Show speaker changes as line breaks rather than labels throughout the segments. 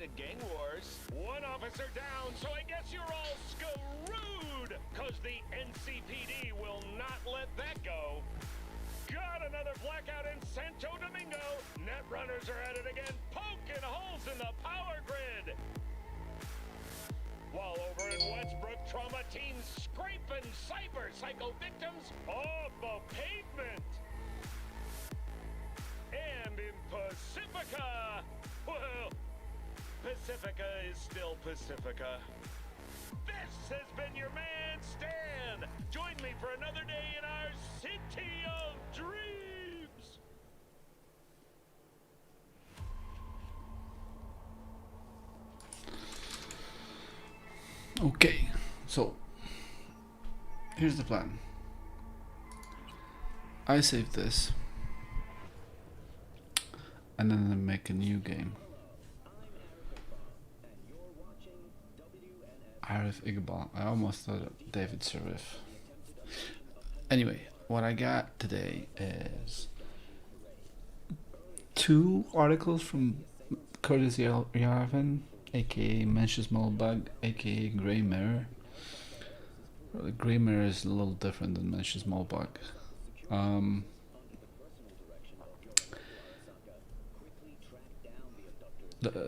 escalated gang wars. One officer down, so I guess you're all screwed, cause the NCPD will not let that go. Got another blackout in Santo Domingo. Netrunners are at it again, poking holes in the power grid. While over in Westbrook, trauma teams scraping cyber-psycho victims off the pavement. And in Pacifica, well, Pacifica is still Pacifica. This has been your man, Stan. Join me for another day in our city of dreams.
Okay, so here's the plan. I save this and then I make a new game. Arif Iqbal. I almost thought David Sharif. Anyway, what I got today is 2 articles from Curtis Yarvin, aka Mencius Moldbug, aka Grey Mirror. Well, Grey Mirror is a little different than Mencius Moldbug.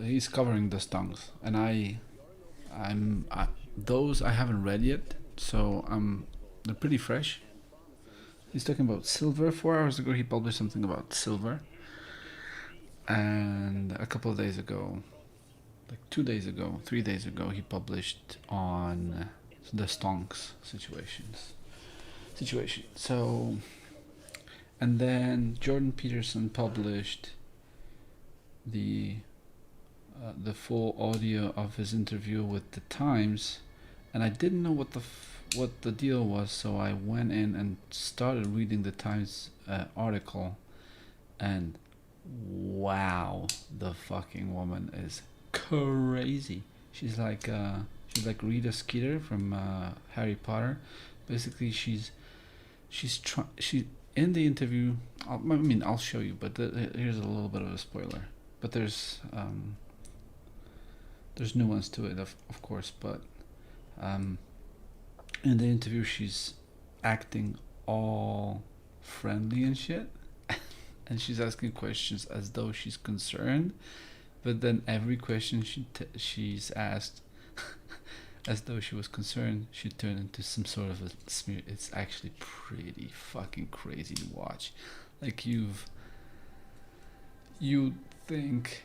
He's covering the stunks, and those I haven't read yet, so they're pretty fresh. He's talking about silver. 4 hours ago he published something about silver, and a couple of days ago, like 2 days ago, 3 days ago, he published on the stonks situation. So, and then Jordan Peterson published the full audio of his interview with the Times, and I didn't know what the deal was, so I went in and started reading the Times article, and wow, the fucking woman is crazy. She's like Reeta Skeeter from Harry Potter. Basically, she in the interview. I'll show you, but here's a little bit of a spoiler. But there's nuance to it, of course. But in the interview, she's acting all friendly and shit, and she's asking questions as though she's concerned. But then every question she's asked, as though she was concerned, she turned into some sort of a smear. It's actually pretty fucking crazy to watch. Like you think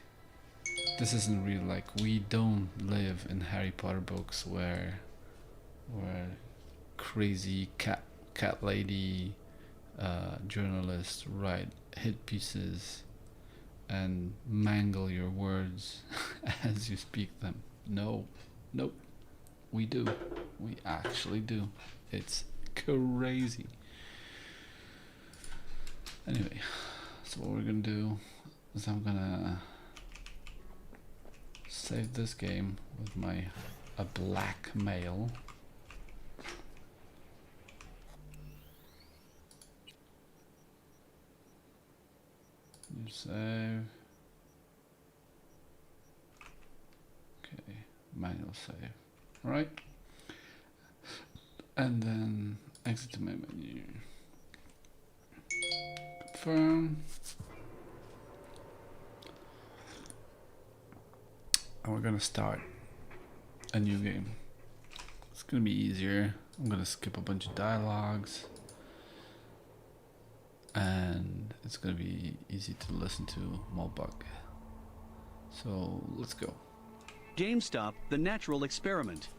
this isn't real. Like, we don't live in Harry Potter books where crazy cat lady journalists write hit pieces and mangle your words as you speak them. Nope, we do. We actually do. It's crazy. Anyway, so what we're gonna do is I'm gonna save this game with a blackmail. You save. Okay, manual save. Right, and then exit to main menu. Confirm. And we're gonna start a new game. It's gonna be easier. I'm gonna skip a bunch of dialogues, and it's gonna be easy to listen to Moldbug. So let's go.
Gamestop, the natural experiment.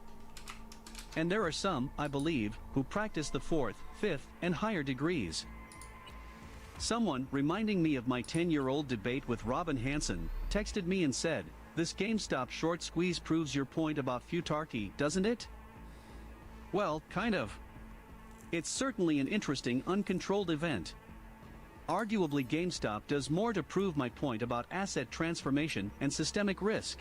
And there are some, I believe, who practice the 4th, 5th, and higher degrees. Someone, reminding me of my 10-year-old debate with Robin Hanson, texted me and said, "This Gamestop short squeeze proves your point about futarchy, doesn't it?" Well, kind of. It's certainly an interesting, uncontrolled event. Arguably, Gamestop does more to prove my point about asset transformation and systemic risk.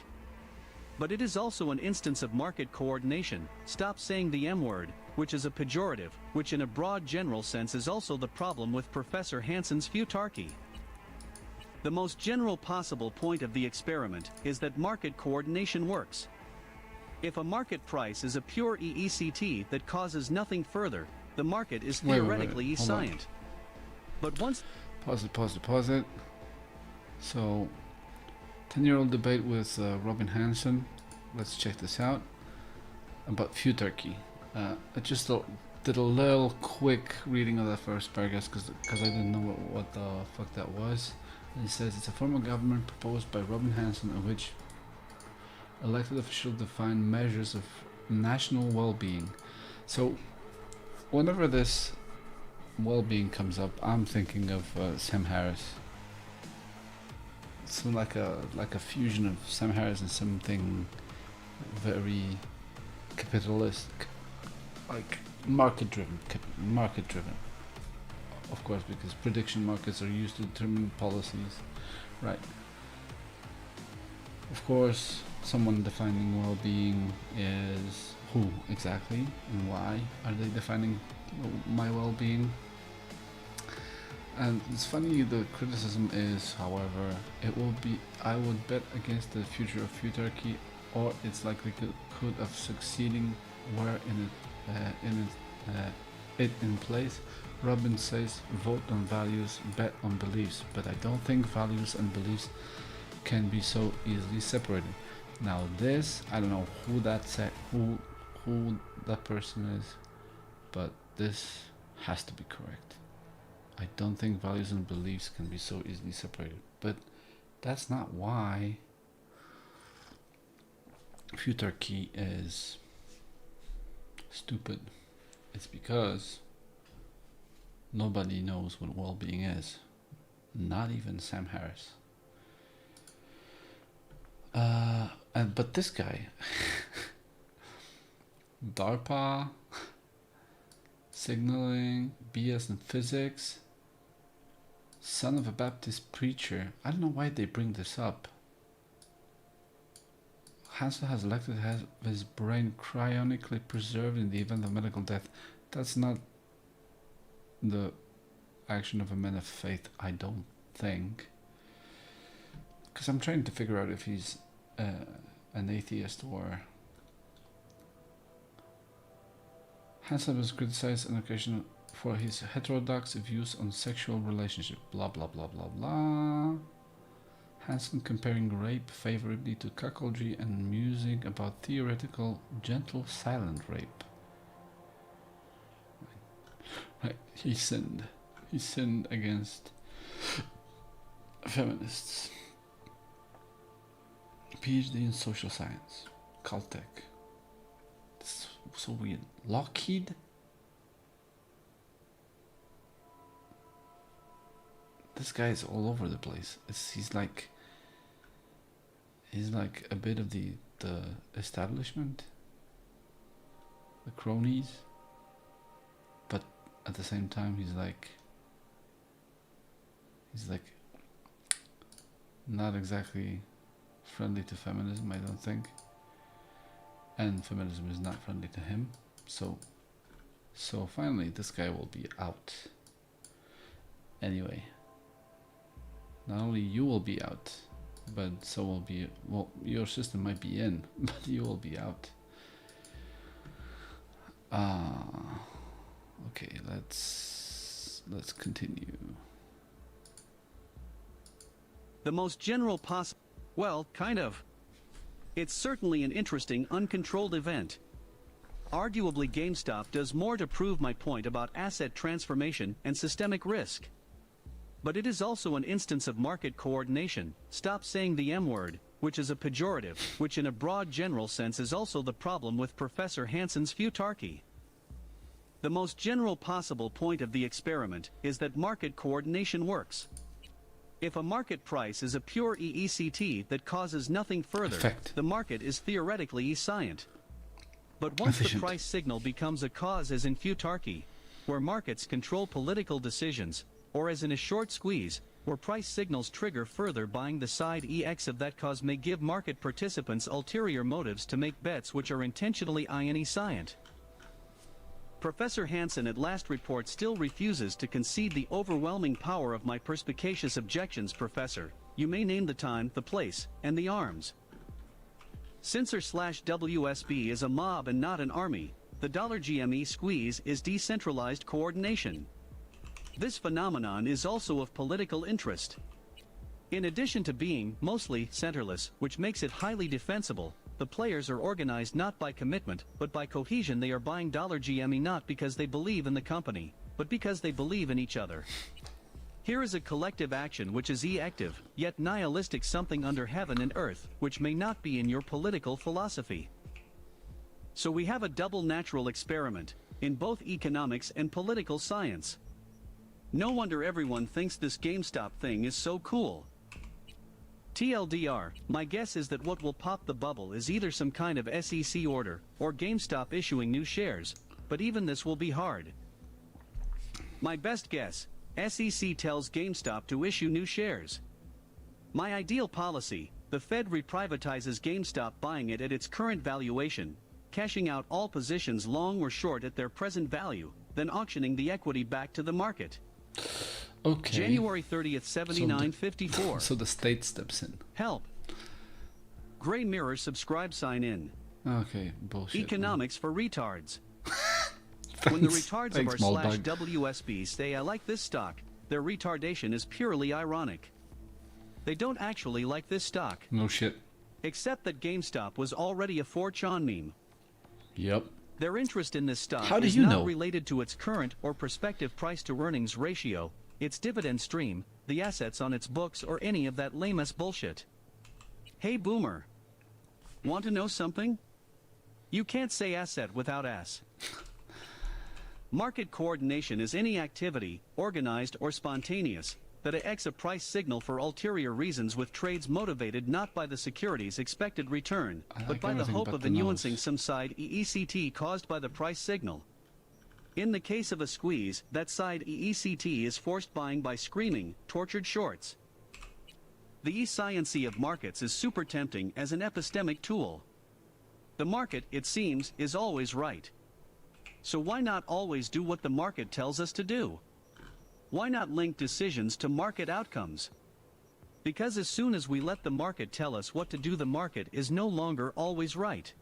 But it is also an instance of market coordination. Stop saying the M word, which is a pejorative, which in a broad general sense is also the problem with Professor Hanson's futarchy. The most general possible point of the experiment is that market coordination works. If a market price is a pure EECT that causes nothing further, the market is theoretically
Hold on.
escient. But once...
Pause it. So, 10-year-old debate with Robin Hanson. Let's check this out. About futarchy. I just did a little quick reading of that first paragraph because I didn't know what the fuck that was. And he says it's a form of government proposed by Robin Hanson in which elected officials define measures of national well-being. So, whenever this well-being comes up, I'm thinking of Sam Harris. So like a fusion of Sam Harris and something very capitalistic, like market driven, of course, because prediction markets are used to determine policies, right? Of course, someone defining well-being is who exactly and why are they defining my well-being? And it's funny, the criticism is, however, I would bet against the future of futarchy, or its likelihood of succeeding were it in place. Robin says, vote on values, bet on beliefs, but I don't think values and beliefs can be so easily separated. Now this, I don't know who who that person is, but this has to be correct. I don't think values and beliefs can be so easily separated, but that's not why futarchy is stupid. It's because nobody knows what well-being is, not even Sam Harris. But this guy, DARPA, signaling, BS in physics, son of a Baptist preacher. I don't know why they bring this up. Hansen has elected to have his brain cryonically preserved in the event of medical death. That's not the action of a man of faith, I don't think. Because I'm trying to figure out if he's an atheist or... Hansen was criticized on occasion for his heterodox views on sexual relationship. Blah blah blah blah blah. Hansen comparing rape favorably to cuckoldry and musing about theoretical gentle silent rape. Right, he sinned. He sinned against feminists. PhD in social science. Caltech. It's so weird. Lockheed? This guy is all over the place. He's like a bit of the establishment, the cronies, but at the same time he's like not exactly friendly to feminism, I don't think, and feminism is not friendly to him. So finally this guy will be out. Anyway, not only you will be out, but so will be, well, your system might be in, but you will be out. Okay, let's continue.
The most general well, kind of. It's certainly an interesting, uncontrolled event. Arguably, Gamestop does more to prove my point about asset transformation and systemic risk. But it is also an instance of market coordination. Stop saying the M word, which is a pejorative, which in a broad general sense is also the problem with Professor Hansen's futarchy. The most general possible point of the experiment is that market coordination works. If a market price is a pure EECT that causes nothing further, the market is theoretically escient. But once the price signal becomes a cause, as in futarchy, where markets control political decisions, or as in a short squeeze, where price signals trigger further buying, the side EX of that cause may give market participants ulterior motives to make bets which are intentionally escient. Professor Hansen at last report still refuses to concede the overwhelming power of my perspicacious objections. Professor, you may name the time, the place, and the arms. Since r/WSB is a mob and not an army, the $GME squeeze is decentralized coordination. This phenomenon is also of political interest. In addition to being mostly centerless, which makes it highly defensible, the players are organized not by commitment, but by cohesion. They are buying $GME not because they believe in the company, but because they believe in each other. Here is a collective action which is active, yet nihilistic, something under heaven and earth, which may not be in your political philosophy. So we have a double natural experiment, in both economics and political science. No wonder everyone thinks this GameStop thing is so cool. TLDR, my guess is that what will pop the bubble is either some kind of SEC order, or GameStop issuing new shares, but even this will be hard. My best guess, SEC tells GameStop to issue new shares. My ideal policy, the Fed reprivatizes GameStop, buying it at its current valuation, cashing out all positions long or short at their present value, then auctioning the equity back to the market.
Okay.
January 30th, 7954.
So the state steps in.
Help. Gray Mirror, subscribe, sign in.
Okay, bullshit.
Economics for retards.
Thanks.
When the retards
Thanks,
of our
Moldbug.
/WSB say I like this stock, their retardation is purely ironic. They don't actually like this stock.
No shit.
Except that GameStop was already a 4chan meme.
Yep.
Their interest in this stock
How do
is
you
not
know?
related to its current or prospective price-to-earnings ratio, its dividend stream, the assets on its books, or any of that lame-ass bullshit. Hey boomer. Want to know something? You can't say asset without ass. Market coordination is any activity, organized or spontaneous, that affects a price signal for ulterior reasons, with trades motivated not by the security's expected return, but by the hope of influencing some side EECT caused by the price signal. In the case of a squeeze, that side EECT is forced buying by screaming, tortured shorts. The e-sciency of markets is super tempting as an epistemic tool. The market, it seems, is always right. So why not always do what the market tells us to do? Why not link decisions to market outcomes? Because as soon as we let the market tell us what to do, the market is no longer always right.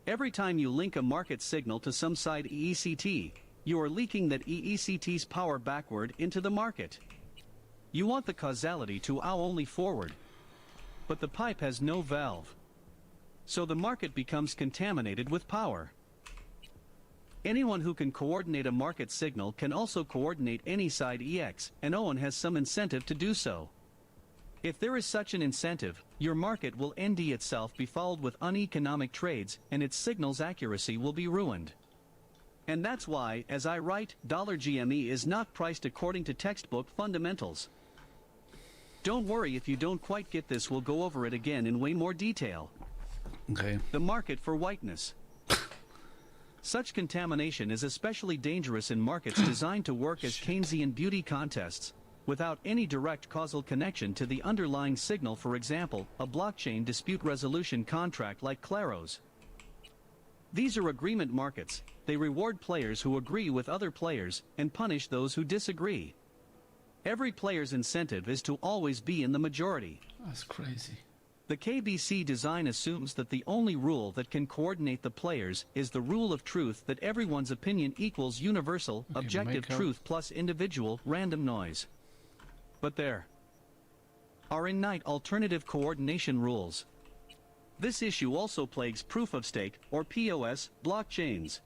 Every time you link a market signal to some side EECT, you are leaking that EECT's power backward into the market. You want the causality to owe only forward. But the pipe has no valve. So the market becomes contaminated with power. Anyone who can coordinate a market signal can also coordinate any side EX, and Owen has some incentive to do so. If there is such an incentive, your market will ND itself be followed with uneconomic trades, and its signal's accuracy will be ruined. And that's why, as I write, $GME is not priced according to textbook fundamentals. Don't worry if you don't quite get this, we'll go over it again in way more detail.
Okay.
The market for whiteness. Such contamination is especially dangerous in markets designed to work as Keynesian beauty contests, without any direct causal connection to the underlying signal, for example, a blockchain dispute resolution contract like Claro's. These are agreement markets. They reward players who agree with other players, and punish those who disagree. Every player's incentive is to always be in the majority.
That's crazy.
The KBC design assumes that the only rule that can coordinate the players is the rule of truth, that everyone's opinion equals universal, objective truth plus individual, random noise. But there are innate alternative coordination rules. This issue also plagues proof-of-stake, or POS, blockchains.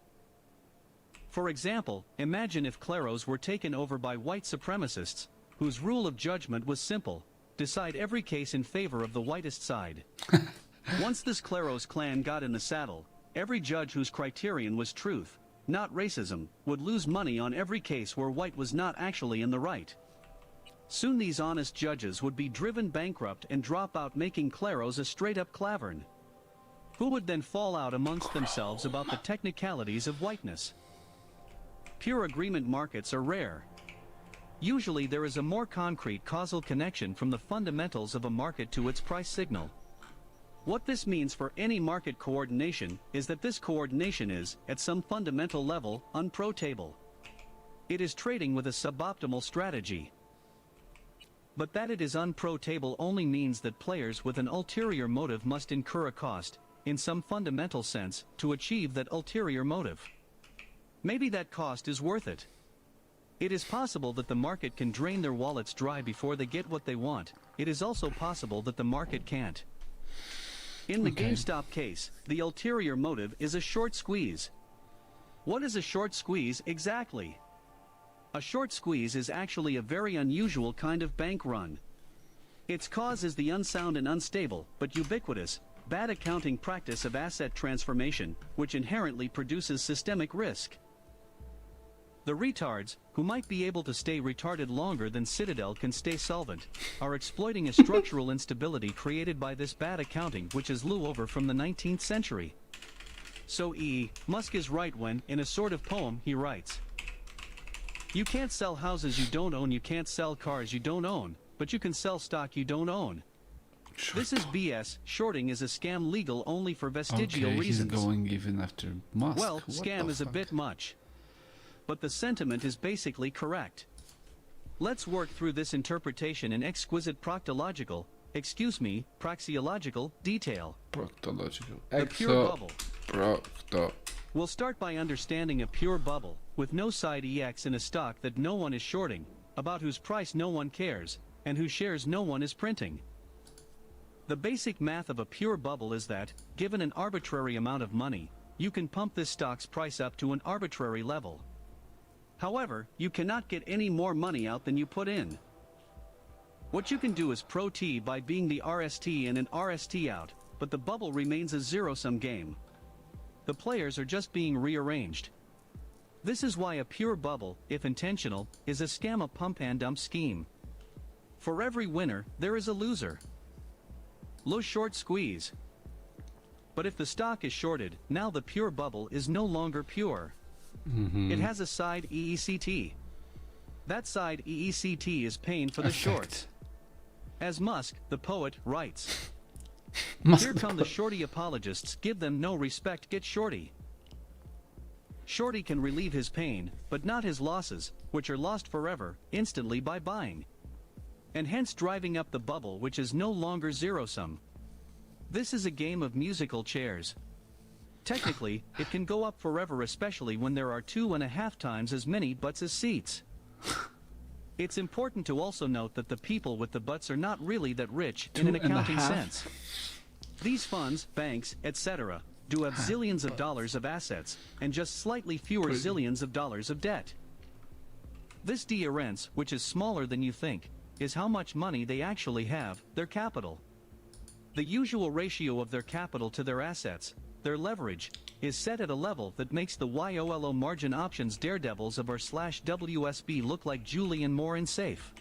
For example, imagine if Claros were taken over by white supremacists, whose rule of judgment was simple: decide every case in favor of the whitest side. Once this Claros clan got in the saddle, every judge whose criterion was truth, not racism, would lose money on every case where white was not actually in the right. Soon these honest judges would be driven bankrupt and drop out, making Claros a straight-up clavern, who would then fall out amongst themselves about the technicalities of whiteness. Pure agreement markets are rare. Usually there is a more concrete causal connection from the fundamentals of a market to its price signal. What this means for any market coordination is that this coordination is, at some fundamental level, unprotable. It is trading with a suboptimal strategy. But that it is unprofitable only means that players with an ulterior motive must incur a cost, in some fundamental sense, to achieve that ulterior motive. Maybe that cost is worth it. It is possible that the market can drain their wallets dry before they get what they want. It is also possible that the market can't. In the GameStop case, the ulterior motive is a short squeeze. What is a short squeeze exactly? A short squeeze is actually a very unusual kind of bank run. Its cause is the unsound and unstable, but ubiquitous, bad accounting practice of asset transformation, which inherently produces systemic risk. The retards, who might be able to stay retarded longer than Citadel can stay solvent, are exploiting a structural instability created by this bad accounting which is loo over from the 19th century. So Musk is right when, in a sort of poem, he writes, "You can't sell houses you don't own, you can't sell cars you don't own, but you can sell stock you don't own." This is BS. Shorting is a scam legal only for vestigial reasons.
He's going even after Musk.
Well,
What
scam
the
is a
fuck?
bit much. But the sentiment is basically correct. Let's work through this interpretation in exquisite praxeological detail.
Proctological.
The pure bubble.
Procto.
We'll start by understanding a pure bubble, with no side EX in a stock that no one is shorting, about whose price no one cares, and whose shares no one is printing. The basic math of a pure bubble is that, given an arbitrary amount of money, you can pump this stock's price up to an arbitrary level. However, you cannot get any more money out than you put in. What you can do is pro-T by being the RST in and RST out, but the bubble remains a zero-sum game. The players are just being rearranged. This is why a pure bubble, if intentional, is a scam, a pump and dump scheme. For every winner, there is a loser. Low short squeeze. But if the stock is shorted, now the pure bubble is no longer pure. It has a side EECT. That side EECT is paying for the short. As Musk, the poet, writes, "Here come the shorty apologists, give them no respect, get shorty." Shorty can relieve his pain, but not his losses, which are lost forever, instantly by buying. And hence driving up the bubble, which is no longer zero-sum. This is a game of musical chairs. Technically, it can go up forever, especially when there are 2.5 times as many butts as seats. It's important to also note that the people with the butts are not really that rich in an accounting sense. These funds, banks, etc., do have zillions of dollars of assets, and just slightly fewer zillions of dollars of debt. This difference, which is smaller than you think, is how much money they actually have, their capital. The usual ratio of their capital to their assets, their leverage, is set at a level that makes the YOLO margin options daredevils of r/WSB look like Julian Moore in safe.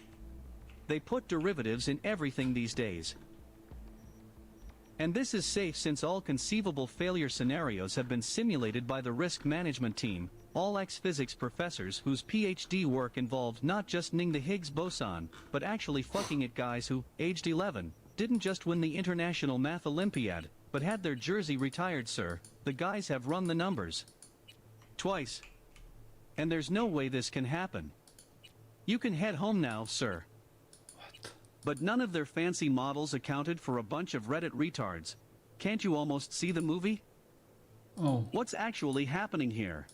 They put derivatives in everything these days. And this is safe since all conceivable failure scenarios have been simulated by the risk management team, all ex-physics professors whose PhD work involved not just ning the Higgs boson, but actually fucking at guys who, aged 11, didn't just win the International Math Olympiad, but had their jersey retired, sir. The guys have run the numbers. Twice. And there's no way this can happen. You can head home now, sir.
What?
But none of their fancy models accounted for a bunch of Reddit retards. Can't you almost see the movie?
Oh.
What's actually happening here?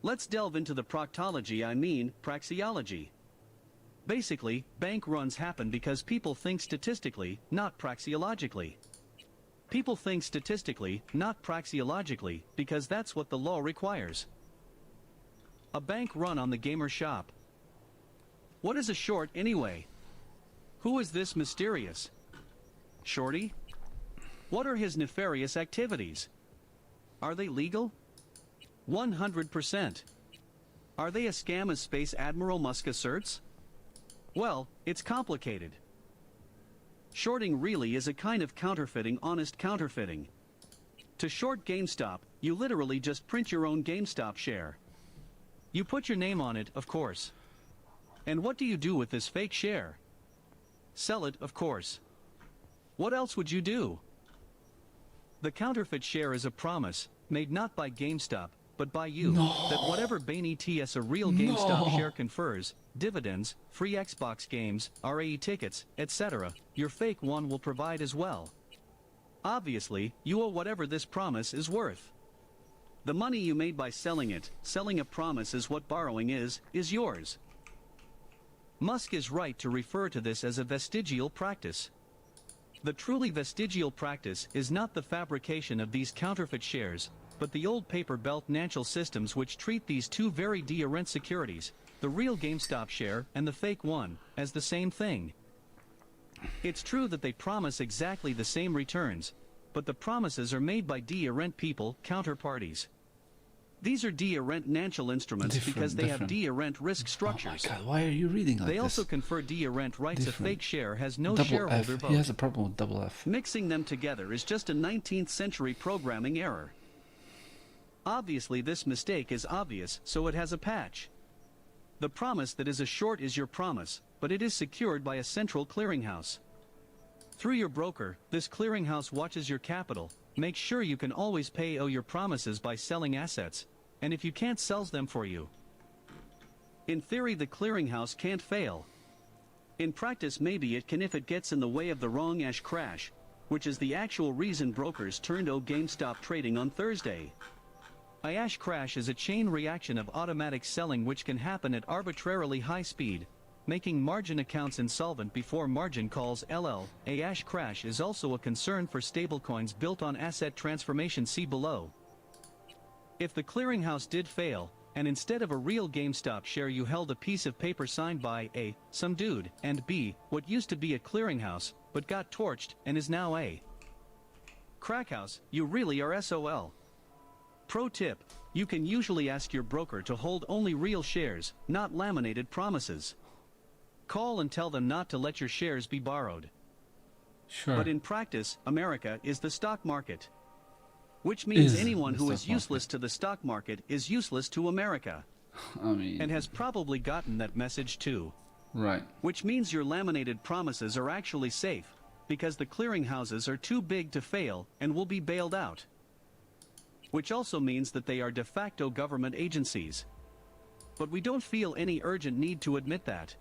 Let's delve into the praxeology. Basically, bank runs happen because people think statistically, not praxeologically. People think statistically, not praxeologically, because that's what the law requires. A bank run on the gamer shop. What is a short anyway? Who is this mysterious shorty? What are his nefarious activities? Are they legal? 100%. Are they a scam as Space Admiral Musk asserts? Well, it's complicated. Shorting really is a kind of counterfeiting, honest counterfeiting. To short GameStop, you literally just print your own GameStop share. You put your name on it, of course. And what do you do with this fake share? Sell it, of course. What else would you do? The counterfeit share is a promise, made not by GameStop, but by you,
No.
that whatever BNETS a real GameStop share confers, dividends, free Xbox games, RAE tickets, etc., your fake one will provide as well. Obviously, you owe whatever this promise is worth. The money you made by selling a promise is what borrowing is yours. Musk is right to refer to this as a vestigial practice. The truly vestigial practice is not the fabrication of these counterfeit shares, but the old paper belt financial systems which treat these two very de-rent securities, the real GameStop share and the fake one, as the same thing. It's true that they promise exactly the same returns, but the promises are made by de-rent people, counterparties. These are de-rent financial instruments because they have de-rent risk structures.
Oh my God, why are you reading like this?
They also confer de-rent rights. A fake share has no
double
shareholder
F.
vote.
He has a problem with double F.
Mixing them together is just a 19th century programming error. Obviously this mistake is obvious, so it has a patch. The promise that is a short is your promise, but it is secured by a central clearinghouse. Through your broker, this clearinghouse watches your capital, makes sure you can always pay your promises by selling assets, and if you can't, sells them for you. In theory the clearinghouse can't fail. In practice maybe it can if it gets in the way of the wrong crash, which is the actual reason brokers turned GameStop trading on Thursday. A crash is a chain reaction of automatic selling which can happen at arbitrarily high speed, making margin accounts insolvent before margin calls LL. A crash is also a concern for stablecoins built on asset transformation, see below. If the clearinghouse did fail, and instead of a real GameStop share you held a piece of paper signed by A, some dude, and B, what used to be a clearinghouse, but got torched and is now a crackhouse, you really are SOL. Pro tip, you can usually ask your broker to hold only real shares, not laminated promises. Call and tell them not to let your shares be borrowed.
Sure.
But in practice, America is the stock market. Which means
Is
anyone
the
who
stock
is useless
market.
to the stock market is useless to America.
I mean,
And has probably gotten that message too.
right.
Which means your laminated promises are actually safe, because the clearinghouses are too big to fail and will be bailed out. Which also means that they are de facto government agencies. But we don't feel any urgent need to admit that.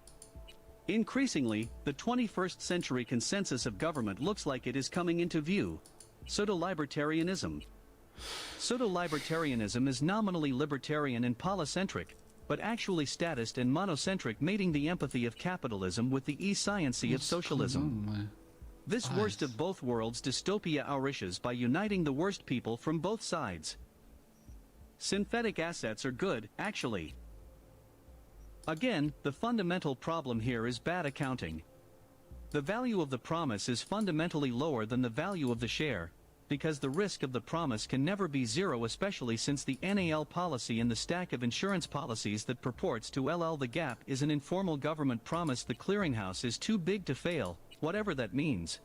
Increasingly, the 21st century consensus of government looks like it is coming into view. Pseudo-libertarianism. Pseudo-libertarianism is nominally libertarian and polycentric, but actually statist and monocentric, mating the empathy of capitalism with the e-sciency of socialism. This worst of both worlds dystopia nourishes by uniting the worst people from both sides. Synthetic assets are good, actually. Again, the fundamental problem here is bad accounting. The value of the promise is fundamentally lower than the value of the share, because the risk of the promise can never be zero, especially since the NAL policy in the stack of insurance policies that purports to LL the gap is an informal government promise. The clearinghouse is too big to fail, whatever that means.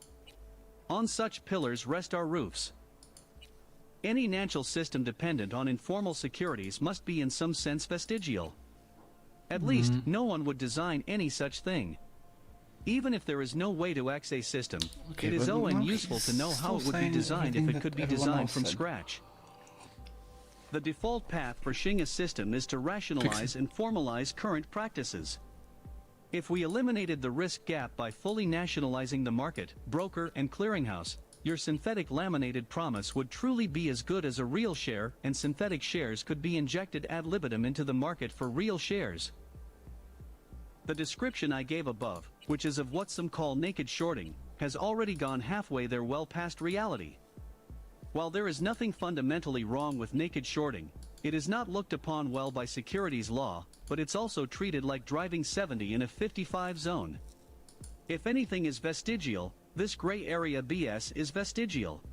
On such pillars rest our roofs. Any financial system dependent on informal securities must be in some sense vestigial. At least, no one would design any such thing. Even if there is no way to X a system,
Okay,
it is
but
useful to know how it would be designed if it could be designed from scratch. The default path for shing a system is to rationalize and formalize current practices. If we eliminated the risk gap by fully nationalizing the market, broker, and clearinghouse, your synthetic laminated promise would truly be as good as a real share, and synthetic shares could be injected ad libitum into the market for real shares. The description I gave above, which is of what some call naked shorting, has already gone halfway there, well past reality. While there is nothing fundamentally wrong with naked shorting, it is not looked upon well by securities law, but it's also treated like driving 70 in a 55 zone. If anything is vestigial, this gray area BS is vestigial.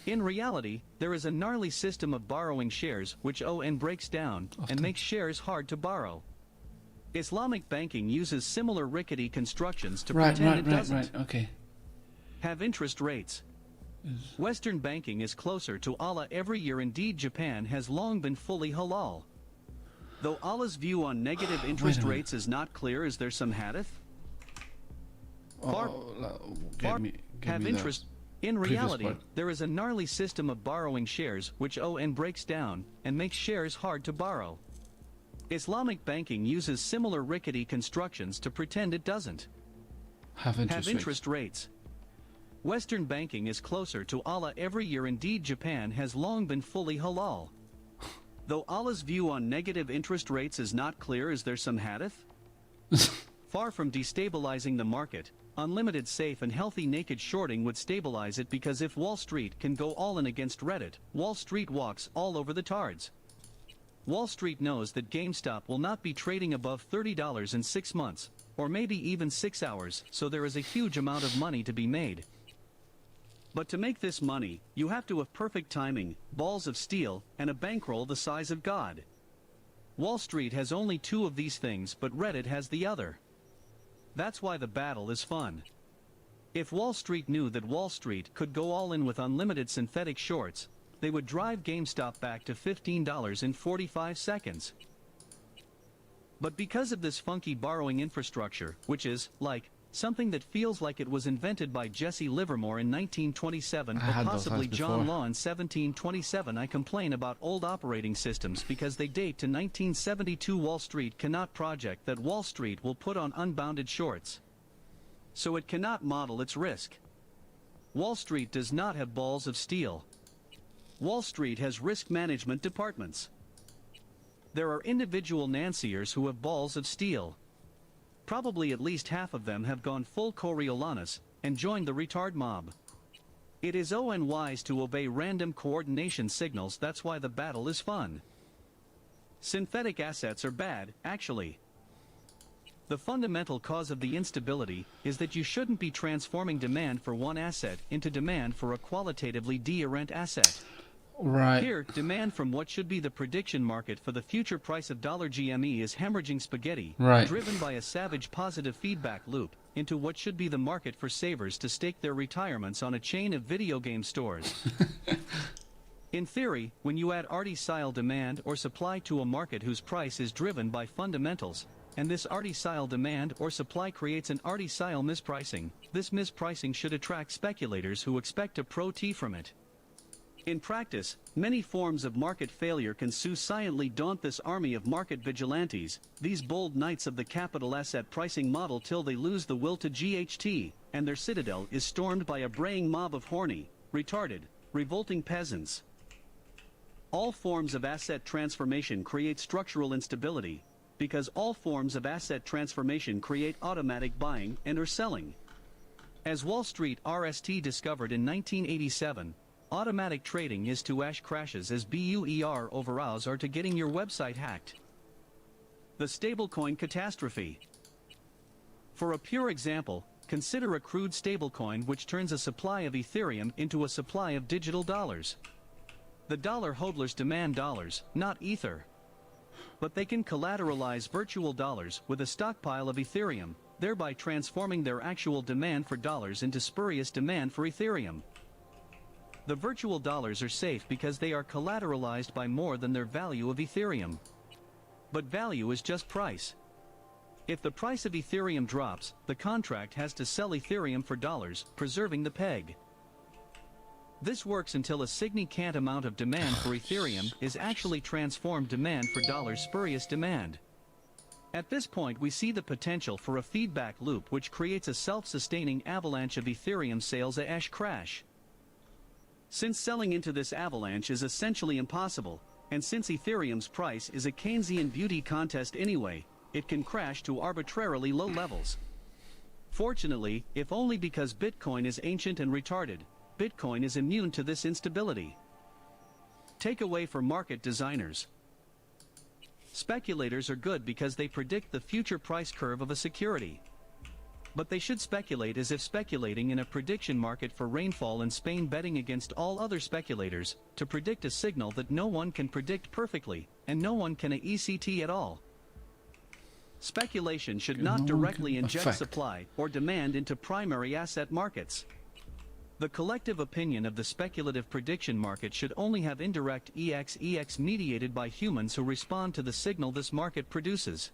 In reality, there is a gnarly system of borrowing shares which breaks down and makes shares hard to borrow. Islamic banking uses similar rickety constructions to pretend it doesn't.
Okay.
Have interest rates. Western banking is closer to Allah every year. Indeed, Japan has long been fully halal. Though Allah's view on negative interest rates is not clear, is there some hadith?
Have interest.
In
previous
reality,
part.
there is a gnarly system of borrowing shares which ON breaks down and makes shares hard to borrow. Islamic banking uses similar rickety constructions to pretend it doesn't
Have
have interest rates. Western banking is closer to Allah every year. Indeed, Japan has long been fully halal. Though Allah's view on negative interest rates is not clear, is there some hadith? Far from destabilizing the market, unlimited safe and healthy naked shorting would stabilize it, because if Wall Street can go all in against Reddit, Wall Street walks all over the tards. Wall Street knows that GameStop will not be trading above $30 in 6 months, or maybe even 6 hours, so there is a huge amount of money to be made. But to make this money, you have to have perfect timing, balls of steel, and a bankroll the size of God. Wall Street has only 2 of these things, but Reddit has the other. That's why the battle is fun. If Wall Street knew that Wall Street could go all in with unlimited synthetic shorts, they would drive GameStop back to $15 in 45 seconds. But because of this funky borrowing infrastructure, which is, like, something that feels like it was invented by Jesse Livermore in 1927 or possibly John Law in 1727, I complain about old operating systems because they date to 1972. Wall Street cannot project that Wall Street will put on unbounded shorts. So it cannot model its risk. Wall Street does not have balls of steel. Wall Street has risk management departments. There are individual Nanciers who have balls of steel. Probably at least half of them have gone full Coriolanus and joined the retard mob. It is wise to obey random coordination signals. That's why the battle is fun. Synthetic assets are bad, actually. The fundamental cause of the instability is that you shouldn't be transforming demand for one asset into demand for a qualitatively different asset.
Right.
Here, demand from what should be the prediction market for the future price of $GME is hemorrhaging spaghetti,
Right.
driven by a savage positive feedback loop, into what should be the market for savers to stake their retirements on a chain of video game stores. In theory, when you add artificial demand or supply to a market whose price is driven by fundamentals, and this artificial demand or supply creates an artificial mispricing, this mispricing should attract speculators who expect a pro-T from it. In practice, many forms of market failure can silently daunt this army of market vigilantes, these bold knights of the capital asset pricing model, till they lose the will to GHT, and their citadel is stormed by a braying mob of horny, retarded, revolting peasants. All forms of asset transformation create structural instability, because all forms of asset transformation create automatic buying and or selling. As Wall Street RST discovered in 1987, automatic trading is to ash crashes as BUER overalls are to getting your website hacked. The stablecoin catastrophe. For a pure example, consider a crude stablecoin which turns a supply of Ethereum into a supply of digital dollars. The dollar hodlers demand dollars, not Ether. But they can collateralize virtual dollars with a stockpile of Ethereum, thereby transforming their actual demand for dollars into spurious demand for Ethereum. The virtual dollars are safe because they are collateralized by more than their value of Ethereum. But value is just price. If the price of Ethereum drops, the contract has to sell Ethereum for dollars, preserving the peg. This works until a significant amount of demand for Ethereum is actually transformed demand for dollars spurious demand. At this point we see the potential for a feedback loop which creates a self-sustaining avalanche of Ethereum sales ash crash. Since selling into this avalanche is essentially impossible, and since Ethereum's price is a Keynesian beauty contest anyway, it can crash to arbitrarily low levels. Fortunately, if only because Bitcoin is ancient and retarded, Bitcoin is immune to this instability. Takeaway for market designers. Speculators are good because they predict the future price curve of a security. But they should speculate as if speculating in a prediction market for rainfall in Spain, betting against all other speculators, to predict a signal that no one can predict perfectly, and no one can ECT at all. Speculation should not directly inject supply or demand into primary asset markets. The collective opinion of the speculative prediction market should only have indirect EX mediated by humans who respond to the signal this market produces.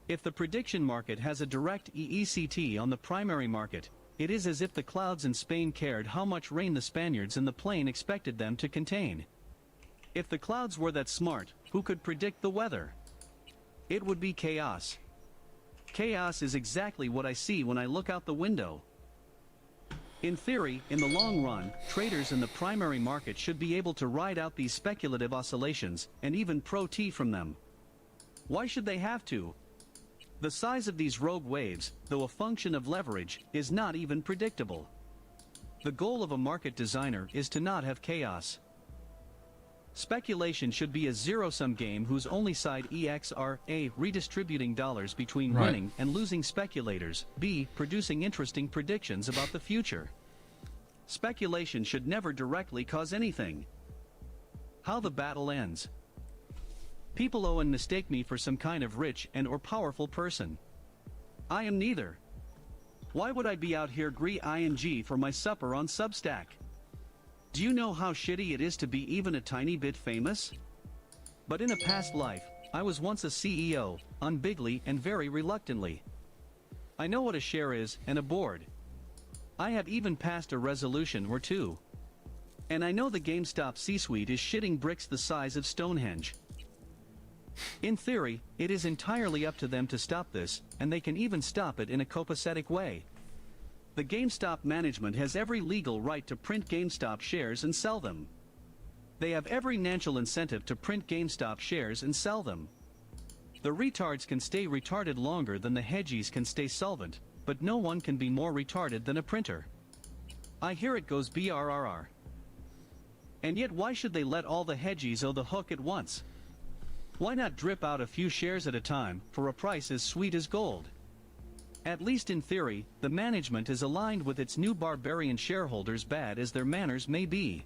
If the prediction market has a direct EECT on the primary market, it is as if the clouds in Spain cared how much rain the Spaniards in the plain expected them to contain. If the clouds were that smart, who could predict the weather? It would be chaos. Chaos is exactly what I see when I look out the window. In theory, in the long run, traders in the primary market should be able to ride out these speculative oscillations, and even pro-T from them. Why should they have to? The size of these rogue waves, though a function of leverage, is not even predictable. The goal of a market designer is to not have chaos. Speculation should be a zero-sum game whose only side EX are A. redistributing dollars between winning and losing speculators, B. producing interesting predictions about the future. Speculation should never directly cause anything. How the battle ends. People often mistake me for some kind of rich and or powerful person. I am neither. Why would I be out here ing for my supper on Substack? Do you know how shitty it is to be even a tiny bit famous? But in a past life, I was once a CEO, unbigly and very reluctantly. I know what a share is and a board. I have even passed a resolution or two. And I know the Gamestop C-suite is shitting bricks the size of Stonehenge. In theory, it is entirely up to them to stop this, and they can even stop it in a copacetic way. The GameStop management has every legal right to print GameStop shares and sell them. They have every financial incentive to print GameStop shares and sell them. The retards can stay retarded longer than the hedgies can stay solvent, but no one can be more retarded than a printer. I hear it goes BRRR. And yet why should they let all the hedgies owe the hook at once? Why not drip out a few shares at a time, for a price as sweet as gold? At least in theory, the management is aligned with its new barbarian shareholders, bad as their manners may be.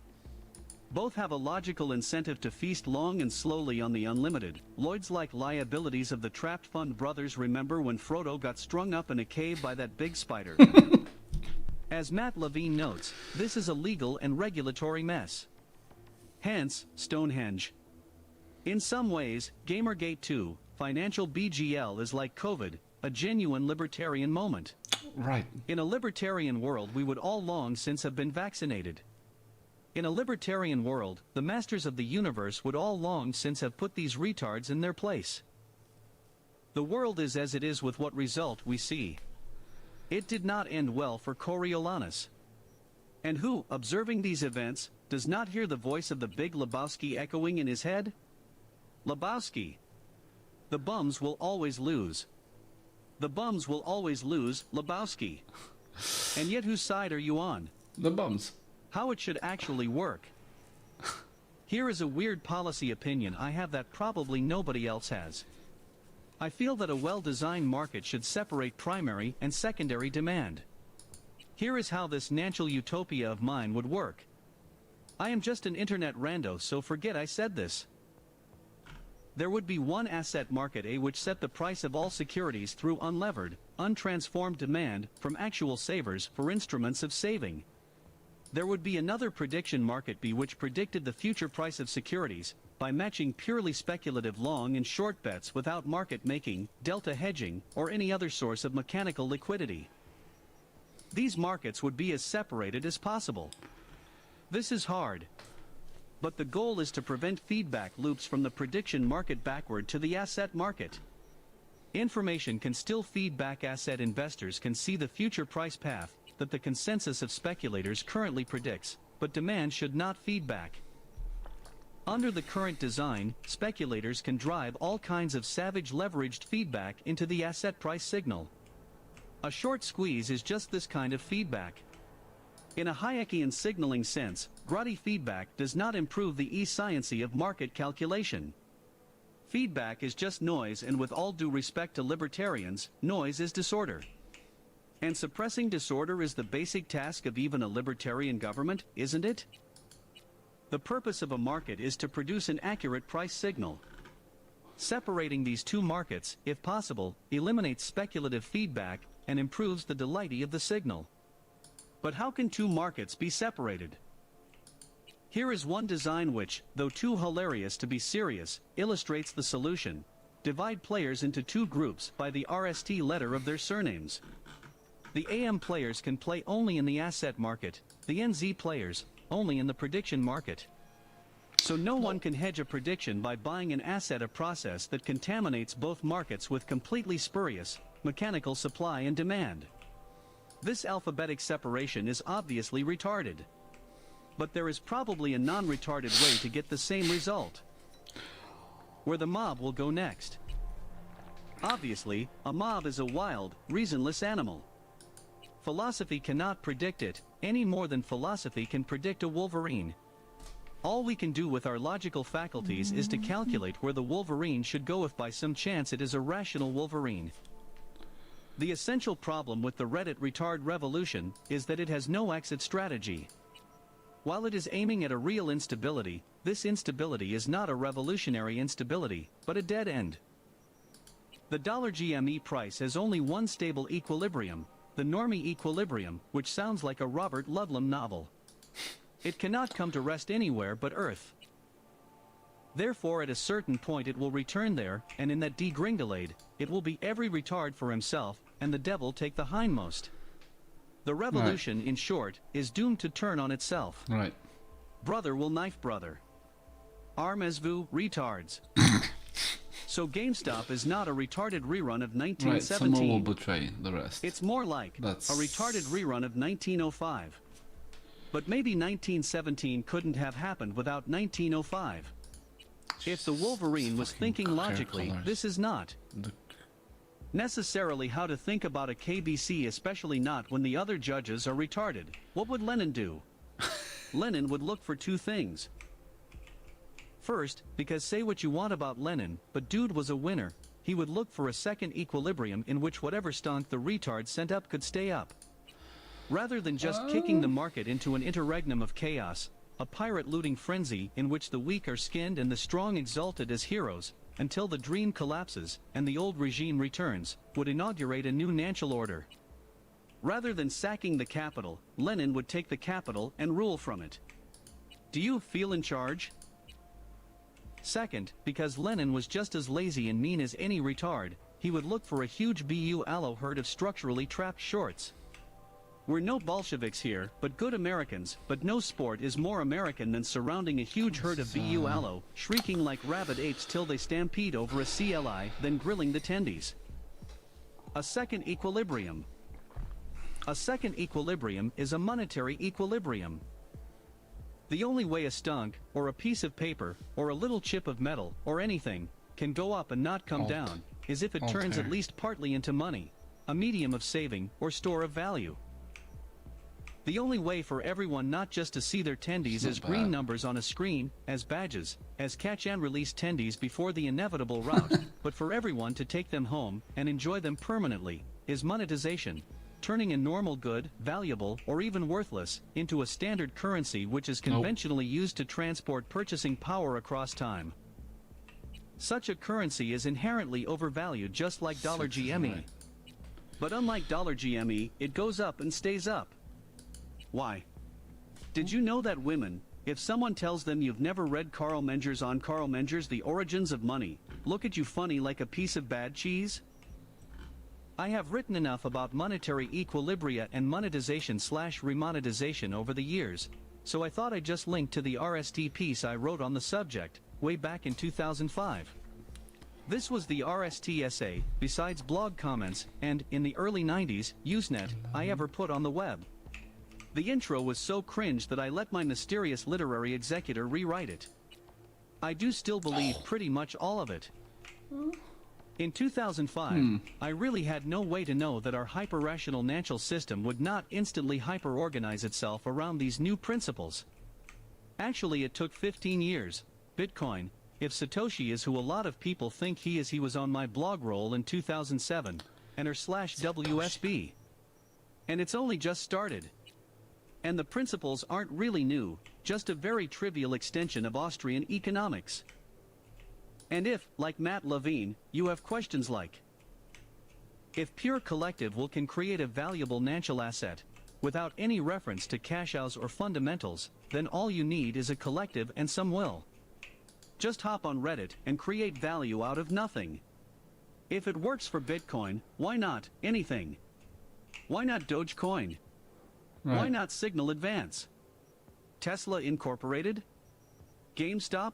Both have a logical incentive to feast long and slowly on the unlimited, Lloyds-like liabilities of the trapped fund brothers. Remember when Frodo got strung up in a cave by that big spider? As Matt Levine notes, this is a legal and regulatory mess. Hence, Stonehenge. In some ways, Gamergate 2, financial BGL is like COVID, a genuine libertarian moment.
Right.
In a libertarian world we would all long since have been vaccinated. In a libertarian world, the masters of the universe would all long since have put these retards in their place. The world is as it is with what result we see. It did not end well for Coriolanus. And who, observing these events, does not hear the voice of the big Lebowski echoing in his head? Lebowski. The bums will always lose. The bums will always lose, Lebowski. And yet whose side are you on?
The bums.
How it should actually work. Here is a weird policy opinion I have that probably nobody else has. I feel that a well-designed market should separate primary and secondary demand. Here is how this financial utopia of mine would work. I am just an internet rando, so forget I said this. There would be one asset market A which set the price of all securities through unlevered, untransformed demand from actual savers for instruments of saving. There would be another prediction market B which predicted the future price of securities by matching purely speculative long and short bets without market making, delta hedging, or any other source of mechanical liquidity. These markets would be as separated as possible. This is hard. But the goal is to prevent feedback loops from the prediction market backward to the asset market. Information can still feed back. Asset investors can see the future price path that the consensus of speculators currently predicts, but demand should not feed back. Under the current design, speculators can drive all kinds of savage leveraged feedback into the asset price signal. A short squeeze is just this kind of feedback. In a Hayekian signaling sense, grotty feedback does not improve the e-sciency of market calculation. Feedback is just noise, and with all due respect to libertarians, noise is disorder. And suppressing disorder is the basic task of even a libertarian government, isn't it? The purpose of a market is to produce an accurate price signal. Separating these two markets, if possible, eliminates speculative feedback and improves the delay of the signal. But how can two markets be separated? Here is one design which, though too hilarious to be serious, illustrates the solution. Divide players into two groups by the RST letter of their surnames. The AM players can play only in the asset market, the NZ players only in the prediction market. So no one can hedge a prediction by buying an asset, a process that contaminates both markets with completely spurious, mechanical supply and demand. This alphabetic separation is obviously retarded. But there is probably a non-retarded way to get the same result. Where the mob will go next. Obviously, a mob is a wild, reasonless animal. Philosophy cannot predict it, any more than philosophy can predict a wolverine. All we can do with our logical faculties is to calculate where the wolverine should go if by some chance it is a rational wolverine. The essential problem with the Reddit retard revolution is that it has no exit strategy. While it is aiming at a real instability, this instability is not a revolutionary instability, but a dead end. The $GME price has only one stable equilibrium, the normie equilibrium, which sounds like a Robert Ludlum novel. It cannot come to rest anywhere but Earth. Therefore at a certain point it will return there, and in that degringolade, it will be every retard for himself, and the devil take the hindmost. The revolution, in short, is doomed to turn on itself.
Right.
Brother will knife brother. Armez-vous, retards. So Gamestop is not a retarded rerun of 1917.
Right, someone will betray the rest.
It's more like a retarded rerun of 1905. But maybe 1917 couldn't have happened without 1905. If the Wolverine was thinking logically, this is not necessarily how to think about a KBC, especially not when the other judges are retarded. What would Lenin do? Lenin would look for two things. First, because say what you want about Lenin, but dude was a winner, he would look for a second equilibrium in which whatever stonk the retard sent up could stay up. Rather than just kicking the market into an interregnum of chaos, a pirate looting frenzy in which the weak are skinned and the strong exalted as heroes, until the dream collapses and the old regime returns, would inaugurate a new national order. Rather than sacking the capital, Lenin would take the capital and rule from it. Do you feel in charge? Second, because Lenin was just as lazy and mean as any retard, he would look for a huge BU aloe herd of structurally trapped shorts. We're no Bolsheviks here, but good Americans, but no sport is more American than surrounding a huge herd of BU aloe, shrieking like rabid apes till they stampede over a CLI, then grilling the tendies. A second equilibrium. A second equilibrium is a monetary equilibrium. The only way a stunk, or a piece of paper, or a little chip of metal, or anything, can go up and not come down, is if it turns at least partly into money, a medium of saving, or store of value. The only way for everyone not just to see their tendies as green numbers on a screen, as badges, as catch and release tendies before the inevitable rout, but for everyone to take them home and enjoy them permanently, is monetization, turning a normal good, valuable, or even worthless, into a standard currency which is conventionally used to transport purchasing power across time. Such a currency is inherently overvalued just like $GME. But unlike $GME, it goes up and stays up. Why? Did you know that women, if someone tells them you've never read Carl Menger's on Carl Menger's The Origins of Money, look at you funny like a piece of bad cheese? I have written enough about monetary equilibria and monetization/remonetization over the years, so I thought I'd just link to the RST piece I wrote on the subject, way back in 2005. This was the RST essay, besides blog comments, and, in the early 90s, Usenet, I ever put on the web. The intro was so cringe that I let my mysterious literary executor rewrite it. I do still believe pretty much all of it. In 2005, I really had no way to know that our hyper-rational natural system would not instantly hyper-organize itself around these new principles. Actually, it took 15 years. Bitcoin, if Satoshi is who a lot of people think he is, he was on my blog roll in 2007, and or /WSB. And it's only just started. And the principles aren't really new, just a very trivial extension of Austrian economics. And if, like Matt Levine, you have questions like, if pure collective will can create a valuable natural asset, without any reference to cash-outs or fundamentals, then all you need is a collective and some will. Just hop on Reddit and create value out of nothing. If it works for Bitcoin, why not anything? Why not Dogecoin?
Right.
Why not Signal Advance? Tesla Incorporated? Gamestop?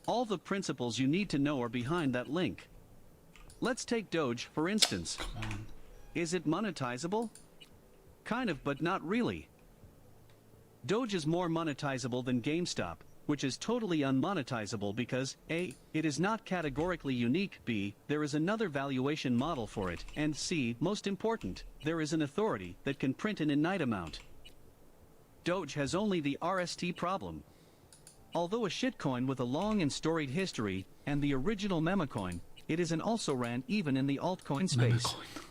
All the principles you need to know are behind that link. Let's take Doge, for instance.
Come on.
Is it monetizable? Kind of, but not really. Doge is more monetizable than GameStop, which is totally unmonetizable because A, it is not categorically unique, B, there is another valuation model for it, and C, most important, there is an authority that can print an infinite amount. Doge has only the RST problem. Although a shitcoin with a long and storied history, and the original memecoin, it is an also-ran even in the altcoin space.
Memecoin.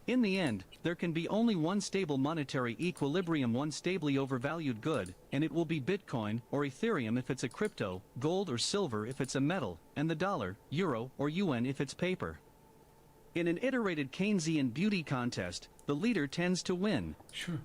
In the end, there can be only one stable monetary equilibrium, one stably overvalued good, and it will be Bitcoin or Ethereum if it's a crypto, gold or silver if it's a metal, and the dollar, euro, or yuan if it's paper. In an iterated Keynesian beauty contest, the leader tends to win.
Sure.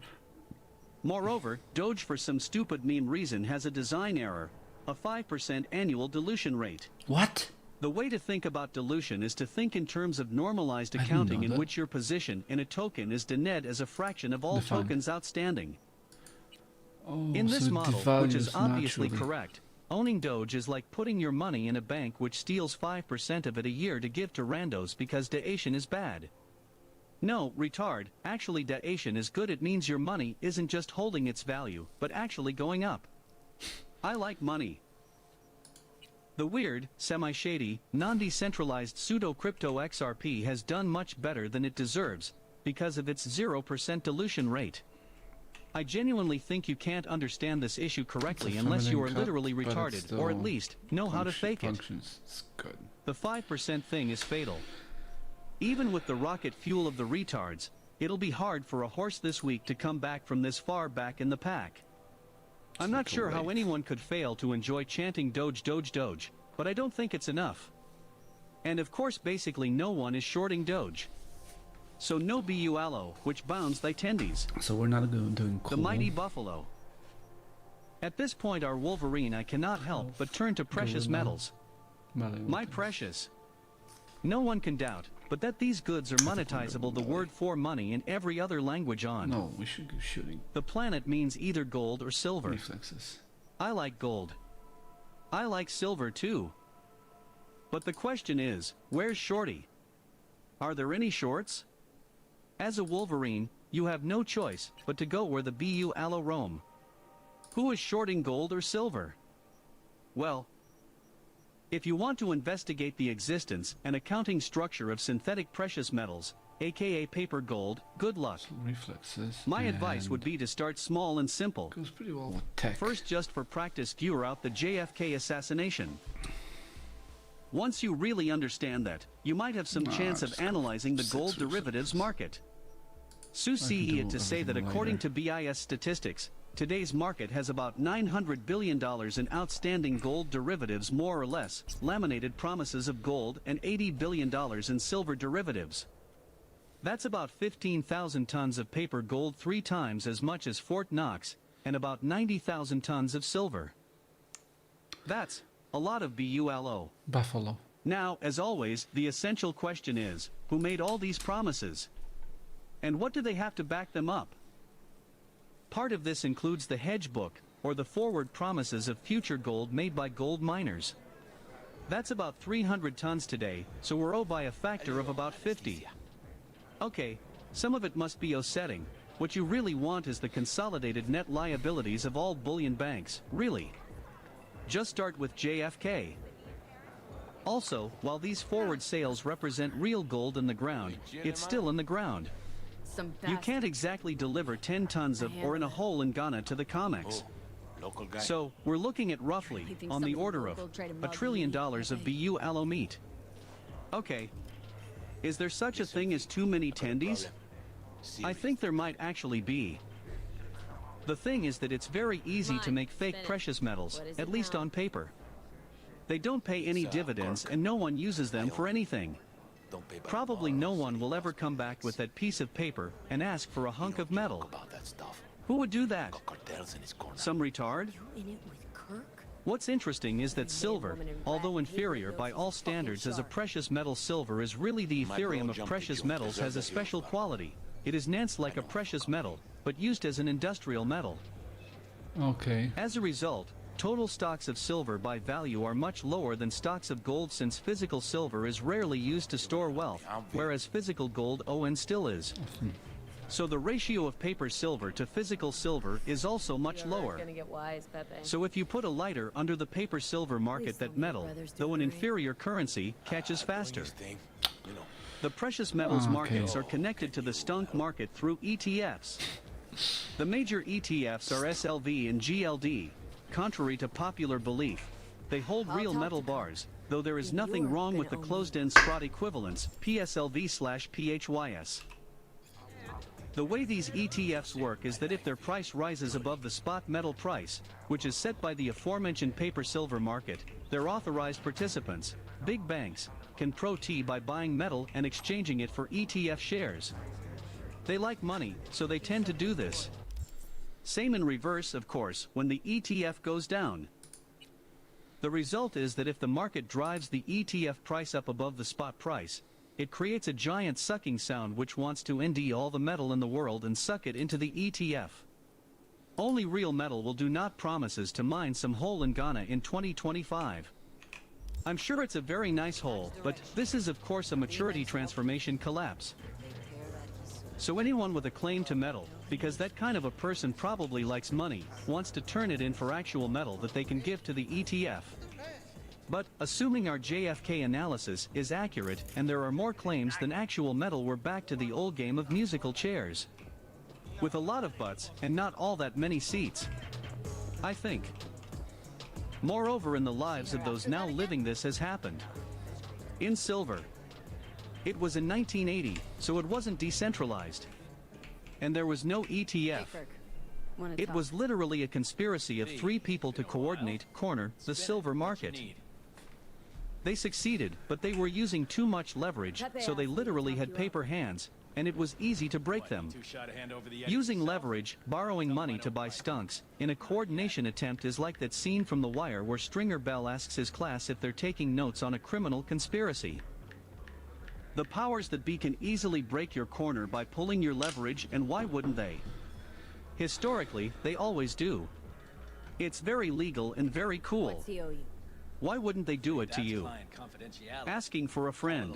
Moreover, Doge for some stupid meme reason has a design error, a 5% annual dilution rate.
What?
The way to think about dilution is to think in terms of normalized
I didn't
accounting
know
in
that.
which your position in a token is dened as a fraction of all
Define.
tokens outstanding.
Oh,
In this
so it
model, which is
devalues
obviously
naturally.
correct, owning Doge is like putting your money in a bank which steals 5% of it a year to give to randos because dation is bad. No, retard, actually dation is good. It means your money isn't just holding its value, but actually going up. I like money. The weird, semi-shady, non-decentralized pseudo-crypto XRP has done much better than it deserves, because of its 0% dilution rate. I genuinely think you can't understand this issue correctly
It's a
unless you
feminine
are
cut,
literally
but
retarded,
it's
or at
still
least know how to fake it.
Functions. It's good.
The 5% thing is fatal. Even with the rocket fuel of the retards, it'll be hard for a horse this week to come back from this far back in the pack. I'm not
like a
sure how
wave.
anyone could fail to enjoy chanting Doge Doge Doge, but I don't think it's enough. And of course basically no one is shorting Doge. So no BU allo, which bounds thy tendies.
So we're not doing cool.
The mighty buffalo. At this point our Wolverine I cannot help but turn to precious
Gorilla.
metals.
Melody
My
Waters.
precious. No one can doubt, but that these goods are monetizable, the word for money in every other language on.
No, we should go shooting.
The planet means either gold or silver.
Reflexes.
I like gold. I like silver too. But the question is, where's Shorty? Are there any shorts? As a Wolverine, you have no choice but to go where the BU allo roam. Who is shorting gold or silver? Well, if you want to investigate the existence and accounting structure of synthetic precious metals, aka paper gold, good luck.
Reflexes.
My advice would
and
be to start small and simple.
goes pretty well with tech.
First, just for practice, view out the JFK assassination. Once you really understand that, you might have some chance of
just go
analyzing the
6
gold
or
derivatives
6.
market.
do
Susie to say that
everything
according to
later.
BIS statistics, today's market has about $900 billion in outstanding gold derivatives, more or less, laminated promises of gold, and $80 billion in silver derivatives. That's about 15,000 tons of paper gold, 3 times as much as Fort Knox, and about 90,000 tons of silver. That's a lot of BULO.
Buffalo.
Now, as always, the essential question is, who made all these promises? And what do they have to back them up? Part of this includes the hedge book, or the forward promises of future gold made by gold miners. That's about 300 tons today, so we're owed by a factor of about 50. Okay, some of it must be offsetting. What you really want is the consolidated net liabilities of all bullion banks, really. Just start with JFK. Also, while these forward sales represent real gold in the ground, it's still in the ground. You can't exactly deliver 10 tons of or in a hole in Ghana to the COMEX. So, we're looking at roughly, on the order of, $1 trillion of BU allo meat. Okay. Is there such a thing as too many tendies? I think there might actually be. The thing is that it's very easy to make fake precious metals, at least on paper. They don't pay any dividends and no one uses them for anything. Probably no one will ever come back with that piece of paper and ask for a hunk of metal. Who would do that? Some retard? What's interesting is that silver, although inferior by all standards as a precious metal, silver is really the Ethereum of precious metals, has a special quality. It is nance like a precious metal, but used as an industrial metal.
Okay.
As a result, total stocks of silver by value are much lower than stocks of gold, since physical silver is rarely used to store wealth, whereas physical gold still is. So the ratio of paper silver to physical silver is also much lower.
Gonna get wise, Pepe.
So if you put a lighter under the paper silver market, that metal, though an inferior currency, catches faster. The precious metals markets are connected to the stunk market through ETFs. The major ETFs are SLV and GLD. Contrary to popular belief, they hold real metal bars, though there is nothing wrong with the closed-end spot equivalents, PSLV/PHYS. The way these ETFs work is that if their price rises above the spot metal price, which is set by the aforementioned paper silver market, their authorized participants, big banks, can pro-T by buying metal and exchanging it for ETF shares. They like money, so they tend to do this. Same in reverse, of course, when the ETF goes down. The result is that if the market drives the ETF price up above the spot price, it creates a giant sucking sound which wants to ND all the metal in the world and suck it into the ETF. Only real metal will do, not promises to mine some hole in Ghana in 2025. I'm sure it's a very nice hole, but this is of course a maturity transformation collapse. So anyone with a claim to metal, because that kind of a person probably likes money, wants to turn it in for actual metal that they can give to the ETF. But, assuming our JFK analysis is accurate and there are more claims than actual metal, we're back to the old game of musical chairs. With a lot of butts and not all that many seats, I think. Moreover, in the lives of those now living, this has happened. In silver. It was in 1980, so it wasn't decentralized. And there was no ETF. It was literally a conspiracy of 3 people to coordinate, corner, the silver market. They succeeded, but they were using too much leverage, so they literally had paper hands, and it was easy to break them. Using leverage, borrowing money to buy stunks, in a coordination attempt is like that scene from The Wire where Stringer Bell asks his class if they're taking notes on a criminal conspiracy. The powers that be can easily break your corner by pulling your leverage, and why wouldn't they? Historically, they always do. It's very legal and very cool. Why wouldn't they do it to you? Asking for a friend.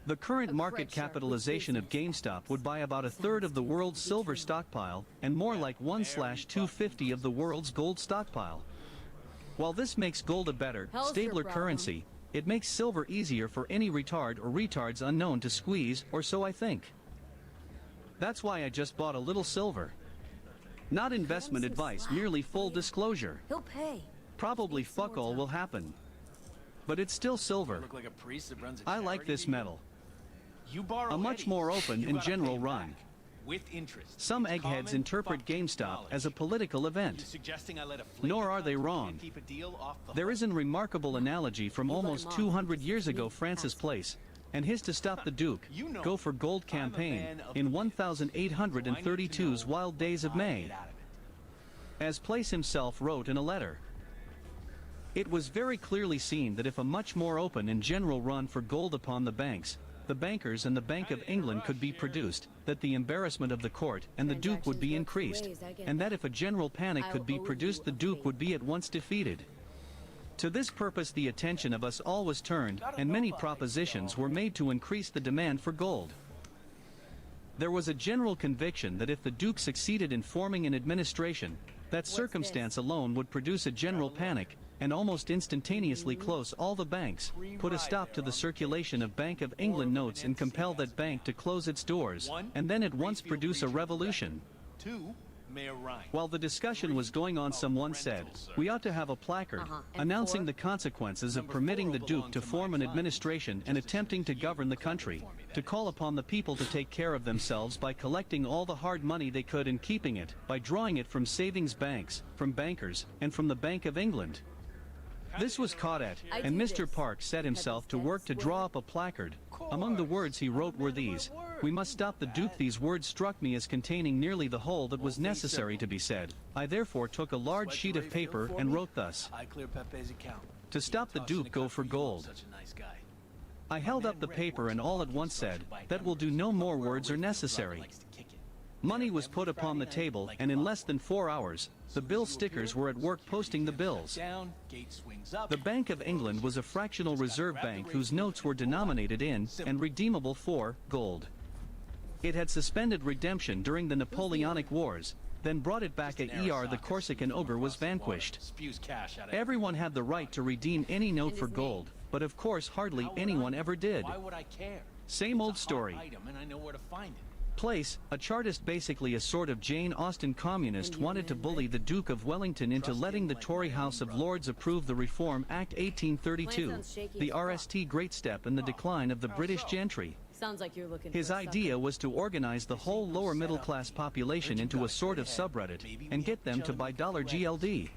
The current market capitalization of Gamestop would buy about 1/3 of the world's silver stockpile, and more like 1/250 of the world's gold stockpile. While this makes gold a better, stabler currency, it makes silver easier for any retard or retards unknown to squeeze, or so I think. That's why I just bought a little silver. Not investment advice, merely full disclosure.
He'll pay.
Probably fuck all will happen. But it's still silver. I like this metal. A much more open and general run. Some eggheads interpret Gamestop as a political event. Nor are they wrong. There is a remarkable analogy from almost 200 years ago. Francis Place and his To Stop the Duke, Go for Gold campaign in 1832's Wild Days of May. As Place himself wrote in a letter, it was very clearly seen that if a much more open and general run for gold upon the banks, the bankers and the Bank of England could be produced, that the embarrassment of the court and the Duke would be increased, and that if a general panic could be produced, the Duke would be at once defeated. To this purpose the attention of us all was turned, and many propositions were made to increase the demand for gold. There was a general conviction that if the Duke succeeded in forming an administration, that circumstance alone would produce a general panic, and almost instantaneously close all the banks, put a stop to the circulation of Bank of England notes and compel that bank to close its doors, and then at once produce a revolution. While the discussion was going on, someone said, we ought to have a placard announcing the consequences of permitting the Duke to form an administration and attempting to govern the country, to call upon the people to take care of themselves by collecting all the hard money they could and keeping it, by drawing it from savings banks, from bankers, and from the Bank of England. This was caught at, and Mr. Park set himself to work to draw up a placard. Among the words he wrote were these: we must stop the Duke. These words struck me as containing nearly the whole that was necessary to be said. I therefore took a large sheet of paper and wrote thus: to stop the Duke, go for gold. I held up the paper and all at once said, "That will do, no more words are necessary." Money was put upon the table, and in less than 4 hours, the bill stickers were at work posting the bills. The Bank of England was a fractional reserve bank whose notes were denominated in, and redeemable for, gold. It had suspended redemption during the Napoleonic Wars, then brought it back at the Corsican ogre was vanquished. Everyone had the right to redeem any note for gold, but of course hardly anyone ever did.
Why would I care?
Same old story.
Item and I know where to find it.
Place, a chartist, basically a sort of Jane Austen communist, wanted to bully the Duke of Wellington into letting the Tory House of Lords approve the Reform Act 1832, the RST great step in the decline of the British gentry.
Sounds like you're looking
His
for a
idea was to organize the whole lower middle class population into a sort of subreddit and get them to buy $GLD.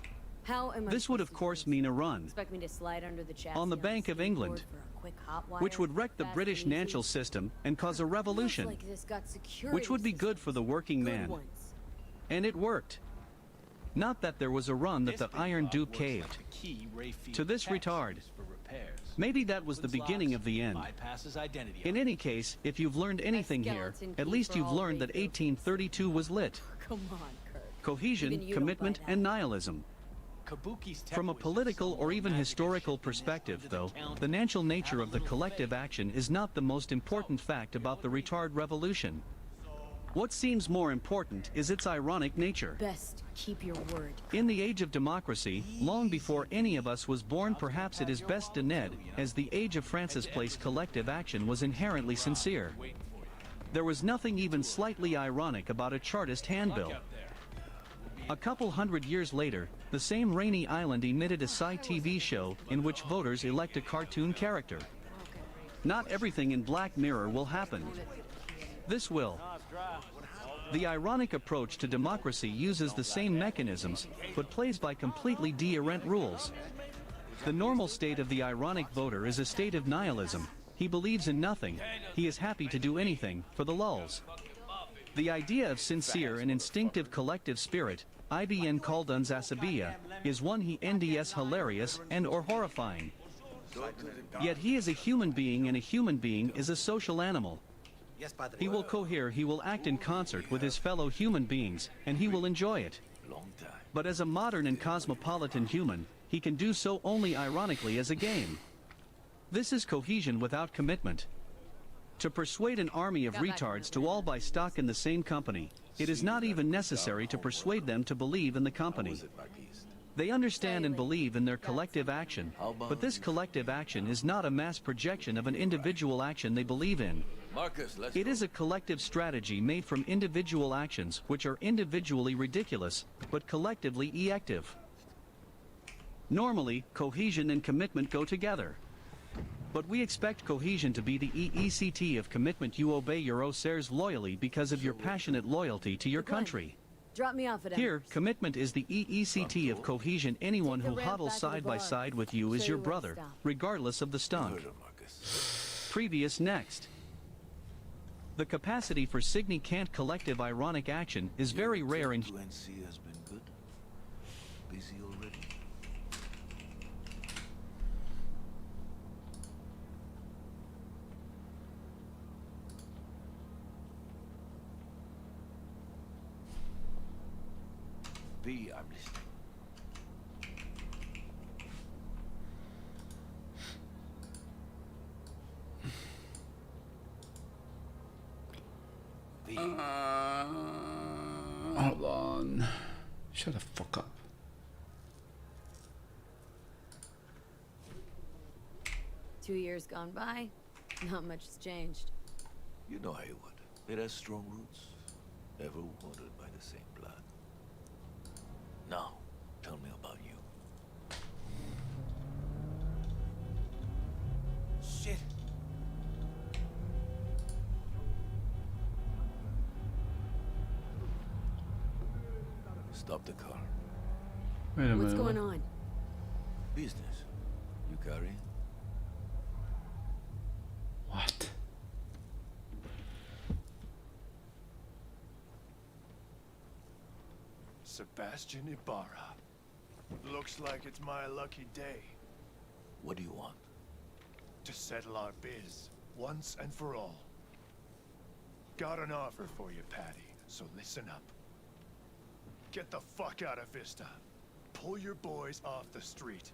How am I
This would of course mean a run
expect me to slide under the chassis
on the Bank of England, which would wreck the British financial system and cause a revolution, which would be good for the working man. And it worked. Not that there was a run that the Iron Duke caved to this retard. Maybe that was the beginning of the end. In any case, if you've learned anything here, at least you've learned that 1832 was lit.
Come on, Kurt.
Cohesion, commitment, and nihilism. From a political or even historical perspective, though, the natural nature of the collective action is not the most important fact about the retard revolution. What seems more important is its ironic nature.
Best keep your word.
In the age of democracy, long before any of us was born, perhaps it is best to ned, as the age of Francis Place collective action was inherently sincere. There was nothing even slightly ironic about a Chartist handbill. A couple hundred years later, the same rainy island emitted a sci-TV show in which voters elect a cartoon character. Not everything in Black Mirror will happen. This will. The ironic approach to democracy uses the same mechanisms, but plays by completely different rules. The normal state of the ironic voter is a state of nihilism. He believes in nothing. He is happy to do anything, for the lulz. The idea of sincere and instinctive collective spirit, IBN called unzasabiya, is one he NDS hilarious and or horrifying. Yet he is a human being, and a human being is a social animal. He will cohere, he will act in concert with his fellow human beings, and he will enjoy it. But as a modern and cosmopolitan human, he can do so only ironically as a game. This is cohesion without commitment. To persuade an army of retards to all buy stock in the same company, it is not even necessary to persuade them to believe in the company. They understand and believe in their collective action, but this collective action is not a mass projection of an individual action they believe in. It is a collective strategy made from individual actions which are individually ridiculous, but collectively effective. Normally, cohesion and commitment go together. But we expect cohesion to be the EECT of commitment. You obey your OSERs loyally because of your passionate loyalty to your country.
Drop me off at
Here, commitment is the EECT of cohesion. Anyone who huddles side by side with you is your brother, regardless of the stunk. Previous next. The capacity for significant collective ironic action is very rare in
NC has been good. Busy already. B, I'm listening. B.
Hold on. Shut the fuck up.
$2 years gone by, not much has changed.
You know Haywood. It has strong roots. Ever watered by the same blood. Now, tell me about you.
Shit.
Stop the car.
Wait a minute.
What's going on?
Business. You carry?
What?
Sebastian Ibarra. Looks like it's my lucky day.
What do you want?
to settle our biz, once and for all. Got an offer for you, Patty, so listen up. Get the fuck out of Vista. Pull your boys off the street.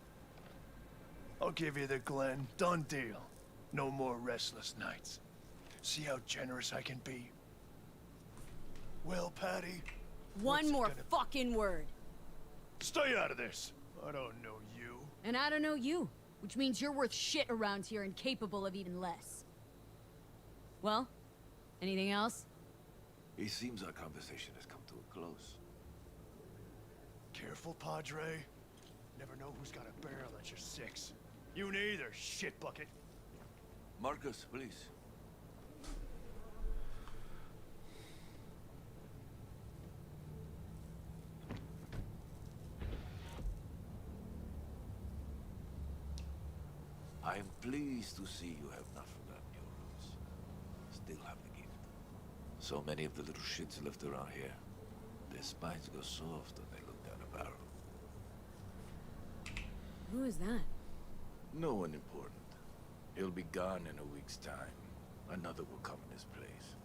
I'll give you the Glen. Done deal. No more restless nights. See how generous I can be? Well, Patty?
One
what's it
more
gonna-
fucking word.
Stay out of this. I don't know you.
And I don't know you, which means you're worth shit around here and capable of even less. Well, anything else?
It seems our conversation has come to a close.
Careful, Padre. Never know who's got a barrel at your six. You neither, shit bucket.
Marcus, please. I am pleased to see you have not forgotten your roots. Still have the gift. So many of the little shits left around here, their spines go soft when they look down a barrel.
Who is that?
No one important. He'll be gone in a week's time. Another will come in his place.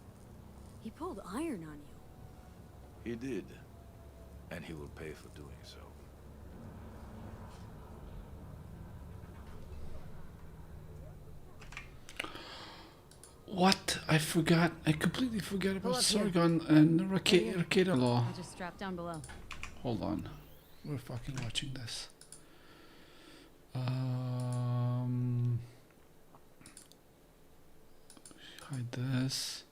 He pulled iron on you.
He did. And he will pay for doing so.
What? I forgot. I completely forgot about
Pull up here.
Sargon and
here.
Reeta Law.
I'll just strap down below.
Hold on. We're fucking watching this. Hide this.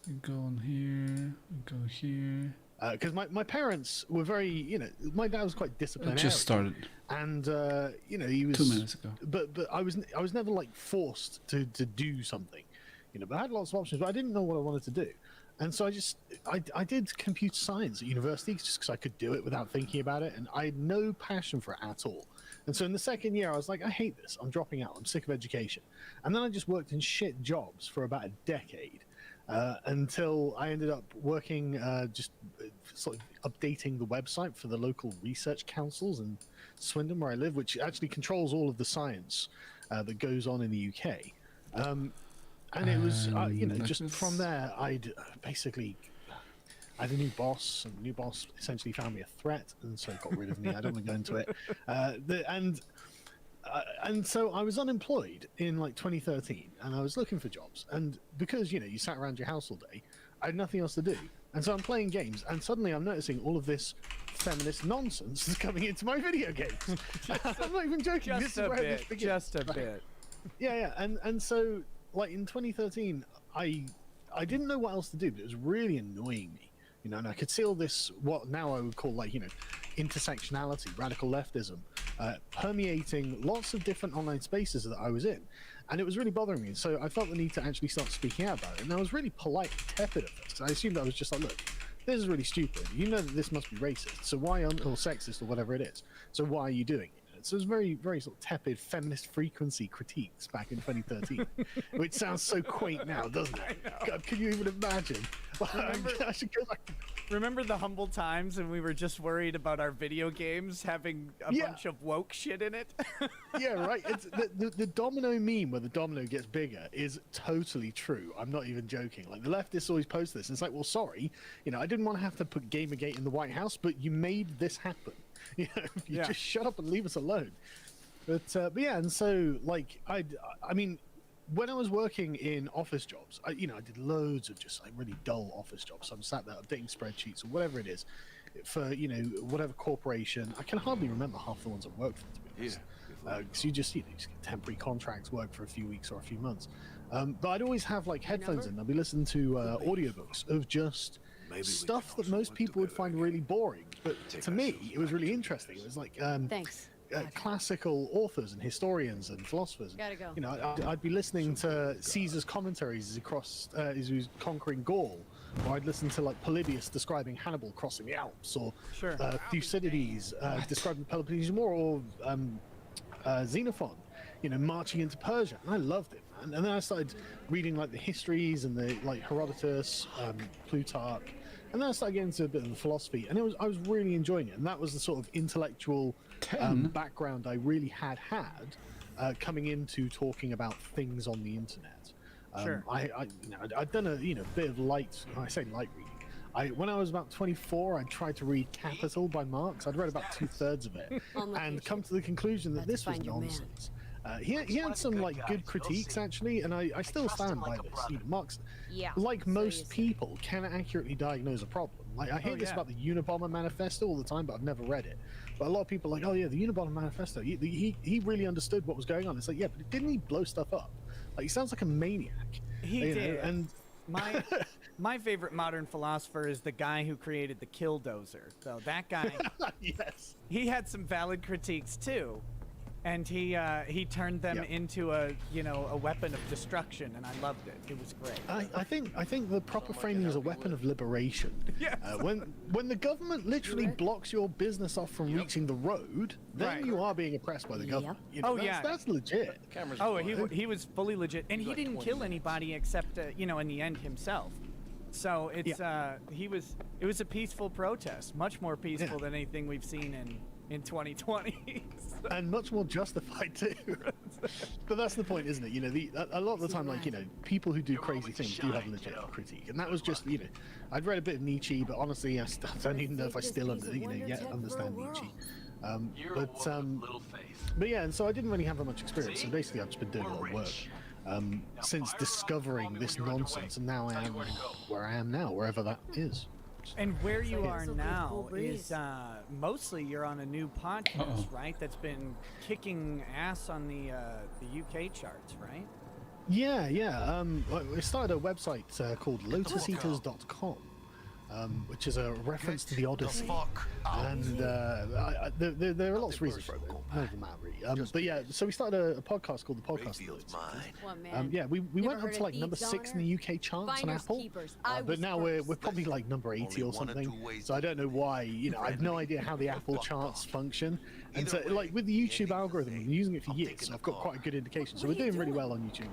We go on here. We go here.
Because my parents were very, you know, my dad was quite
It
disciplined.
just started
And you know, he was
2 minutes ago.
But I was never like forced to do something, you know. But I had lots of options, but I didn't know what I wanted to do, and so I did computer science at university just because I could do it without thinking about it, and I had no passion for it at all. And so in the second year, I was like, I hate this. I'm dropping out. I'm sick of education. And then I just worked in shit jobs for about a decade. Until I ended up working just sort of updating the website for the local research councils in Swindon, where I live, which actually controls all of the science that goes on in the UK. And it was, you know, just from there, I'd basically, I had a new boss, and the new boss essentially found me a threat, and so got rid of me. I don't want to go into it. And so I was unemployed in like 2013, and I was looking for jobs. And because, you know, you sat around your house all day, I had nothing else to do. And so I'm playing games, and suddenly I'm noticing all of this feminist nonsense is coming into my video games. I'm not even joking.
Just
this is
a
where this
bit.
begins.
Just a bit.
Yeah. And so like in 2013, I didn't know what else to do, but it was really annoying me. You know, and I could see all this, what now I would call, like, you know, intersectionality, radical leftism, permeating lots of different online spaces that I was in. And it was really bothering me. So I felt the need to actually start speaking out about it. And I was really polite and tepid at first. I assumed I was just like, look, this is really stupid. You know that this must be racist. So why, or sexist, or whatever it is. So why are you doing it? So it was very, very sort of tepid feminist frequency critiques back in 2013, which sounds so quaint now, doesn't it? God, can you even imagine? I should go back.
Remember the humble times when we were just worried about our video games having a bunch of woke shit in it?
Yeah, right. It's the domino meme where the domino gets bigger is totally true. I'm not even joking. Like, the leftists always post this. And it's like, well, sorry, you know, I didn't want to have to put Gamergate in the White House, but you made this happen. You know, you just shut up and leave us alone. But yeah, and so like I mean, when I was working in office jobs, I did loads of just like really dull office jobs. So I'm sat there updating spreadsheets or whatever it is for, you know, whatever corporation. I can hardly remember half the ones I've worked for, to be honest. Because you just get temporary contracts, work for a few weeks or a few months. But I'd always have like headphones in. I'd be listening to audiobooks of just stuff that most people would find really boring. But to me, it was really interesting. It was like
Thanks.
classical authors and historians and philosophers.
Gotta go.
You know, I'd be listening to Caesar's commentaries as he was conquering Gaul, or I'd listen to like Polybius describing Hannibal crossing the Alps, or Thucydides describing Peloponnesian War, or Xenophon, you know, marching into Persia, and I loved it, man. And then I started reading like the histories and the like Herodotus, Plutarch, and then I started getting into a bit of the philosophy, and I was really enjoying it. And that was the sort of intellectual background I really had coming into talking about things on the internet.
Sure.
I've done a bit of light. I say light reading. When I was about 24, I tried to read Capital by Marx. I'd read about 2/3 of it, and come to the conclusion that this was nonsense. He had some like good critiques actually, and I still stand by this. Marx, like most people, can accurately diagnose a problem. Like I hear this about the Unabomber Manifesto all the time, but I've never read it. But a lot of people are like, oh yeah, the Unabomber Manifesto. He really understood what was going on. It's like, yeah, but didn't he blow stuff up? Like he sounds like a maniac.
He did.
And
my favorite modern philosopher is the guy who created the Killdozer. So that guy,
yes,
he had some valid critiques too, and he turned them into a weapon of destruction, and I loved it. It was great.
I think the proper framing is a weapon of liberation.
Yes.
When the government literally blocks your business off from reaching the road, then you are being oppressed by the government. That's legit.
He was fully legit, and he didn't kill anybody except in the end himself. So it's it was a peaceful protest, much more peaceful than anything we've seen in 2020.
And much more justified too. But that's the point, isn't it? A lot of the time, people who do crazy things do have legit critique, and that was just, I'd read a bit of Nietzsche, but honestly, I don't even know if I still understand Nietzsche. But yeah, and so I didn't really have that much experience. So basically, I've just been doing a lot of work since discovering this nonsense, and now I am where I am now, wherever that is.
And where you are now is mostly you're on a new podcast, right? That's been kicking ass on the UK charts, right?
Yeah. We started a website called lotuseaters.com. Which is a reference to the Odyssey, and there are lots of reasons for it. None of them out really. But yeah, so we started a podcast called the Podcast Nerds. We went up to like number 6 in the UK charts on Apple, but now we're probably like number 80 or something. So I don't know why. I have no idea how the Apple charts function. And so, like with the YouTube algorithm, I've been using it for years, so I've got quite a good indication. So we're doing really well on YouTube.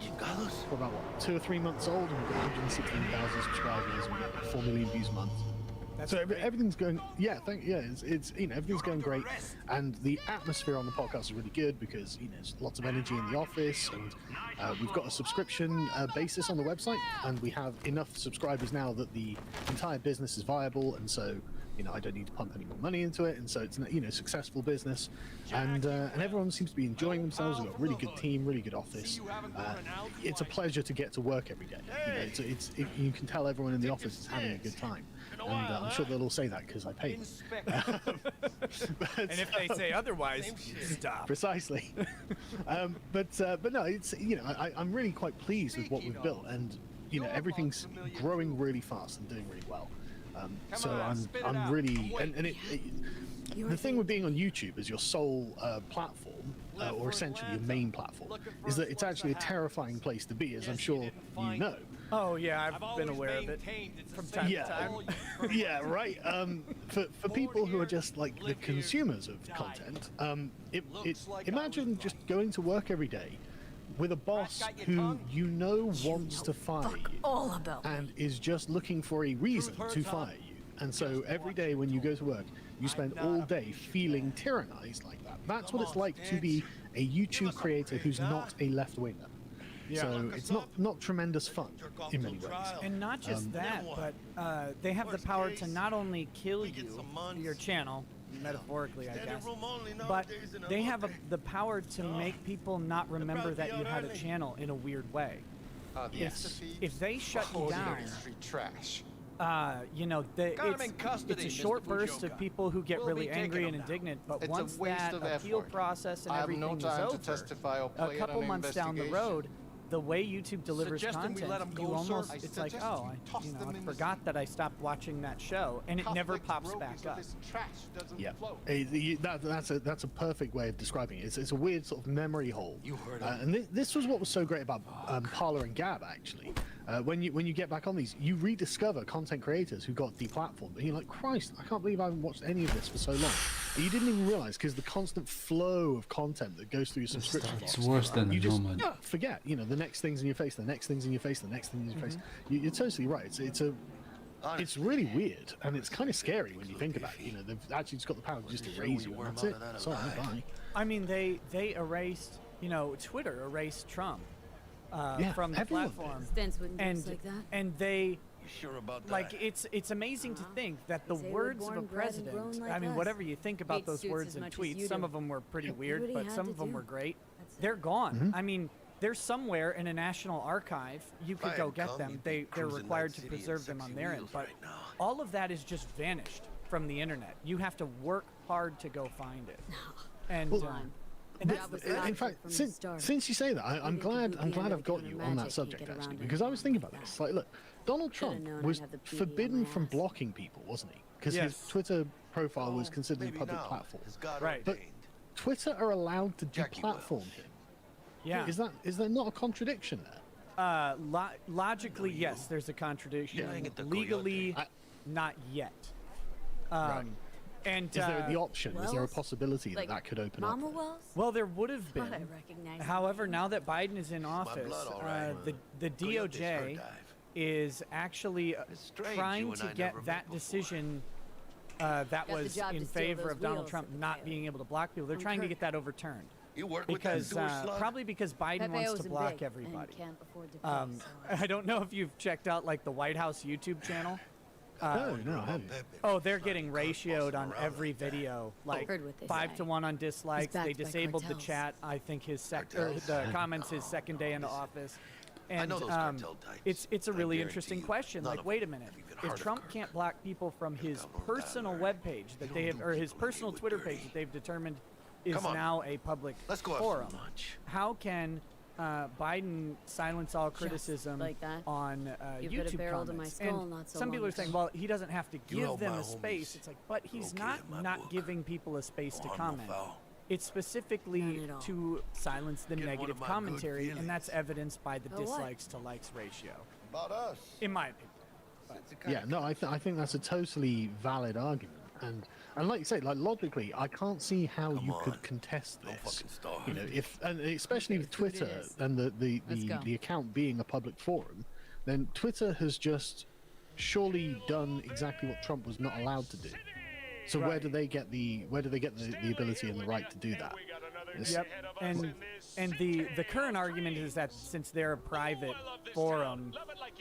We're about 2 or 3 months old, and we've got 116,000 subscribers, and we get 4 million views a month. So everything's going, it's everything's going great, and the atmosphere on the podcast is really good because there's lots of energy in the office, and we've got a subscription basis on the website, and we have enough subscribers now that the entire business is viable, and so I don't need to pump any more money into it, and so it's successful business, and everyone seems to be enjoying themselves. We've got a really good team, really good office. It's a pleasure to get to work every day. You can tell everyone in the office is having a good time, and I'm sure they'll all say that because I pay them.
And if they say otherwise, stop.
Precisely. But no, it's I'm really quite pleased with what we've built, and everything's growing really fast and doing really well. So I'm really, and the thing with being on YouTube as your sole platform, or essentially your main platform, is that it's actually a terrifying place to be, as I'm sure you know.
Oh yeah, I've been aware of it from time to time.
Yeah, right. For people who are just like the consumers of content, imagine just going to work every day with a boss who wants to fire you and is just looking for a reason to fire you. And so every day when you go to work, you spend all day feeling tyrannized like that. That's what it's like to be a YouTube creator who's not a left-winger. So it's not tremendous fun in many ways.
And not just that, but they have the power to not only kill you, your channel, metaphorically, I guess, but they have the power to make people not remember that you had a channel in a weird way. If they shut you down, it's a short burst of people who get really angry and indignant, but once that appeal process and everything is over, a couple months down the road, the way YouTube delivers content, you almost, it's like, oh, I forgot that I stopped watching that show, and it never pops back up.
Yeah, that's a perfect way of describing it. It's a weird sort of memory hole. And this was what was so great about Parler and Gab, actually. When you get back on these, you rediscover content creators who got deplatformed, and you're like, Christ, I can't believe I haven't watched any of this for so long. And you didn't even realize, because the constant flow of content that goes through your subscription box,
it's worse than
you just
moment.
Forget, the next thing's in your face, the next thing's in your face, the next thing's in your face. You're totally right. It's really weird, and it's kind of scary when you think about it. They've actually just got the power to just erase you, and that's it. Sorry, bye.
I mean, they erased you know, Twitter erased Trump from the
everyone
platform,
Stents wouldn't do us like that.
and they.
You sure about that?
Like it's amazing to think that the
They were
words of a
born, bred, and
president.
grown like
I mean,
us.
whatever you think about
Hate
those
suits
words
as
and
much as
tweets,
you
some
do.
of them were pretty
What
weird,
he
but
had
some
to
of them
do.
were great.
That's it.
They're gone. I mean, they're somewhere in a national archive. You could go get them. They're required to preserve them on their end, but all of that is just vanished from the internet. You have to work hard to go find it. And and
That was
in
logic
fact,
from the
since
start.
you say that, I'm glad I've got you on that subject actually, because I was thinking about this. Like, look, Donald Trump
known I'd
was
have the PD on
forbidden
my
from
ass.
blocking people, wasn't he? Because
Yes.
his Twitter profile was considered a public platform.
Right.
But Twitter are allowed to deplatform him.
yeah,
Is there not a contradiction there?
logically, yes, there's a contradiction. Legally, not yet. And
Is there the option? Is there a
Wells?
possibility
Like
that could open
Mama
up?
Wells?
well, there would have
Thought I
been.
recognized him.
However, now that Biden is in office, the DOJ is actually trying to get that decision that
Got the
was
job to
in
steal
favor
those
of Donald
wheels
Trump
at the
not
fair.
being able to block people. They're
From
trying to
Kirk.
get that overturned.
You work
Because probably because Biden
Pepe
wants
owes
to
him
block
big
everybody.
And can't afford to pay, so
I don't know if you've checked out like the White House YouTube channel.
No, I haven't.
Oh, they're getting ratioed on every video, like
Heard what they
5-to-1 on dislikes.
backed
They
by
disabled the
cartels.
chat. I think the comments his second day into office. And
know those cartel types.
it's a
I
really
guarantee
interesting
you,
question.
none
Like,
of
wait a
them
minute.
have even
If
heard of
Trump
Kirk.
can't block people from his personal webpage that they have, or his personal Twitter page that they've determined is
Come on.
now a public
Let's go have
forum,
some lunch.
how can Biden silence all criticism
like that.
on
You put a
YouTube
barrel to my
comments?
skull
And
not so
some people
long
are saying,
ago.
well, he doesn't have to give
held
them
my
a space.
homies
It's like, but he's
okay
not
in my book.
giving people a space to
No harm, no
comment.
foul.
It's specifically
None at all.
to silence the
Get one
negative
of my good
commentary, and that's
feelings.
evidenced by the
Oh, what?
dislikes to likes ratio,
About us.
in my opinion.
Yeah, no, I think that's a totally valid argument, and like you say, like logically, I can't see how
Come
you
on.
could contest
Don't
this.
fucking starve.
You know, and especially with
Food it
Twitter
is.
and
Let's go.
the account being a public forum, then Twitter has just surely done exactly what Trump was not allowed to do. So where do they get the ability and the right to do that? It's-
Yep, and the current argument is that since they're a private forum,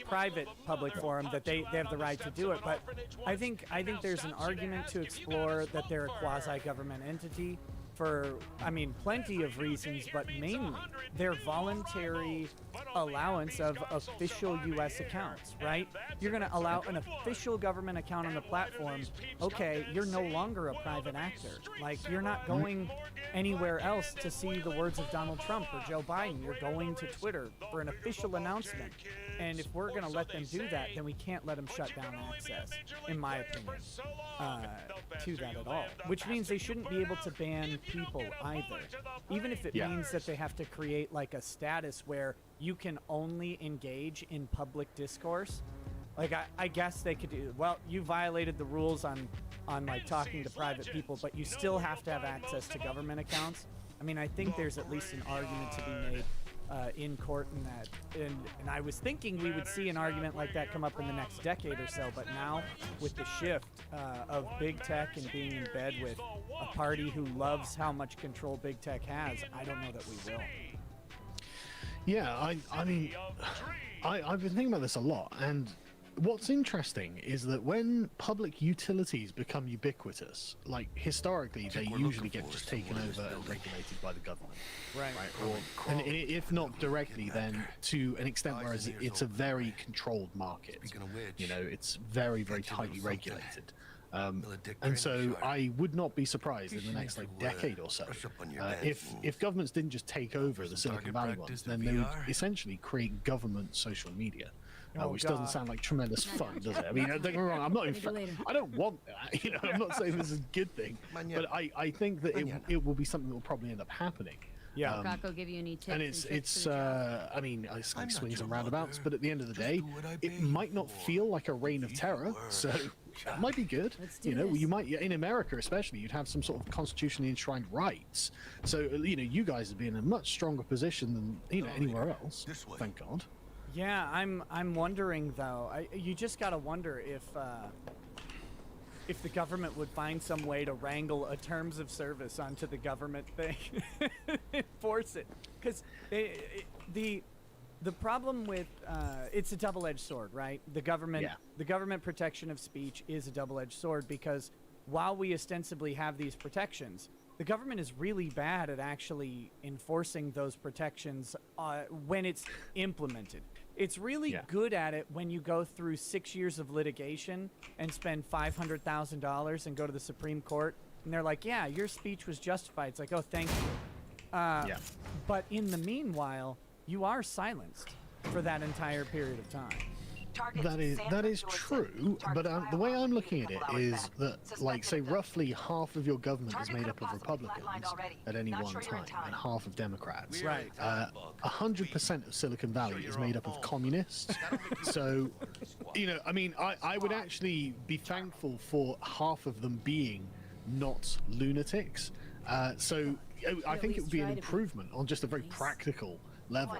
private public forum, that they have the right to do it. But I think there's an argument to explore that they're a quasi-government entity for, I mean, plenty of reasons, but mainly their voluntary allowance of official U.S. accounts, right? You're going to allow an official government account on the platform. Okay, you're no longer a private actor. Like, you're not going anywhere else to see the words of Donald Trump or Joe Biden. You're going to Twitter for an official announcement. And if we're going to let them do that, then we can't let them shut down access, in my opinion, to that at all. Which means they shouldn't be able to ban people either. Even if it means that they have to create like a status where you can only engage in public discourse. Like, I guess they could do, well, you violated the rules on like talking to private people, but you still have to have access to government accounts. I mean, I think there's at least an argument to be made in court in that, and I was thinking we would see an argument like that come up in the next decade or so, but now with the shift of big tech and being in bed with a party who loves how much control big tech has, I don't know that we will.
Yeah, I mean, I've been thinking about this a lot, and what's interesting is that when public utilities become ubiquitous, like historically, they usually get just taken over and regulated by the government.
Right.
And if not directly, then to an extent where it's a very controlled market. You know, it's very, very tightly regulated. And so I would not be surprised in the next like decade or so if governments didn't just take over the Silicon Valley ones, then they would essentially create government social media. Which doesn't sound like tremendous fun, does it? I mean, don't get me wrong, I'm not I don't want that. You know, I'm not saying this is a good thing, but I think that it will be something that will probably end up happening.
Yeah.
Rocco give you any tips
And
tricks
it's
for the job?
I mean, it's like swings and roundabouts, but at the end of the day, it might not feel like a reign of terror, so it might be good.
Let's do
You know,
this.
you might, in America especially, you'd have some sort of constitutionally enshrined rights. So, you know, you guys would be in a much stronger position than, you know, anywhere else. Thank God.
Yeah, I'm wondering though. You just gotta wonder if if the government would find some way to wrangle a terms of service onto the government thing, enforce it, because the problem with it's a double-edged sword, right? The government protection of speech is a double-edged sword, because while we ostensibly have these protections, the government is really bad at actually enforcing those protections when it's implemented. It's really good at it when you go through 6 years of litigation and spend $500,000 and go to the Supreme Court, and they're like, yeah, your speech was justified. It's like, oh, thank you. But in the meanwhile, you are silenced for that entire period of time.
That is true, but the way I'm looking at it is that, like, say, roughly half of your government is made up of Republicans at any one time, and half of Democrats.
Right.
100% of Silicon Valley is made up of communists. So, you know, I mean, I would actually be thankful for half of them being not lunatics. So I think it would be an improvement on just a very practical level,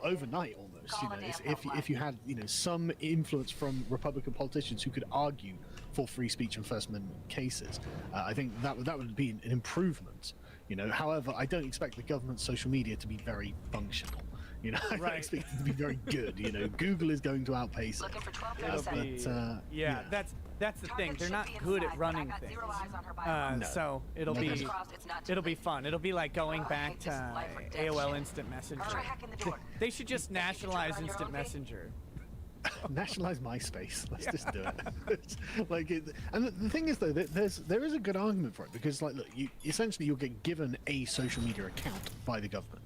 overnight almost. You know, if you had, you know, some influence from Republican politicians who could argue for free speech and First Amendment cases, I think that would be an improvement. You know, however, I don't expect the government's social media to be very functional. You know, I don't expect it to be very good. You know, Google is going to outpace it.
That's the thing. They're not good at running things. So it'll be fun. It'll be like going back to AOL Instant Messenger. They should just nationalize Instant Messenger.
Nationalize MySpace. Let's just do it. And the thing is, though, that there is a good argument for it, because, like, look, you'll get given a social media account by the government,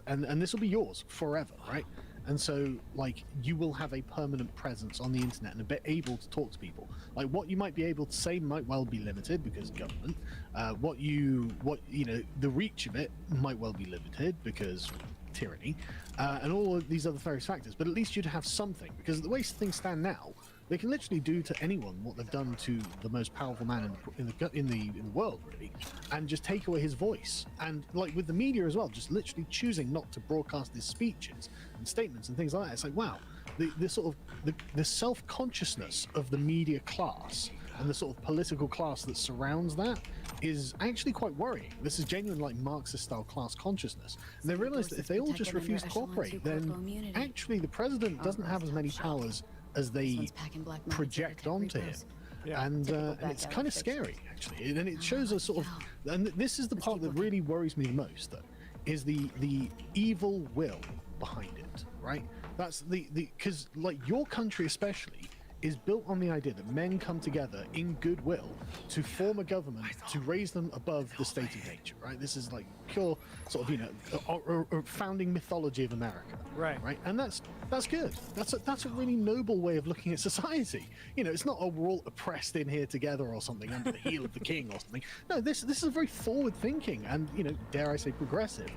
and this will be yours forever, right? And so, like, you will have a permanent presence on the internet and be able to talk to people. Like, what you might be able to say might well be limited because government. The reach of it might well be limited because tyranny, and all of these other various factors. But at least you'd have something, because the way things stand now, they can literally do to anyone what they've done to the most powerful man in the world, really, and just take away his voice. And, like, with the media as well, just literally choosing not to broadcast his speeches and statements and things like that. It's like, wow, the self-consciousness of the media class and the sort of political class that surrounds that is actually quite worrying. This is genuine, like, Marxist-style class consciousness. And they realize that if they all just refuse to cooperate, then actually the president doesn't have as many powers as they project onto him. And it's kind of scary, actually. And it shows a sort of, and this is the part that really worries me the most, though, is the evil will behind it, right? That's because, like, your country especially is built on the idea that men come together in goodwill to form a government to raise them above the state of nature, right? This is like pure sort of, you know, a founding mythology of America, right? And that's good. That's a really noble way of looking at society. You know, it's not, oh, we're all oppressed in here together or something under the heel of the king or something. No, this is a very forward-thinking and, you know, dare I say, progressive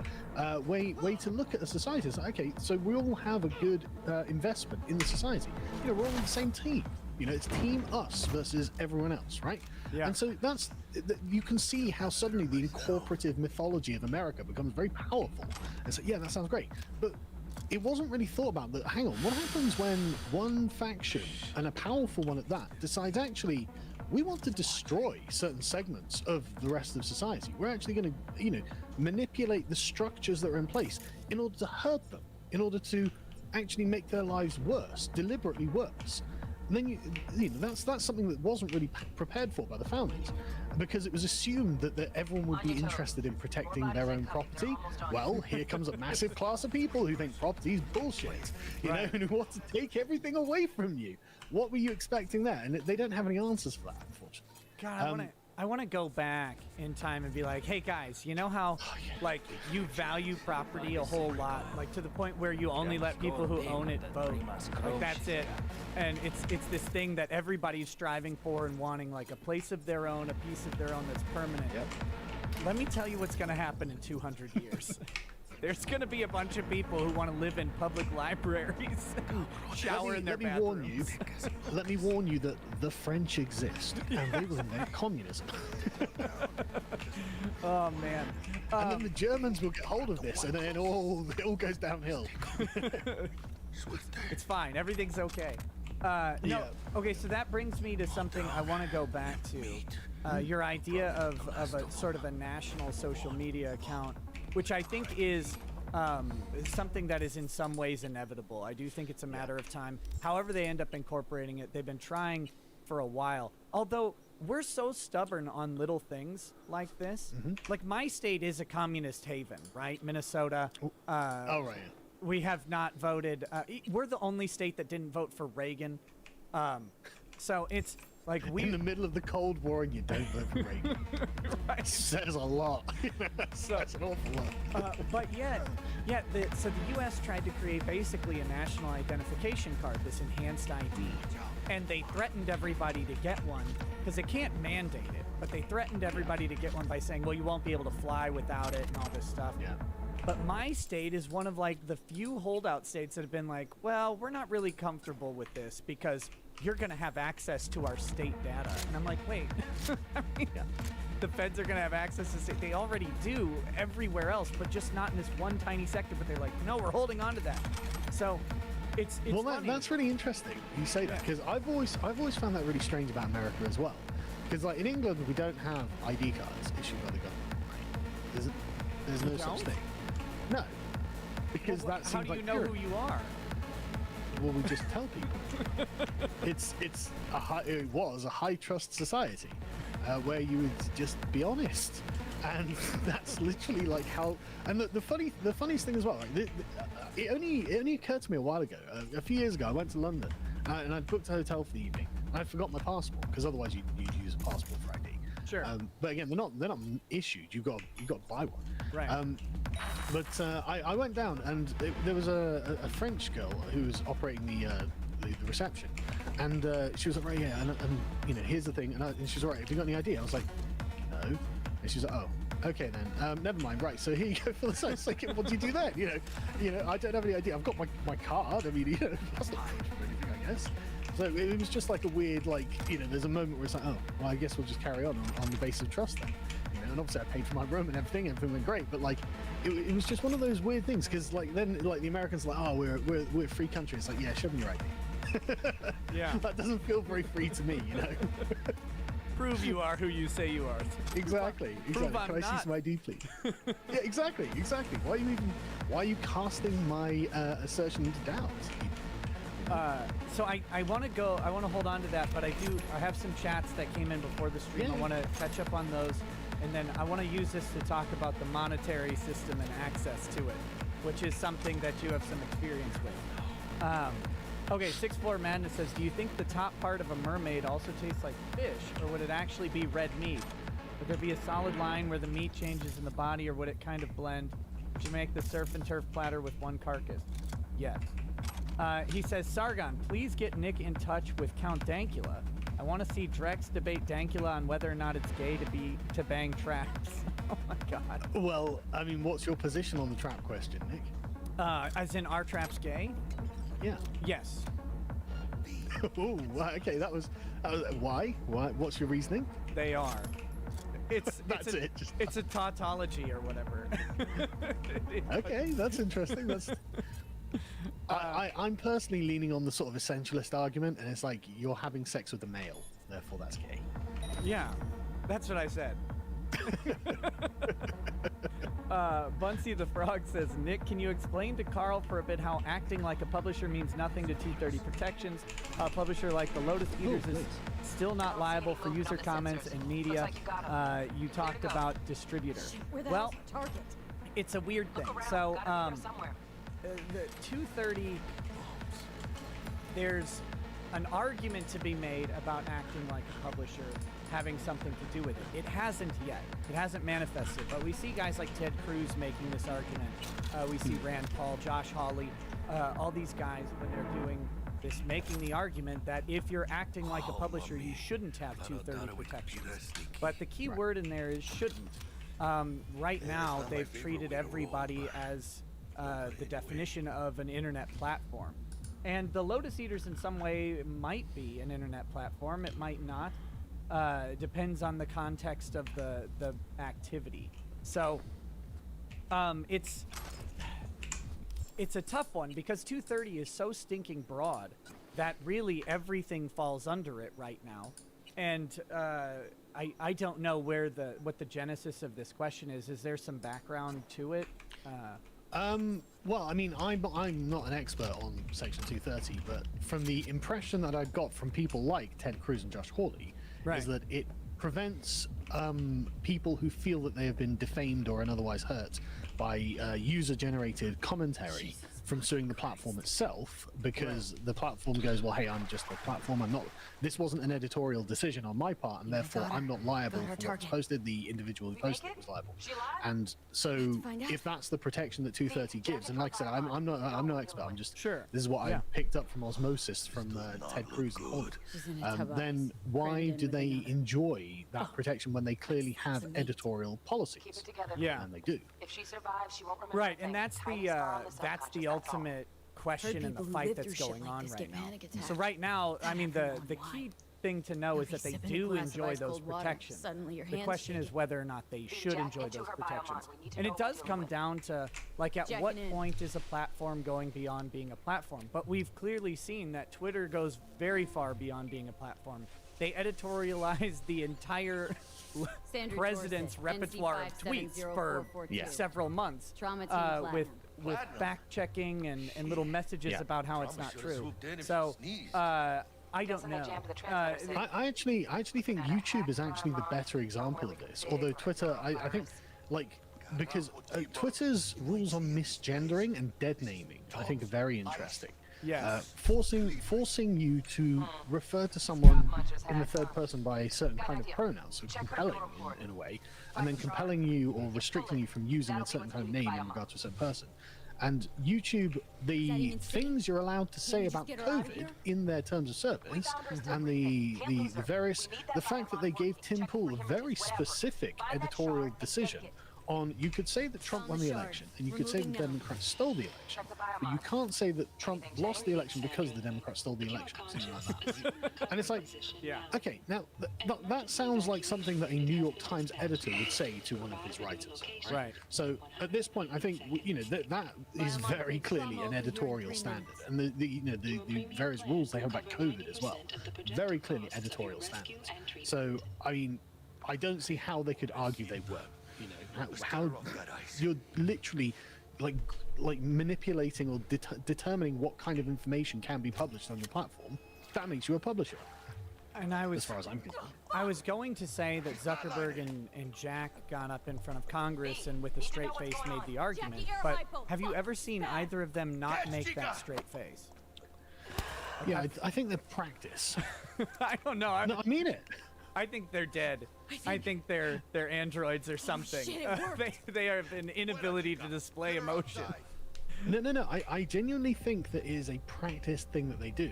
way to look at a society. It's like, okay, so we all have a good investment in the society. You know, we're all on the same team. You know, it's team us versus everyone else, right? Yeah. And so you can see how suddenly the incorporative mythology of America becomes very powerful. And so, yeah, that sounds great. But it wasn't really thought about that. Hang on, what happens when one faction, and a powerful one at that, decides, actually, we want to destroy certain segments of the rest of society. We're actually going to, you know, manipulate the structures that are in place in order to hurt them, in order to actually make their lives worse, deliberately worse. And then you know, that's something that wasn't really prepared for by the founders, because it was assumed that everyone would be interested in protecting their own property. Well, here comes a massive class of people who think property is bullshit, you know, and who want to take everything away from you. What were you expecting there? And they don't have any answers for that, unfortunately.
God, I want to go back in time and be like, hey guys, you know how like you value property a whole lot, like to the point where you only let people who own it vote. Like that's it. And it's this thing that everybody's striving for and wanting, like a place of their own, a piece of their own that's permanent. Yep. Let me tell you what's going to happen in 200 years. There's going to be a bunch of people who want to live in public libraries and shower in their bathrooms.
Let me warn you that the French exist, and they will invent communism.
Oh, man.
And then the Germans will get hold of this, and then it all goes downhill.
It's fine. Everything's okay. No.
Yeah.
Okay, so that brings me to something I want to go back to. Your idea of a sort of a national social media account, which I think is something that is in some ways inevitable. I do think it's a matter of time. However they end up incorporating it, they've been trying for a while. Although we're so stubborn on little things like this. Like my state is a communist haven, right? Minnesota.
Right.
We have not voted. We're the only state that didn't vote for Reagan. So it's like we
in the middle of the Cold War and you don't vote for Reagan.
Right.
Says a lot. That's an awful lot.
But yet, so the U.S. tried to create basically a national identification card, this enhanced ID, and they threatened everybody to get one because they can't mandate it, but they threatened everybody to get one by saying, well, you won't be able to fly without it and all this stuff.
Yeah.
But my state is one of like the few holdout states that have been like, well, we're not really comfortable with this because you're going to have access to our state data. And I'm like, wait, I mean, the feds are going to have access to state. They already do everywhere else, but just not in this one tiny sector. But they're like, no, we're holding on to that. So it's
well,
funny.
That's really interesting you say that, because I've always found that really strange about America as well. Because like in England, we don't have ID cards issued by the government. Right? There's no such thing. No, because that seems like
how do you know who you are?
Well, we just tell people. It was a high trust society where you would just be honest, and that's literally like how. And the funniest thing as well, right? It only occurred to me a while ago. A few years ago, I went to London and I'd booked a hotel for the evening. And I forgot my passport because otherwise you'd use a passport for ID.
Sure.
But again, they're not issued. You've got to buy one.
Right.
But I went down and there was a French girl who was operating the reception, and she was like, right, yeah, and you know, here's the thing, and she was like, right, have you got any idea? I was like, no, and she was like, oh, okay then, never mind, right, so here you go for the site. It's like, what do you do then? You know, I don't have any idea. I've got my card. I mean, you know, that's not good for anything, I guess. So it was just like a weird, like, you know, there's a moment where it's like, oh, well, I guess we'll just carry on the basis of trust then. You know, and obviously I paid for my room and everything went great, but like, it was just one of those weird things, because like then like the Americans are like, oh, we're a free country. It's like, yeah, show me your ID.
Yeah.
That doesn't feel very free to me, you know.
Prove you are who you say you are.
Exactly.
Prove
Can I see some ID, please? Yeah, exactly. Why are you casting my assertion into doubt?
So I want to hold on to that, but I have some chats that came in before the stream.
Yeah.
I want to catch up on those, and then I want to use this to talk about the monetary system and access to it, which is something that you have some experience with. Okay, Sixth Floor Madness says, do you think the top part of a mermaid also tastes like fish, or would it actually be red meat? Would there be a solid line where the meat changes in the body, or would it kind of blend? Would you make the surf and turf platter with one carcass? Yes. He says, Sargon, please get Nick in touch with Count Dankula. I want to see Drex debate Dankula on whether or not it's gay to bang traps. Oh my god.
Well, I mean, what's your position on the trap question, Nick?
As in, are traps gay?
Yeah.
Yes.
Oh, okay. That was why? What's your reasoning?
They are. It's a tautology or whatever.
Okay, that's interesting. That's. I'm personally leaning on the sort of essentialist argument, and it's like you're having sex with a male, therefore that's gay.
Yeah, that's what I said. Bunsy the Frog says, Nick, can you explain to Carl for a bit how acting like a publisher means nothing to 230 protections? A publisher like the Lotus Eaters is still not liable for user comments and media. You talked about distributor. Well, it's a weird thing. So, the 230, there's an argument to be made about acting like a publisher having something to do with it. It hasn't yet. It hasn't manifested, but we see guys like Ted Cruz making this argument. We see Rand Paul, Josh Hawley, all these guys, when they're doing this, making the argument that if you're acting like a publisher, you shouldn't have 230 protections. But the key word in there is shouldn't. Right now, they've treated everybody as the definition of an internet platform. And the Lotus Eaters in some way might be an internet platform, it might not. Depends on the context of the activity. So it's a tough one because 230 is so stinking broad that really everything falls under it right now. And I don't know what the genesis of this question is. Is there some background to it?
Well, I mean, I'm not an expert on Section 230, but from the impression that I've got from people like Ted Cruz and Josh Hawley, is that it prevents people who feel that they have been defamed or otherwise hurt by user-generated commentary from suing the platform itself, because the platform goes, well, hey, I'm just a platform. I'm not. This wasn't an editorial decision on my part, and therefore I'm not liable for what was posted. The individual who posted it was liable. And so, if that's the protection that 230 gives, and like I said, I'm no expert. I'm just This is what I picked up from osmosis from Ted Cruz and Hawley. Then why do they enjoy that protection when they clearly have editorial policies?
Yeah,
and they do.
If she survives, she won't remember.
Right, and that's the ultimate question and the fight that's going on right now. So right now, I mean, the key thing to know is that they do enjoy those protections. The question is whether or not they should enjoy those protections. And it does come down to, like, at what point is a platform going beyond being a platform? But we've clearly seen that Twitter goes very far beyond being a platform. They editorialize the entire president's repertoire of tweets for several months with fact-checking and little messages about how it's not true. So I don't know.
I actually think YouTube is actually the better example of this. Although Twitter, I think, like, because Twitter's rules on misgendering and dead naming, I think, are very interesting. Forcing you to refer to someone in the third person by a certain kind of pronoun, so compelling in a way, and then compelling you or restricting you from using a certain kind of name in regard to a certain person. And YouTube, the things you're allowed to say about COVID in their terms of service, and the fact that they gave Tim Pool a very specific editorial decision on, you could say that Trump won the election, and you could say that the Democrats stole the election, but you can't say that Trump lost the election because the Democrats stole the election, something like that. And it's like, okay, now that sounds like something that a New York Times editor would say to one of his writers, right? So at this point, I think that is very clearly an editorial standard, and the various rules they have about COVID as well, very clearly editorial standards. So I mean, I don't see how they could argue they were. How you're literally like manipulating or determining what kind of information can be published on your platform. That makes you a publisher.
And
as far as I'm concerned,
I was going to say that Zuckerberg and Jack got up in front of Congress and with a straight face made the argument, but have you ever seen either of them not make that straight face?
Yeah, I think they practice.
I don't know.
No, I mean it.
I think they're dead. I think they're androids or something. They have an inability to display emotion.
No. I genuinely think that is a practiced thing that they do.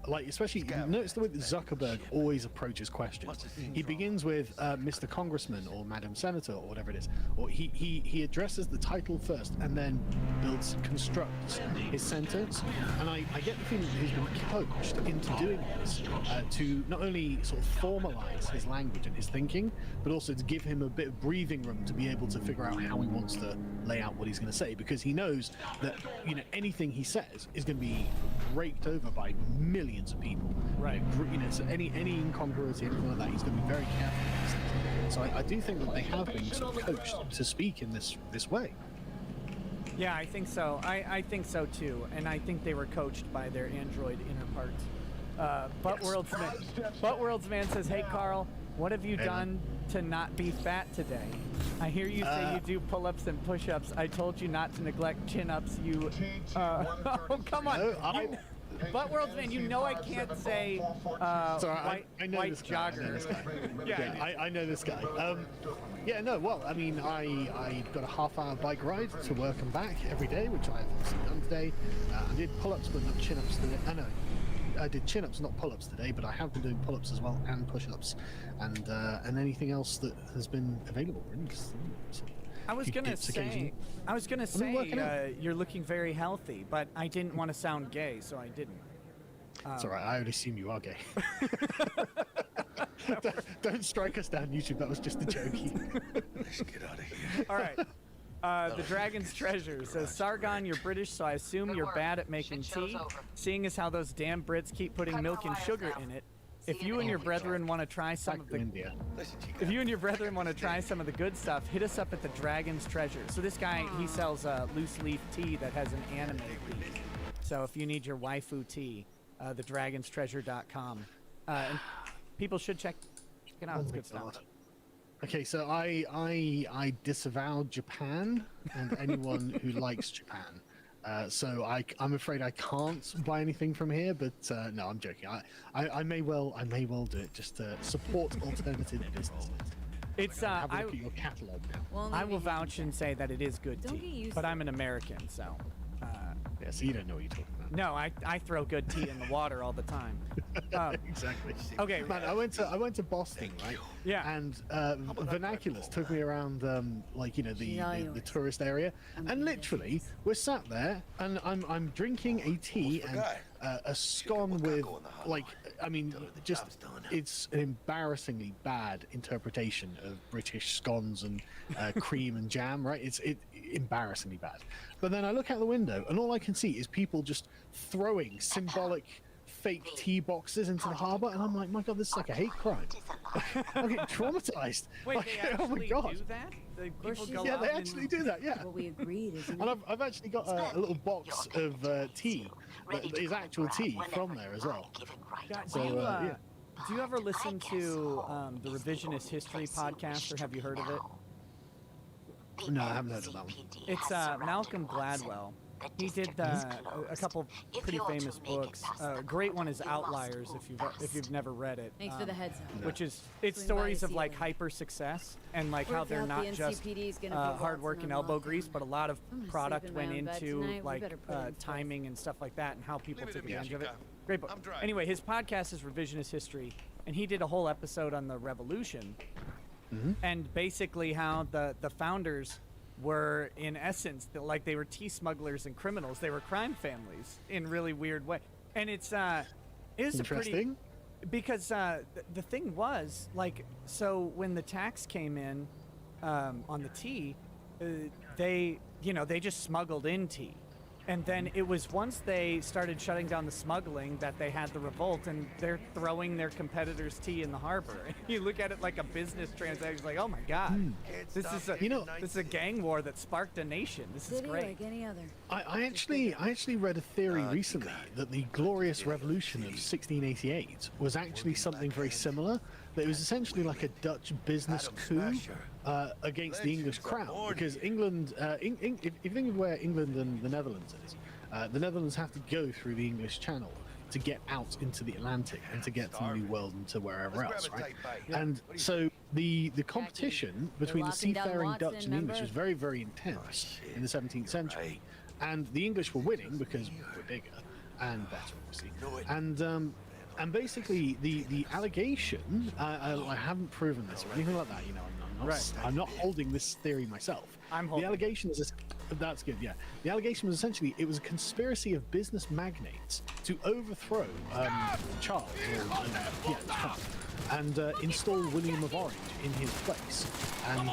Like, especially, notice the way that Zuckerberg always approaches questions. He begins with Mr. Congressman or Madam Senator or whatever it is. Or he addresses the title first and then constructs his sentence. And I get the feeling that he's been coached into doing this to not only sort of formalize his language and his thinking, but also to give him a bit of breathing room to be able to figure out how he wants to lay out what he's going to say, because he knows that anything he says is going to be raked over by millions of people.
Right.
So any incongruity, anything like that, he's going to be very careful. So I do think that they have been sort of coached to speak in this way.
Yeah, I think so. I think so too, and I think they were coached by their android inner parts. Buttworlds Man says, "Hey Carl, what have you done to not be fat today? I hear you say you do pull-ups and push-ups. I told you not to neglect chin-ups. You, oh come on, Buttworlds Man. You know I can't say
I know
white
this guy.
jogger.
I know this guy. Yeah, no, well, I mean, I got a half-hour bike ride to work and back every day, which I've obviously done today. I did pull-ups, but not chin-ups today. I did chin-ups, not pull-ups today, but I have been doing pull-ups as well and push-ups, and anything else that has been available. Really.
I was gonna say you're looking very healthy, but I didn't want to sound gay, so I didn't.
It's all right. I would assume you are gay. Don't strike us down, YouTube. That was just a joke.
Let's get out of here.
All right. The Dragon's Treasure says, Sargon, you're British, so I assume you're bad at making tea. Seeing as how those damn Brits keep putting milk and sugar in it, if you and your brethren want to try some of the good stuff, hit us up at the Dragon's Treasure. So this guy, he sells loose leaf tea that has an anime theme. So if you need your waifu tea, thedragonstreasure.com. And people should check it out. It's good stuff.
Okay, so I disavowed Japan and anyone who likes Japan. So I'm afraid I can't buy anything from here, but no, I'm joking. I may well do it just to support alternative businesses.
It's
have a look at your catalog now.
Well,
I will vouch and say that it is good tea, but I'm an American, so.
Yeah, so you don't know what you're talking about.
No, I throw good tea in the water all the time.
Exactly.
Okay,
man, I went to Boston, right?
Yeah.
And Vernaculars took me around, the tourist area, and literally we're sat there, and I'm drinking a tea and a scone with, it's an embarrassingly bad interpretation of British scones and cream and jam, right? It's embarrassingly bad. But then I look out the window, and all I can see is people just throwing symbolic fake tea boxes into the harbor, and I'm like, my God, this is like a hate crime. I'm getting traumatized.
Wait,
like,
they actually
oh my God.
do that?
Yeah, they actually do that. Yeah.
What we agreed is.
And I've actually got a little box of tea that is actual tea from there as well.
God, do you ever listen to the Revisionist History podcast, or have you heard of it?
No, I haven't heard of that one.
It's Malcolm Gladwell. He did a couple pretty famous books. A great one is Outliers, if you've never read it.
Thanks for the heads up.
Which is stories of like hyper success and like how they're not just hard work and elbow grease, but a lot of product went into like timing and stuff like that, and how people took advantage of it. Great book. Anyway, his podcast is Revisionist History, and he did a whole episode on the Revolution, and basically how the founders were, in essence, like they were tea smugglers and criminals. They were crime families in really weird way. And it's
interesting
because the thing was, like, so when the tax came in on the tea, they just smuggled in tea. And then it was once they started shutting down the smuggling that they had the revolt, and they're throwing their competitors' tea in the harbor. You look at it like a business transaction, like, oh my God, this is a gang war that sparked a nation. This is great.
Like any other.
I actually read a theory recently that the Glorious Revolution of 1688 was actually something very similar. That it was essentially like a Dutch business coup against the English crown, because England, if you think of where England and the Netherlands is, the Netherlands have to go through the English Channel to get out into the Atlantic and to get to the New World and to wherever else, right? And so the competition between the seafaring Dutch and English was very, very intense in the 17th century, and the English were winning because we're bigger and better, obviously. And basically, the allegation, I haven't proven this or anything like that, I'm not holding this theory myself.
I'm holding.
The allegation is, that's good, yeah. The allegation was essentially, it was a conspiracy of business magnates to overthrow Charles, and install William of Orange in his place, and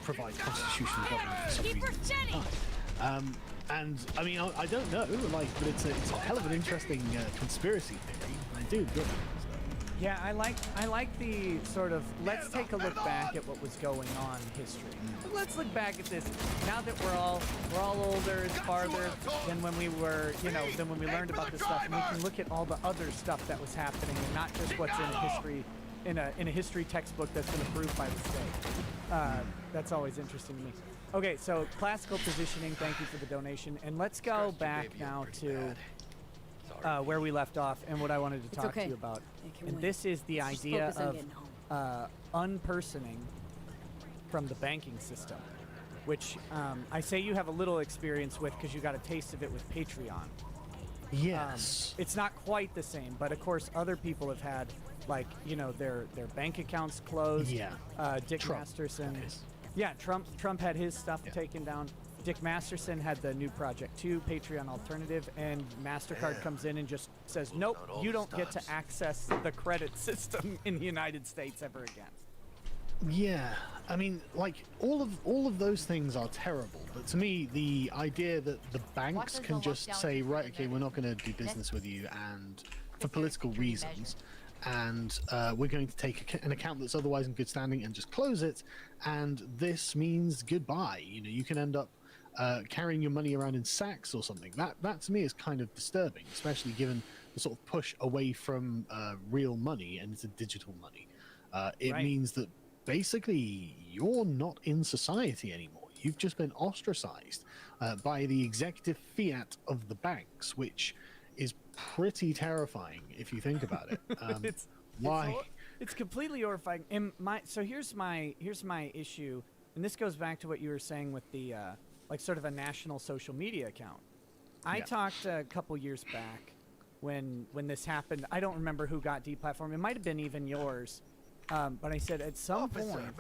provide constitutional government for some reason. And I mean, I don't know, but it's a hell of an interesting conspiracy theory. I do enjoy it.
Yeah, I like the sort of, let's take a look back at what was going on in history. Let's look back at this now that we're all older, it's farther than when we were, than when we learned about this stuff, and we can look at all the other stuff that was happening and not just what's in history, in a history textbook that's been approved by the state. That's always interesting to me. Okay, so classical positioning, thank you for the donation, and let's go back now to where we left off and what I wanted to talk to you about. And this is the idea of unpersoning from the banking system, which I say you have a little experience with because you got a taste of it with Patreon.
Yes.
It's not quite the same, but of course other people have had, like, their bank accounts closed.
Yeah.
Dick
Trump.
Masterson. Yeah, Trump had his stuff taken down. Dick Masterson had the new Project 2 Patreon alternative, and MasterCard comes in and just says, nope, you don't get to access the credit system in the United States ever again.
Yeah, I mean, like all of those things are terrible. But to me, the idea that the banks can just say, right, okay, we're not going to do business with you, and for political reasons, and we're going to take an account that's otherwise in good standing and just close it, and this means goodbye. You know, you can end up carrying your money around in sacks or something. That to me is kind of disturbing, especially given the sort of push away from real money and into digital money. It means that basically you're not in society anymore. You've just been ostracized by the executive fiat of the banks, which is pretty terrifying if you think about it. Why?
It's completely horrifying. And so here's my issue, and this goes back to what you were saying with the like sort of a national social media account. I talked a couple years back when this happened. I don't remember who got deplatformed. It might have been even yours. But I said at some point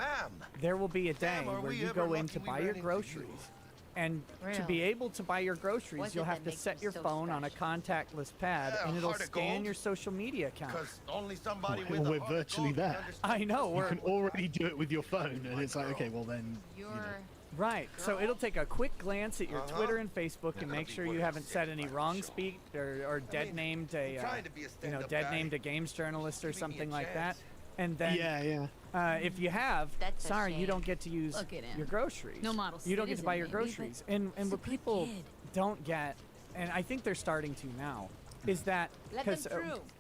there will be a day where you go in to buy your groceries, and to be able to buy your groceries, you'll have to set your phone on a contactless pad, and it'll scan your social media account.
Well, we're virtually there.
I know.
You can already do it with your phone, and it's like, okay, well then.
Right. So it'll take a quick glance at your Twitter and Facebook and make sure you haven't said any wrong speak or dead named a games journalist or something like that. And then, if you have, sorry, you don't get to use your groceries.
No model.
You don't get to buy your groceries. And what people don't get, and I think they're starting to now, is that because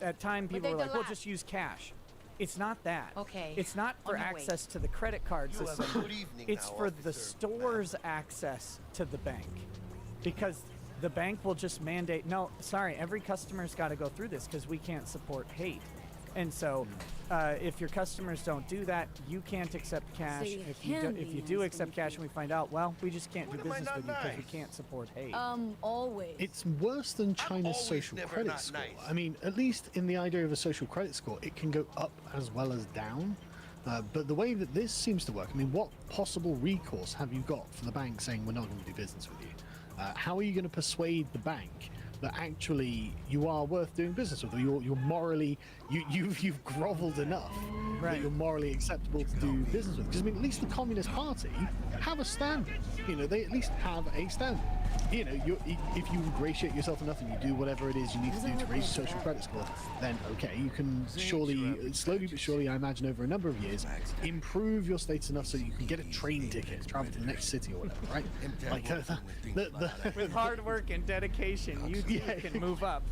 at time people were like, well, just use cash. It's not that.
Okay.
It's not for access to the credit card system. It's for the store's access to the bank, because the bank will just mandate, no, sorry, every customer's got to go through this because we can't support hate. And so, if your customers don't do that, you can't accept cash.
So
if you do accept cash and we find out, well, we just can't do business with you because we can't support hate.
Always.
It's worse than China's social credit score. I mean, at least in the idea of a social credit score, it can go up as well as down. But the way that this seems to work, I mean, what possible recourse have you got for the bank saying we're not going to do business with you? How are you going to persuade the bank that actually you are worth doing business with, or you're morally, you've groveled enough that you're morally acceptable to do business with? Because I mean, at least the Communist Party have a standard. You know, they at least have a standard. You know, if you ingratiate yourself enough and you do whatever it is you need to do to raise your social credit score, then okay, you can surely, slowly but surely, I imagine over a number of years, improve your status enough so you can get a train ticket to travel to the next city or whatever, right? Like
with hard work and dedication, you can move up.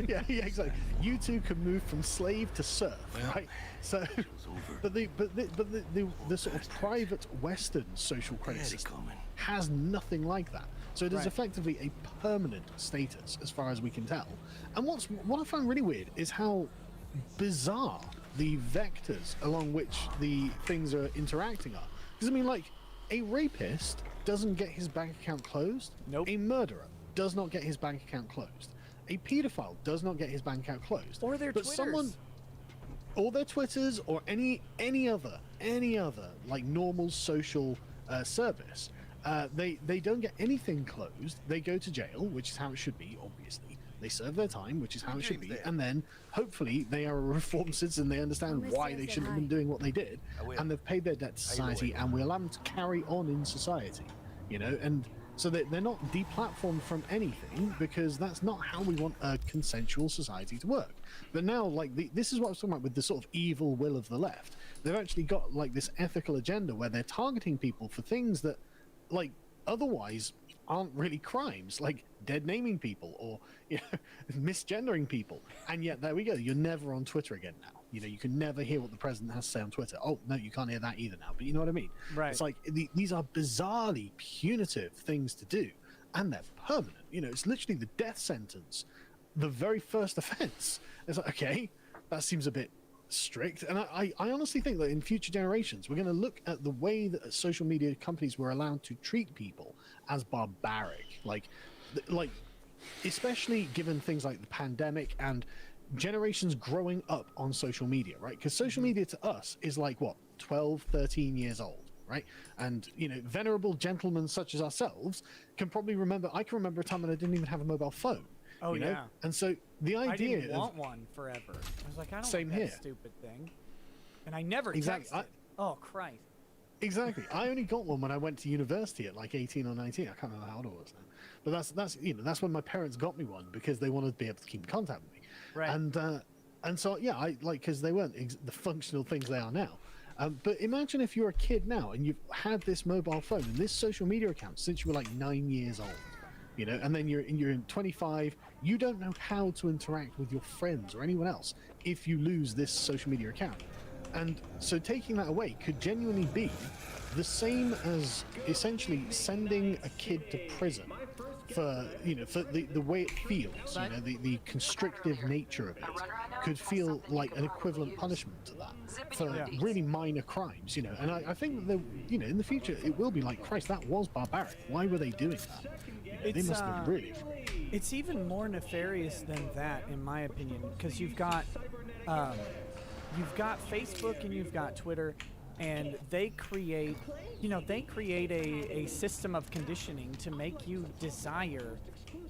yeah, exactly. You two can move from slave to serf, right? So, but the sort of private Western social credit system has nothing like that. So it is effectively a permanent status, as far as we can tell. And what I find really weird is how bizarre the vectors along which the things are interacting are. Because I mean, like, a rapist doesn't get his bank account closed.
Nope.
A murderer does not get his bank account closed. A pedophile does not get his bank account closed.
Or their Twitters.
Or their Twitters, or any other like normal social service. They don't get anything closed. They go to jail, which is how it should be, obviously. They serve their time, which is how it should be, and then hopefully they are a reformed citizen. They understand why they shouldn't have been doing what they did, and they've paid their debt to society, and we allow them to carry on in society, you know. And so they're not deplatformed from anything, because that's not how we want a consensual society to work. But now, like, this is what I was talking about with the sort of evil will of the left. They've actually got like this ethical agenda where they're targeting people for things that, like, otherwise aren't really crimes, like dead naming people or, you know, misgendering people. And yet there we go, you're never on Twitter again now. You know, you can never hear what the president has to say on Twitter. Oh no, you can't hear that either now, but you know what I mean?
Right.
It's like these are bizarrely punitive things to do, and they're permanent. You know, it's literally the death sentence, the very first offense. It's like, okay, that seems a bit strict. And I honestly think that in future generations we're going to look at the way that social media companies were allowed to treat people as barbaric, like especially given things like the pandemic and generations growing up on social media, right? Because social media to us is like, what, 12, 13 years old, right? And, you know, venerable gentlemen such as ourselves can probably remember, I can remember a time when I didn't even have a mobile phone.
Oh,
you know?
yeah.
And so the idea
I didn't want one forever. I was like, I don't
Same
want that
here.
stupid thing. And I never
Exactly.
texted. Oh, Christ.
Exactly. I only got one when I went to university at like 18 or 19. I can't remember how old I was now. But that's when my parents got me one because they wanted to be able to keep in contact with me.
Right.
And so yeah, because they weren't the functional things they are now. But imagine if you're a kid now and you've had this mobile phone and this social media account since you were like 9 years old, and then you're in 25. You don't know how to interact with your friends or anyone else if you lose this social media account. And so taking that away could genuinely be the same as essentially sending a kid to prison for the way it feels. The constrictive nature of it could feel like an equivalent punishment to that for really minor crimes. And I think that in the future it will be like, Christ, that was barbaric. Why were they doing that? They must have been really.
It's even more nefarious than that, in my opinion, because you've got Facebook and you've got Twitter, and they create a system of conditioning to make you desire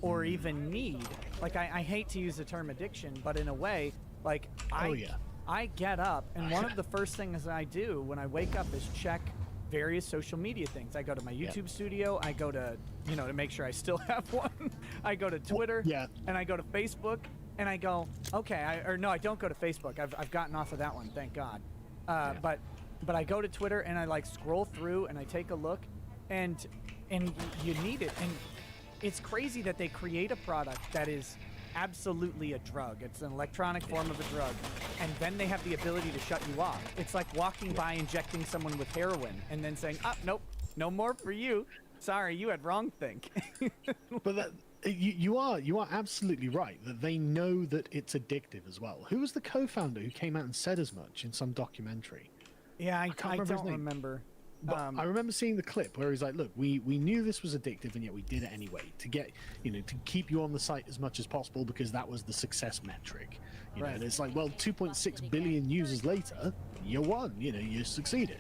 or even need. Like, I hate to use the term addiction, but in a way, like, I get up, and one of the first things I do when I wake up is check various social media things. I go to my YouTube studio, I go to, to make sure I still have one, I go to Twitter, and I go to Facebook, and I go, okay, I don't go to Facebook. I've gotten off of that one, thank God. But I go to Twitter and I like scroll through and I take a look, and you need it. And it's crazy that they create a product that is absolutely a drug. It's an electronic form of a drug, and then they have the ability to shut you off. It's like walking by, injecting someone with heroin, and then saying, nope, no more for you. Sorry, you had wrong think.
But you are absolutely right that they know that it's addictive as well. Who was the co-founder who came out and said as much in some documentary?
Yeah, I don't remember.
But I remember seeing the clip where he's like, look, we knew this was addictive, and yet we did it anyway to get, to keep you on the site as much as possible, because that was the success metric. Right. And it's like, well, 2.6 billion users later, you won, you succeeded.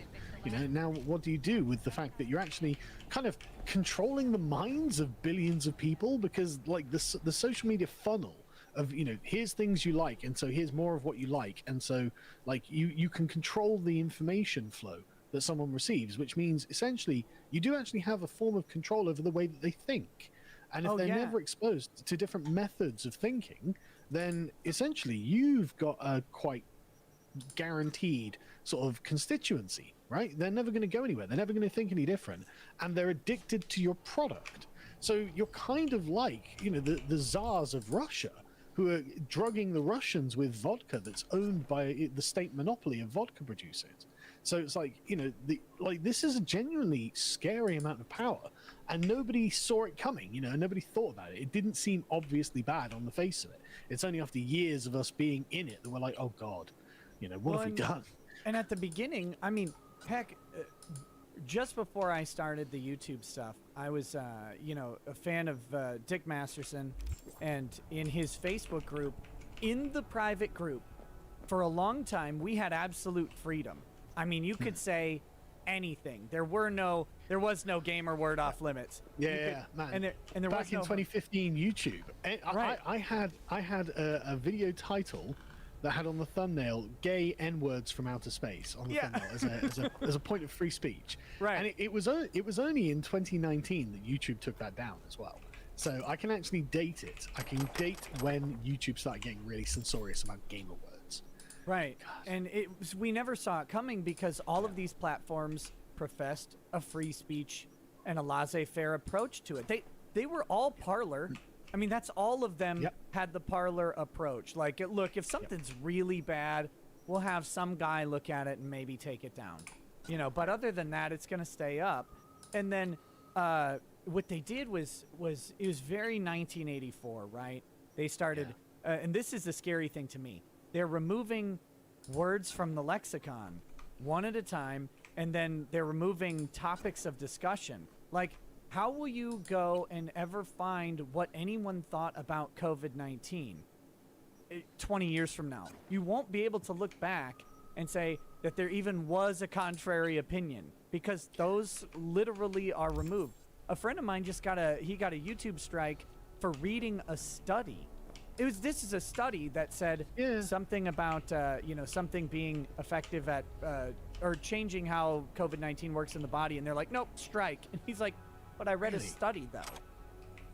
Now what do you do with the fact that you're actually kind of controlling the minds of billions of people? Because like the social media funnel of, here's things you like, and so here's more of what you like, and so like you can control the information flow that someone receives, which means essentially you do actually have a form of control over the way that they think. And if they're never exposed to different methods of thinking, then essentially you've got a quite guaranteed sort of constituency, right? They're never going to go anywhere. They're never going to think any different, and they're addicted to your product. So you're kind of like, the czars of Russia, who are drugging the Russians with vodka that's owned by the state monopoly of vodka producers. So it's like, this is a genuinely scary amount of power, and nobody saw it coming, nobody thought about it. It didn't seem obviously bad on the face of it. It's only after years of us being in it that we're like, oh God, what have we done?
And at the beginning, I mean, heck, just before I started the YouTube stuff, I was, a fan of Dick Masterson, and in his Facebook group, in the private group, for a long time, we had absolute freedom. I mean, you could say anything. There was no gamer word off limits.
Man.
And there
back
was
in 2015 YouTube, I had a video title that had on the thumbnail "gay N-words from outer space" on the thumbnail as a point of free speech.
Right.
And it was only in 2019 that YouTube took that down as well. So I can actually date it. I can date when YouTube started getting really censorious about gamer words.
Right. God. And we never saw it coming, because all of these platforms professed a free speech and a laissez-faire approach to it. They were all Parler. I mean, that's all of them had the Parler approach. Like, look, if something's really bad, we'll have some guy look at it and maybe take it down. But other than that, it's going to stay up. And then what they did was it was very 1984, right? They started, and this is the scary thing to me. They're removing words from the lexicon one at a time, and then they're removing topics of discussion. Like, how will you go and ever find what anyone thought about COVID-19 20 years from now? You won't be able to look back and say that there even was a contrary opinion, because those literally are removed. A friend of mine just got a YouTube strike for reading a study. This is a study that said something about something being effective at or changing how COVID-19 works in the body, and they're like, nope, strike. And he's like, but I read a study though.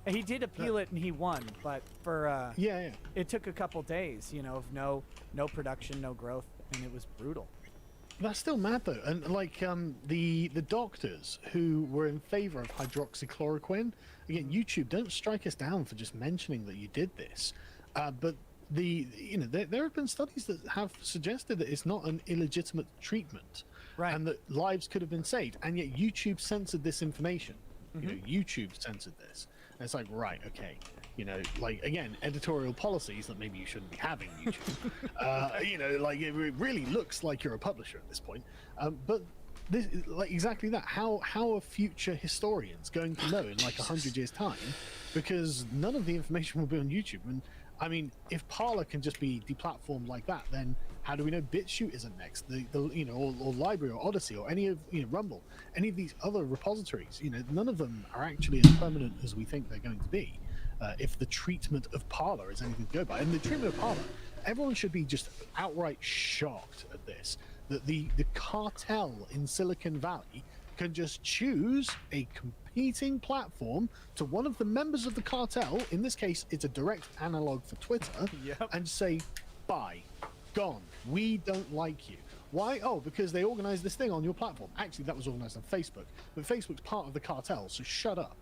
And he did appeal it and he won, but for it took a couple days, of no production, no growth, and it was brutal.
That's still mad though, and like the doctors who were in favor of hydroxychloroquine, again, YouTube, don't strike us down for just mentioning that you did this, but there have been studies that have suggested that it's not an illegitimate treatment,
right,
and that lives could have been saved, and yet YouTube censored this information. YouTube censored this. And it's like, right, okay, like, again, editorial policies that maybe you shouldn't be having YouTube. Like, it really looks like you're a publisher at this point. But this, like, exactly that. How are future historians going to know in like 100 years' time? Because none of the information will be on YouTube. And I mean, if Parler can just be deplatformed like that, then how do we know BitChute isn't next? Or Library or Odyssey or any of Rumble, any of these other repositories? None of them are actually as permanent as we think they're going to be. If the treatment of Parler is anything to go by, and the treatment of Parler, everyone should be just outright shocked at this. That the cartel in Silicon Valley can just choose a competing platform to one of the members of the cartel, in this case it's a direct analog for Twitter, and say, bye, gone, we don't like you. Why? Oh, because they organized this thing on your platform. Actually, that was organized on Facebook, but Facebook's part of the cartel, so shut up,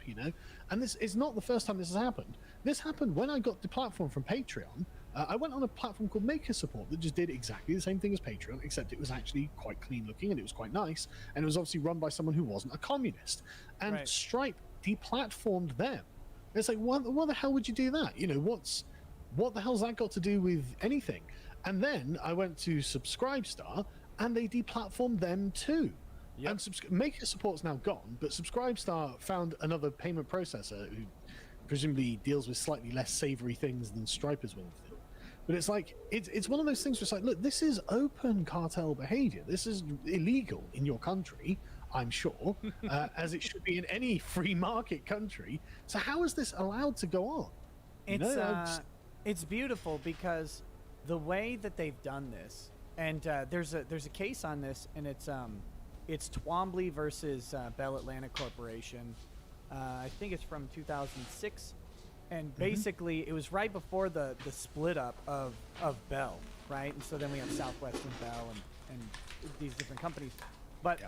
And this is not the first time this has happened. This happened when I got deplatformed from Patreon. I went on a platform called Maker Support that just did exactly the same thing as Patreon, except it was actually quite clean looking and it was quite nice, and it was obviously run by someone who wasn't a communist. And Stripe deplatformed them. It's like, what the hell would you do that? What the hell's that got to do with anything? And then I went to Subscribestar, and they deplatformed them too. And Maker Support's now gone, but Subscribestar found another payment processor who presumably deals with slightly less savory things than Stripe is willing to do. But it's like, it's one of those things where it's like, look, this is open cartel behavior. This is illegal in your country, I'm sure, as it should be in any free market country. So how is this allowed to go on?
It's beautiful because the way that they've done this, and there's a case on this, and it's Twombly versus Bell Atlantic Corporation. I think it's from 2006, and basically it was right before the split up of Bell, right? And so then we have Southwest and Bell and these different companies. But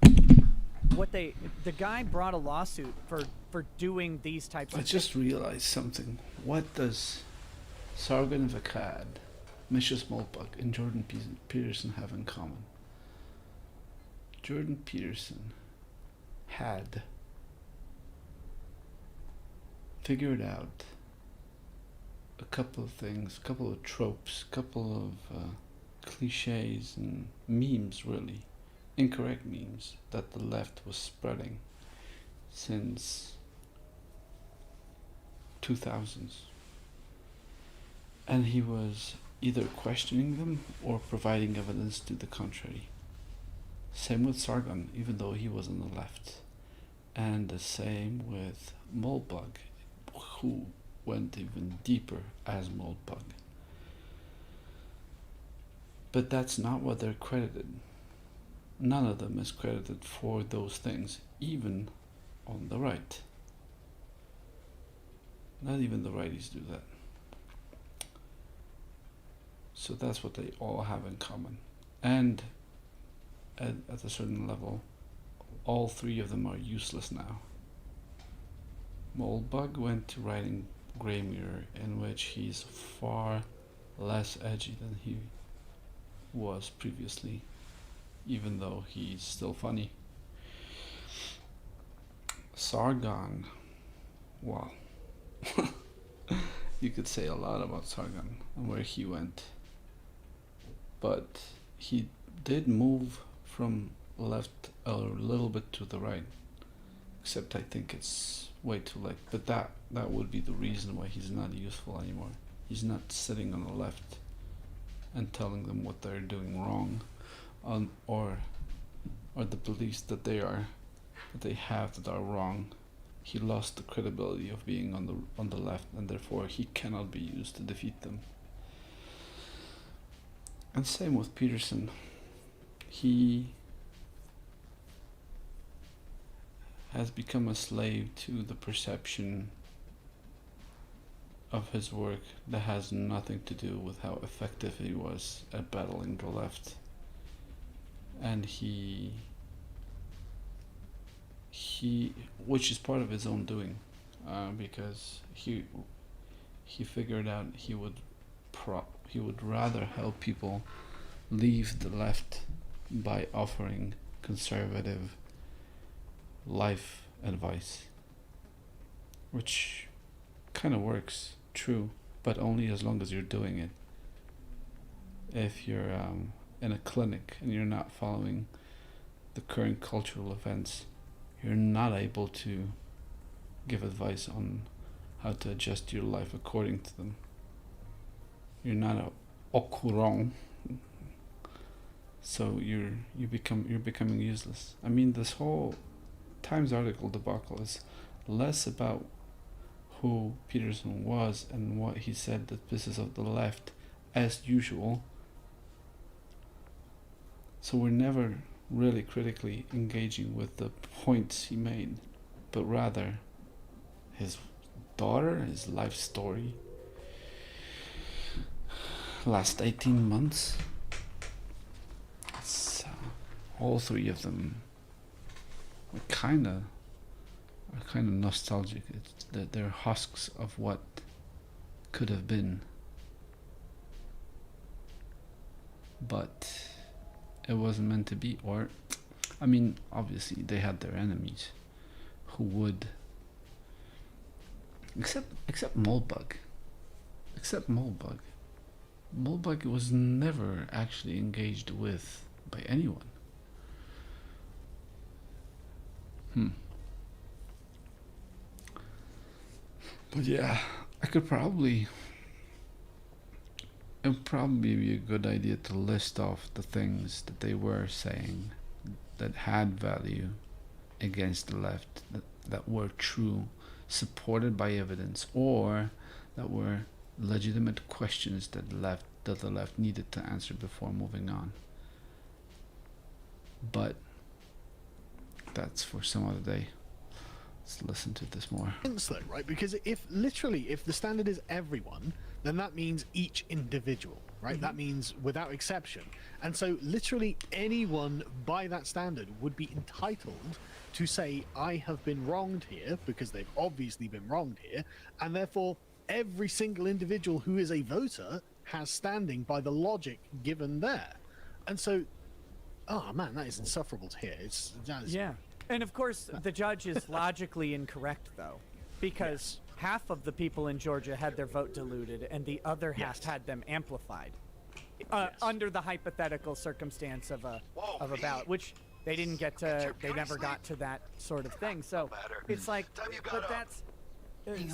the guy brought a lawsuit for doing these types of things.
I just realized something. What does Sargon of Akkad, Mishas Moldbug, and Jordan Peterson have in common? Jordan Peterson had figured out a couple of things, a couple of tropes, a couple of cliches and memes, really, incorrect memes that the left was spreading since 2000s. And he was either questioning them or providing evidence to the contrary. Same with Sargon, even though he was on the left. And the same with Moldbug, who went even deeper as Moldbug. But that's not what they're credited. None of them is credited for those things, even on the right. Not even the righties do that. So that's what they all have in common. And at a certain level, all three of them are useless now. Moldbug went to writing Grey Mirror, in which he's far less edgy than he was previously, even though he's still funny. Sargon, well, you could say a lot about Sargon and where he went, but he did move from left a little bit to the right, except I think it's way too late. But that would be the reason why he's not useful anymore. He's not sitting on the left and telling them what they're doing wrong, or the beliefs that they have that are wrong, he lost the credibility of being on the left, and therefore he cannot be used to defeat them. And same with Peterson. He has become a slave to the perception of his work that has nothing to do with how effective he was at battling the left. And he which is part of his own doing, because he figured out he would rather help people leave the left by offering conservative life advice, which kind of works, true, but only as long as you're doing it. If you're in a clinic and you're not following the current cultural events, you're not able to give advice on how to adjust your life according to them. You're not a au courant, so you're becoming useless. I mean, this whole Times article debacle is less about who Peterson was and what he said that pisses off the left, as usual. So we're never really critically engaging with the points he made, but rather his daughter, his life story, last 18 months. It's, all three of them are kind of nostalgic. It's that they're husks of what could have been, but it wasn't meant to be. Or, I mean, obviously they had their enemies who would, except Moldbug. Moldbug was never actually engaged with by anyone. But yeah, it would probably be a good idea to list off the things that they were saying that had value against the left, that were true, supported by evidence, or that were legitimate questions that the left needed to answer before moving on. But that's for some other day. Let's listen to this more.
Though, right? Because if the standard is everyone, then that means each individual, right? That means without exception. And so literally anyone by that standard would be entitled to say, I have been wronged here, because they've obviously been wronged here, and therefore every single individual who is a voter has standing by the logic given there. And so, oh man, that is insufferable to hear.
Yeah. And of course, the judge is logically incorrect, though, because half of the people in Georgia had their vote diluted and the other half had them amplified under the hypothetical circumstance of a ballot, which they didn't get to. They never got to that sort of thing. So it's like, but that's.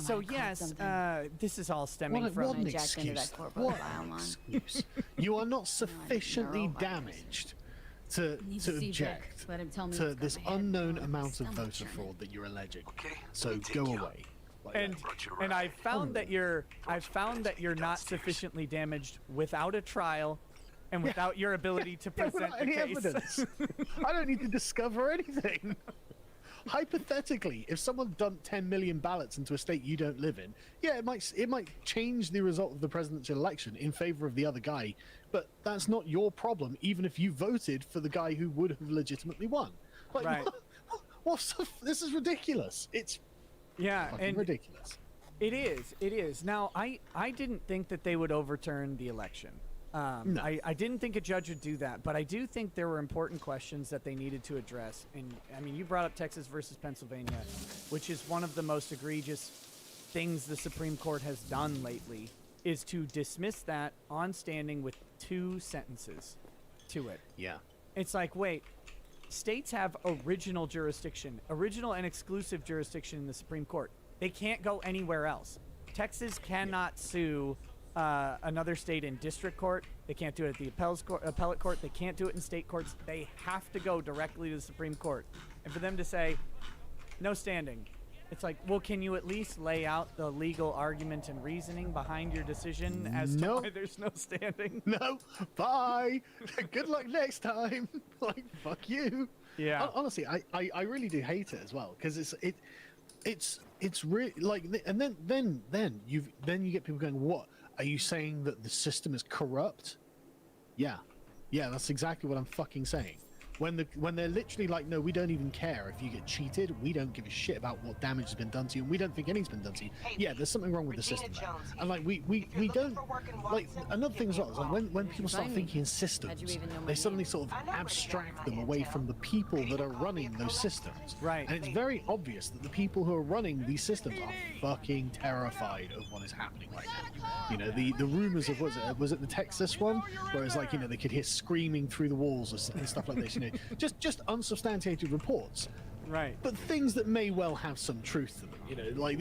So yes, this is all stemming from.
What an excuse. What an excuse. You are not sufficiently damaged to object to this unknown amount of voter fraud that you're alleging. So go away.
And I've found that you're not sufficiently damaged without a trial and without your ability to present the case.
Evidence. I don't need to discover anything. Hypothetically, if someone dumped 10 million ballots into a state you don't live in, yeah, it might change the result of the presidential election in favor of the other guy, but that's not your problem, even if you voted for the guy who would have legitimately won. Like,
right.
This is ridiculous. It's ridiculous.
It is. Now, I didn't think that they would overturn the election.
No.
I didn't think a judge would do that, but I do think there were important questions that they needed to address. And I mean, you brought up Texas versus Pennsylvania, which is one of the most egregious things the Supreme Court has done lately, is to dismiss that on standing with 2 sentences to it.
Yeah.
It's like, wait, states have original and exclusive jurisdiction in the Supreme Court. They can't go anywhere else. Texas cannot sue another state in district court. They can't do it at the appellate court. They can't do it in state courts. They have to go directly to the Supreme Court. And for them to say, no standing, It's like, well, can you at least lay out the legal argument and reasoning behind your decision as to why there's no standing?
No, bye. Good luck next time. Like, fuck you.
Yeah.
Honestly, I really do hate it as well, because it's really like, and then you get people going, what are you saying, that the system is corrupt? Yeah, that's exactly what I'm fucking saying. When they're literally like, no, we don't even care if you get cheated. We don't give a shit about what damage has been done to you, and we don't think anything's been done to you. Yeah, there's something wrong with the system there. And like we don't, like, another thing as well is like when people start thinking in systems, they suddenly sort of abstract them away from the people that are running those systems.
Right.
And it's very obvious that the people who are running these systems are fucking terrified of what is happening right now. You know, the rumors of, was it the Texas one, where it's like, you know, they could hear screaming through the walls and stuff like this. You know, just unsubstantiated reports,
right?
But things that may well have some truth to them. You know, like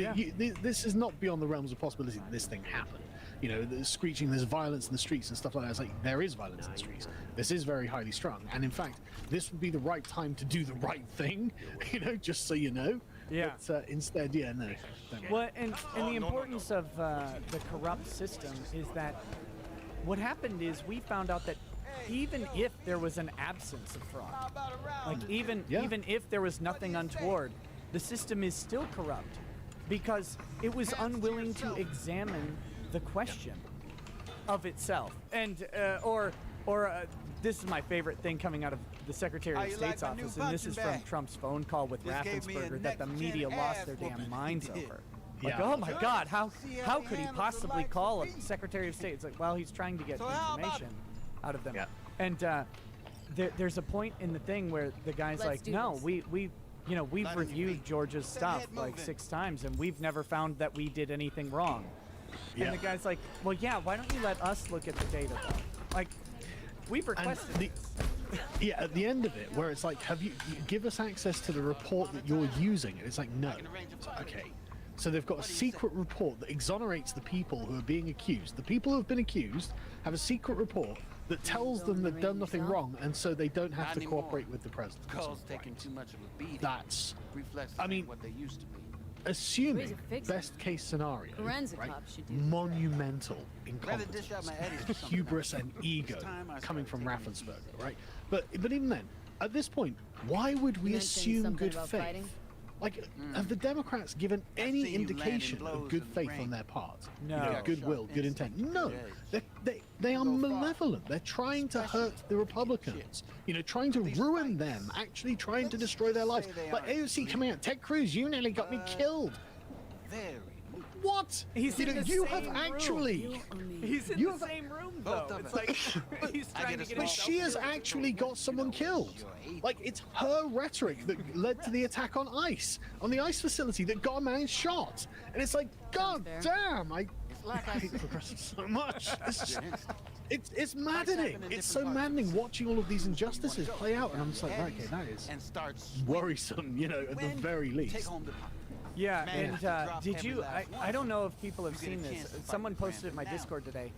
this is not beyond the realms of possibility that this thing happened. You know, the screeching, there's violence in the streets and stuff like that. It's like, there is violence in the streets. This is very highly strung, and in fact, this would be the right time to do the right thing. You know, just so you know.
Yeah.
But instead, no.
Well, and the importance of the corrupt system is that what happened is we found out that even if there was an absence of fraud, like even if there was nothing untoward, the system is still corrupt because it was unwilling to examine the question of itself. And this is my favorite thing coming out of the Secretary of State's office, and this is from Trump's phone call with Raffensperger that the media lost their damn minds over. Like, oh my God, how could he possibly call a Secretary of State? It's like, well, he's trying to get information out of them.
Yeah.
And there's a point in the thing where the guy's like, no, we've reviewed Georgia's stuff like 6 times, and we've never found that we did anything wrong. Yeah. And the guy's like, well, yeah, why don't you let us look at the data, though? Like, we've requested
Yeah, at the end of it, where it's like, give us access to the report that you're using? And it's like, no. It's like, okay. So they've got a secret report that exonerates the people who are being accused. The people who have been accused have a secret report that tells them they've done nothing wrong, and so they don't have to cooperate with the president.
Taking too much of a beating.
That's,
reflects what they used to be.
Assuming best case scenario, right? Monumental incompetence, hubris and ego coming from Raffensperger, right? But even then, at this point, why would we assume good faith? Like, have the Democrats given any indication of good faith on their part?
No.
You know, goodwill, good intent? No. They are malevolent. They're trying to hurt the Republicans. You know, trying to ruin them, actually trying to destroy their lives. Like AOC coming out, Ted Cruz, you nearly got me killed. What?
He's in the
you
same
have actually.
He's in the same room, though. It's like he's trying to get.
But she has actually got someone killed. Like, it's her rhetoric that led to the attack on ICE, on the ICE facility, that got a man shot. And it's like, God damn! I hate progressives so much. It's maddening. It's so maddening watching all of these injustices play out, and I'm just like, right, okay, that is worrisome. You know, at the very least.
Yeah, and did you, I don't know if people have seen this. Someone posted it in my Discord today.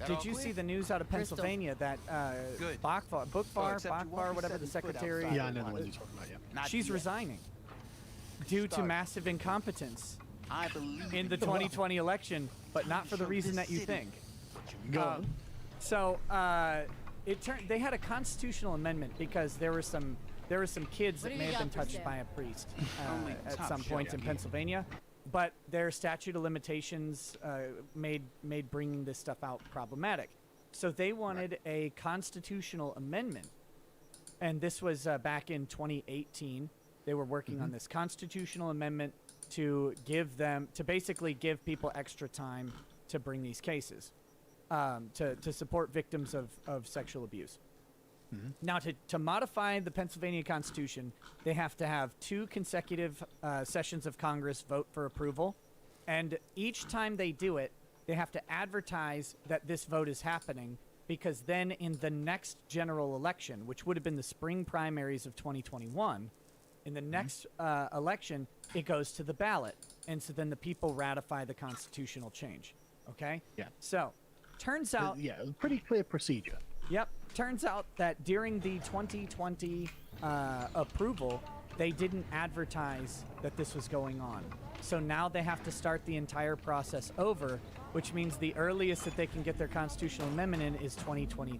Did you see the news out of Pennsylvania that Boockvar, whatever the secretary...
Yeah, I know the one you're talking about, yeah.
She's resigning due to massive incompetence in the 2020 election, but not for the reason that you think.
Go on.
So they had a constitutional amendment because there were some kids that may have been touched by a priest at some point in Pennsylvania, but their statute of limitations made bringing this stuff out problematic. So they wanted a constitutional amendment, and this was back in 2018. They were working on this constitutional amendment to basically give people extra time to bring these cases, to support victims of sexual abuse. Now, to modify the Pennsylvania Constitution, they have to have 2 consecutive sessions of Congress vote for approval. And each time they do it, they have to advertise that this vote is happening, because then in the next general election, which would have been the spring primaries of 2021, in the next election, it goes to the ballot. And so then the people ratify the constitutional change. Okay?
Yeah.
So, turns out...
Yeah, pretty clear procedure.
Yep. Turns out that during the 2020 approval, they didn't advertise that this was going on. So now they have to start the entire process over, which means the earliest that they can get their constitutional amendment in is 2023.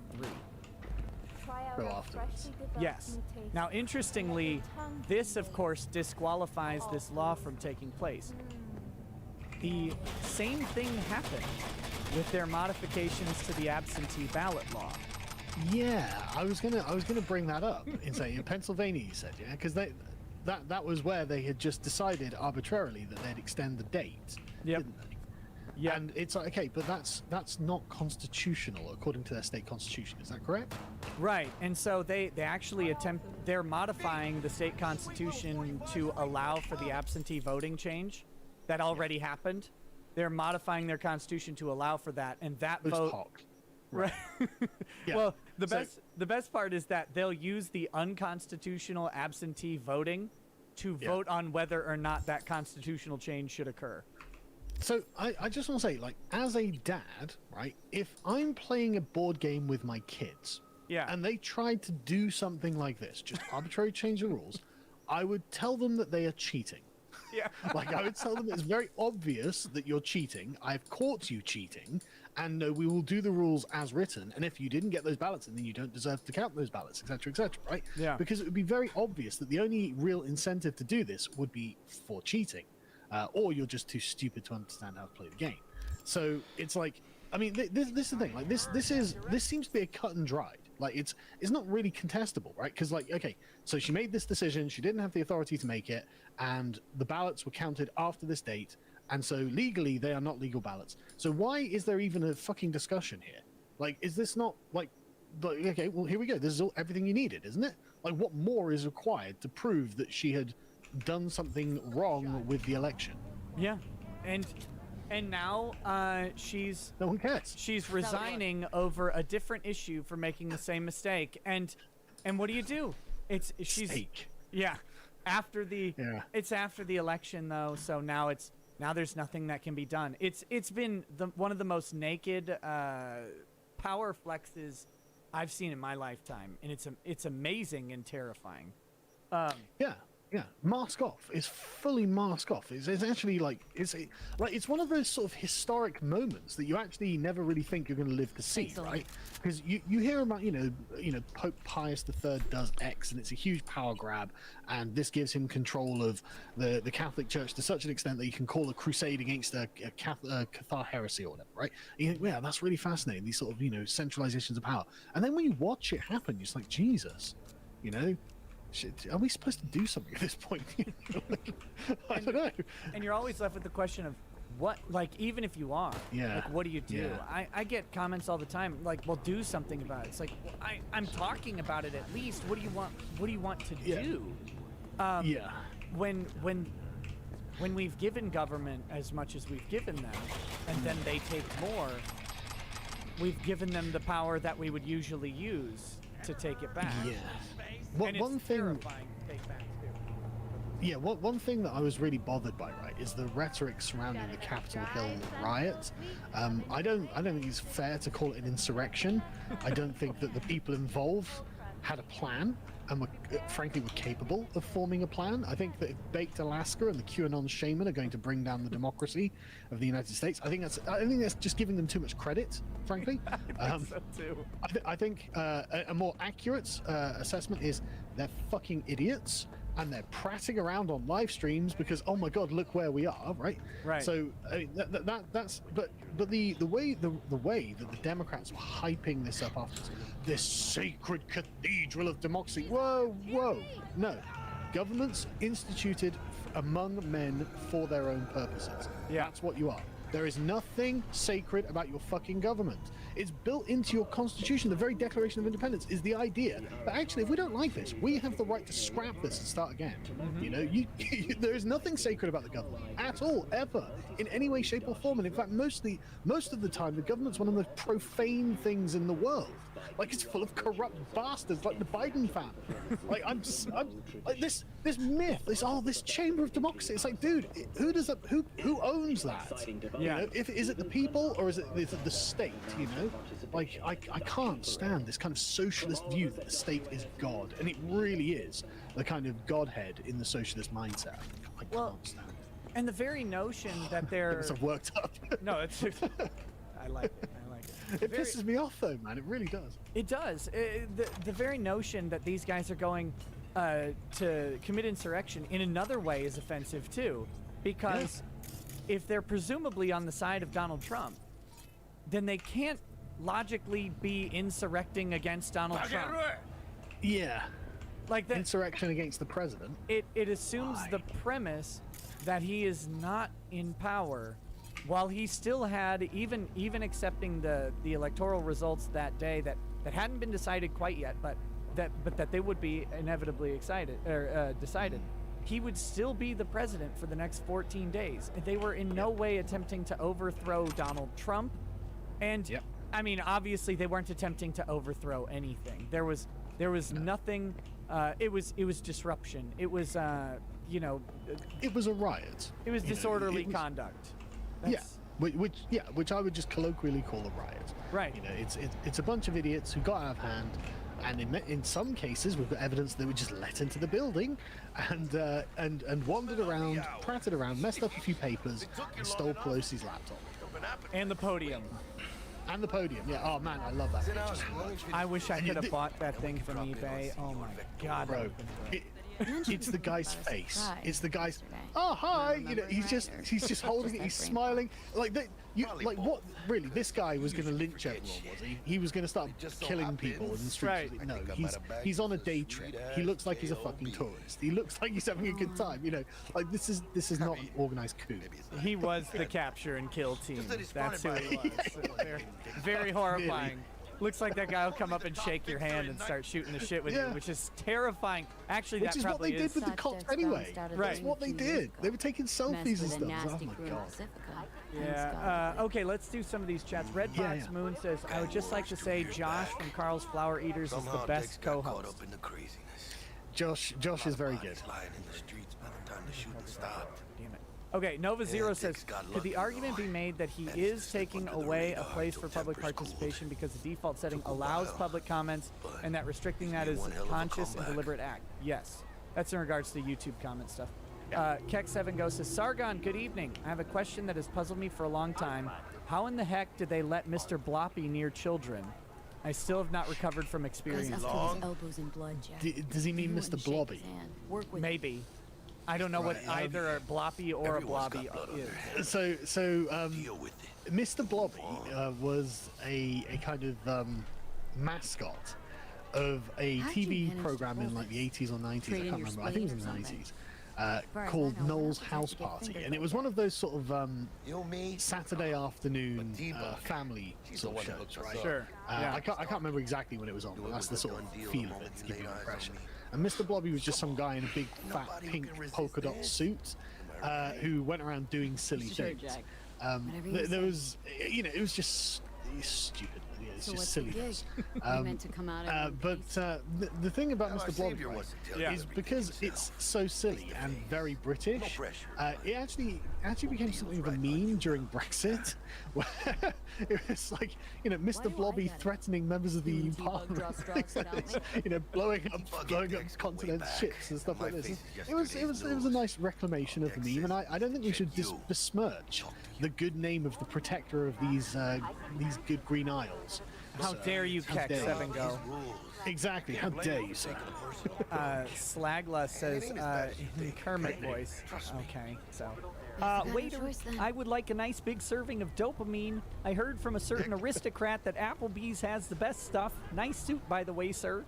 Go afterwards.
Yes. Now, interestingly, this, of course, disqualifies this law from taking place. The same thing happened with their modifications to the absentee ballot law.
Yeah, I was gonna bring that up in Pennsylvania. You said, yeah, because that was where they had just decided arbitrarily that they'd extend the date.
Yep.
Didn't they?
Yeah.
And it's like, okay, but that's not constitutional according to their state constitution. Is that correct?
Right. And so they actually they're modifying the state constitution to allow for the absentee voting change that already happened. They're modifying their constitution to allow for that, and that vote.
Talk.
Right.
Yeah.
Well, the best part is that they'll use the unconstitutional absentee voting to vote on whether or not that constitutional change should occur.
So I just want to say, like, as a dad, right, if I'm playing a board game with my kids, and they tried to do something like this, just arbitrarily change the rules, I would tell them that they are cheating.
Yeah.
Like, I would tell them it's very obvious that you're cheating. I've caught you cheating, and no, we will do the rules as written. And if you didn't get those ballots, then you don't deserve to count those ballots, etc., right?
Yeah.
Because it would be very obvious that the only real incentive to do this would be for cheating. Or you're just too stupid to understand how to play the game. So it's like, I mean, this is the thing. Like, this seems to be a cut and dried. Like, it's not really contestable, right? Because, like, okay, so she made this decision. She didn't have the authority to make it, and the ballots were counted after this date, and so legally they are not legal ballots. So why is there even a fucking discussion here? Like, is this not like okay? Well, here we go. This is everything you needed, isn't it? Like, what more is required to prove that she had done something wrong with the election?
Yeah, and now she's
no one cares.
She's resigning over a different issue for making the same mistake. And what do? She's after the it's after the election though. So now there's nothing that can be done. It's been one of the most naked power flexes I've seen in my lifetime, and it's amazing and terrifying.
Yeah, mask off. It's fully mask off. It's actually like it's one of those sort of historic moments that you actually never really think you're going to live to see, right? Because you hear about you know Pope Pius III does X, and it's a huge power grab, and this gives him control of the Catholic Church to such an extent that he can call a crusade against a Cathar heresy or whatever, right? And you think, yeah, that's really fascinating. These sort of centralizations of power, and then when you watch it happen, you're just like, Jesus, are we supposed to do something at this point? I don't know.
And you're always left with the question of what, like, even if you are, like, what do you do?
Yeah.
I get comments all the time, like, well, do something about it. It's like, well, I'm talking about it at least. What do you want to do? When we've given government as much as we've given them, and then they take more, we've given them the power that we would usually use to take it back.
Yeah.
One thing
that I was really bothered by, right, is the rhetoric surrounding the Capitol Hill riot. I don't think it's fair to call it an insurrection. I don't think that the people involved had a plan and were capable of forming a plan. I think that if Baked Alaska and the QAnon shaman are going to bring down the democracy of the United States, I think that's just giving them too much credit, frankly.
I think so too.
I think a more accurate assessment is they're fucking idiots, and they're prattling around on live streams because, oh my god, look where we are, right?
Right.
So I mean, that's the way that the Democrats were hyping this up after this sacred cathedral of democracy. Whoa, no, governments instituted among men for their own purposes.
Yeah.
That's what you are. There is nothing sacred about your fucking government. It's built into your constitution. The very Declaration of Independence is the idea that actually, if we don't like this, we have the right to scrap this and start again. Mm-hmm. There is nothing sacred about the government at all, ever, in any way, shape, or form. And in fact, most of the time, the government's one of the most profane things in the world. Like, it's full of corrupt bastards, like the Biden family. Like, I'm like this myth, this chamber of democracy. It's like, dude, who owns that?
Yeah.
Is it the people or is it the state? Like, I can't stand this kind of socialist view that the state is God, and it really is the kind of godhead in the socialist mindset. I can't stand it.
And the very notion that they're...
It's worked up.
No, it's... I like it. I like it.
It pisses me off, though, man. It really does.
It does. The very notion that these guys are going to commit insurrection in another way is offensive, too. Because if they're presumably on the side of Donald Trump, then they can't logically be insurrecting against Donald Trump.
Yeah.
Like that,
insurrection against the president.
It assumes the premise that he is not in power, while he still had, even accepting the electoral results that day that hadn't been decided quite yet, but that they would be inevitably decided. He would still be the president for the next 14 days. They were in no way attempting to overthrow Donald Trump, and I mean, obviously they weren't attempting to overthrow anything. There was nothing. It was disruption. It was it was
a riot.
It was disorderly conduct.
Which I would just colloquially call a riot.
Right.
You know, it's a bunch of idiots who got out of hand, and in some cases we've got evidence they were just let into the building, and wandered around, prated around, messed up a few papers, and stole Pelosi's laptop.
And the podium.
And the podium, yeah. Oh man, I love that picture so much.
I wish I could have bought that thing from eBay. Oh my god,
bro! It's the guy's face. It's the guy's. Oh hi! You know, he's just holding it. He's smiling. Like that. What? Really? This guy was going to lynch everyone, was he? He was going to start killing people in the streets. Right. No, he's on a day trip. He looks like he's a fucking tourist. He looks like he's having a good time. You know, like this is not an organized coup.
He was the capture and kill team. That's who he was. Very horrifying. Really? Looks like that guy will come up and shake your hand and start shooting the shit with you, which is terrifying. Actually,
which is what they did with the cops anyway. Right. That's what they did. They were taking selfies and stuff. Oh my god.
Yeah. Okay, let's do some of these chats. Redbox Moon says, I would just like to say Josh from Carl's Flower Eaters is the best co-host.
Josh is very good.
Damn it. Okay, Nova Zero says, could the argument be made that he is taking away a place for public participation because the default setting allows public comments and that restricting that is a conscious and deliberate act? Yes. That's in regards to YouTube comment stuff. Keck7 Go says, Sargon, good evening. I have a question that has puzzled me for a long time. How in the heck did they let Mr. Bloppy near children? I still have not recovered from experience.
Elbows in blood, Jack.
Does he mean Mr. Blobby?
Maybe. I don't know what either a Bloppy or a Blobby is.
So Mr. Blobby was a kind of mascot of a TV program in like the 80s or 90s. I can't remember. I think it was in the 90s. Called Noel's House Party, and it was one of those sort of Saturday afternoon family sort of shows, right?
Sure.
I can't remember exactly when it was on, but that's the sort of feel of it to give you an impression. And Mr. Blobby was just some guy in a big fat pink polka dot suit who went around doing silly things. There was, it was just stupid. It's just silliness. But the thing about Mr. Blobby is because it's so silly and very British, it actually became something of a meme during Brexit, where it was like, Mr. Blobby threatening members of the EU Parliament, blowing up continental ships and stuff like this. It was a nice reclamation of the meme, and I don't think we should besmirch the good name of the protector of these good Green Isles.
How dare you, Keck7 Go?
Exactly, how dare you, sir?
Slagla says in Kermit voice. Okay, so. Waiter, I would like a nice big serving of dopamine. I heard from a certain aristocrat that Applebee's has the best stuff. Nice suit, by the way, sir.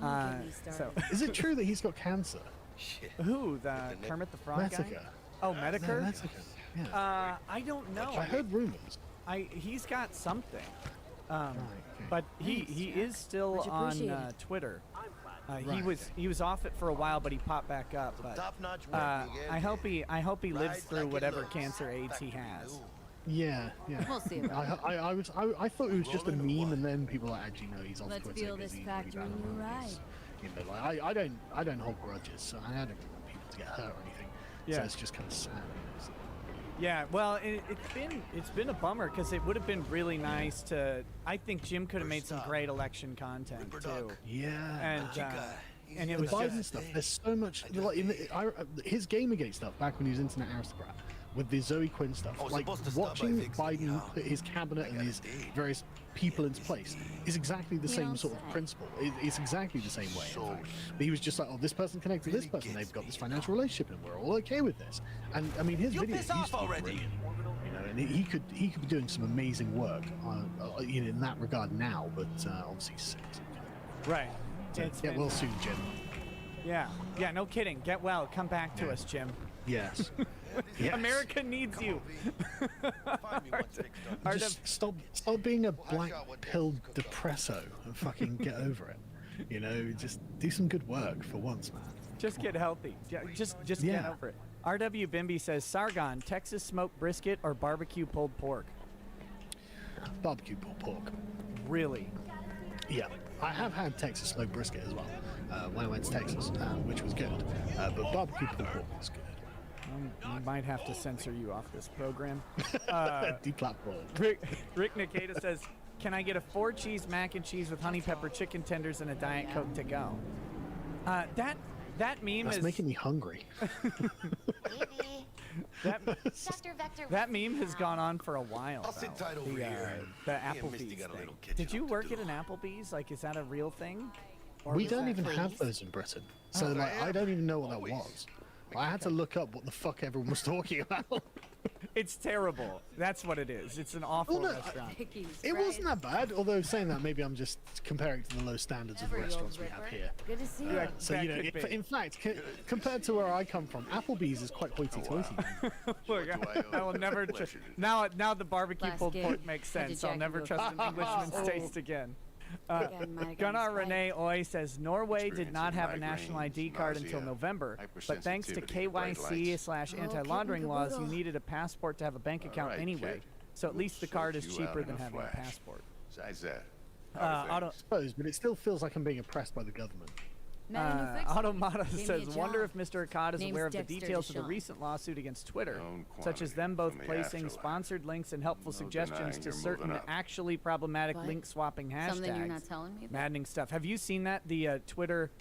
So.
Is it true that he's got cancer?
Who? The Kermit the Frog guy? Oh, Medicare?
No, yeah.
I don't know.
I heard rumors.
He's got something. But he is still on Twitter. He was off it for a while, but he popped back up. But I hope he lives through whatever cancer AIDS he has.
Yeah.
We'll see.
I thought it was just a meme, and then people actually know he's off Twitter.
Let's feel this factory new ride.
I don't hold grudges, so I don't want people to get hurt or anything. Yeah. So it's just kind of sad.
Yeah, well, it's been a bummer because it would have been really nice to. I think Jim could have made some great election content too.
Yeah,
and it
the
was
Biden
just
stuff. There's so much like his Gamergate stuff back when he was Internet Aristocrat with the Zoe Quinn stuff. Like watching Biden put his cabinet and his various people into place is exactly the same sort of principle. It's exactly the same way. But he was just like, oh, this person connected to this person. They've got this financial relationship, and we're all okay with this. And I mean, his videos used to be brilliant, you know, and he could be doing some amazing work in that regard now. But obviously, he's sick.
Right.
Get well soon, Jim.
Yeah, no kidding. Get well. Come back to us, Jim.
Yes.
America needs you.
Just stop being a black pill depresso and fucking get over it. You know, just do some good work for once, man.
Just get healthy. Just get over it. RW Bimby says, Sargon, Texas smoked brisket or barbecue pulled pork?
Barbecue pulled pork.
Really?
Yeah. I have had Texas smoked brisket as well when I went to Texas, which was good. But barbecue pulled pork was good.
I might have to censor you off this program.
Deplatform.
Rick Nikita says, can I get a 4-cheese mac and cheese with honey pepper chicken tenders and a Diet Coke to go? That meme
That's making me hungry.
that meme has gone on for a while. The Applebee's thing. Did you work at an Applebee's? Like, is that a real thing? Or
we don't even have those in Britain. So, like, I don't even know what that was. I had to look up what the fuck everyone was talking about.
It's terrible. That's what it is. It's an awful restaurant.
It wasn't that bad, although saying that, maybe I'm just comparing to the low standards of the restaurants we have here.
Good to see you.
So, you know, in fact, compared to where I come from, Applebee's is quite hoity-toity.
Look, I will never... Now the barbecue pulled pork makes sense. I'll never trust an Englishman's taste again. Gunnar Renee Oy says Norway did not have a national ID card until November, but thanks to KYC/anti-laundering laws, you needed a passport to have a bank account anyway. So at least the card is cheaper than having a passport.
I suppose, but it still feels like I'm being oppressed by the government.
Automata says, wonder if Mr. Akkad is aware of the details of the recent lawsuit against Twitter, such as them both placing sponsored links and helpful suggestions to certain actually problematic link swapping hashtags.
Something you're not telling me about?
Maddening stuff. Have you seen that? The Twitter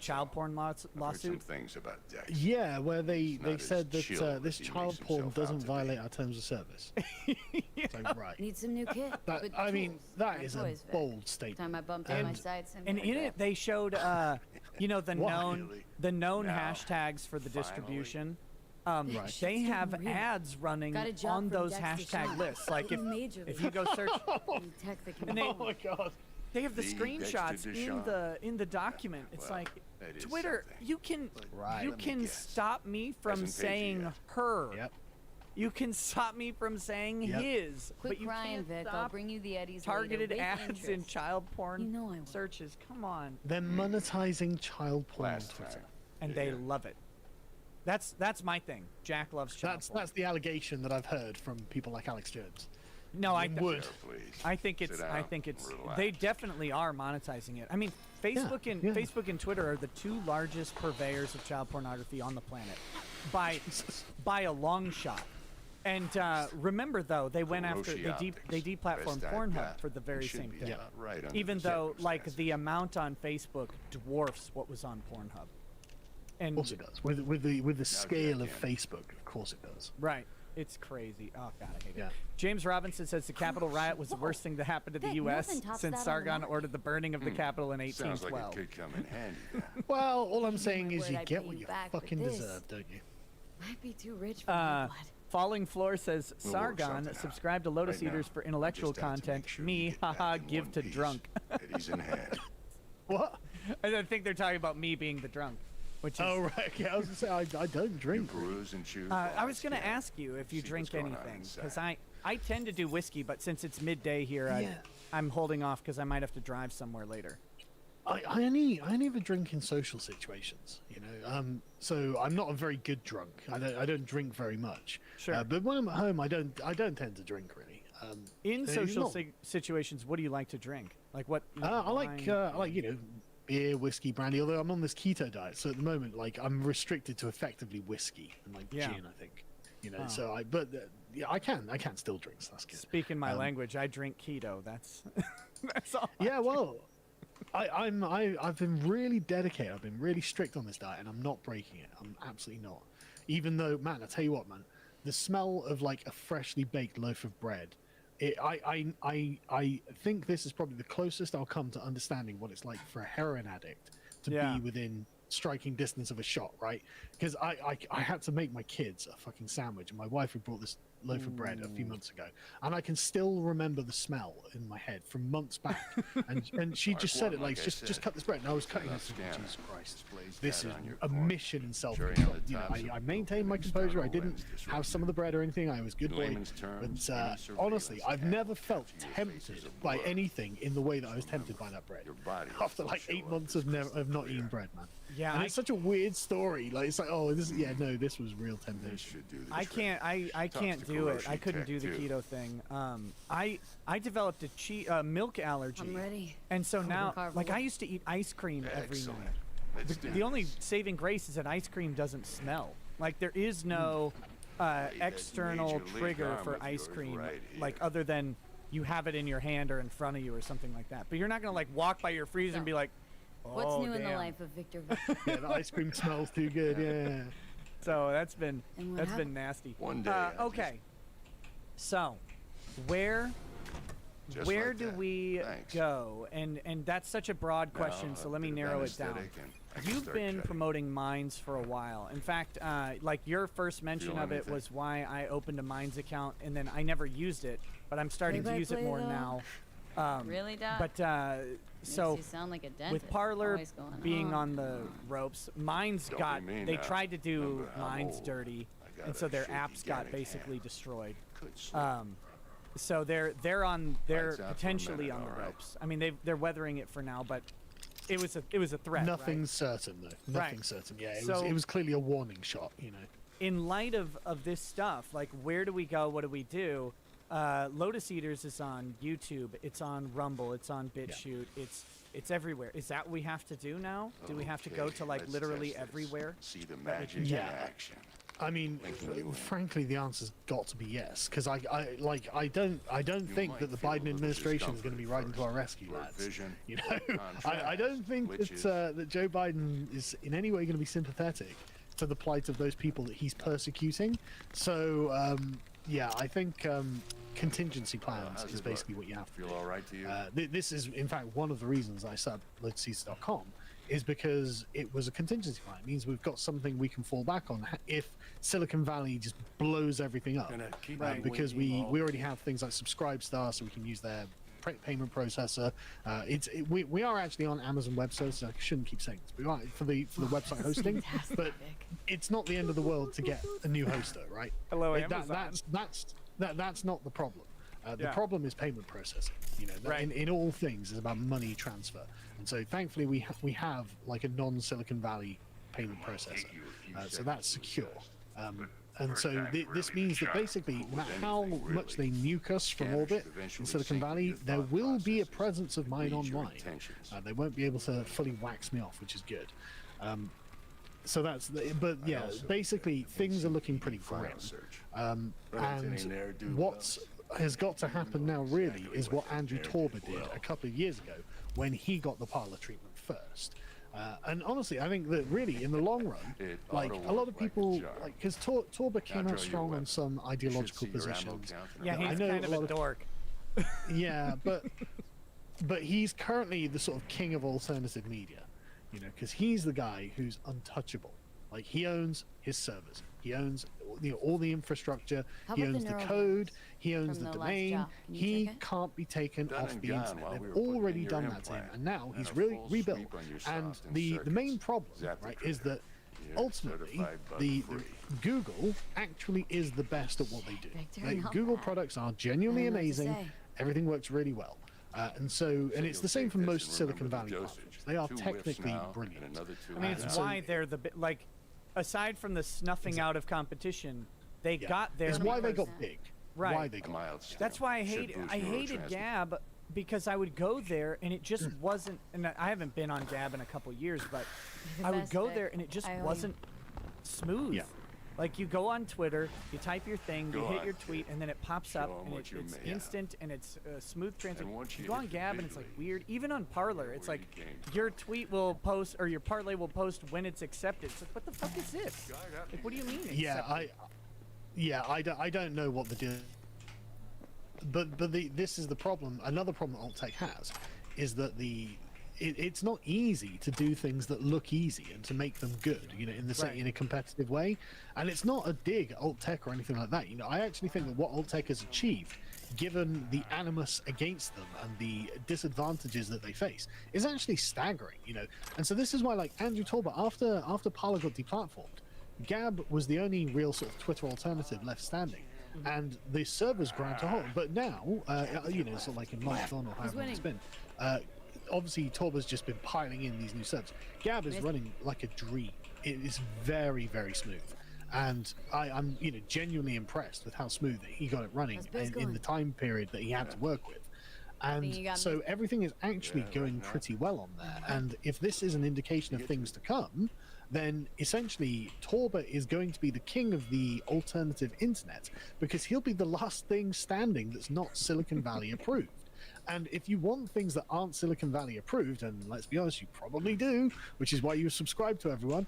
child porn lawsuit?
Yeah, where they said that this child porn doesn't violate our terms of service. So, right.
Need some new kit.
I mean, that is a bold statement.
Time I bumped in my sights
and in it they showed you know, the known hashtags for the distriction. They have ads running on those hashtag lists. Like if you go search,
oh my god,
they have the screenshots in the document. It's like Twitter. You can stop me from saying her.
Yep.
You can stop me from saying his, but you can't
Vic.
stop
I'll bring you the Eddies
targeted
later.
ads in child porn searches. Come on.
They're monetizing child porn on Twitter.
And they love it. That's my thing. Jack loves child porn.
That's the allegation that I've heard from people like Alex Jones.
No, I think it's they definitely are monetizing it. I mean, Facebook and Twitter are the two largest purveyors of child pornography on the planet by a long shot. And remember, though, they went after they deplatformed Pornhub for the very same thing.
Yeah.
Even though, like, the amount on Facebook dwarfs what was on Pornhub. And
of course it does. With the scale of Facebook, of course it does.
Right. It's crazy. Oh, God, I hate it. James Robinson says the Capitol riot was the worst thing that happened to the U.S. since Sargon ordered the burning of the Capitol in 1812.
Sounds like it could come in handy.
Well, all I'm saying is you get what you fucking deserve, don't you?
Might be too rich for my blood.
Falling Floor says, Sargon, subscribe to Lotus Eaters for intellectual content. Me, haha, give to drunk.
He's in hand.
What?
I think they're talking about me being the drunk. Which is,
right. Okay, I was going to say, I don't drink.
I was going to ask you if you drink anything, because I tend to do whiskey, but since it's midday here, I'm holding off because I might have to drive somewhere later.
I only ever drink in social situations, you know. So I'm not a very good drunk. I don't drink very much.
Sure.
But when I'm at home, I don't tend to drink really.
In social situations, what do you like to drink? Like what?
I like you know, beer, whiskey, brandy. Although I'm on this keto diet, so at the moment, like I'm restricted to effectively whiskey and like gin, I think. You know, yeah, I can still drink. So that's good.
Speaking my language, I drink keto. That's that's all.
Yeah, well, I've been really dedicated. I've been really strict on this diet, and I'm not breaking it. I'm absolutely not. Even though, man, I tell you what, man, the smell of like a freshly baked loaf of bread. I think this is probably the closest I'll come to understanding what it's like for a heroin addict to be within striking distance of a shot, right? Because I had to make my kids a fucking sandwich, and my wife had brought this loaf of bread a few months ago, and I can still remember the smell in my head from months back. And she just said it like, just cut this bread, and I was cutting it. Jesus Christ, this is a mission in self-control. You know, I maintained my composure. I didn't have some of the bread or anything. I was good boy. But honestly, I've never felt tempted by anything in the way that I was tempted by that bread after like 8 months of not eating bread, man.
Yeah,
and it's such a weird story. Like it's like, oh, this was real temptation.
I can't do it. I couldn't do the keto thing. I developed a milk allergy.
I'm ready.
And so now, like, I used to eat ice cream every night. The only saving grace is that ice cream doesn't smell. Like, there is no external trigger for ice cream, like, other than you have it in your hand or in front of you or something like that. But you're not gonna like walk by your freezer and be like, oh,
what's new in the life of Victor?
Yeah, the ice cream smells too good. Yeah.
So that's been nasty.
One day.
Okay. So, where do we go? And that's such a broad question. So let me narrow it down. You've been promoting Mines for a while. In fact, like your first mention of it was why I opened a Mines account, and then I never used it, but I'm starting to use it more now.
Really, Dad?
But so
you sound like a dentist.
with Parlor being on the ropes, Mines they tried to do Mines dirty, and so their apps got basically destroyed. So they're potentially on the ropes. I mean, they're weathering it for now, but it was a threat.
Nothing's certain though. Nothing's certain. Yeah, it was clearly a warning shot. You know.
In light of this stuff, like where do we go? What do we do? Lotus Eaters is on YouTube. It's on Rumble. It's on BitChute. It's everywhere. Is that what we have to do now? Do we have to go to like literally everywhere?
See the magic in action.
I mean, frankly, the answer's got to be yes, because I don't think that the Biden administration is going to be riding to our rescue, lads. You know, I don't think that Joe Biden is in any way going to be sympathetic to the plight of those people that he's persecuting. So, yeah, I think contingency plans is basically what you have to do.
Feel all right to you?
This is, in fact, one of the reasons I set up LotusEaters.com. is because it was a contingency plan. It means we've got something we can fall back on if Silicon Valley just blows everything up. Because we already have things like Subscribestar, so we can use their payment processor. We are actually on Amazon Web Services. I shouldn't keep saying this. We are for the website hosting, but it's not the end of the world to get a new hoster, right?
Hello, Amazon.
That's not the problem. The problem is payment processing. You know, in all things, it's about money transfer. And so, thankfully, we have like a non-Silicon Valley payment processor, so that's secure. And so this means that basically, no matter how much they nuke us from orbit in Silicon Valley, there will be a presence of mine online. They won't be able to fully wax me off, which is good. So that's, but yeah, basically things are looking pretty grim. And what has got to happen now really is what Andrew Torba did a couple of years ago when he got the Parler treatment first. And honestly, I think that really in the long run, like a lot of people, like because Torba came out strong on some ideological positions.
Yeah, he's kind of a dork.
Yeah, but he's currently the sort of king of alternative media, you know, because he's the guy who's untouchable. Like he owns his servers, he owns all the infrastructure, he owns the code, he owns the domain. He can't be taken off the internet. They've already done that to him, and now he's really rebuilt. And the main problem, right, is that ultimately the Google actually is the best at what they do. Like, Google products are genuinely amazing. Everything works really well. And it's the same for most Silicon Valley platforms. They are technically brilliant.
I mean, it's why they're like, aside from the snuffing out of competition, they got there.
It's why they got big.
Right.
Why they got
That's why I hated Gab, because I would go there and it just wasn't. And I haven't been on Gab in a couple years, but I would go there and it just wasn't smooth.
Yeah.
Like, you go on Twitter, you type your thing, you
Go
hit
on,
your tweet, and then it pops
Show
up,
'em
and
what you
it's
made.
instant, and it's smooth transition.
And once
You
you
go on
hit the
Gab,
big
and it's like
league,
weird. Even on Parler, it's
where
like
you came
your tweet will post, or your parlay will post when it's accepted. It's like, what the fuck is this? Like, what do you mean?
Yeah,
accepted?
I don't know what the deal. But this is the problem. Another problem Alt Tech has is that it's not easy to do things that look easy and to make them good, you know, in a competitive way. And it's not a dig at Alt Tech or anything like that. You know, I actually think that what Alt Tech has achieved, given the animus against them and the disadvantages that they face, is actually staggering. You know, and so this is why, like, Andrew Torber, after Parler got deplatformed, Gab was the only real sort of Twitter alternative left standing. And the servers ground to halt. But now, you know, sort of like in Marathon or however it's been, obviously Torber's just been piling in these new servers. Gab is running like a dream. It is very, very smooth. And I'm, you know, genuinely impressed with how smooth he got it running in the time period that he had to work with. And so everything is actually going pretty well on there. And if this is an indication of things to come, then essentially Torber is going to be the king of the alternative internet, because he'll be the last thing standing that's not Silicon Valley approved. And if you want things that aren't Silicon Valley approved, and let's be honest, you probably do, which is why you subscribe to everyone,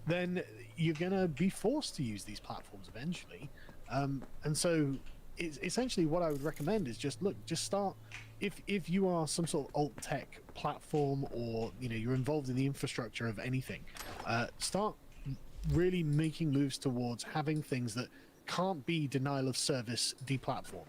then you're going to be forced to use these platforms eventually. And so it's essentially what I would recommend is just start, if you are some sort of alt tech platform, or, you know, you're involved in the infrastructure of anything, start really making moves towards having things that can't be denial of service deplatformed.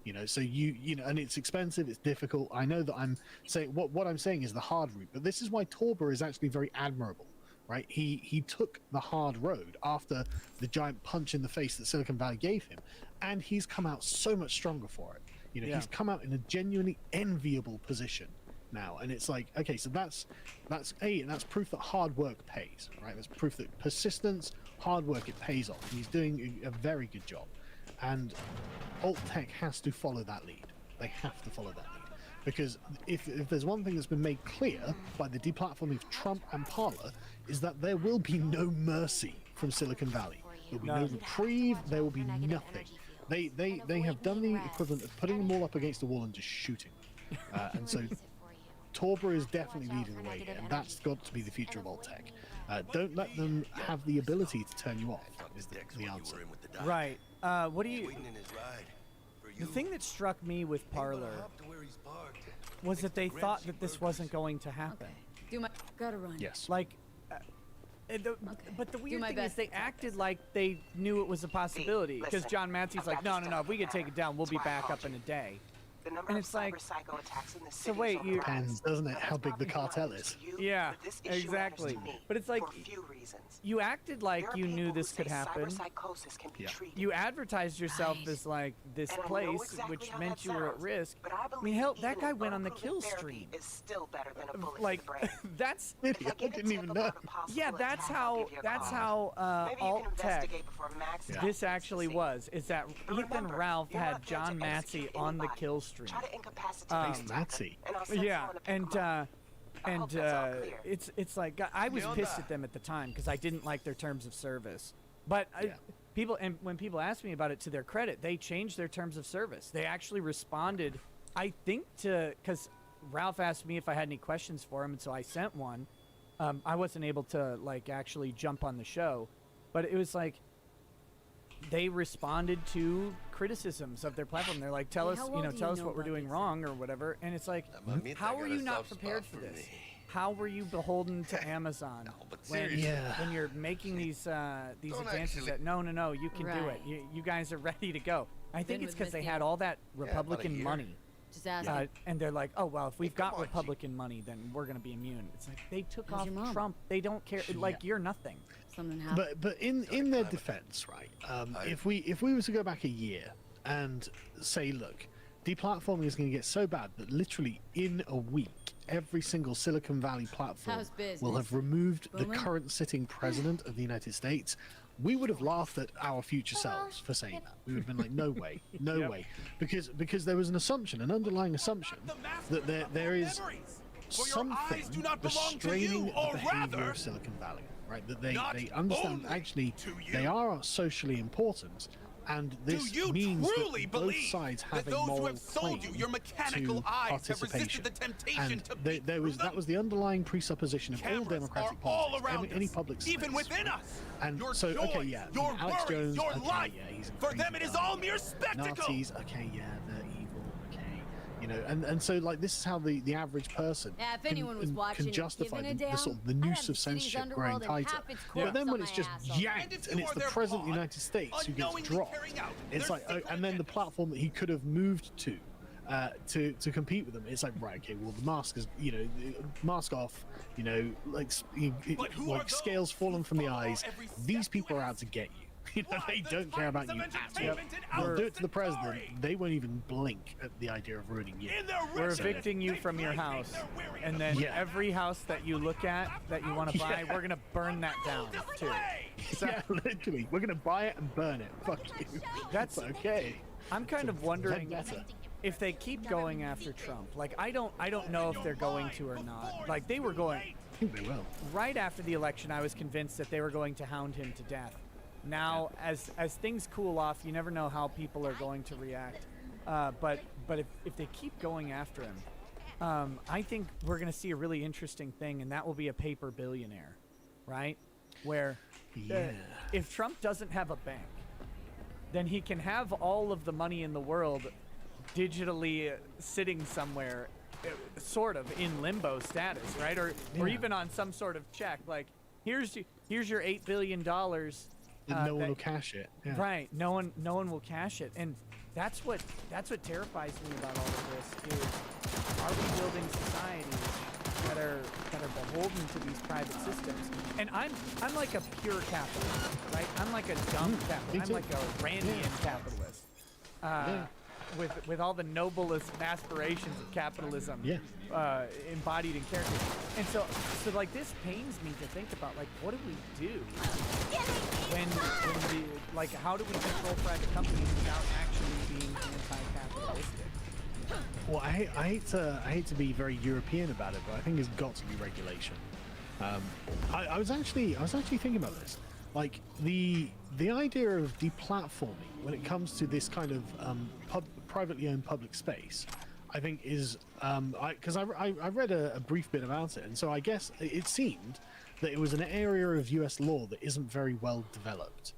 You know, so you know, and it's expensive, it's difficult. I know that I'm saying what I'm saying is the hard route, but this is why Torber is actually very admirable, right? He took the hard road after the giant punch in the face that Silicon Valley gave him, and he's come out so much stronger for it. You know, he's come out in a genuinely enviable position now, and it's like, okay, so that's proof that hard work pays, right? That's proof that persistence, hard work, it pays off. And he's doing a very good job, and Alt Tech has to follow that lead. They have to follow that lead, because if there's one thing that's been made clear by the deplatforming of Trump and Parler, is that there will be no mercy from Silicon Valley. There will be no reprieve. There will be nothing. They have done the equivalent of putting them all up against the wall and just shooting. And so Torber is definitely leading the way here, and that's got to be the future of Alt Tech. Don't let them have the ability to turn you off, is the answer.
Right. What do you... The thing that struck me with Parler was that they thought that this wasn't going to happen.
Gotta run.
Yes.
Like, but the weird thing is they acted like they knew it was a possibility, because John Massey's like, no, if we can take it down, we'll be back up in a day. And it's like, so wait, you...
Depends, doesn't it, how big the cartel is?
Yeah, exactly. But it's like, you acted like you knew this could happen.
Yeah.
You advertised yourself as like this place, which meant you were at risk. I mean, hell, that guy went on the kill stream. Like, that's...
I didn't even know.
Yeah, that's how Alt Tech, this actually was, is that Ethan Ralph had John Massey on the kill stream.
Matsy.
Yeah, and it's like, I was pissed at them at the time because I didn't like their terms of service. But when people asked me about it, to their credit, they changed their terms of service. They actually responded, I think, because Ralph asked me if I had any questions for him, and so I sent one. I wasn't able to like actually jump on the show, but it was like, they responded to criticisms of their platform. They're like, tell us what we're doing wrong or whatever. And it's like, how were you not prepared for this? How were you beholden to Amazon when you're making these advances that no, you can do it. You guys are ready to go. I think it's because they had all that Republican money. And they're like, oh, well, if we've got Republican money, then we're going to be immune. It's like, they took off Trump. They don't care. Like, you're nothing.
But in their defense, right, if we were to go back a year and say, look, deplatforming is going to get so bad that literally in a week, every single Silicon Valley platform will have removed the current sitting president of the United States, we would have laughed at our future selves for saying that. We would have been like, no way, no way. Because there was an assumption, an underlying assumption, that there is something restraining the behavior of Silicon Valley. right? That they understand actually they are socially important, and this means that both sides have a moral claim to participation. And that was the underlying presupposition of all democratic politics, any public space.
Even within us.
And so, okay, yeah, Alex Jones, okay, yeah, he's a
for them it is all mere spectacle.
Nazis, okay, yeah, they're evil, okay, you know, and so like this is how the average person can justify the sort of the noose of censorship growing tighter. But then when it's just yanked and it's the president of the United States who gets dropped, it's like, oh, and then the platform that he could have moved to compete with them, it's like, right, okay, well the mask is, you know, mask off, you know, like scales fallen from the eyes. These people are out to get you. You know, they don't care about you at all. They'll do it to the president. They won't even blink at the idea of ruining you.
We're evicting you from your house, and then every house that you look at that you want to buy, we're gonna burn that down too.
Yeah, literally, we're gonna buy it and burn it. Fuck you.
That's
okay.
I'm kind of wondering if they keep going after Trump. Like, I don't know if they're going to or not. Like, they were going.
I think they will.
Right after the election, I was convinced that they were going to hound him to death. Now, as things cool off, you never know how people are going to react. But if they keep going after him, I think we're going to see a really interesting thing, and that will be a paper billionaire, right? Where if Trump doesn't have a bank, then he can have all of the money in the world digitally sitting somewhere, sort of in limbo status, right? Or even on some sort of check, like here's your $8 billion.
No one will cash it. Yeah.
Right. No one will cash it, and that's what terrifies me about all of this is, are we building societies that are beholden to these private systems? And I'm like a pure capitalist, right? I'm like a dumb capitalist. I'm like a Randian capitalist. With all the noblest aspirations of capitalism embodied in character. And so like this pains me to think about, like, what do we do when like, how do we control private companies without actually being anti-capitalistic?
Well, I hate to be very European about it, but I think it's got to be regulation. I was actually thinking about this. Like the idea of deplatforming when it comes to this kind of privately owned public space, I think is because I read a brief bit about it, and so I guess it seemed that it was an area of US law that isn't very well developed,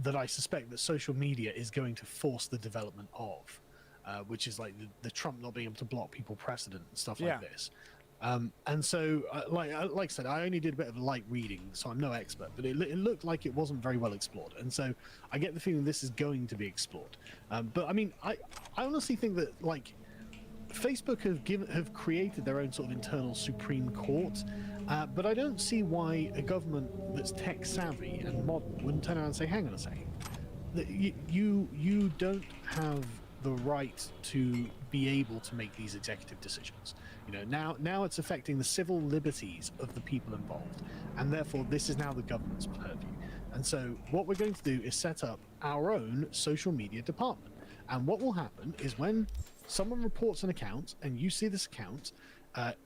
that I suspect that social media is going to force the development of, which is like the Trump not being able to block people precedent and stuff like this. And so, like I said, I only did a bit of light reading, so I'm no expert, but it looked like it wasn't very well explored. And so I get the feeling this is going to be explored. But I mean, I honestly think that, like, Facebook have created their own sort of internal Supreme Court, but I don't see why a government that's tech savvy and modern wouldn't turn around and say, hang on a second, that you don't have the right to be able to make these executive decisions. You know, now it's affecting the civil liberties of the people involved, and therefore this is now the government's purview. And so what we're going to do is set up our own social media department. And what will happen is when someone reports an account and you see this account,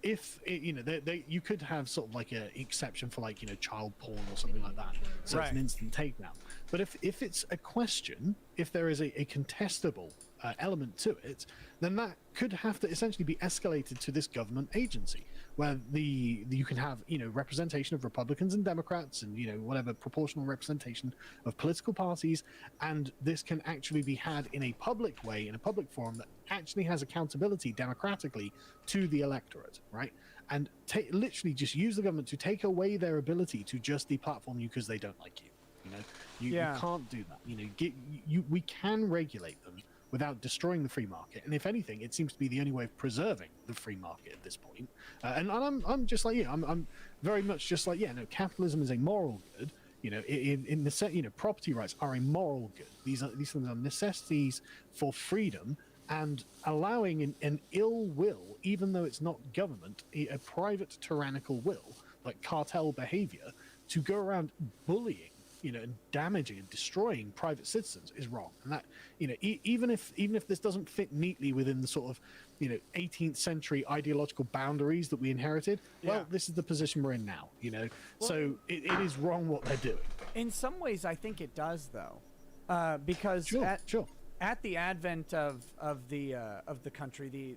if it, you know, you could have sort of like an exception for, like, you know, child porn or something like that, so it's an instant takedown. But if it's a question, if there is a contestable element to it, then that could have to essentially be escalated to this government agency, where you can have, you know, representation of Republicans and Democrats, and, you know, whatever proportional representation of political parties, and this can actually be had in a public way, in a public forum that actually has accountability democratically to the electorate, right? And literally just use the government to take away their ability to just deplatform you because they don't like you. You know, you can't do that. You know, we can regulate them without destroying the free market, and if anything, it seems to be the only way of preserving the free market at this point. And I'm just like, I'm very much just like, no, capitalism is a moral good. You know, in the set, you know, property rights are a moral good. These things are necessities for freedom, and allowing an ill will, even though it's not government, a private tyrannical will, like cartel behavior, to go around bullying and damaging and destroying private citizens is wrong. And that, even if this doesn't fit neatly within the sort of, 18th century ideological boundaries that we inherited, well, this is the position we're in now, Well, so it is wrong what they're doing.
In some ways, I think it does, though, because at the advent of the country, the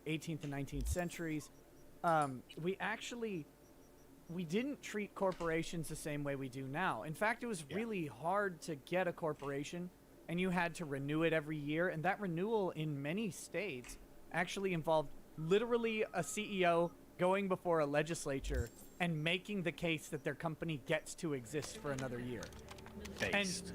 18th and 19th centuries, we didn't treat corporations the same way we do now. In fact, it was really hard to get a corporation, and you had to renew it every year, and that renewal in many states actually involved literally a CEO going before a legislature and making the case that their company gets to exist for another year.
Based.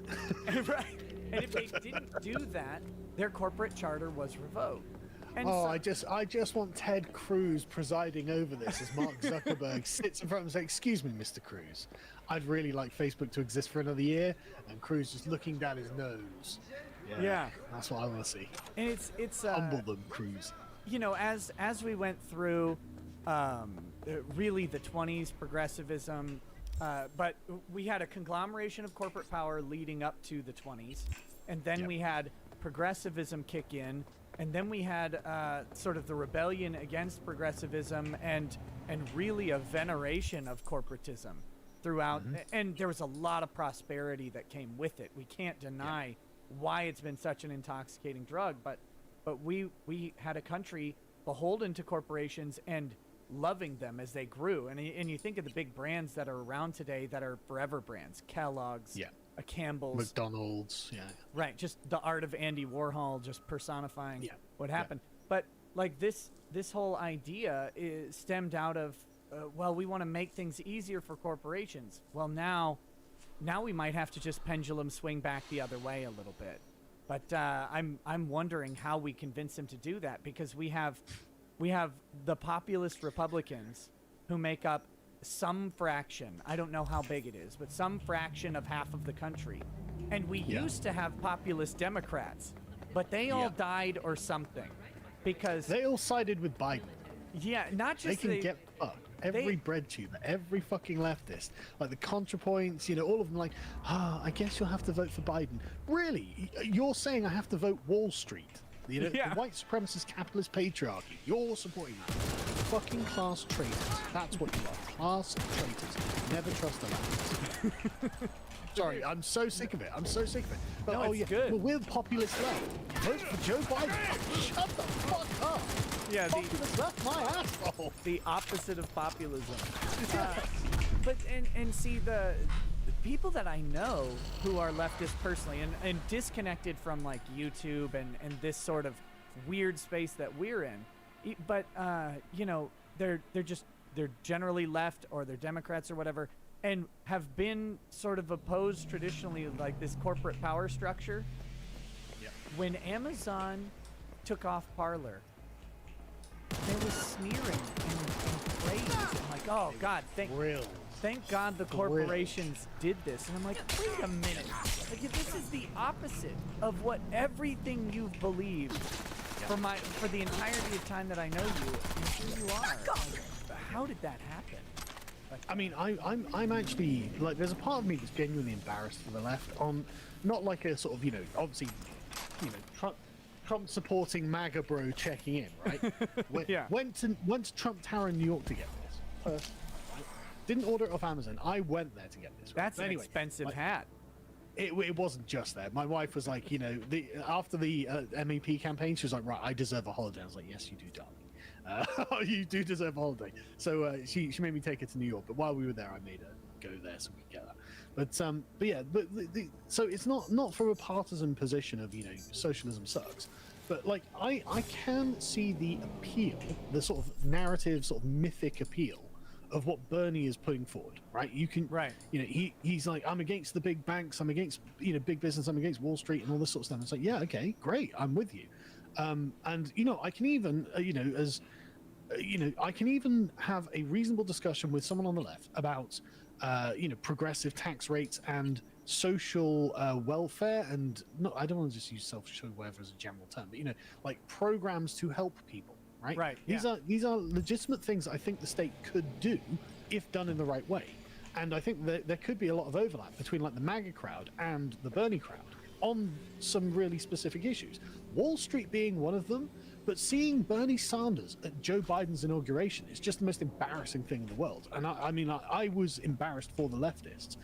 Right. And if they didn't do that, their corporate charter was revoked. And
I just want Ted Cruz presiding over this as Mark Zuckerberg sits in front and says, "Excuse me, Mr. Cruz, I'd really like Facebook to exist for another year," and Cruz just looking down his nose. Yeah, that's what I want to see.
And it's
humble them, Cruz.
As we went through, really the 20s progressivism, but we had a conglomeration of corporate power leading up to the 20s, and then we had progressivism kick in. And then we had sort of the rebellion against progressivism and really a veneration of corporatism throughout. And there was a lot of prosperity that came with it. We can't deny why it's been such an intoxicating drug. But we had a country beholden to corporations and loving them as they grew. And you think of the big brands that are around today that are forever brands. Kellogg's. A Campbell's,
McDonald's,
right. Just the art of Andy Warhol, just personifying what happened. But like this whole idea is stemmed out of, well, we want to make things easier for corporations. Well, now we might have to just pendulum swing back the other way a little bit. But I'm wondering how we convince them to do that, because we have the populist Republicans who make up some fraction, I don't know how big it is, but some fraction of half of the country. And we used to have populist Democrats, but they all died or something, because
they all sided with Biden.
Yeah, not just
they can get fucked. Every bread tuber, every fucking leftist, like the ContraPoints, all of them, like, I guess you'll have to vote for Biden. Really? You're saying I have to vote Wall Street? The white supremacist capitalist patriarchy. You're supporting that. Fucking class traitors. That's what you are. Class traitors. Never trust the left. Sorry, I'm so sick of it. But,
no, it's good.
But we're populist left. Vote for Joe Biden. Shut the fuck up.
Yeah,
populist left, my asshole.
The opposite of populism. But see, the people that I know who are leftist personally and disconnected from like YouTube and this sort of weird space that we're in, but they're generally left, or they're Democrats or whatever, and have been sort of opposed traditionally, like this corporate power structure. When Amazon took off Parler, there was sneering and praise and like, oh God, thank God the corporations did this. And I'm like, wait a minute. Like, if this is the opposite of what everything you've believed for the entirety of time that I know you, and here you are. Like, how did that happen? Like,
I mean, I'm actually, like, there's a part of me that's genuinely embarrassed for the left on, not like a sort of, obviously, Trump supporting MAGA bro checking in, right? Went to Trump Tower in New York to get this. Personally. Didn't order it off Amazon. I went there to get this. Right?
That's an expensive hat.
It wasn't just there. My wife was like, after the MEP campaign, she was like, right, I deserve a holiday. I was like, yes, you do, darling. You do deserve a holiday. So she made me take her to New York. But while we were there, I made her go there so we could get that. But yeah, so it's not from a partisan position of socialism sucks. But like I can see the appeal, the sort of narrative, sort of mythic appeal of what Bernie is putting forward, right? You can, he's like, I'm against the big banks, I'm against, big business, I'm against Wall Street and all this sort of stuff. It's like, yeah, okay, great, I'm with you. And, I can even, I can even have a reasonable discussion with someone on the left about, progressive tax rates and social welfare, and I don't want to just use social welfare as a general term, but, like programs to help people. Right. These are legitimate things I think the state could do if done in the right way. And I think there could be a lot of overlap between like the MAGA crowd and the Bernie crowd on some really specific issues. Wall Street being one of them, but seeing Bernie Sanders at Joe Biden's inauguration is just the most embarrassing thing in the world. And I was embarrassed for the leftists.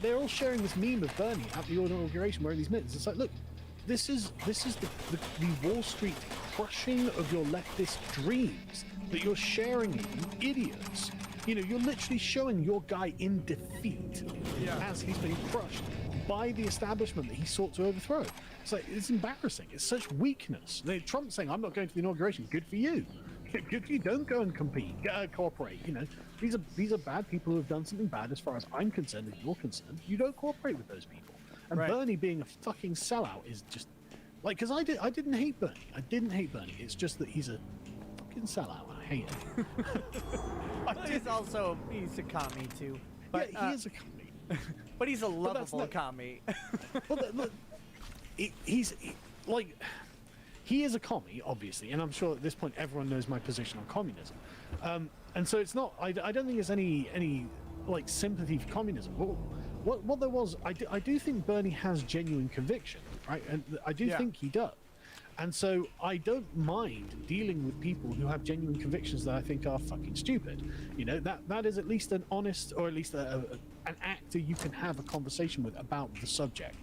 They're all sharing this meme of Bernie at the inauguration wearing these mittens. It's like, look, this is the Wall Street crushing of your leftist dreams that you're sharing, you idiots. You know, you're literally showing your guy in defeat as he's being crushed by the establishment that he sought to overthrow. It's like, it's embarrassing. It's such weakness. Trump saying, I'm not going to the inauguration. Good for you. Good for you. Don't go and compete. Cooperate. You know, these are bad people who have done something bad as far as I'm concerned and you're concerned. You don't cooperate with those people. And Bernie being a fucking sellout is just like, because I didn't hate Bernie. I didn't hate Bernie. It's just that he's a fucking sellout. I hate him.
He's a commie too. But,
yeah, he is a commie.
But he's a lovable commie.
Well, look, he is a commie, obviously, and I'm sure at this point everyone knows my position on communism. And so it's not. I don't think there's any like sympathy for communism. What there was, I do think Bernie has genuine conviction, right? And I do think he does. And so I don't mind dealing with people who have genuine convictions that I think are fucking stupid. You know, that is at least an honest, or at least an actor you can have a conversation with about the subject,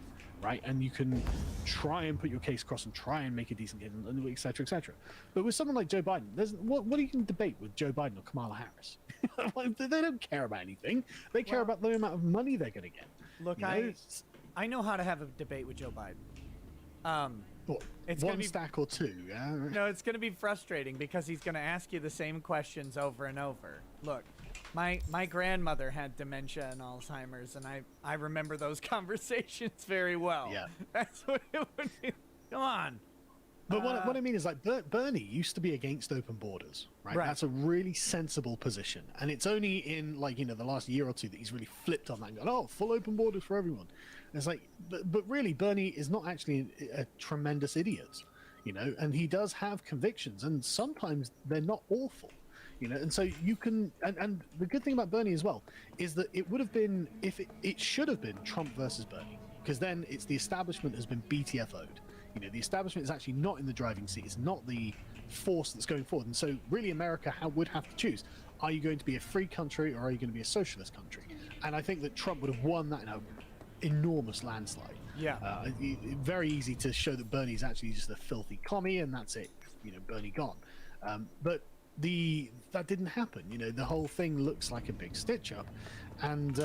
right? And you can try and put your case across and try and make a decent case, et cetera, et cetera. But with someone like Joe Biden, what are you going to debate with Joe Biden or Kamala Harris? They don't care about anything. They care about the amount of money they're going to get.
Look, I know how to have a debate with Joe Biden.
It's one stack or two, yeah?
No, it's going to be frustrating because he's going to ask you the same questions over and over. Look, my grandmother had dementia and Alzheimer's, and I remember those conversations very well.
Yeah.
That's what it would be. Come on.
But what I mean is, like, Bernie used to be against open borders, right? That's a really sensible position. And it's only in, like, you know, the last year or two that he's really flipped on that and gone, oh, full open borders for everyone. And it's like, but really, Bernie is not actually a tremendous idiot, you know, and he does have convictions, and sometimes they're not awful, you know, and so you can, and the good thing about Bernie as well is that it would have been, it should have been Trump versus Bernie, because then it's the establishment has been BTFO'd. You know, the establishment is actually not in the driving seat. It's not the force that's going forward. And so really America would have to choose. Are you going to be a free country or are you going to be a socialist country? And I think that Trump would have won that in an enormous landslide.
Yeah.
Very easy to show that Bernie's actually just a filthy commie and that's it. You know, Bernie gone. But that didn't happen. You know, the whole thing looks like a big stitch up. And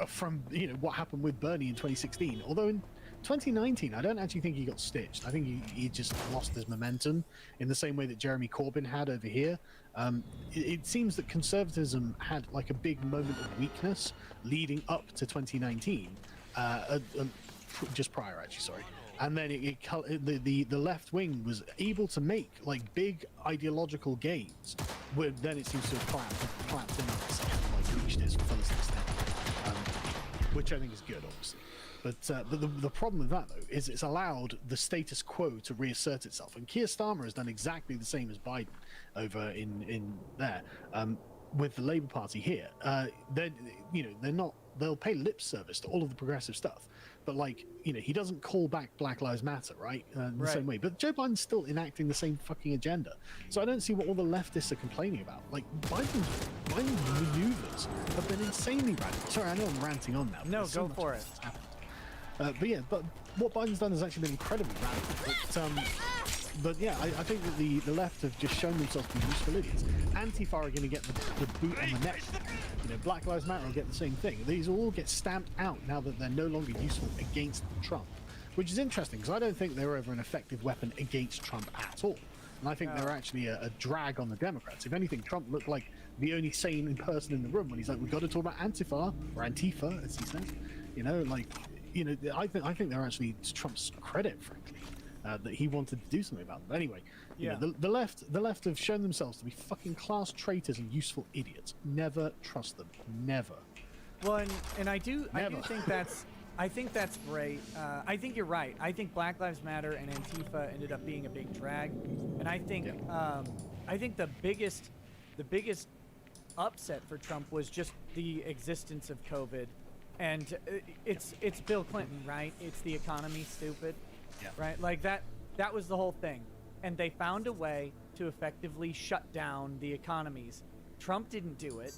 from, you know, what happened with Bernie in 2016, although in 2019, I don't actually think he got stitched. I think he just lost his momentum in the same way that Jeremy Corbyn had over here. It seems that conservatism had like a big moment of weakness leading up to 2019, just prior actually, sorry. And then the left wing was able to make like big ideological gains, where then it seems to have collapsed in like reached its fullest extent, which I think is good, obviously. But the problem with that, though, is it's allowed the status quo to reassert itself. And Keir Starmer has done exactly the same as Biden over in there with the Labour Party here. They'll pay lip service to all of the progressive stuff. But, like, you know, he doesn't call back Black Lives Matter, right? In the same way. But Joe Biden's still enacting the same fucking agenda. So I don't see what all the leftists are complaining about. Like, Biden's maneuvers have been insanely radical. Sorry, I know I'm ranting on now.
No, go for it.
But what Biden's done has actually been incredibly radical. But yeah, I think that the left have just shown themselves to be useful idiots. Antifa are going to get the boot on the neck. You know, Black Lives Matter will get the same thing. These all get stamped out now that they're no longer useful against Trump, which is interesting because I don't think they were ever an effective weapon against Trump at all. And I think they're actually a drag on the Democrats. If anything, Trump looked like the only sane person in the room when he's like, we've got to talk about Antifa, or Antifa, as he says. You know, like... You know, I think they're actually Trump's credit, frankly, that he wanted to do something about them. But anyway, you know, the left have shown themselves to be fucking class traitors and useful idiots. Never trust them. Never.
Well, and I do think that's great. I think you're right. I think Black Lives Matter and Antifa ended up being a big drag, and I think the biggest upset for Trump was just the existence of COVID, and it's Bill Clinton, right? It's the economy, stupid, right? Like that was the whole thing, and they found a way to effectively shut down the economies. Trump didn't do it,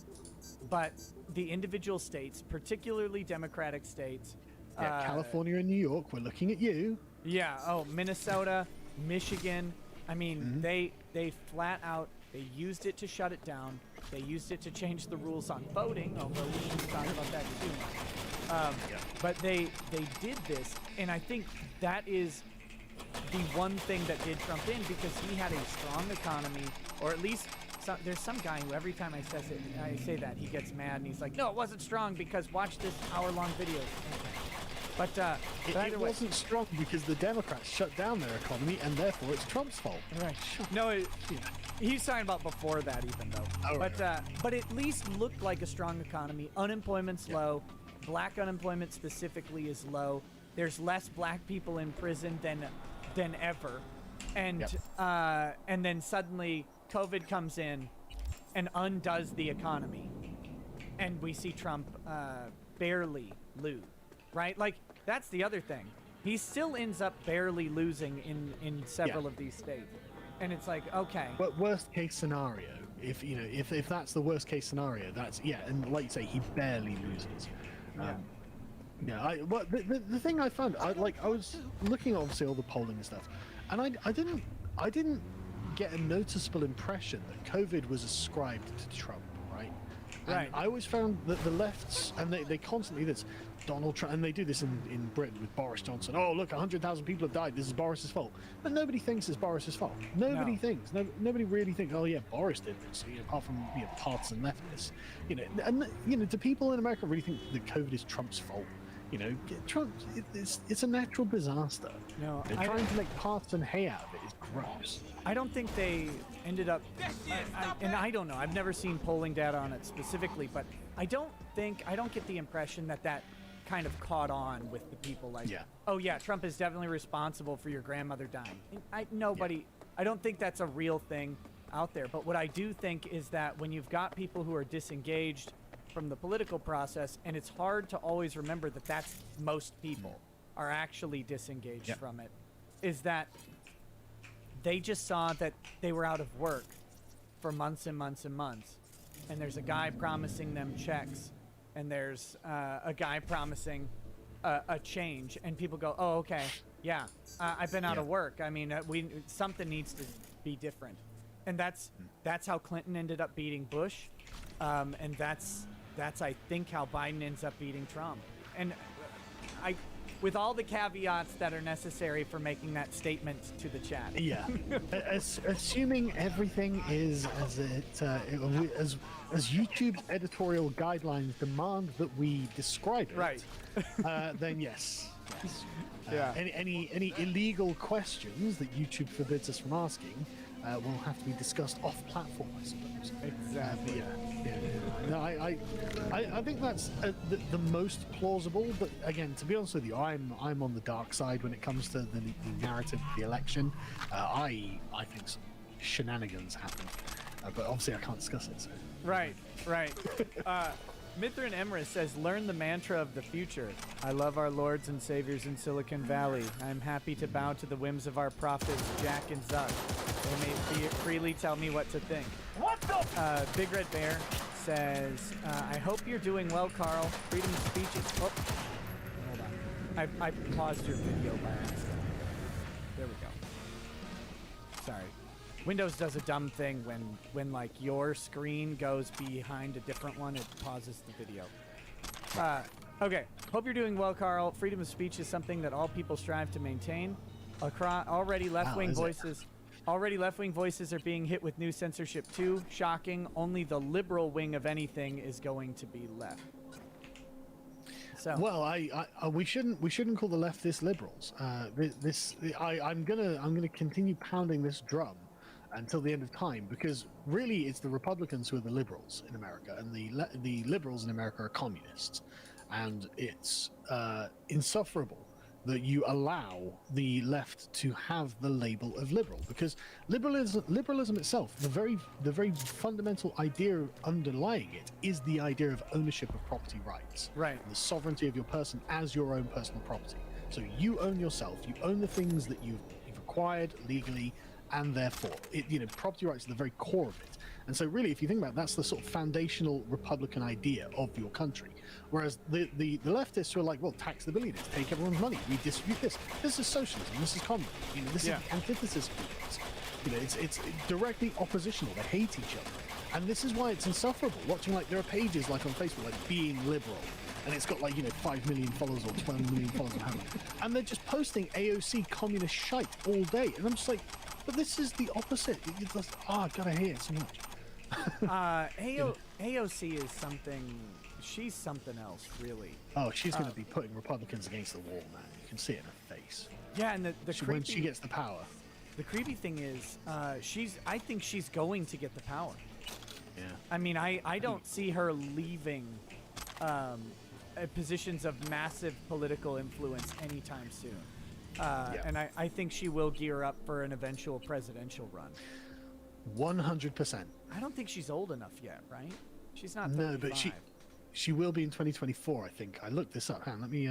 but the individual states, particularly Democratic states,
California and New York, we're looking at you.
Yeah. Oh, Minnesota, Michigan. I mean, they flat out, they used it to shut it down. They used it to change the rules on voting, although we shouldn't talk about that too much. But they did this, and I think that is the one thing that did Trump in, because he had a strong economy, or at least there's some guy who every time I say that, he gets mad and he's like, no, it wasn't strong because watch this hour-long video. But
it wasn't strong because the Democrats shut down their economy, and therefore it's Trump's fault.
Right. No, he's talking about before that even, though. Oh, but at least looked like a strong economy. Unemployment's low. Black unemployment specifically is low. There's less black people in prison than ever. And then suddenly COVID comes in and undoes the economy. And we see Trump barely lose. Right? Like, that's the other thing. He still ends up barely losing in several of these states. And it's like, okay.
But worst case scenario, if that's the worst case scenario, that's, and like you say, he barely loses. The thing I found, I was looking at obviously all the polling and stuff, and I didn't get a noticeable impression that COVID was ascribed to Trump, right? And I always found that the lefts, and they constantly this, Donald Trump, and they do this in Britain with Boris Johnson. Oh, look, 100,000 people have died. This is Boris's fault. But nobody thinks it's Boris's fault. Nobody thinks. Nobody really thinks, oh, yeah, Boris did this, apart from partisan leftists. Do people in America really think that COVID is Trump's fault? Trump, it's a natural disaster.
No,
trying to make partisan hay out of it is gross.
I don't think they ended up, and I don't know, I've never seen polling data on it specifically, but I don't get the impression that kind of caught on with the people, like, oh yeah, Trump is definitely responsible for your grandmother dying. I don't think that's a real thing out there, but what I do think is that when you've got people who are disengaged from the political process, and it's hard to always remember that that's most people are actually disengaged from it, is that they just saw that they were out of work for months and months and months, and there's a guy promising them checks, and there's a guy promising a change, and people go, oh, okay, I've been out of work. I mean, something needs to be different, and that's how Clinton ended up beating Bush, and that's I think how Biden ends up beating Trump, and with all the caveats that are necessary for making that statement to the chat.
Yeah, assuming everything is as YouTube's editorial guidelines demand that we describe it.
Right.
Then yes. Any illegal questions that YouTube forbids us from asking will have to be discussed off platform, I suppose.
Exactly.
No, I think that's the most plausible. But again, to be honest with you, I'm on the dark side when it comes to the narrative of the election. I think some shenanigans happened, but obviously I can't discuss it. So.
Right. Mithrin Emrys says, learn the mantra of the future. I love our lords and saviors in Silicon Valley. I'm happy to bow to the whims of our prophets, Jack and Zuck. They may freely tell me what to think.
What the?
Big Red Bear says, I hope you're doing well, Carl. Freedom of speech is... Oh, hold on. I paused your video by accident. There we go. Sorry. Windows does a dumb thing when like your screen goes behind a different one, it pauses the video. Okay, hope you're doing well, Carl. Freedom of speech is something that all people strive to maintain. Already left-wing voices are being hit with new censorship too. Shocking. Only the liberal wing of anything is going to be left. So.
Well, we shouldn't call the leftists liberals. I'm gonna continue pounding this drum until the end of time, because really it's the Republicans who are the liberals in America, and the liberals in America are communists, and it's insufferable that you allow the left to have the label of liberal, because liberalism itself, the very fundamental idea underlying it is the idea of ownership of property rights,
right?
The sovereignty of your person as your own personal property. So you own yourself, you own the things that you've acquired legally, and therefore, property rights are the very core of it. And so really, if you think about it, that's the sort of foundational Republican idea of your country. Whereas the leftists are like, well, tax the billionaires, take everyone's money, redistribute this. This is socialism, this is communism. This is the antithesis of it. It's directly oppositional. They hate each other. And this is why it's insufferable. Watching, like, there are pages like on Facebook, like being liberal. And it's got like, 5 million followers or 12 million followers or however. And they're just posting AOC communist shite all day. And I'm just like, but this is the opposite. God, I hate it so much.
AOC is something, she's something else, really.
Oh, she's going to be putting Republicans against the wall, man. You can see it in her face.
Yeah, and
when she gets the power.
The creepy thing is, I think she's going to get the power.
Yeah.
I mean, I don't see her leaving positions of massive political influence anytime soon. And I think she will gear up for an eventual presidential run.
100%.
I don't think she's old enough yet, right? She's not 35.
No, but she will be in 2024, I think. I looked this up. Hang on, let me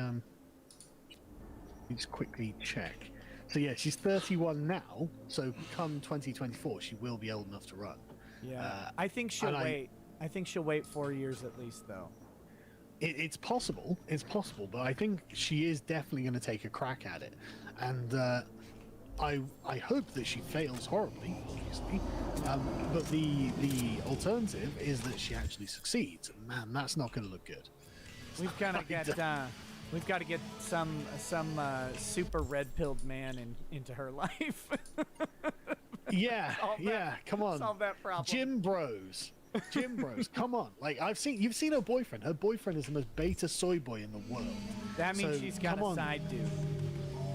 just quickly check. So yeah, she's 31 now. So come 2024, she will be old enough to run.
Yeah, I think she'll wait. I think she'll wait 4 years at least, though.
It's possible. It's possible, but I think she is definitely going to take a crack at it, and I hope that she fails horribly, obviously. But the alternative is that she actually succeeds. Man, that's not going to look good.
We've got to get some super red-pilled man into her life.
Yeah, come on.
Solve that problem.
Gym bros, come on. Like, you've seen her boyfriend. Her boyfriend is the most beta soy boy in the world.
That means she's got a side dude.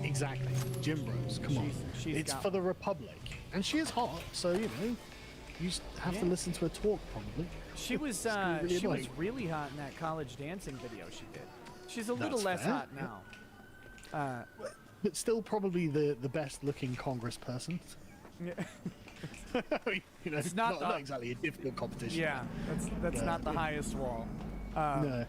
Exactly. Gym bros, come on. It's for the Republic. And she is hot, so, you just have to listen to her talk, probably.
She was really hot in that college dancing video she did. She's a little less hot now.
But still probably the best looking Congress person.
It's not
exactly a difficult competition.
Yeah, that's not the highest wall.
No.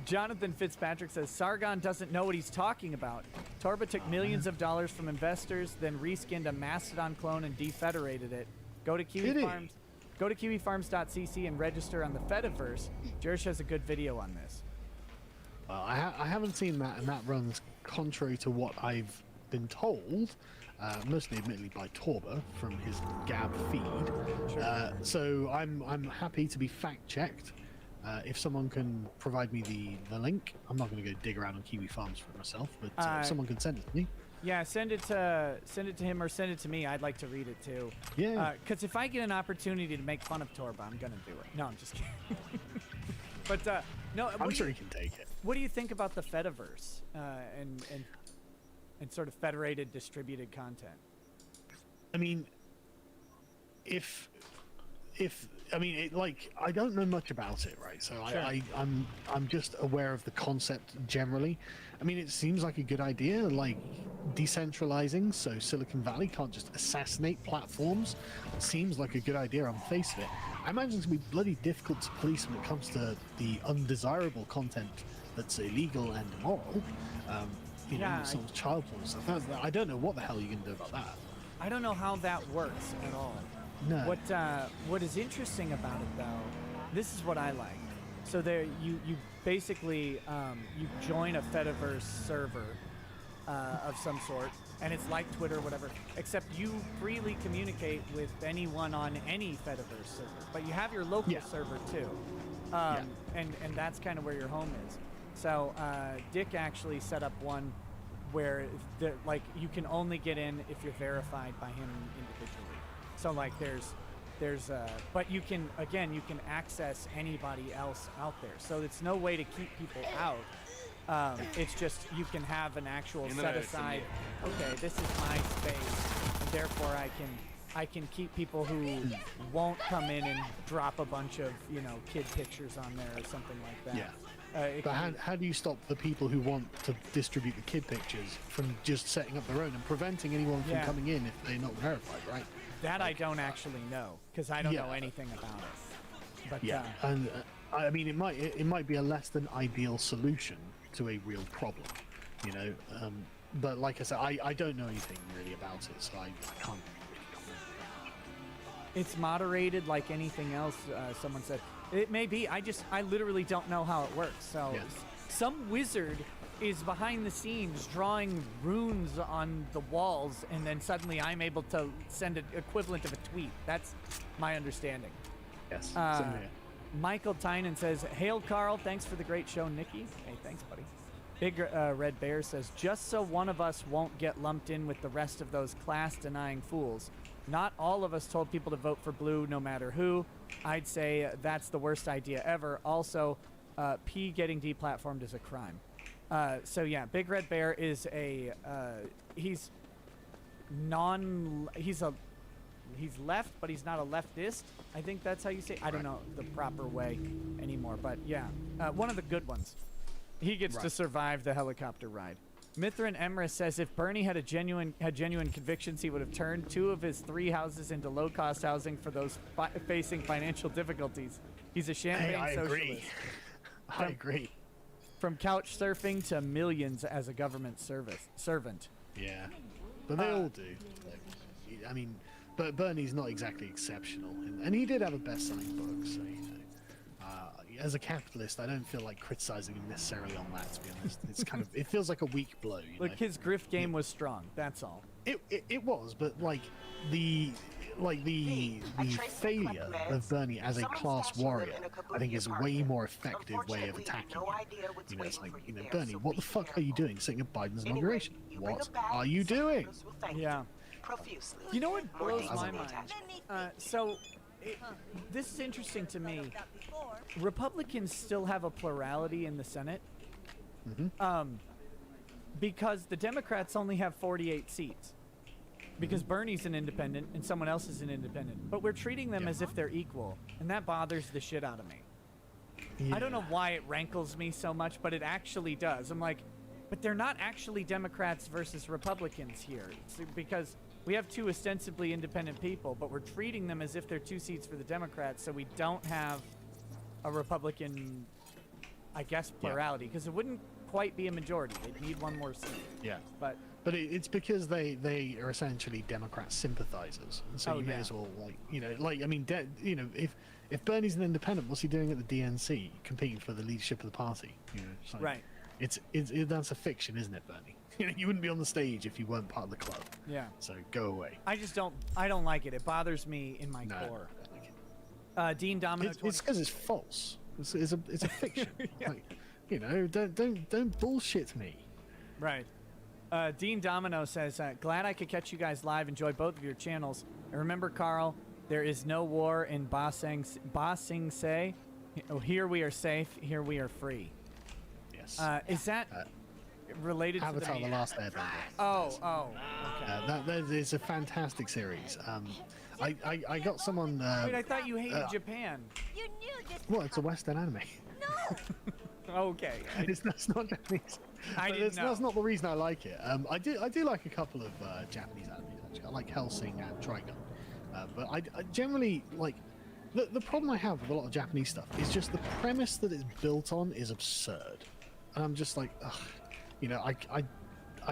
Jonathan Fitzpatrick says Sargon doesn't know what he's talking about. Torba took millions of dollars from investors, then reskinned a Mastodon clone and defederated it. Go to Kiwi Farms. Go to kiwifarms.cc and register on the Fediverse. Jerish has a good video on this.
I haven't seen that, and that runs contrary to what I've been told. Mostly admittedly by Torba from his Gab feed. Sure. So I'm happy to be fact checked. If someone can provide me the link, I'm not going to go dig around on Kiwi Farms for myself, but if someone can send it to me.
Yeah, send it to him or send it to me. I'd like to read it too.
Yeah.
Because if I get an opportunity to make fun of Torba, I'm gonna do it. No, I'm just kidding. But no,
I'm sure he can take it.
What do you think about the Fediverse and sort of federated distributed content?
I mean, I don't know much about it, right? So sure. I'm just aware of the concept generally. I mean, it seems like a good idea, like decentralizing, so Silicon Valley can't just assassinate platforms. It seems like a good idea on the face of it. I imagine it's going to be bloody difficult to police when it comes to the undesirable content that's illegal and immoral. Some child porn stuff. I don't know what the hell you're going to do about that.
I don't know how that works at all.
No.
What is interesting about it, though, this is what I like. So there, you basically you join a Fediverse server of some sort, and it's like Twitter or whatever, except you freely communicate with anyone on any Fediverse server. But you have your local server too, and that's kind of where your home is. So Dick actually set up one where you can only get in if you're verified by him individually. So like but you can access anybody else out there. So it's no way to keep people out. It's just you can have an actual set aside. Okay, this is my space, and therefore I can keep people who won't come in and drop a bunch of kid pictures on there or something like that.
But how do you stop the people who want to distribute the kid pictures from just setting up their own and preventing anyone from coming in if they're not verified, right?
That I don't actually know, because I don't know anything about it. But
and I mean, it might be a less than ideal solution to a real problem, you know. But like I said, I don't know anything really about it, so I can't.
It's moderated like anything else. Someone said it may be. I literally don't know how it works. So some wizard is behind the scenes drawing runes on the walls, and then suddenly I'm able to send an equivalent of a tweet. That's my understanding.
Yes.
Michael Tynan says, "Hail, Carl. Thanks for the great show, Nikki." Hey, thanks, buddy. Big Red Bear says, "Just so one of us won't get lumped in with the rest of those class-denying fools. Not all of us told people to vote for blue no matter who. I'd say that's the worst idea ever. Also, P getting deplatformed is a crime." So yeah, Big Red Bear is he's left, but he's not a leftist. I think that's how you say it. I don't know the proper way anymore, but yeah, one of the good ones. He gets to survive the helicopter ride. Mithrin Emrys says if Bernie had genuine convictions, he would have turned 2 of his 3 houses into low-cost housing for those facing financial difficulties. He's a champagne socialist.
I agree.
From couch surfing to millions as a government servant.
Yeah, but they all do. Like, I mean, but Bernie's not exactly exceptional, and he did have a best-selling book, so you know. As a capitalist, I don't feel like criticizing him necessarily on that. To be honest, it's kind of it feels like a weak blow.
Look, his grift game was strong. That's all.
It was, but like the failure of Bernie as a class warrior, I think, is a way more effective way of attacking him. You know, it's like, you know, Bernie, what the fuck are you doing setting up Biden's inauguration? What are you doing?
Yeah. You know what blows my mind? This is interesting to me. Republicans still have a plurality in the Senate. Because the Democrats only have 48 seats. Because Bernie's an independent and someone else is an independent. But we're treating them as if they're equal. And that bothers the shit out of me. I don't know why it rankles me so much, but it actually does. I'm like, but they're not actually Democrats versus Republicans here. It's because we have 2 ostensibly independent people, but we're treating them as if they're 2 seats for the Democrats, so we don't have a Republican, I guess, plurality, because it wouldn't quite be a majority. They'd need 1 more seat.
Yeah.
But
it's because they are essentially Democrat sympathizers, and so you may as well, like, you know, like, I mean, you know, if Bernie's an independent, what's he doing at the DNC, competing for the leadership of the party? You know, it's like,
right.
It's that's a fiction, isn't it, Bernie? You know, you wouldn't be on the stage if you weren't part of the club.
Yeah.
So go away.
I don't like it. It bothers me in my core.
I don't like it.
Dean Domino.
It's because it's false. It's a fiction. Like, you know, don't bullshit me.
Right. Dean Domino says, glad I could catch you guys live. Enjoy both of your channels. And remember, Carl, there is no war in Ba Sing Se. Oh, here we are safe. Here we are free.
Yes.
Is that related
Avatar:
to
The Last Airbender?
Oh. Okay.
That is a fantastic series. I got someone.
Wait, I thought you hated Japan.
You knew this.
Well, it's a Western anime.
No. Okay.
That's not Japanese.
I didn't know.
That's not the reason I like it. I do like a couple of Japanese animes actually. I like Hellsing and Trigun. But I generally like the problem I have with a lot of Japanese stuff is just the premise that it's built on is absurd, and I'm just like, ugh. You know, I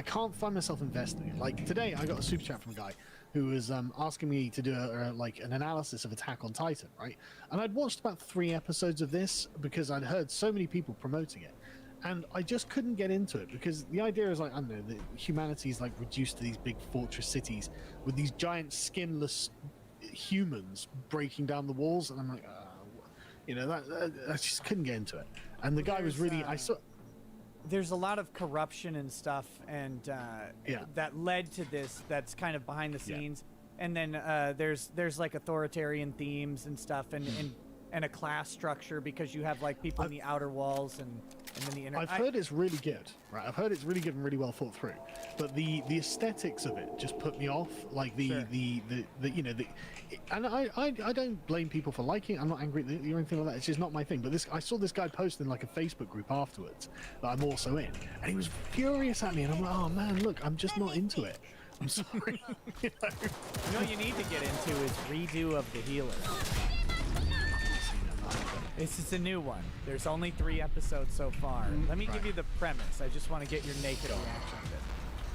can't find myself investing in it. Like today, I got a super chat from a guy who was asking me to do an analysis of Attack on Titan, right? And I'd watched about 3 episodes of this because I'd heard so many people promoting it, and I just couldn't get into it because the idea is like, I don't know, that humanity's like reduced to these big fortress cities with these giant skinless humans breaking down the walls, and I'm like, you know, I just couldn't get into it. And the guy was really,
there's a lot of corruption and stuff, and that led to this. That's kind of behind the scenes, and then there's like authoritarian themes and stuff, and a class structure because you have like people in the outer walls, and And then
I've heard it's really good, right? I've heard it's really good and really well thought through, but the aesthetics of it just put me off. Like and I don't blame people for liking it. I'm not angry or anything like that. It's just not my thing. But I saw this guy post in like a Facebook group afterwards that I'm also in, and he was furious at me, and I'm like, oh man, look, I'm just not into it. I'm sorry.
You know what you need to get into is Redo of the Healer. This is a new one. There's only 3 episodes so far. Let me give you the premise. I just want to get your naked reaction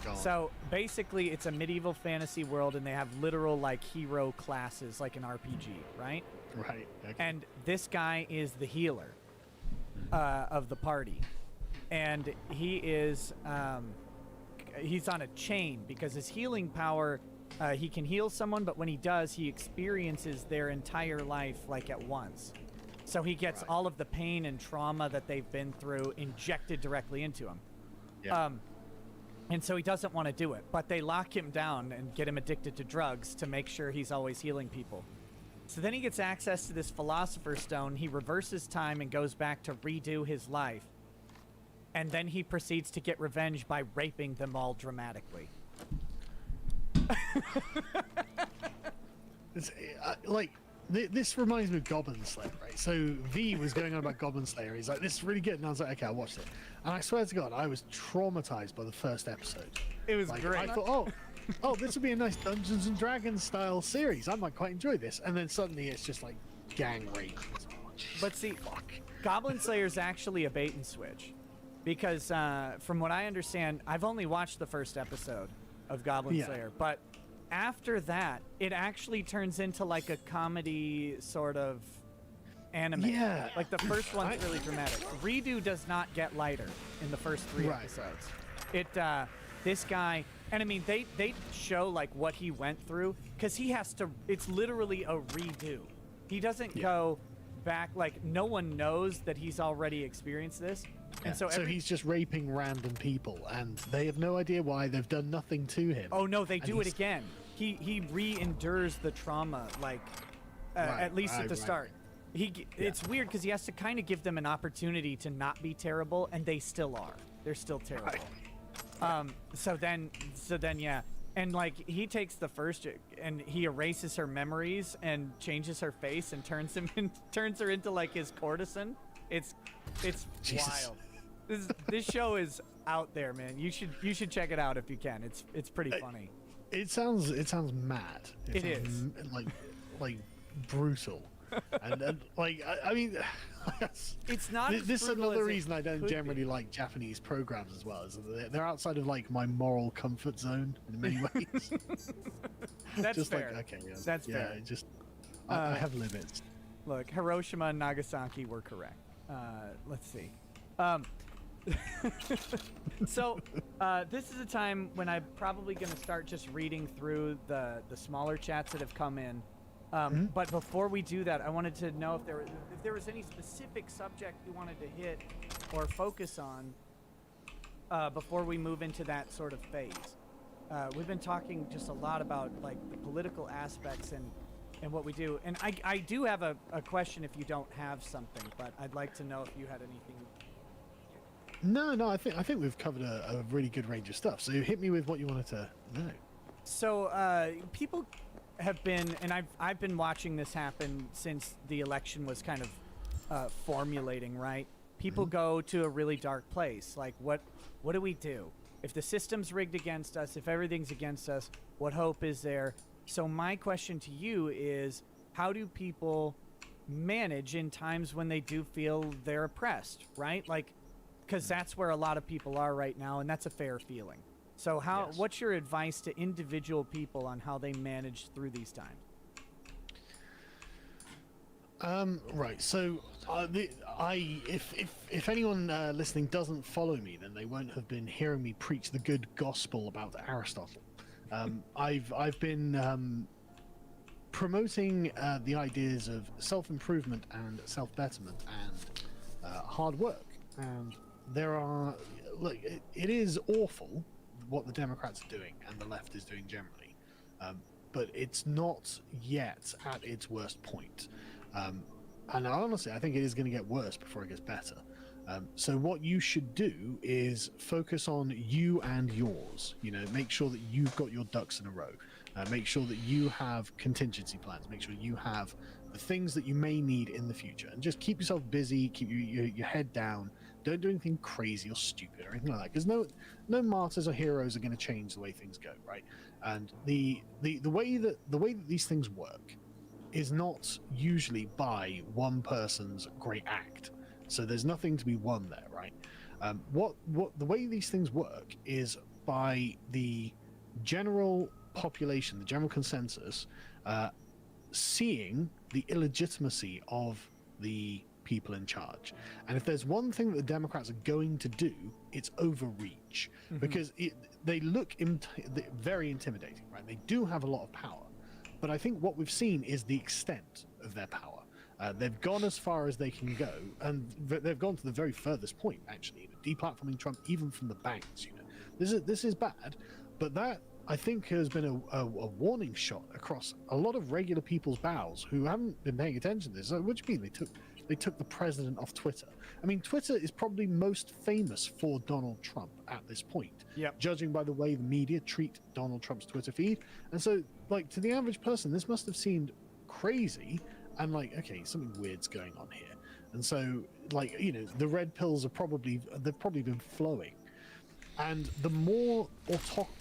to it. So basically, it's a medieval fantasy world, and they have literal like hero classes, like an RPG, right?
Right. Okay.
And this guy is the healer of the party, and he is he's on a chain because his healing power. He can heal someone, but when he does, he experiences their entire life like at once. So he gets all of the pain and trauma that they've been through injected directly into him. Yeah. And so he doesn't want to do it, but they lock him down and get him addicted to drugs to make sure he's always healing people. So then he gets access to this Philosopher's Stone. He reverses time and goes back to redo his life. And then he proceeds to get revenge by raping them all dramatically.
It's, this reminds me of Goblin Slayer, right? So V was going on about Goblin Slayer. He's like, this is really good. And I was like, okay, I'll watch it. And I swear to God, I was traumatized by the first episode.
It was great.
I thought, oh, this would be a nice Dungeons and Dragons style series. I might quite enjoy this. And then suddenly it's just like gang rape.
But see, Goblin Slayer is actually a bait and switch. Because from what I understand, I've only watched the first episode of Goblin Slayer. But after that, it actually turns into like a comedy sort of anime. Yeah. Like the first one's really dramatic. Redo does not get lighter in the first 3 episodes. This guy, and I mean, they show like what he went through because he has to, it's literally a redo. He doesn't go back, like no one knows that he's already experienced this. And so
he's just raping random people, and they have no idea why. They've done nothing to him.
Oh no, they do it again. He re-endures the trauma, like at least at the start. It's weird because he has to kind of give them an opportunity to not be terrible, and they still are. They're still terrible. So then yeah, and like he takes the first and he erases her memories and changes her face and turns her into like his courtesan. It's wild. This show is out there, man. You should check it out if you can. It's pretty funny.
It sounds mad.
It is
like brutal, and like I mean,
it's not.
This is another reason I don't generally like Japanese programs as well. Is that they're outside of like my moral comfort zone in many ways.
That's
just
fair.
Like, okay, yeah,
that's fair.
I have limits.
Look, Hiroshima and Nagasaki were correct. Let's see. So this is a time when I'm probably going to start just reading through the smaller chats that have come in. But before we do that, I wanted to know if there was any specific subject you wanted to hit or focus on before we move into that sort of phase. We've been talking just a lot about like the political aspects and what we do. And I do have a question if you don't have something, but I'd like to know if you had anything.
No, I think we've covered a really good range of stuff. So hit me with what you wanted to know.
So people have been, and I've been watching this happen since the election was kind of formulating, right? People go to a really dark place. Like, what do we do? If the system's rigged against us, if everything's against us, what hope is there? So my question to you is, how do people manage in times when they do feel they're oppressed, right? Like, because that's where a lot of people are right now, and that's a fair feeling. So what's your advice to individual people on how they manage through these times?
Right. So if anyone listening doesn't follow me, then they won't have been hearing me preach the good gospel about Aristotle. I've been promoting the ideas of self-improvement and self-betterment and hard work. And it is awful what the Democrats are doing and the left is doing generally, but it's not yet at its worst point. And honestly, I think it is going to get worse before it gets better. So what you should do is focus on you and yours. You know, make sure that you've got your ducks in a row. Make sure that you have contingency plans. Make sure you have the things that you may need in the future, and just keep yourself busy. Keep your head down. Don't do anything crazy or stupid or anything like that, because no martyrs or heroes are going to change the way things go, right? And the way that these things work is not usually by one person's great act. So there's nothing to be won there, right? What the way these things work is by the general population, the general consensus, seeing the illegitimacy of the people in charge. And if there's one thing that the Democrats are going to do, it's overreach, because they look very intimidating, right? They do have a lot of power, but I think what we've seen is the extent of their power. They've gone as far as they can go, and they've gone to the very furthest point, actually, deplatforming Trump even from the banks. You know, this is bad, but that, I think, has been a warning shot across a lot of regular people's bowels who haven't been paying attention to this. What do you mean they took the president off Twitter? I mean, Twitter is probably most famous for Donald Trump at this point, judging by the way the media treat Donald Trump's Twitter feed. And so, like, to the average person, this must have seemed crazy. And like, okay, something weird's going on here. And so, like, you know, the red pills they've probably been flowing. And the more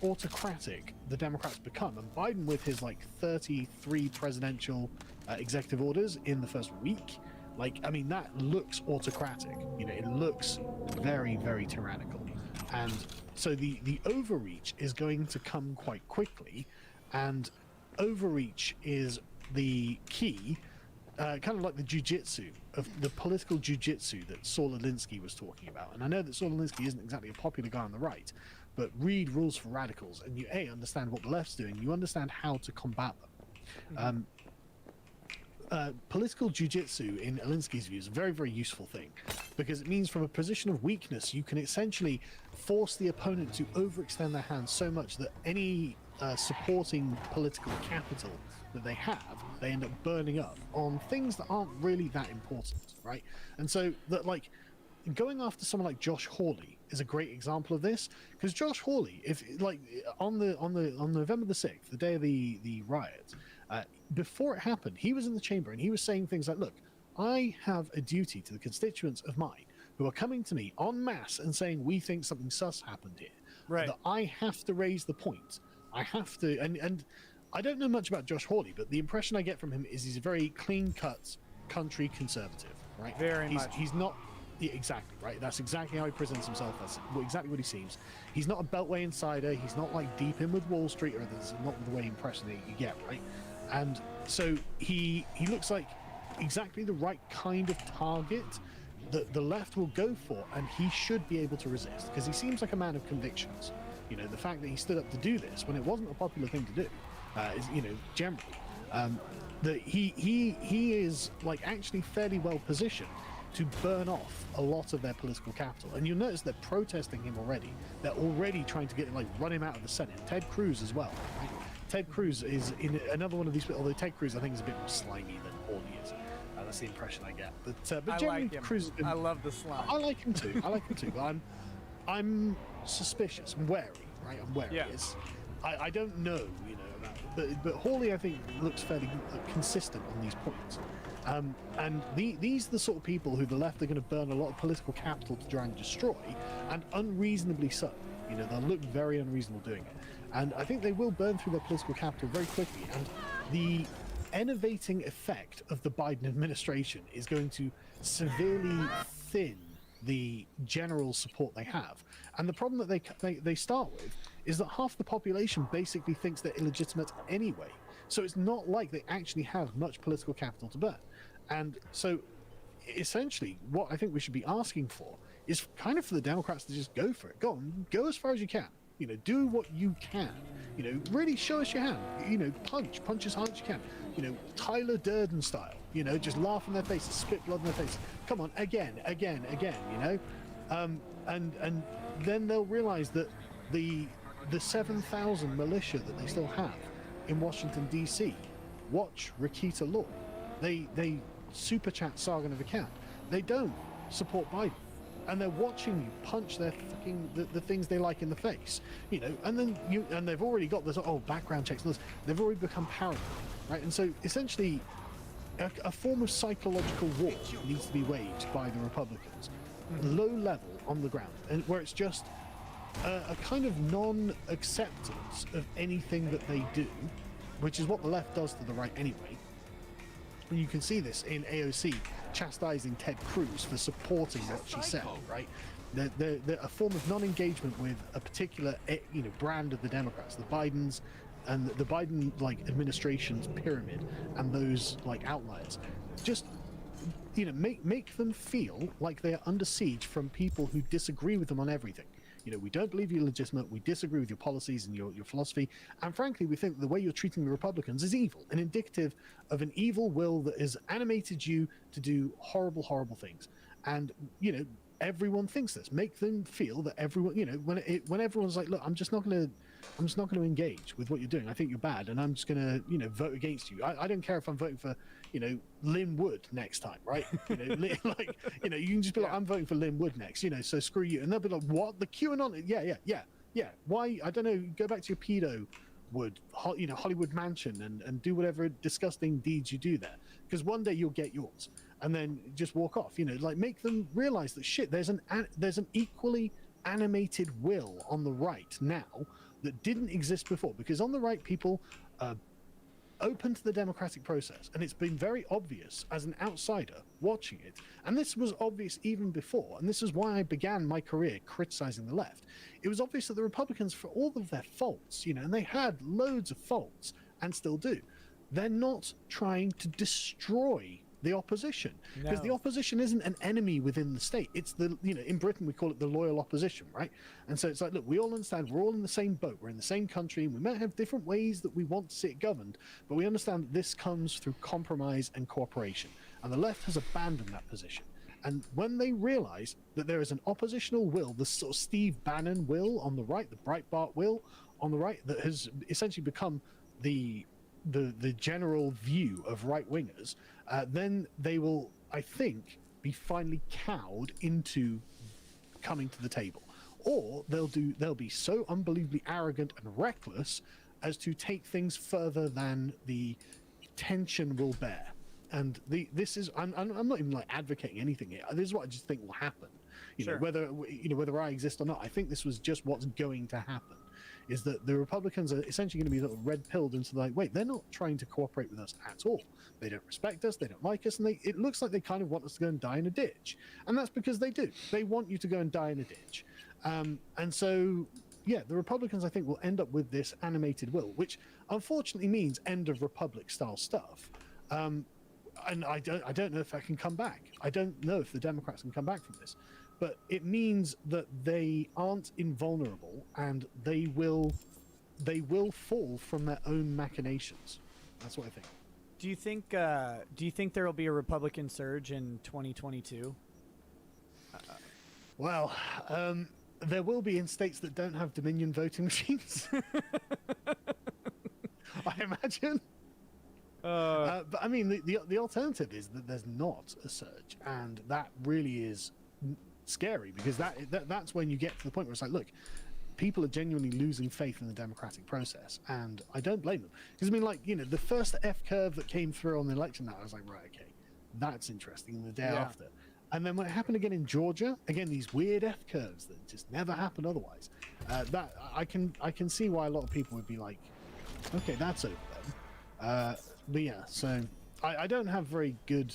autocratic the Democrats become, and Biden with his like 33 presidential executive orders in the first week, like, I mean, that looks autocratic. You know, it looks very, very tyrannical. And so the overreach is going to come quite quickly, and overreach is the key. Kind of like the jujitsu, of the political jujitsu that Saul Alinsky was talking about. And I know that Saul Alinsky isn't exactly a popular guy on the right, but read Rules for Radicals, and you understand what the left's doing, you understand how to combat them. Political jujitsu, in Alinsky's view, is a very, very useful thing, because it means from a position of weakness, you can essentially force the opponent to overextend their hand so much that any supporting political capital that they have, they end up burning up on things that aren't really that important, right? And so that, like, going after someone like Josh Hawley is a great example of this, because Josh Hawley, if like on November the 6th, the day of the riot, before it happened, he was in the chamber and he was saying things like, look, I have a duty to the constituents of mine who are coming to me en masse and saying we think something sus happened here, right? That I have to raise the point. I have to, and I don't know much about Josh Hawley, but the impression I get from him is he's a very clean-cut country conservative, right?
Very much.
He's not exactly right. That's exactly how he presents himself. That's exactly what he seems. He's not a Beltway insider. He's not like deep in with Wall Street, or that's not the way impression that you get, right? And so he looks like exactly the right kind of target that the left will go for, and he should be able to resist, because he seems like a man of convictions. You know, the fact that he stood up to do this when it wasn't a popular thing to do, is, you know, generally, that he is like actually fairly well positioned to burn off a lot of their political capital. And you'll notice they're protesting him already. They're already trying to run him out of the Senate. Ted Cruz as well, right? Ted Cruz is in another one of these, although Ted Cruz I think is a bit more slimy than Hawley is. That's the impression I get. But generally,
like him.
Cruz has been,
I love the slime.
I like him too. But I'm suspicious. I'm wary, right? I'm wary.
Yeah.
I don't know, you know, but Hawley I think looks fairly consistent on these points. And these are the sort of people who the left are going to burn a lot of political capital to try and destroy, and unreasonably so. You know, they'll look very unreasonable doing it. And I think they will burn through their political capital very quickly. And the enervating effect of the Biden administration is going to severely thin the general support they have. And the problem that they start with is that half the population basically thinks they're illegitimate anyway. So it's not like they actually have much political capital to burn. And so essentially what I think we should be asking for is kind of for the Democrats to just go for it. Go as far as you can. You know, do what you can. You know, really show us your hand. You know, punch as hard as you can. You know, Tyler Durden style. You know, just laugh in their faces, spit blood in their faces. Come on, again. You know, and then they'll realize that the 7,000 militia that they still have in Washington D.C. watch Reeta Law. They super chat Sargon of Akkad. They don't support Biden. and they're watching you punch their fucking the things they like in the face, you know, and then they've already got this background checks and this, they've already become paranoid, right? And so essentially a form of psychological war needs to be waged by the Republicans, low level on the ground, and where it's just a kind of non-acceptance of anything that they do, which is what the left does to the right anyway. And you can see this in AOC chastising Ted Cruz for supporting what she said, right? They're a form of non-engagement with a particular, brand of the Democrats, the Bidens, and the Biden administration's pyramid, and those outliers. Just make them feel like they are under siege from people who disagree with them on everything. We don't believe you're legitimate, we disagree with your policies and your philosophy, and frankly, we think the way you're treating the Republicans is evil and indicative of an evil will that has animated you to do horrible, horrible things. And, everyone thinks this. Make them feel that everyone, when everyone's like, look, I'm just not going to engage with what you're doing. I think you're bad, and I'm just going to, vote against you. I don't care if I'm voting for, Lynn Wood next time, right? You can just be like, I'm voting for Lynn Wood next, so screw you. And they'll be like, what? The QAnon? Yeah. Why? I don't know. Go back to your pedo Wood, Hollywood mansion and do whatever disgusting deeds you do there. Because one day you'll get yours. And then just walk off, make them realize that shit, there's an equally animated will on the right now that didn't exist before, because on the right, people are open to the democratic process, and it's been very obvious as an outsider watching it, and this was obvious even before, and this is why I began my career criticizing the left. It was obvious that the Republicans, for all of their faults, and they had loads of faults and still do, they're not trying to destroy the opposition, because the opposition isn't an enemy within the state. It's the, in Britain we call it the loyal opposition, right? And so it's like, look, we all understand we're all in the same boat, we're in the same country, and we might have different ways that we want to see it governed, but we understand that this comes through compromise and cooperation, and the left has abandoned that position. And when they realize that there is an oppositional will, the sort of Steve Bannon will on the right, the Breitbart will on the right, that has essentially become the general view of right-wingers, then they will, I think, be finally cowed into coming to the table. Or they'll be so unbelievably arrogant and reckless as to take things further than the tension will bear. And I'm not even advocating anything here. This is what I just think will happen. Whether I exist or not, I think this was just what's going to happen. Is that the Republicans are essentially going to be sort of red-pilled into wait, they're not trying to cooperate with us at all. They don't respect us, they don't like us, and it looks like they kind of want us to go and die in a ditch. And that's because they do. They want you to go and die in a ditch. And so, yeah, the Republicans, I think, will end up with this animated will, which unfortunately means end of Republic-style stuff. And I don't know if that can come back. I don't know if the Democrats can come back from this. But it means that they aren't invulnerable, and they will fall from their own machinations. That's what I think.
Do you think there will be a Republican surge in 2022?
Well, there will be in states that don't have Dominion voting machines. I imagine. But I mean, the alternative is that there's not a surge, and that really is scary, because that's when you get to the point where it's like, look, people are genuinely losing faith in the democratic process, and I don't blame them. Because I mean, the first F curve that came through on the election night, I was like, right, okay, that's interesting. And the day after, and then when it happened again in Georgia, again these weird F curves that just never happen otherwise. That I can see why a lot of people would be like, okay, that's over then. But yeah, so I don't have very good.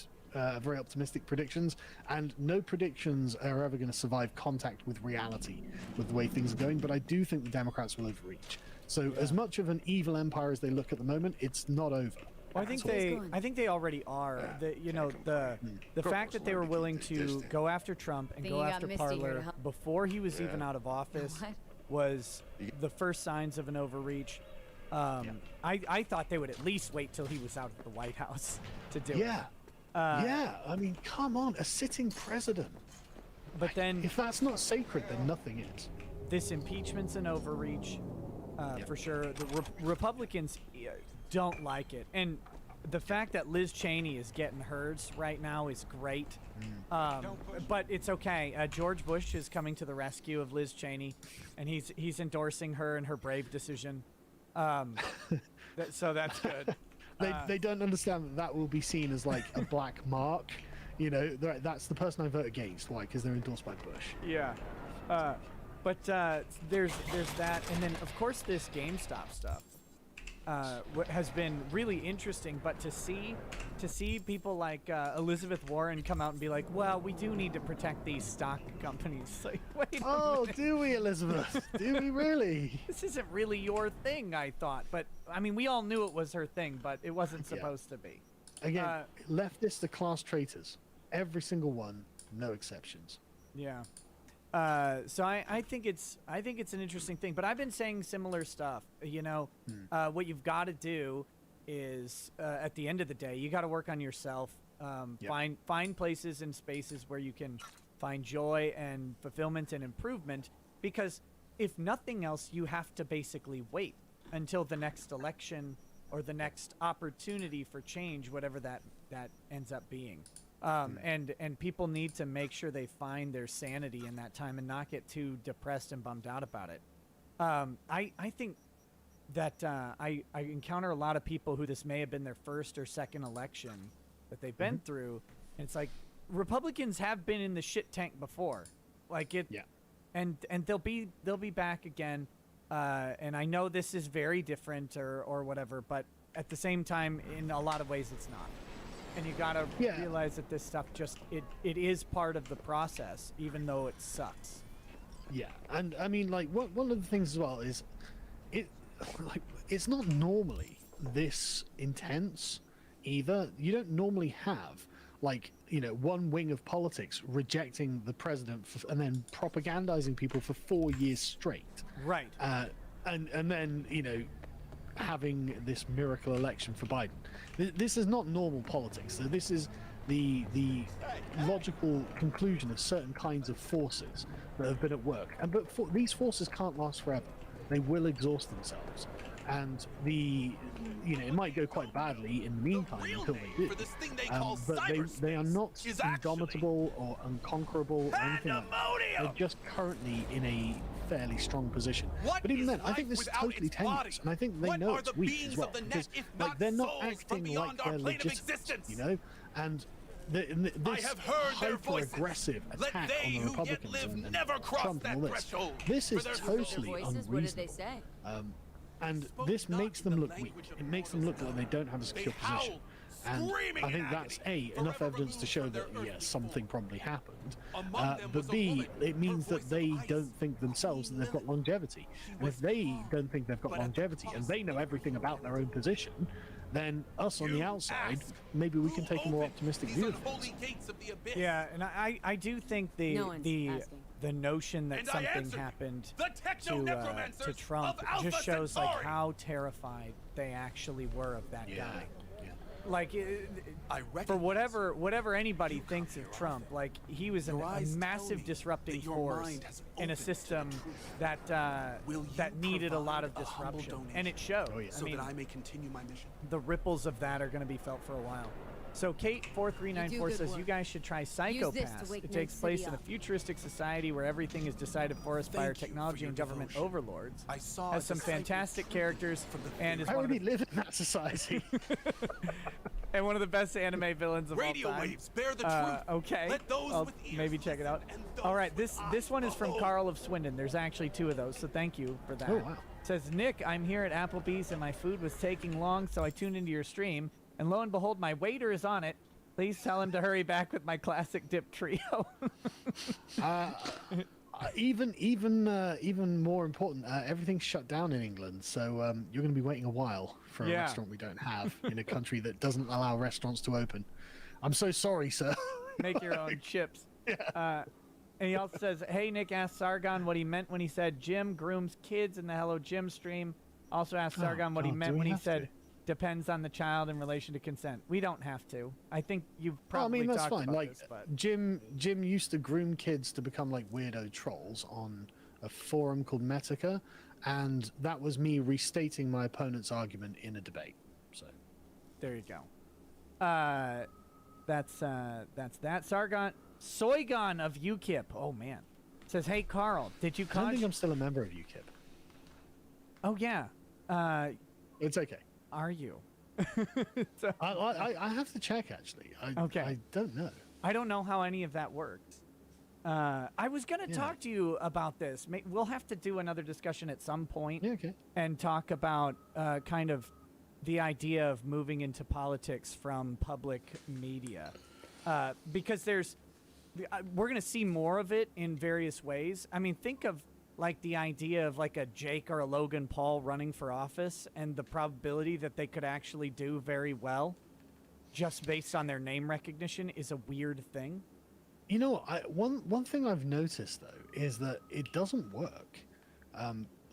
Very optimistic predictions, and no predictions are ever going to survive contact with reality with the way things are going, but I do think the Democrats will overreach. So as much of an evil empire as they look at the moment, it's not over.
Well, I think they already are. The fact that they were willing to go after Trump and go after Parler before he was even out of office was the first signs of an overreach. I thought they would at least wait till he was out of the White House to do it.
I mean, come on, a sitting president.
But then,
if that's not sacred, then nothing is.
This impeachment's an overreach, for sure. The Republicans don't like it, and the fact that Liz Cheney is getting hers right now is great. But it's okay. George Bush is coming to the rescue of Liz Cheney, and he's endorsing her and her brave decision. So that's good.
They don't understand that will be seen as like a black mark. You know, that's the person I vote against. Why? Because they're endorsed by Bush.
Yeah. But there's that, and then of course this GameStop stuff has been really interesting. But to see people like Elizabeth Warren come out and be like, well, we do need to protect these stock companies. Like, wait.
Oh, do we, Elizabeth? Do we really?
This isn't really your thing, I thought. But I mean, we all knew it was her thing, but it wasn't supposed to be.
Again, leftists are class traitors. Every single one, no exceptions.
Yeah. So I think it's an interesting thing, but I've been saying similar stuff. You know, what you've got to do is at the end of the day, you got to work on yourself. Find places and spaces where you can find joy and fulfillment and improvement. Because if nothing else, you have to basically wait until the next election or the next opportunity for change, whatever that ends up being. And people need to make sure they find their sanity in that time and not get too depressed and bummed out about it. I think that I encounter a lot of people who this may have been their first or second election that they've been through, and it's like Republicans have been in the shit tank before, like it, and they'll be back again. And I know this is very different or whatever, but at the same time, in a lot of ways, it's not. And you gotta realize that this stuff it is part of the process, even though it sucks.
Yeah, and I mean, like, one of the things as well is, it's not normally this intense either. You don't normally have, like, you know, one wing of politics rejecting the president and then propagandizing people for 4 years straight.
Right.
And then, you know, having this miracle election for Biden. This is not normal politics. So this is the logical conclusion of certain kinds of forces that have been at work. But these forces can't last forever. They will exhaust themselves. And it might go quite badly in the meantime until they do. But they are not indomitable or unconquerable or anything like that. They're just currently in a fairly strong position. But even then, I think this is totally tenuous, and I think they know it's weak as well, because like, they're not acting like they're legitimate, you know? And this hyper-aggressive attack on the Republicans and Trump and all this is totally unreasonable. And this makes them look weak. It makes them look like they don't have a secure position. And I think that's A, enough evidence to show that, yes, something probably happened. But B, it means that they don't think themselves that they've got longevity. And if they don't think they've got longevity and they know everything about their own position, then us on the outside, maybe we can take a more optimistic view of things.
Yeah, and I do think the notion that something happened to Trump just shows like how terrified they actually were of that guy. Like, for whatever anybody thinks of Trump, like, he was a massive disrupting force in a system that needed a lot of disruption, and it showed. I mean, the ripples of that are going to be felt for a while. So Kate4394 says you guys should try Psychopaths. It takes place in a futuristic society where everything is decided for us by our technology and government overlords. Has some fantastic characters and is
I already live in that society.
And one of the best anime villains of all time.
Waves bear the truth.
Okay,
Let those
I'll
with ears
maybe check it out. All right, this one is from Carl of Swindon. There's actually 2 of those, so thank you for that.
Oh, wow.
It says, Nick, I'm here at Applebee's and my food was taking long, so I tuned into your stream. And lo and behold, my waiter is on it. Please tell him to hurry back with my classic dip trio. Even more important, everything's shut down in England, so you're going to be waiting a while for a restaurant we don't have in a country that doesn't allow restaurants to open. I'm so sorry, sir. Make your own chips. Yeah. And he also says, hey, Nick asked Sargon what he meant when he said Jim grooms kids in the Hello Jim stream. Also asked Sargon what he meant when he said depends on the child in relation to consent. We don't have to. I think you've probably
that's
talked
fine.
about
Like,
this, but
Jim used to groom kids to become like weirdo trolls on a forum called Metica, and that was me restating my opponent's argument in a debate. So
There you go. That's that. Soygon of UKIP. Oh man. Says, hey Carl, did you
I don't think I'm still a member of UKIP.
Oh yeah.
It's okay.
Are you?
I have to check actually.
Okay.
I don't know.
I don't know how any of that works. I was going to talk to you about this. We'll have to do another discussion at some point.
Yeah, okay.
And talk about kind of the idea of moving into politics from public media. Because we're going to see more of it in various ways. I mean, think of like the idea of like a Jake or a Logan Paul running for office and the probability that they could actually do very well just based on their name recognition is a weird thing.
You know, one thing I've noticed though is that it doesn't work.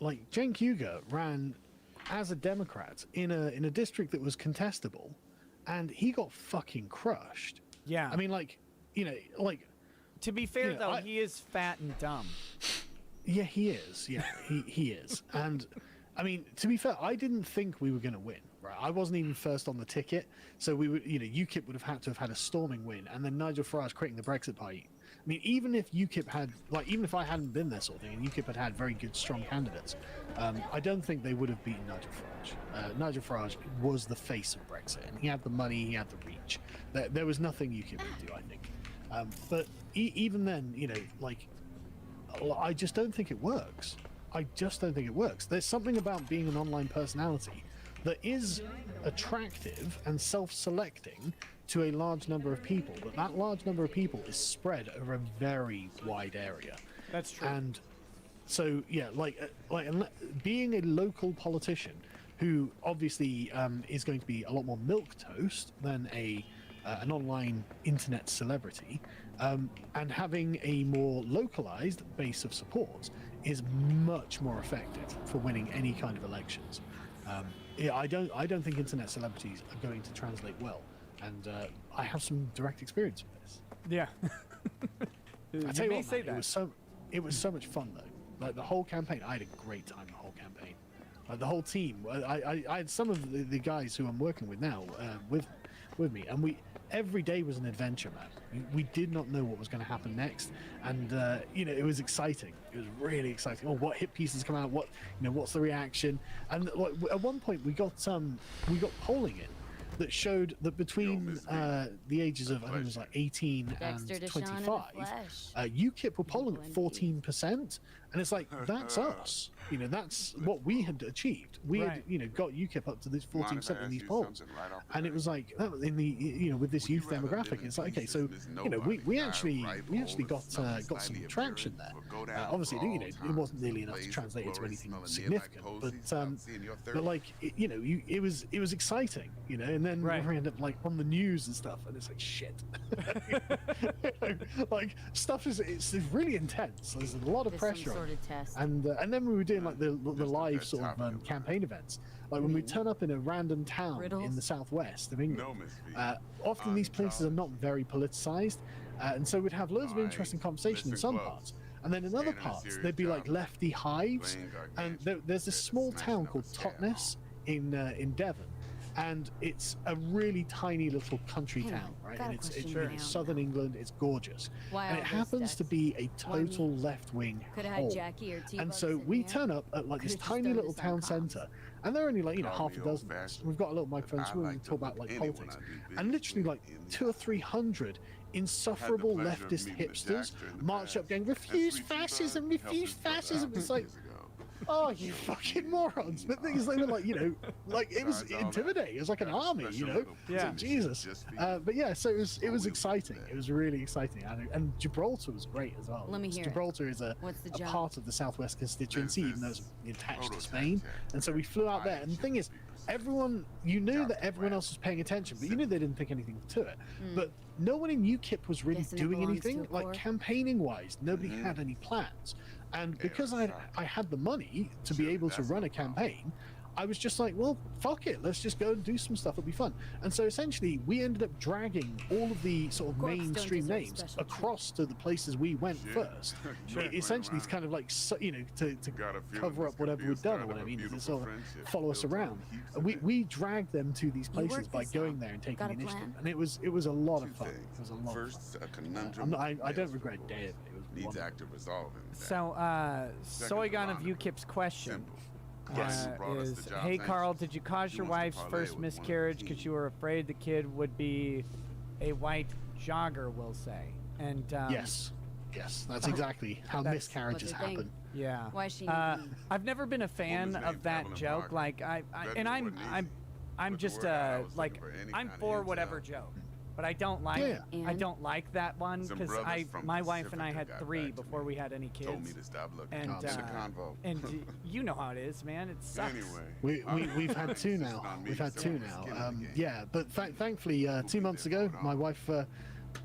Like Cenk Uygur ran as a Democrat in a district that was contestable, and he got fucking crushed.
Yeah.
I mean, like, you know, like.
To be fair though, he is fat and dumb.
Yeah, he is. Yeah, he is. And I mean, to be fair, I didn't think we were going to win. Right, I wasn't even first on the ticket, so we would, you know, UKIP would have had to have had a storming win, and then Nigel Farage creating the Brexit Party. I mean, even if UKIP had, like, even if I hadn't been there, sort of thing, and UKIP had very good, strong candidates, I don't think they would have beaten Nigel Farage. Nigel Farage was the face of Brexit, and he had the money, he had the reach. There was nothing UKIP would do, I think. But even then, you know, like, I just don't think it works. I just don't think it works. There's something about being an online personality that is attractive and self-selecting to a large number of people, but that large number of people is spread over a very wide area.
That's true.
And so, yeah, being a local politician who obviously is going to be a lot more milquetoast than an online internet celebrity, and having a more localized base of support is much more effective for winning any kind of elections. Yeah, I don't think internet celebrities are going to translate well, and I have some direct experience with this.
Yeah.
I tell you what, man, it was so much fun though. Like the whole campaign, I had a great time. The whole campaign, like the whole team. I had some of the guys who I'm working with now with me, and every day was an adventure, man. We did not know what was going to happen next, and you know, it was exciting. It was really exciting. Oh, what hit pieces come out? What's the reaction? And like, at one point, we got polling in that showed that between the ages of, I think it was like 18 and 25, UKIP were polling at 14%, and it's like, that's us. You know, that's what we had achieved. We had, you know, got UKIP up to this 14% in these polls, and it was like in the, you know, with this youth demographic, it's like, okay, so you know, we actually got some traction there. Obviously, you know, it wasn't nearly enough to translate into anything significant, but like, you know, it was exciting, you know, and then we end up like on the news and stuff, and it's like shit. Like stuff it's really intense. There's a lot of pressure.
Sort of test.
And then we were doing like the live sort of campaign events. Like when we turn up in a random town in the southwest of England, often these places are not very politicized, and so we'd have loads of interesting conversation in some parts. And then in other parts, there'd be like lefty hives, and there's this small town called Totnes in Devon, and it's a really tiny little country town, right? And it's in southern England. It's gorgeous, and it happens to be a total left-wing hole. And so we turn up at like this tiny little town centre, and they're only like, you know, half a dozen of us. We've got a little microphone, so we talk about like politics, and literally like 200 or 300 insufferable leftist hipsters march up going, refuse fascism, refuse fascism. It's like, oh, you fucking morons. But things they were like, you know, like it was intimidating. It was like an army, you know. Yeah. Like, Jesus. But yeah, so it was exciting. It was really exciting, and Gibraltar was great as well.
Let me hear
Gibraltar is a part of the Southwest constituency, even though it's attached to Spain. And so we flew out there, and the thing is, you knew that everyone else was paying attention, but you knew they didn't think anything to it. But no one in UKIP was really doing anything, like campaigning wise. Nobody had any plans. And because I had the money to be able to run a campaign, I was just like, well, fuck it, let's just go and do some stuff. It'll be fun. And so essentially, we ended up dragging all of the sort of mainstream names across to the places we went first. Essentially, it's kind of like, you know, to cover up whatever we've done, or what I mean, to sort of follow us around. And we dragged them to these places by going there and taking the initiative, and it was a lot of fun. It was a lot of fun. I don't regret a day of it. It was
needs active resolving.
So, Soygon of UKIP's question is, hey Carl, did you cause your wife's first miscarriage because you were afraid the kid would be a white jogger, we'll say? And
yes, that's exactly how miscarriages happen.
Yeah.
Why she?
I've never been a fan of that joke. Like I'm just like I'm for whatever joke, but I don't like I don't like that one because my wife and I had 3 before we had any kids.
Told me to stop looking.
And you know how it is, man. It sucks.
Anyway,
we've had 2 now. We've had 2 now. Yeah, but thankfully 2 months ago, my wife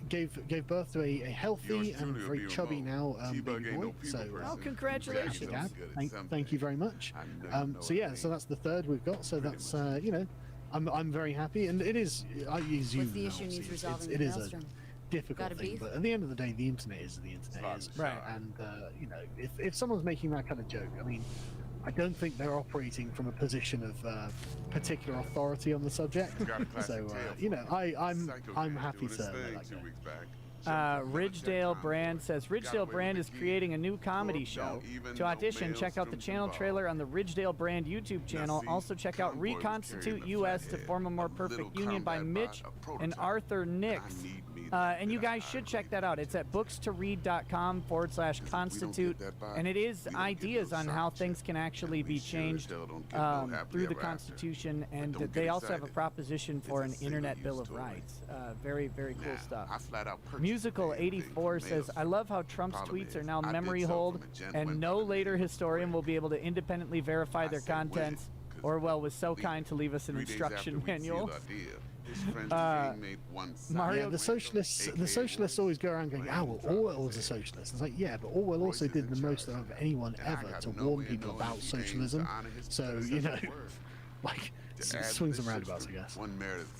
gave birth to a healthy and very chubby now baby boy. So
congratulations!
Thank you very much. So yeah, so that's the 3rd we've got. So that's you know, I'm very happy, and it is. I use you.
The issue needs resolving.
It is a difficult thing, but at the end of the day, the internet is the internet is.
Right.
And you know, if someone's making that kind of joke, I mean, I don't think they're operating from a position of particular authority on the subject. So you know, I'm happy to let that go.
Ridgedale Brand says Ridgedale Brand is creating a new comedy show. To audition, check out the channel trailer on the Ridgedale Brand YouTube channel. Also check out Reconstitute US to Form a More Perfect Union by Mitch and Arthur Nix. And you guys should check that out. It's at bookstoread.com/constitute, and it is ideas on how things can actually be changed through the Constitution, and they also have a proposition for an Internet Bill of Rights. Very, very cool stuff. Musical 84 says, I love how Trump's tweets are now memory hold, and no later historian will be able to independently verify their contents. Orwell was so kind to leave us an instruction manual.
Mario, the socialists always go around going, well, Orwell was a socialist. It's like, yeah, but Orwell also did the most of anyone ever to warn people about socialism. So, you know, like, swings and roundabouts, I guess.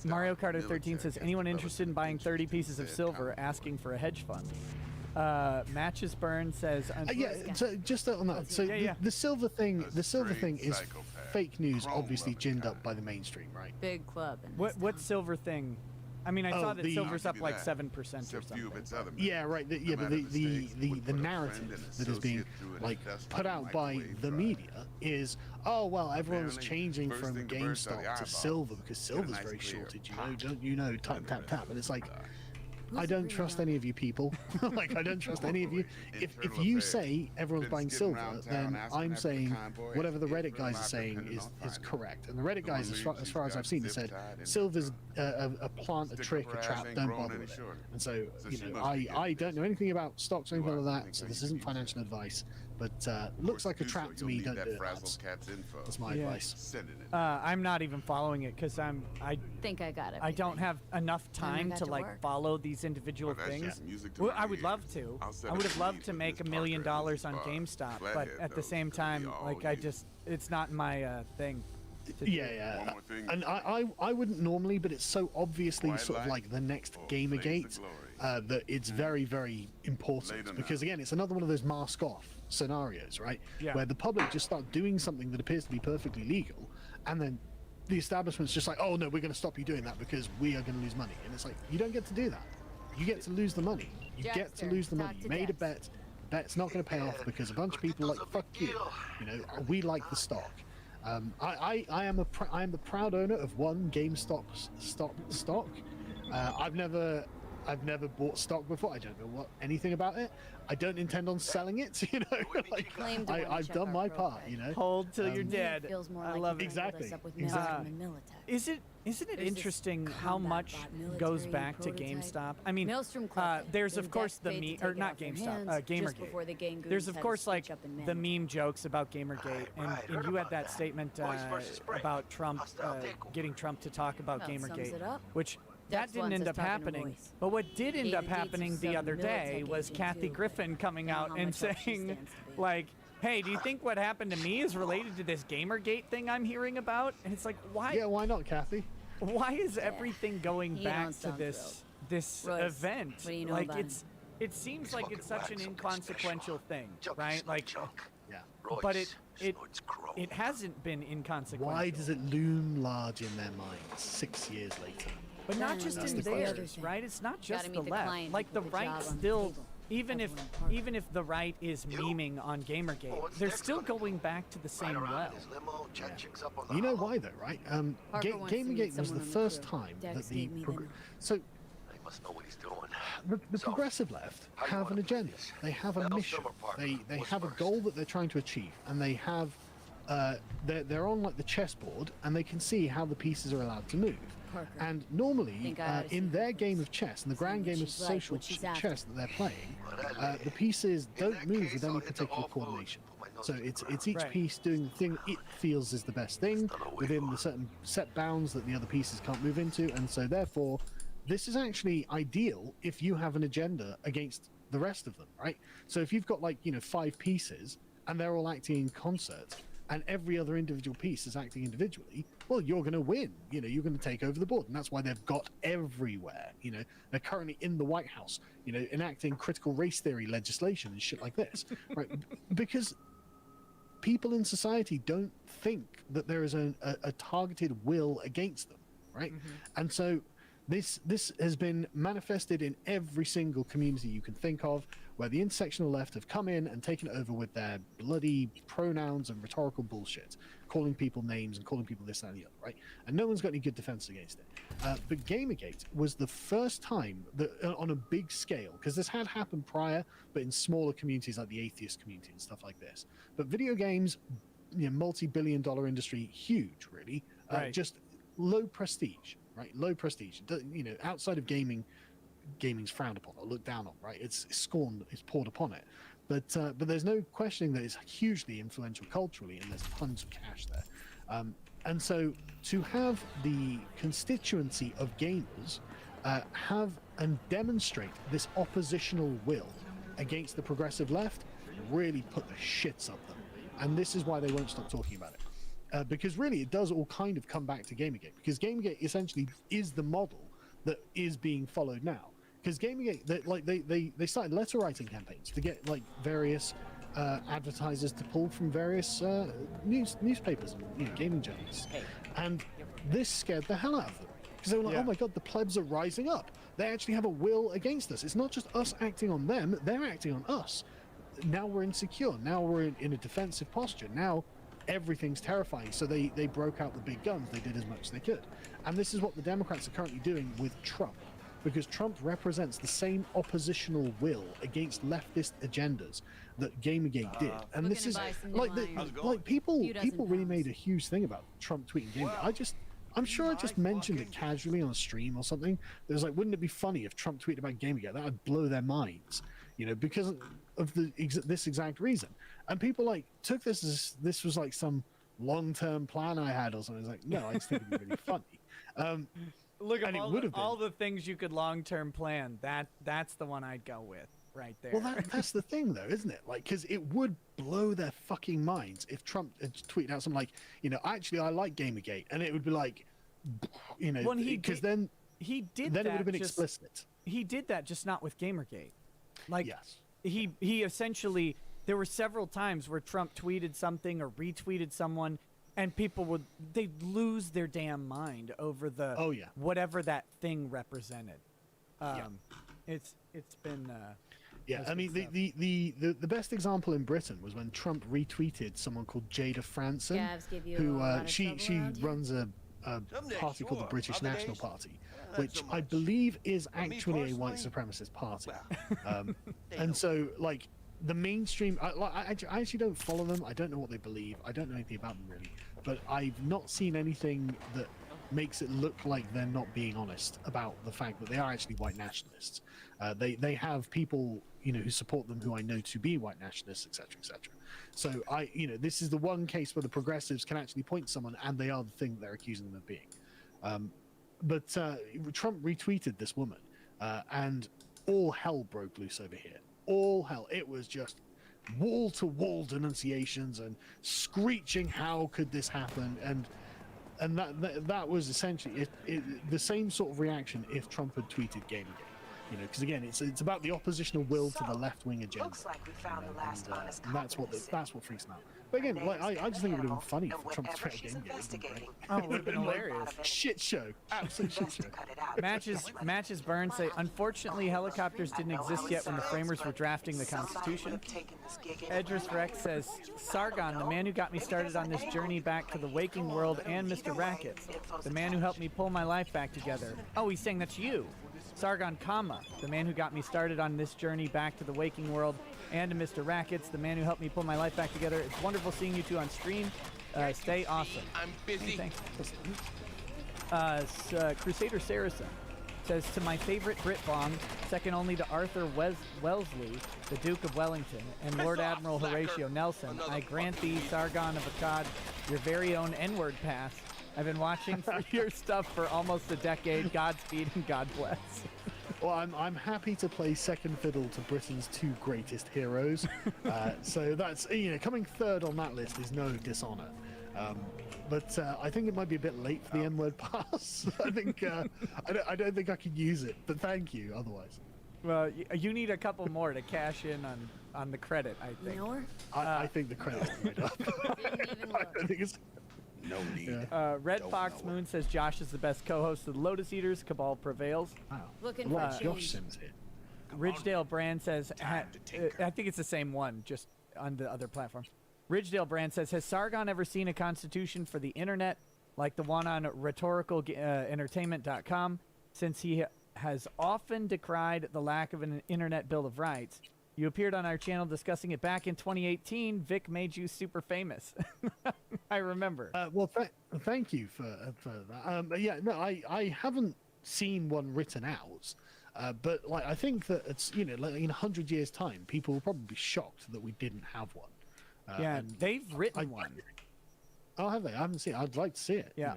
Mario Carter 13 says, anyone interested in buying 30 pieces of silver asking for a hedge fund? Matches Burn says,
so just on that, so the silver thing is fake news, obviously ginned up by the mainstream, right?
Big club.
What silver thing? I mean, I saw that silver's up like 7% or something.
Yeah, right. But the narrative that is being like put out by the media is, oh well, everyone's changing from GameStop to silver because silver's very shorted. You know, don't you know? Tap tap tap, and it's like, I don't trust any of you people. Like, I don't trust any of you. If you say everyone's buying silver, then I'm saying whatever the Reddit guys are saying is correct. And the Reddit guys, as far as I've seen, they said silver's a plant, a trick, a trap. Don't bother with it. And so, you know, I don't know anything about stocks or anything like that. So this isn't financial advice. But looks like a trap to me. Don't do it. That's my advice.
I'm not even following it because I
think I got it.
I don't have enough time to like follow these individual things. Well, I would love to. I would have loved to make $1 million on GameStop, but at the same time, like it's not my thing.
Yeah. And I wouldn't normally, but it's so obviously sort of like the next Gamergate that it's very, very important because again, it's another one of those mask off scenarios, right?
Yeah.
Where the public just start doing something that appears to be perfectly legal, and then the establishment's just like, oh no, we're going to stop you doing that because we are going to lose money. And it's like, you don't get to do that. You get to lose the money. You get to lose the money. You made a bet. Bet's not going to pay off because a bunch of people are like, fuck you. You know, we like the stock. I am the proud owner of one GameStop stock. I've never bought stock before. I don't know anything about it. I don't intend on selling it. You know, like, I've done my part. You know,
hold till you're dead. I love it.
Exactly.
Isn't it interesting how much goes back to GameStop? I mean, there's of course the meme, or not GameStop, Gamergate. There's of course like the meme jokes about Gamergate, and you had that statement about Trump, getting Trump to talk about Gamergate, which that didn't end up happening. But what did end up happening the other day was Kathy Griffin coming out and saying, like, hey, do you think what happened to me is related to this Gamergate thing I'm hearing about? And it's like, why?
Yeah, why not, Kathy?
Why is everything going
You
back
don't
to
sound
this
Royce,
event?
what do you know
like
about
it seems like it's such an inconsequential thing,
Junk
right?
is
Like,
junk.
Yeah.
but
Royce snorts chrome.
it hasn't been inconsequential.
Why does it loom large in their minds 6 years later?
But not just
That's
in
the question.
theirs, right? It's not just
Gotta
the
meet the
left.
client
Like
to
the
put the
right
job on the
still,
table.
even if
Everyone part of
even if the right is memeing on Gamergate,
what's
they're
next
still
gonna be?
going back to the same
Ride around
well.
in his limo, chat chicks up on the
You know
hollow.
why though, right?
Parker wants to meet
Gamergate was
someone
the
on the
first
crew.
time
Dex
that the
gave me the number.
so
He must know what he's doing.
the
So,
progressive left
how you
have
wanna
an
play
agenda.
this?
They have a
Well,
mission.
Summer Park
They
was
have a
first.
goal that they're trying to achieve, and they have they're on like the chessboard, and they can see how the pieces are allowed to move.
Parker,
And normally,
think I oughta see
in
her
their
first.
game of chess, in the grand
what
game of
she's like,
social
what she's after.
chess that they're playing,
Well,
the pieces
in
don't
that
move
case,
with
I'll
any
hit the
particular
off road,
coordination.
put my nose
So
to the
it's
ground.
each
Right.
piece doing the thing it feels is the best thing
Hasta luego.
within the certain set bounds that the other pieces can't move into, and so therefore, this is actually ideal if you have an agenda against the rest of them, right? So if you've got 5 pieces and they're all acting in concert, and every other individual piece is acting individually, well, you're going to win. You're going to take over the board, and that's why they've got everywhere. They're currently in the White House, enacting critical race theory legislation and shit like this, right? Because people in society don't think that there is a targeted will against them, right? And so this has been manifested in every single community you can think of, where the intersectional left have come in and taken it over with their bloody pronouns and rhetorical bullshit, calling people names and calling people this, that, and the other, right? And no one's got any good defense against it. But Gamergate was the first time that, on a big scale, because this had happened prior, but in smaller communities like the atheist community and stuff like this. But video games, multi-billion-dollar industry, huge, really.
Right.
Just low prestige, right? Low prestige. Outside of gaming, gaming's frowned upon or looked down on, right? It's scorned, it's poured upon it. But there's no questioning that it's hugely influential culturally, and there's tons of cash there. And so to have the constituency of gamers have and demonstrate this oppositional will against the progressive left really put the shits up them. And this is why they won't stop talking about it. Because really it does all kind of come back to Gamergate, because Gamergate essentially is the model that is being followed now. Because Gamergate, they started letter writing campaigns to get various advertisers to pull from various newspapers and gaming journalists, and this scared the hell out of them, because they were like, oh my god, the plebs are rising up. They actually have a will against us. It's not just us acting on them; they're acting on us. Now we're insecure. Now we're in a defensive posture. Now everything's terrifying. So they broke out the big guns. They did as much as they could, and this is what the Democrats are currently doing with Trump. Because Trump represents the same oppositional will against leftist agendas that Gamergate did, and this is people really made a huge thing about Trump tweeting Gamergate. I'm sure I just mentioned it casually on a stream or something. There was wouldn't it be funny if Trump tweeted about Gamergate? That would blow their minds, because of this exact reason. And people took this as this was some long-term plan I had or something. It's no, I just think it'd be really funny.
Look at all the things you could long-term plan. That's the one I'd go with right there.
Well, that's the thing, though, isn't it? Because it would blow their fucking minds if Trump had tweeted out something actually, I like Gamergate, and it would be because then
he did.
Then
that
it would have been
just,
explicit.
He did that, just not with Gamergate.
Yes.
He essentially, there were several times where Trump tweeted something or retweeted someone, and people they'd lose their damn mind over the whatever that thing represented. It's been
I mean the best example in Britain was when Trump retweeted someone called Jada Franson, who she runs a party called the British National Party, which I believe is actually a white supremacist party. And so the mainstream, I actually don't follow them. I don't know what they believe. I don't know anything about them really. But I've not seen anything that makes it look like they're not being honest about the fact that they are actually white nationalists. They have people who support them who I know to be white nationalists, etc., etc. So this is the one case where the progressives can actually point to someone and they are the thing they're accusing them of being. But Trump retweeted this woman, and all hell broke loose over here. All hell. It was just wall-to-wall denunciations and screeching, "How could this happen?" And that was essentially the same sort of reaction if Trump had tweeted Gamergate. You know, because again, it's about the oppositional will to the left-wing agenda.
Looks like we found the last honest
and that's what freaks me out. But again, like I just think it would have been funny for Trump to threaten Gamergate.
Oh, it would have been hilarious.
Shit show, absolute shit show.
Matches Burn say, unfortunately, helicopters didn't exist yet when the framers were drafting the Constitution. Edris Rex says, Sargon, the man who got me started on this journey back to the waking world, and Mr. Rackets, the man who helped me pull my life back together. Oh, he's saying that's you. Sargon, the man who got me started on this journey back to the waking world, and to Mr. Rackets, the man who helped me pull my life back together. It's wonderful seeing you two on stream. Stay awesome.
I'm busy.
Hey, thanks. Crusader Saracen says, to my favorite Britbong, second only to Arthur Wellesley, the Duke of Wellington, and Lord Admiral Horatio Nelson, I grant thee, Sargon of Akkad, your very own N-word pass. I've been watching your stuff for almost a decade. Godspeed and God bless.
Well, I'm happy to play second fiddle to Britain's two greatest heroes. So that's, you know, coming third on that list is no dishonor. But I think it might be a bit late for the N-word pass. I think I don't think I can use it. But thank you otherwise.
Well, you need a couple more to cash in on the credit, I think.
You know her?
I think the credit's made up.
Didn't even look.
I think it's...
No need.
Red Fox Moon says Josh is the best co-host of the Lotus Eaters. Cabal prevails.
Wow.
Looking for
Josh
change.
Sims here.
Ridgedale Brand says, I think it's the same one, just on the other platform. Ridgedale Brand says, has Sargon ever seen a constitution for the internet like the one on rhetoricalentertainment.com, since he has often decried the lack of an internet bill of rights? You appeared on our channel discussing it back in 2018. Vic made you super famous. I remember.
Well, thank you for that. Yeah, no, I haven't seen one written out, but like I think that it's, you know, like in 100 years' time, people will probably be shocked that we didn't have one.
Yeah, they've written one.
Oh, have they? I haven't seen it. I'd like to see it.
Yeah,
you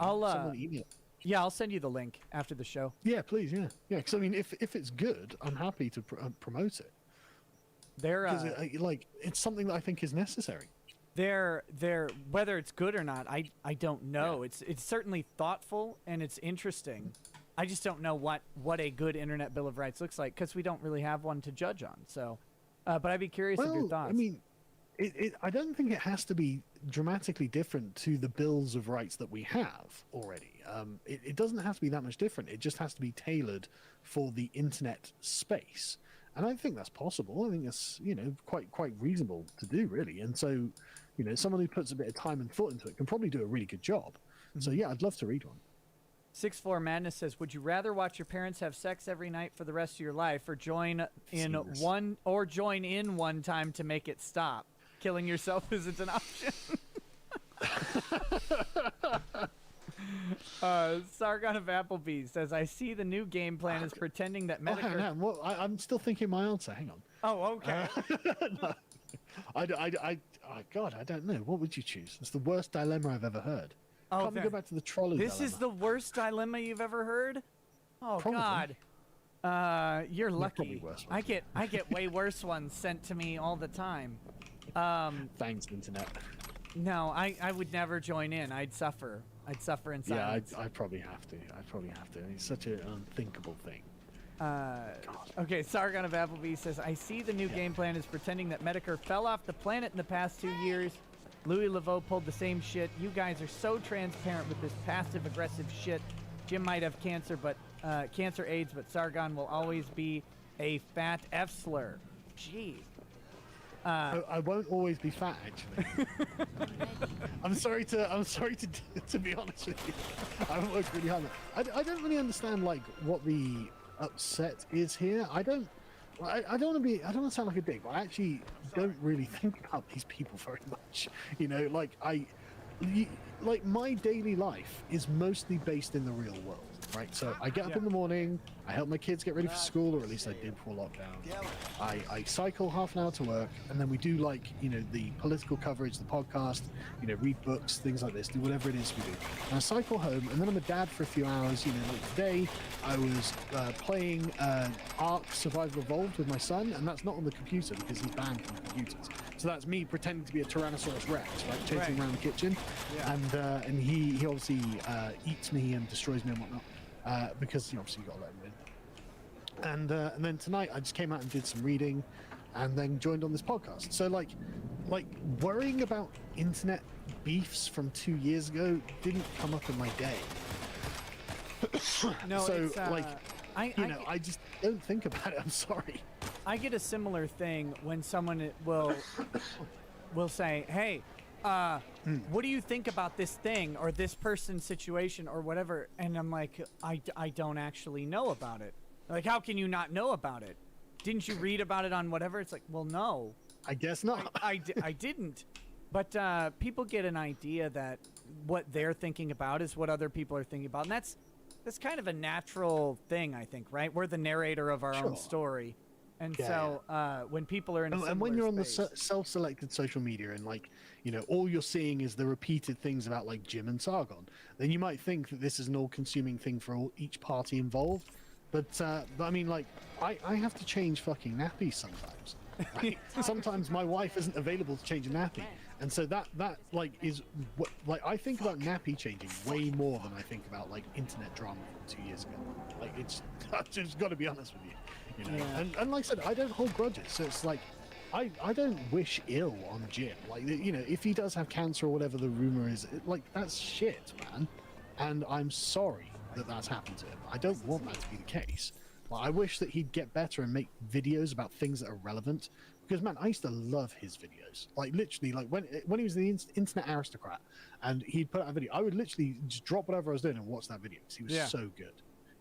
know,
I'll send you the link after the show.
Yeah, please. Yeah. Because I mean, if it's good, I'm happy to promote it. Because it's something that I think is necessary.
They're whether it's good or not, I don't know. Yeah. It's certainly thoughtful and it's interesting. I just don't know what a good internet bill of rights looks like, because we don't really have one to judge on. So, but I'd be curious of your thoughts.
I mean, I don't think it has to be dramatically different to the bills of rights that we have already. It doesn't have to be that much different. It just has to be tailored for the internet space. And I think that's possible. I think that's, you know, quite reasonable to do, really. And so, you know, someone who puts a bit of time and thought into it can probably do a really good job. Mm-hmm. So, yeah, I'd love to read one.
64 Madness says, would you rather watch your parents have sex every night for the rest of your life, or join in one time to make it stop? Killing yourself isn't an option. Sargon of Applebee says, I see the new game plan is pretending that Medicare...
hang on. Well, I'm still thinking my answer. Hang on.
Oh, okay.
No. God, I don't know. What would you choose? It's the worst dilemma I've ever heard.
Oh,
Can't we go back to the trolley
This
dilemma?
is the worst dilemma you've ever heard? Oh,
Probably.
God. You're lucky.
Worse
I get way worse ones sent to me all the time.
Thanks, internet.
No, I would never join in. I'd suffer in silence.
Yeah, I probably have to. It's such an unthinkable thing.
Okay, Sargon of Applebee says, I see the new game plan is pretending that Medicare fell off the planet in the past 2 years. Louis Laveau pulled the same shit. You guys are so transparent with this passive-aggressive shit. Jim might have cancer, but cancer AIDS, but Sargon will always be a fat F-slur. Jeez.
I won't always be fat, actually. I'm sorry to be honest with you. I worked really hard. I don't really understand like what the upset is here. I don't want to sound like a dick, but I actually don't really think about these people very much. You know, like my daily life is mostly based in the real world. right? So I get up in the morning, I help my kids get ready for school, or at least I did before lockdown. I cycle half an hour to work, and then we do like, you know, the political coverage, the podcast, you know, read books, things like this, do whatever it is we do. And I cycle home, and then I'm a dad for a few hours. You know, like today I was playing Ark Survival Evolved with my son, and that's not on the computer because he's banned from computers. So that's me pretending to be a Tyrannosaurus Rex, right, chasing around the kitchen, and he obviously eats me and destroys me and whatnot, because you obviously got to let him in. And then tonight I just came out and did some reading, and then joined on this podcast. So like worrying about internet beefs from 2 years ago didn't come up in my day.
No,
so
it's,
I just don't think about it. I'm sorry.
I get a similar thing when someone will say, "Hey, what do you think about this thing or this person's situation or whatever?" And I'm like, I don't actually know about it. Like, how can you not know about it? Didn't you read about it on whatever? It's like, well, no.
I guess not.
I didn't. But people get an idea that what they're thinking about is what other people are thinking about. And that's kind of a natural thing, I think, right? We're the narrator of our own story. And when people are in a
and when you're on the self-selected social media and like, you know, all you're seeing is the repeated things about like Jim and Sargon, then you might think that this is an all-consuming thing for each party involved. But I mean, like, I have to change fucking nappies sometimes. Right? Sometimes my wife isn't available to change a nappy, and so that like is what, like, I think about nappy changing way more than I think about like internet drama from 2 years ago. Like, I've just got to be honest with you. You know? And like I said, I don't hold grudges, so it's like I don't wish ill on Jim. Like, you know, if he does have cancer or whatever the rumor is, like, that's shit, man. And I'm sorry that that's happened to him. I don't want that to be the case. Like, I wish that he'd get better and make videos about things that are relevant. Because, man, I used to love his videos. Like, literally, like when he was the internet aristocrat and he'd put out a video, I would literally just drop whatever I was doing and watch that video because he was so good.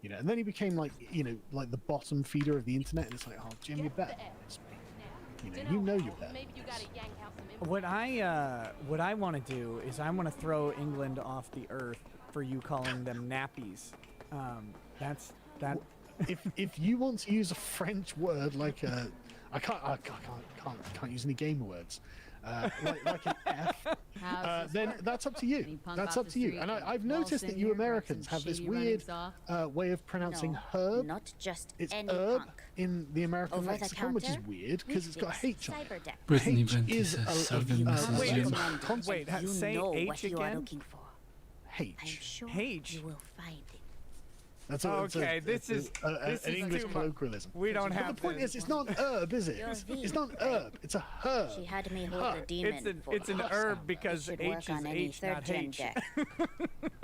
You know, and then he became like, you know, like the bottom feeder of the internet, and it's like, oh, Jim, you're better than this, mate. You know you're better than this.
What I want to do is I want to throw England off the earth for you calling them nappies. That's that.
If you want to use a French word like I can't use any gamer words. Like an F, then that's up to you. That's up to you. And I've noticed that you Americans have this weird way of pronouncing herb.
Not just
it's
any
herb
punk.
In the American lexicon, which is weird because it's got H on it.
Brittany
H
Vent
is
says,
a
wait, say H again.
H.
I'm sure
H.
you will find it.
That's
okay, this is
an English colloquialism.
We don't have.
But the point is, it's not an herb, is it? It's not an herb. It's a herb.
She had me hold a demon.
It's an herb because H is H, not H.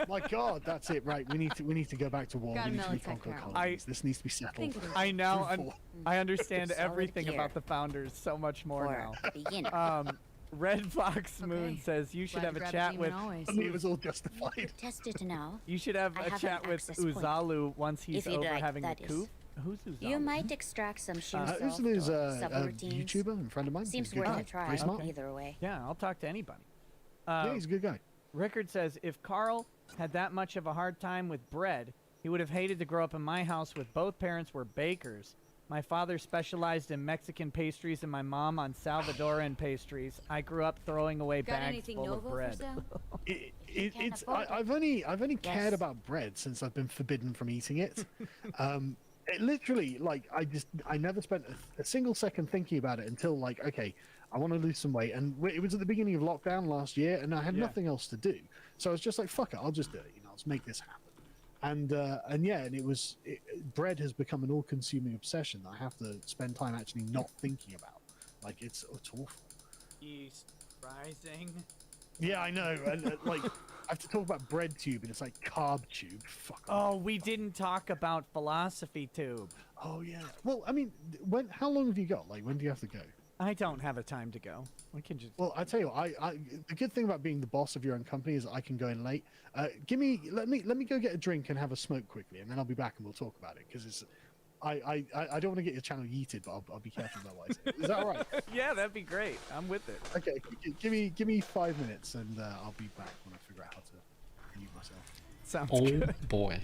My God, that's it. Right, we need to go back to war. We need to reconquer colonies. This needs to be settled.
I know. I understand everything about the founders so much more now. Red Fox Moon says you should have a chat with.
I mean, it was all justified.
Test it now.
You should have a chat with Uzalu once he's over having a coup. Who's Uzalu?
You might extract some shoe
Uzalu's a YouTuber and friend of mine.
Seems worth a try. Either way.
Yeah, I'll talk to anybody.
Yeah, he's a good guy.
Rickard says if Carl had that much of a hard time with bread, he would have hated to grow up in my house with both parents were bakers. My father specialized in Mexican pastries and my mom on Salvadoran pastries. I grew up throwing away bags full of bread.
I've only cared about bread since I've been forbidden from eating it. It literally, like, I never spent a single second thinking about it until, like, okay, I want to lose some weight. And it was at the beginning of lockdown last year, and I had nothing else to do. So I was just like, fuck it, I'll just do it. You know, let's make this happen. And bread has become an all-consuming obsession that I have to spend time actually not thinking about. Like, it's awful.
East Rising.
Yeah, I know. And like, I have to talk about bread tube, and it's like carb tube. Fuck.
Oh, we didn't talk about philosophy tube.
Oh yeah. Well, I mean, how long have you got? Like, when do you have to go?
I don't have a time to go. We can just.
Well, I tell you, the good thing about being the boss of your own company is I can go in late. Let me go get a drink and have a smoke quickly, and then I'll be back and we'll talk about it because it's. I don't want to get your channel yeeted, but I'll be careful about what I say. Is that all right?
Yeah, that'd be great. I'm with it.
Okay, give me 5 minutes, and I'll be back when I figure out how to mute myself.
Sounds
good.
Oh
boy.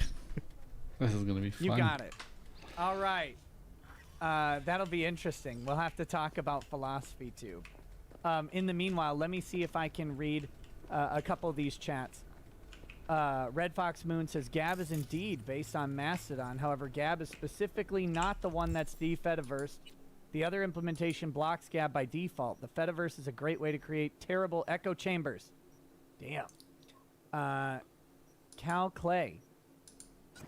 This is gonna be fun.
You got it. All right. That'll be interesting. We'll have to talk about philosophy too. In the meanwhile, let me see if I can read a couple of these chats. Red Fox Moon says Gab is indeed based on Mastodon. However, Gab is specifically not the one that's the Fediverse. The other implementation blocks Gab by default. The Fediverse is a great way to create terrible echo chambers. Damn. Cal Clay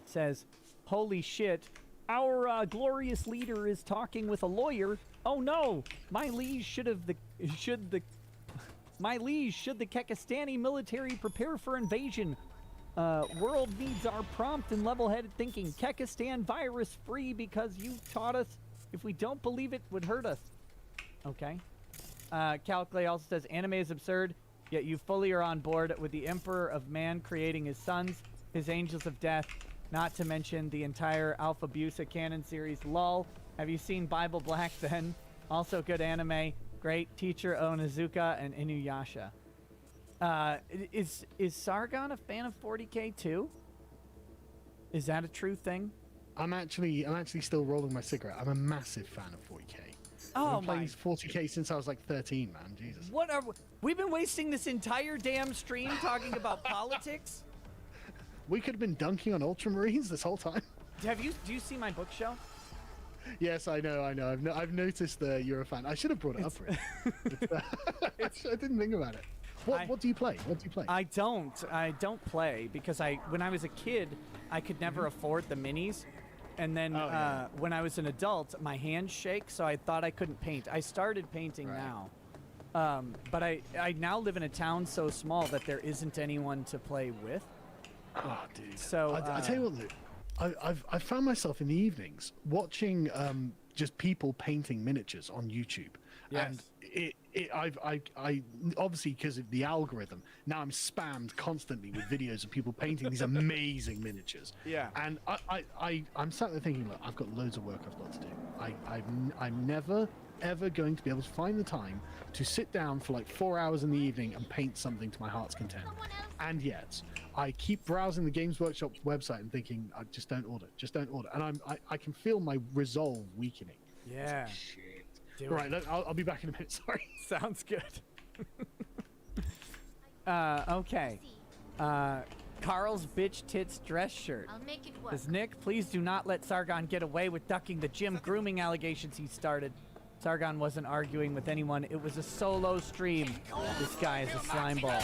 says, "Holy shit! Our glorious leader is talking with a lawyer. Oh no! My liege should the Kekistani military prepare for invasion? World needs our prompt and level-headed thinking. Kekistan virus free because you taught us. If we don't believe it, would hurt us." Okay. Cal Clay also says, "Anime is absurd, yet you fully are on board with the Emperor of Man creating his sons, his angels of death, not to mention the entire Alpha Busa canon series. Lol. Have you seen Bible Black then? Also good anime. Great. Teacher Onizuka and Inuyasha." Is Sargon a fan of 40K too? Is that a true thing?
I'm actually still rolling my cigarette. I'm a massive fan of 40K.
Oh,
I've been playing 40K since I was like 13, man. Jesus.
What are we've been wasting this entire damn stream talking about politics?
We could have been dunking on Ultramarines this whole time.
Do you see my bookshelf?
Yes, I know. I've noticed you're a fan. I should have brought it up. Really. I didn't think about it. What do you play?
I don't play because when I was a kid, I could never afford the minis. And then when I was an adult, my hands shake, so I thought I couldn't paint. I started painting now. But I now live in a town so small that there isn't anyone to play with.
Oh, dude.
So
I tell you what, Luke, I've found myself in the evenings watching just people painting miniatures on YouTube.
Yes.
And I obviously because of the algorithm, now I'm spammed constantly with videos of people painting these amazing miniatures.
Yeah.
And I'm sat there thinking, look, I've got loads of work I've got to do. I'm never ever going to be able to find the time to sit down for like 4 hours in the evening and paint something to my heart's content. And yet I keep browsing the Games Workshop website and thinking, I just don't order. And I can feel my resolve weakening.
Yeah.
Shit. Right, I'll be back in a minute. Sorry.
Sounds good. Okay. Carl's bitch tits dress shirt.
I'll make it work.
Says, "Nick, please do not let Sargon get away with ducking the gym grooming allegations he started. Sargon wasn't arguing with anyone. It was a solo stream. This guy is a slime ball."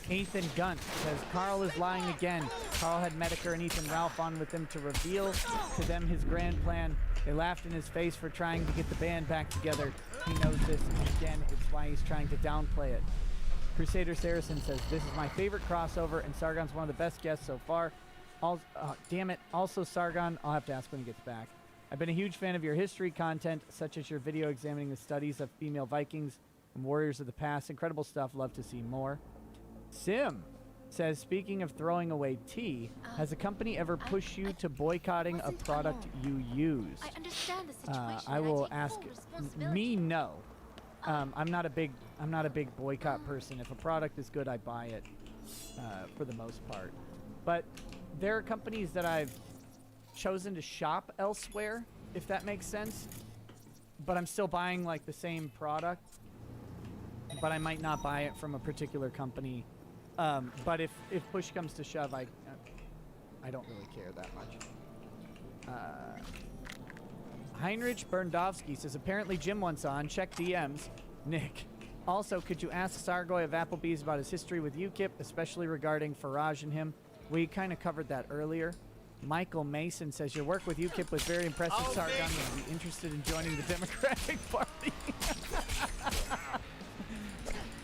Ethan Gunt says, "Carl is lying again. Carl had Medicare and Ethan Ralph on with him to reveal to them his grand plan. They laughed in his face for trying to get the band back together. He knows this, and again, it's why he's trying to downplay it." Crusader Saracen says, "This is my favorite crossover, and Sargon's one of the best guests so far. Damn it. Also, Sargon, I'll have to ask when he gets back. I've been a huge fan of your history content, such as your video examining the studies of female Vikings and warriors of the past. Incredible stuff. Love to see more." Sim says, "Speaking of throwing away tea, has a company ever pushed you to boycotting a product you use?"
I understand the situation.
I will ask me no. I'm not a big boycott person. If a product is good, I buy it for the most part. But there are companies that I've chosen to shop elsewhere, if that makes sense. But I'm still buying like the same product. But I might not buy it from a particular company. But if push comes to shove, I don't really care that much. Heinrich Berndowski says, "Apparently Jim wants on. Check DMs. Nick. Also, could you ask Sargoy of Applebee's about his history with UKIP, especially regarding Farage and him? We kind of covered that earlier." Michael Mason says, "Your work with UKIP was very impressive. Sargon would be interested in joining the Democratic Party."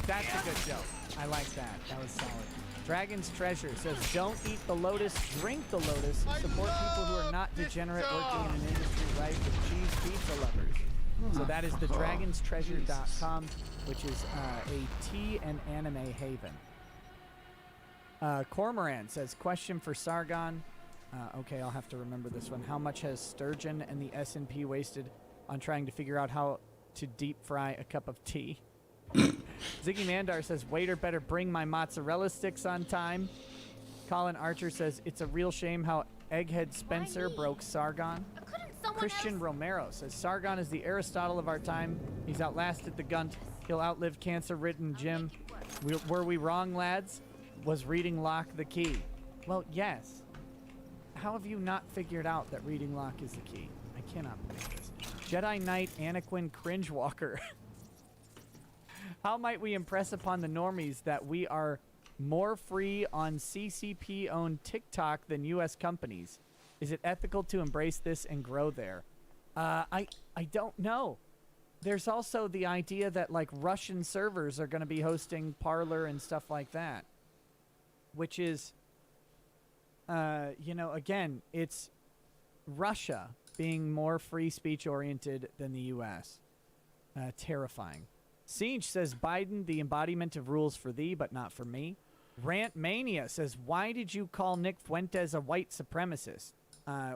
That's a good joke. I like that. That was solid. Dragon's Treasure says, "Don't eat the lotus, drink the lotus. Support people who are not degenerate working in an industry right with cheese pizza lovers." So that is the dragonstreasure.com, which is a tea and anime haven. Cormoran says, "Question for Sargon." Okay, I'll have to remember this one. "How much has Sturgeon and the S&P wasted on trying to figure out how to deep fry a cup of tea?" Ziggy Mandar says, "Waiter better bring my mozzarella sticks on time." Colin Archer says, "It's a real shame how Egghead Spencer broke Sargon. Christian Romero says Sargon is the Aristotle of our time. He's outlasted the Gunt. He'll outlive cancer-ridden Jim. Were we wrong, lads? Was reading Locke the key? Well, yes. How have you not figured out that reading Locke is the key? I cannot believe this. Jedi Knight Anaquin Cringewalker. How might we impress upon the normies that we are more free on CCP-owned TikTok than U.S. companies? Is it ethical to embrace this and grow there? I don't know. There's also the idea that, like, Russian servers are going to be hosting Parler and stuff like that. Which is, you know, again, it's Russia being more free speech-oriented than the U.S. Terrifying. Siege says, Biden, the embodiment of rules for thee, but not for me. Rant Mania says, why did you call Nick Fuentes a white supremacist?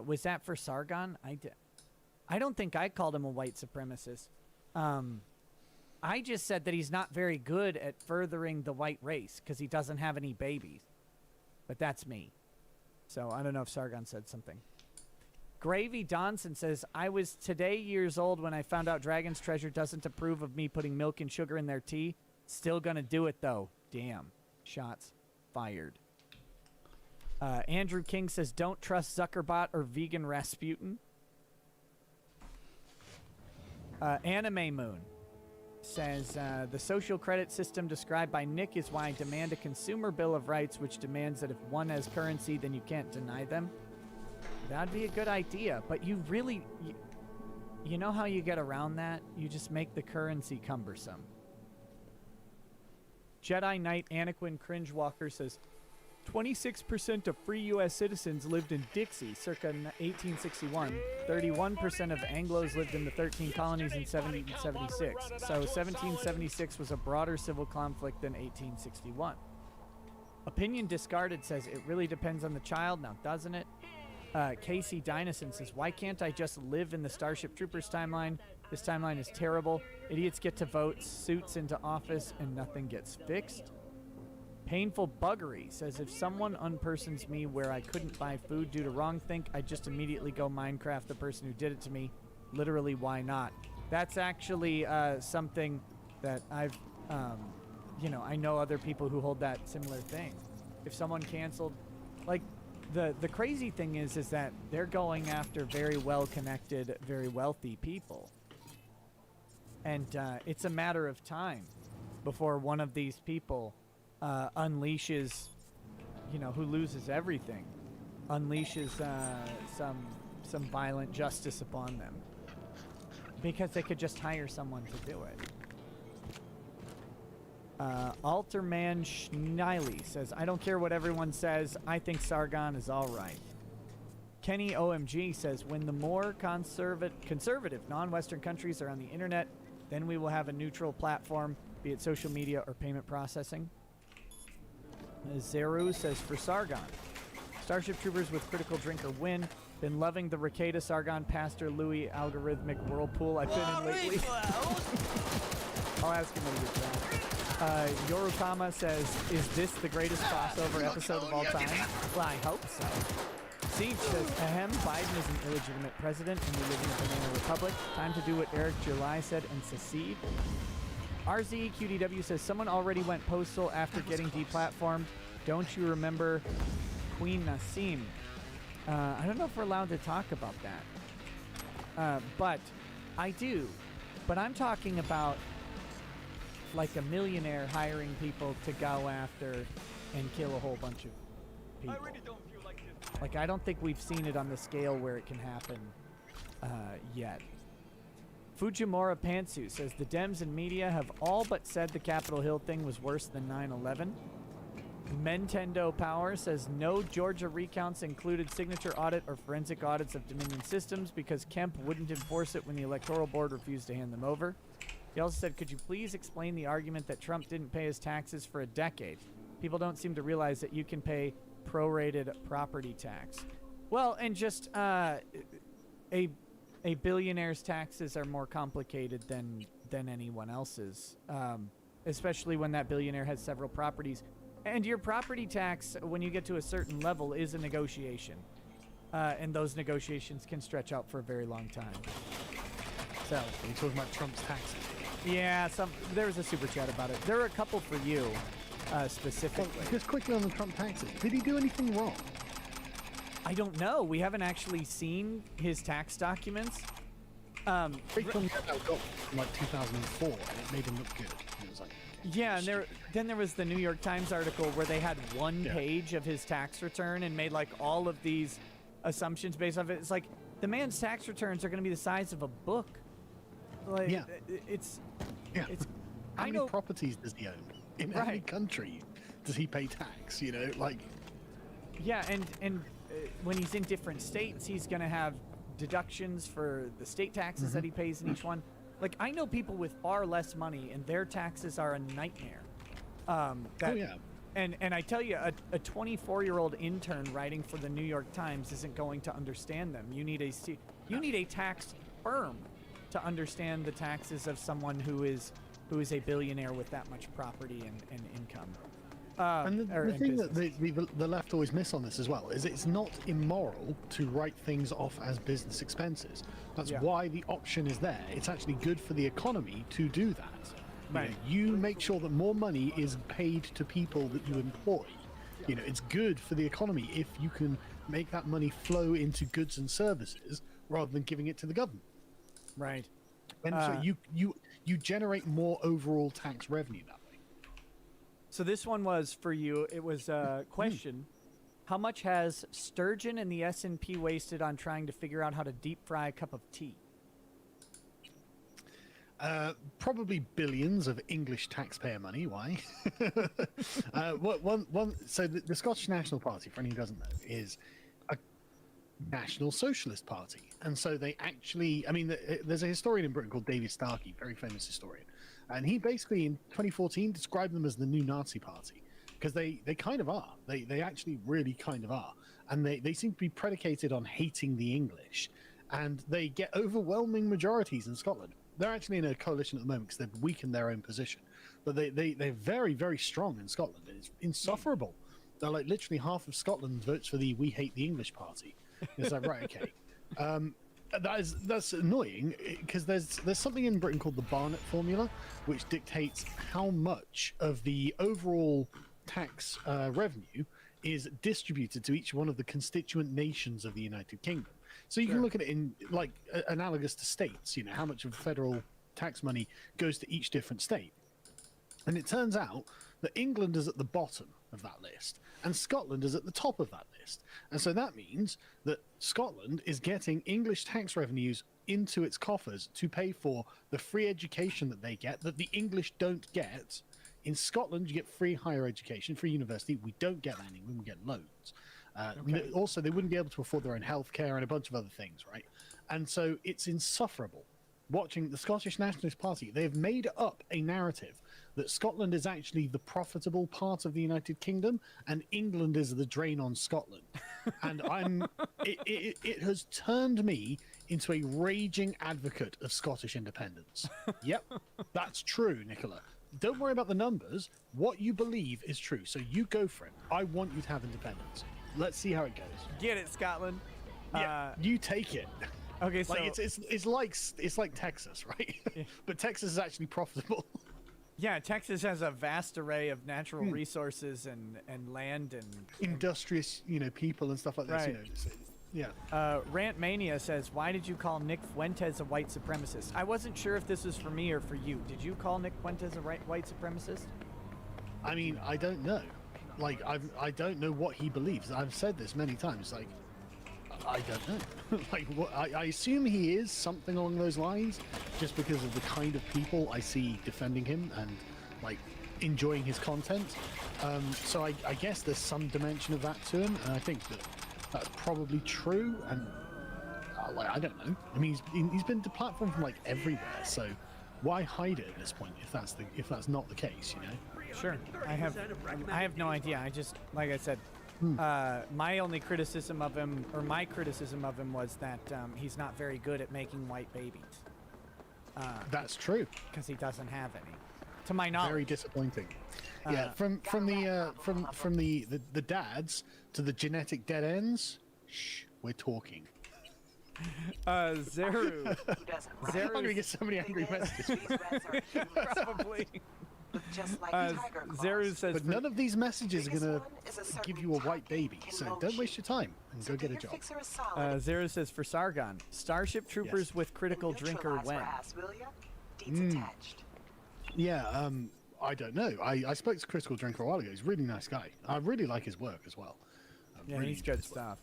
Was that for Sargon? I don't think I called him a white supremacist. I just said that he's not very good at furthering the white race because he doesn't have any babies. But that's me. So I don't know if Sargon said something. Gravy Donson says, I was today years old when I found out Dragon's Treasure doesn't approve of me putting milk and sugar in their tea. Still gonna do it though. Damn. Shots fired. Andrew King says, don't trust Zuckerbot or vegan Rasputin. Anime Moon says, the social credit system described by Nick is why I demand a consumer bill of rights, which demands that if one has currency, then you can't deny them. That'd be a good idea, but you really, you know how you get around that? You just make the currency cumbersome. Jedi Knight Anaquin Cringewalker says, 26% of free U.S. citizens lived in Dixie circa 1861. 31% of Anglos lived in the 13 colonies in 1776. So 1776 was a broader civil conflict than 1861. Opinion Discarded says, it really depends on the child, now doesn't it? Casey Dynison says, why can't I just live in the Starship Troopers timeline? This timeline is terrible. Idiots get to vote, suits into office, and nothing gets fixed. Painful Buggery says, if someone unpersons me where I couldn't buy food due to wrongthink, I'd just immediately go Minecraft the person who did it to me. Literally, why not? That's actually something that I've, you know, I know other people who hold that similar thing. If someone canceled, like, the crazy thing is that they're going after very well-connected, very wealthy people. And it's a matter of time before one of these people unleashes, you know, who loses everything, unleashes some violent justice upon them. Because they could just hire someone to do it. Alterman Schneily says, I don't care what everyone says. I think Sargon is all right. Kenny OMG says, when the more conservative non-Western countries are on the internet, then we will have a neutral platform, be it social media or payment processing. Zeru says, for Sargon, Starship Troopers with Critical Drinker win. Been loving the Rekieta Sargon Pastor Louis algorithmic whirlpool I've been in lately. I'll ask him when he gets back. Yorutama says, is this the greatest crossover episode of all time? Well, I hope so. Siege says, ahem, Biden is an illegitimate president and we live in a banana republic. Time to do what Eric July said and secede. RZQDW says, someone already went postal after getting deplatformed. Don't you remember Queen Nassim? I don't know if we're allowed to talk about that. But I do. But I'm talking about like a millionaire hiring people to go after and kill a whole bunch of people. I really don't feel like this. Like, I don't think we've seen it on the scale where it can happen yet. Fujimura Pantsu says, the Dems and media have all but said the Capitol Hill thing was worse than 9/11. Mentendo Power says, no Georgia recounts included signature audit or forensic audits of Dominion systems because Kemp wouldn't enforce it when the Electoral Board refused to hand them over. He also said, could you please explain the argument that Trump didn't pay his taxes for a decade? People don't seem to realize that you can pay prorated property tax. Well, and just a billionaire's taxes are more complicated than anyone else's, especially when that billionaire has several properties. And your property tax, when you get to a certain level, is a negotiation. and those negotiations can stretch out for a very long time. So
are you talking about Trump's taxes?
Yeah, there was a super chat about it. There are a couple for you specifically.
Well, just quickly on the Trump taxes, did he do anything wrong?
I don't know. We haven't actually seen his tax documents.
Big Tom got from like 2004, and it made him look good. It was like,
yeah, and then there was the New York Times article where they had one page of his tax return and made like all of these assumptions based off it. It's like the man's tax returns are going to be the size of a book. Like, it's
how many properties does he own? In every country does he pay tax? You know, like.
Yeah, and when he's in different states, he's going to have deductions for the state taxes that he pays in each one. Like, I know people with far less money, and their taxes are a nightmare. And I tell you, a 24-year-old intern writing for the New York Times isn't going to understand them. You need a tax firm to understand the taxes of someone who is a billionaire with that much property and income.
And the thing that the left always miss on this as well is it's not immoral to write things off as business expenses. That's why the option is there. It's actually good for the economy to do that.
Right.
You make sure that more money is paid to people that you employ. You know, it's good for the economy if you can make that money flow into goods and services rather than giving it to the government.
Right.
And so you generate more overall tax revenue that way.
So this one was for you. It was a question. How much has Sturgeon and the S&P wasted on trying to figure out how to deep fry a cup of tea?
Probably billions of English taxpayer money. Why? So the Scottish National Party, for anyone who doesn't know, is a national socialist party. And so they actually, I mean, there's a historian in Britain called David Starkey, very famous historian. And he basically, in 2014, described them as the new Nazi party. Because they kind of are. They actually really kind of are. And they seem to be predicated on hating the English. And they get overwhelming majorities in Scotland. They're actually in a coalition at the moment because they've weakened their own position. But they're very, very strong in Scotland. It's insufferable. They're like literally half of Scotland votes for the We Hate the English party. It's like, right, okay. That's annoying because there's something in Britain called the Barnett formula, which dictates how much of the overall tax revenue is distributed to each one of the constituent nations of the United Kingdom. So you can look at it in like analogous to states, you know, how much of federal tax money goes to each different state. And it turns out that England is at the bottom of that list and Scotland is at the top of that list. And so that means that Scotland is getting English tax revenues into its coffers to pay for the free education that they get that the English don't get. In Scotland, you get free higher education, free university. We don't get that in England. We get loads. Also, they wouldn't be able to afford their own healthcare and a bunch of other things, right? And so it's insufferable watching the Scottish Nationalist Party. They've made up a narrative that Scotland is actually the profitable part of the United Kingdom and England is the drain on Scotland. And it has turned me into a raging advocate of Scottish independence. Yep, that's true, Nicola. Don't worry about the numbers. What you believe is true. So you go for it. I want you to have independence. Let's see how it goes.
Get it, Scotland.
Yeah, you take it.
Okay, so
like it's like Texas, right? Yeah. But Texas is actually profitable.
Yeah, Texas has a vast array of natural resources and land and
industrious, you know, people and stuff like this.
Right.
You know, yeah.
Rant Mania says, "Why did you call Nick Fuentes a white supremacist?" I wasn't sure if this was for me or for you. Did you call Nick Fuentes a white supremacist?
I mean, I don't know. Like, I don't know what he believes. I've said this many times. Like, I don't know. Like, what I assume he is something along those lines, just because of the kind of people I see defending him and like enjoying his content. So I guess there's some dimension of that to him, and I think that's probably true. And I don't know. I mean, he's been deplatformed from like everywhere. So why hide it at this point if that's not the case? You know.
Sure. I have no idea. I just, like I said, my only criticism of him, or my criticism of him, was that he's not very good at making white babies.
That's true.
Because he doesn't have any, to my knowledge.
Very disappointing. Yeah, from the dads to the genetic dead ends. Shh. We're talking.
Zeru.
I'm going to get so many angry messages.
Probably.
Just like tiger claws.
Zeru says,
but none of these messages are going to give you a white baby, so don't waste your time and go get a job.
Zeru says, for Sargon, Starship Troopers with critical drinker when?
Yeah, I don't know. I spoke to Critical Drinker a while ago. He's a really nice guy. I really like his work as well.
Yeah,
really
he's good stuff.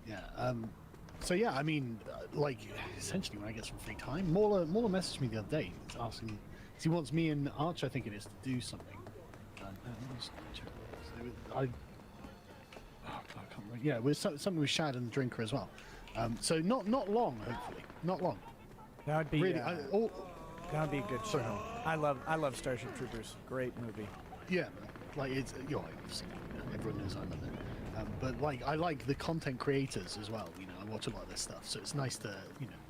Yeah. So yeah, I mean, like essentially, when I get some free time, Mauler messaged me the other day. He's asking, he wants me and Arch, I think it is, to do something. I can't remember. Yeah, with something with Shad and Drinker as well. So not long, hopefully, not long.
That would be
really.
that would be a good show. I love Starship Troopers. Great movie.
Yeah, like it's you've seen it. Everyone knows I love it. But like I like the content creators as well. You know, I watch a lot of this stuff, so it's nice to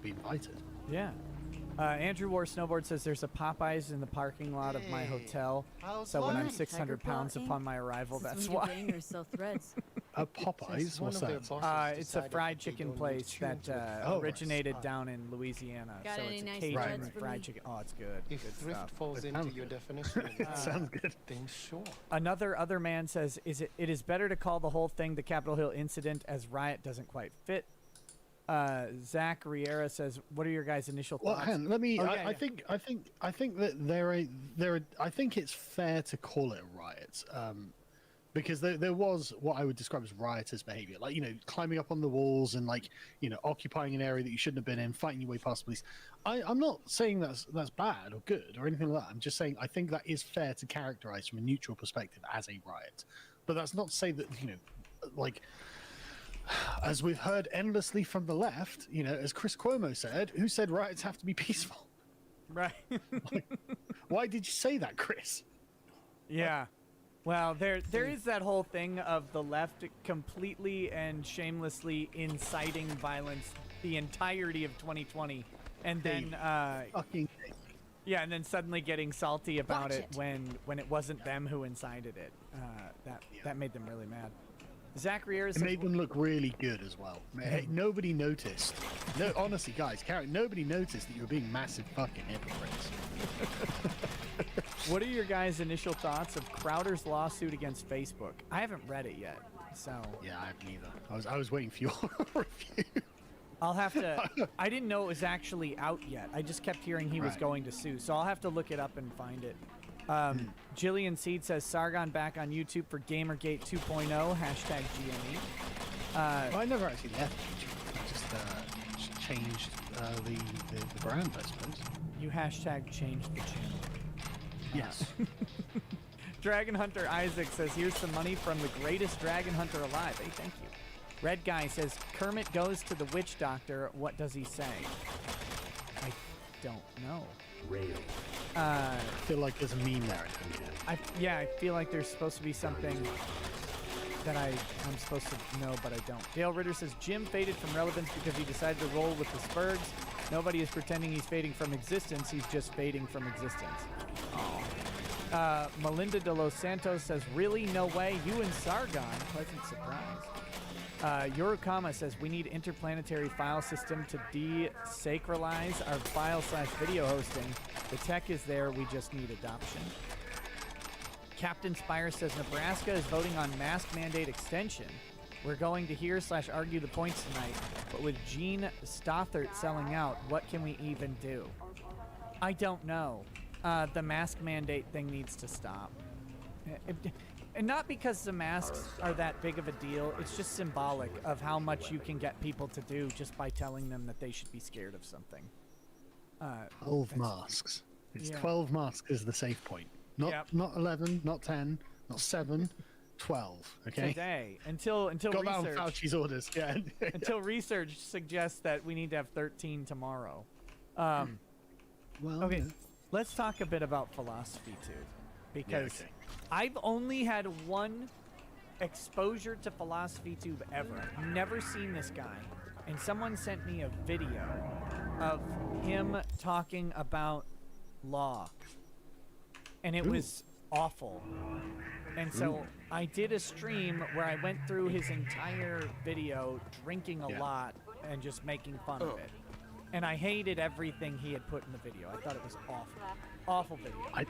be invited.
Yeah. Andrew War Snowboard says there's a Popeyes in the parking lot of my hotel. So when I'm 600 pounds upon my arrival, that's why.
A Popeyes? What's that?
It's a fried chicken place that originated down in Louisiana.
Got
So
any
it's a
nice
Cajun
breads for
fried
me?
chicken. Oh, it's good.
If
Good
thrift
stuff.
falls into your definition,
sounds good.
Then sure.
Other man says, it is better to call the whole thing the Capitol Hill incident, as riot doesn't quite fit. Zach Riera says, what are your guys' initial thoughts?
Well, hang on, let me. I think that I think it's fair to call it a riot, because there was what I would describe as riotous behavior, like climbing up on the walls and occupying an area that you shouldn't have been in, fighting your way past police. I'm not saying that's bad or good or anything like that. I'm just saying I think that is fair to characterize from a neutral perspective as a riot, but that's not to say that as we've heard endlessly from the left, as Chris Cuomo said, who said riots have to be peaceful?
Right.
Why did you say that, Chris?
Yeah. Well, there is that whole thing of the left completely and shamelessly inciting violence the entirety of 2020, and then and then suddenly getting salty about it when it wasn't them who incited it. That made them really mad. Zach Riera says,
it made them look really good as well. Hey, nobody noticed. No, honestly, guys, nobody noticed that you were being massive fucking hypocrites.
What are your guys' initial thoughts of Crowder's lawsuit against Facebook? I haven't read it yet, so.
Yeah, I haven't either. I was waiting for your review.
I'll have to. I didn't know it was actually out yet. I just kept hearing he was going to sue, so I'll have to look it up and find it. Jillian Seed says Sargon back on YouTube for Gamergate 2.0 #GME.
I never actually left YouTube. I just changed the brand, I suppose.
You #changed the channel.
Yes.
Dragon Hunter Isaac says here's some money from the greatest dragon hunter alive. Hey, thank you. Red Guy says Kermit goes to the witch doctor. What does he say? I don't know.
Really? I feel like there's a meme there.
I feel like there's supposed to be something that I'm supposed to know, but I don't. Dale Ritter says Jim faded from relevance because he decided to roll with the Spurgs. Nobody is pretending he's fading from existence. He's just fading from existence. Oh. Melinda de Los Santos says, really? No way? You and Sargon? Pleasant surprise. Yorukama says, we need interplanetary file system to desacralize our file/video hosting. The tech is there, we just need adoption. Captain Spire says, Nebraska is voting on mask mandate extension. We're going to hear/argue the points tonight, but with Gene Stothert selling out, what can we even do? I don't know. The mask mandate thing needs to stop. And not because the masks are that big of a deal, it's just symbolic of how much you can get people to do just by telling them that they should be scared of something.
12 masks. It's 12 masks is the safe point. Not 11, not 10, not 7, 12. Okay.
Today, until
got
research.
That on Fauci's orders. Yeah.
Until research suggests that we need to have 13 tomorrow.
Well.
Okay.
Yeah.
Let's talk a bit about Philosophy Tube, because I've only had one exposure to Philosophy Tube ever. I've never seen this guy, and someone sent me a video of him talking about law, and it was awful. And so I did a stream where I went through his entire video drinking a lot and just making fun of it. And I hated everything he had put in the video. I thought it was awful. Awful video.
I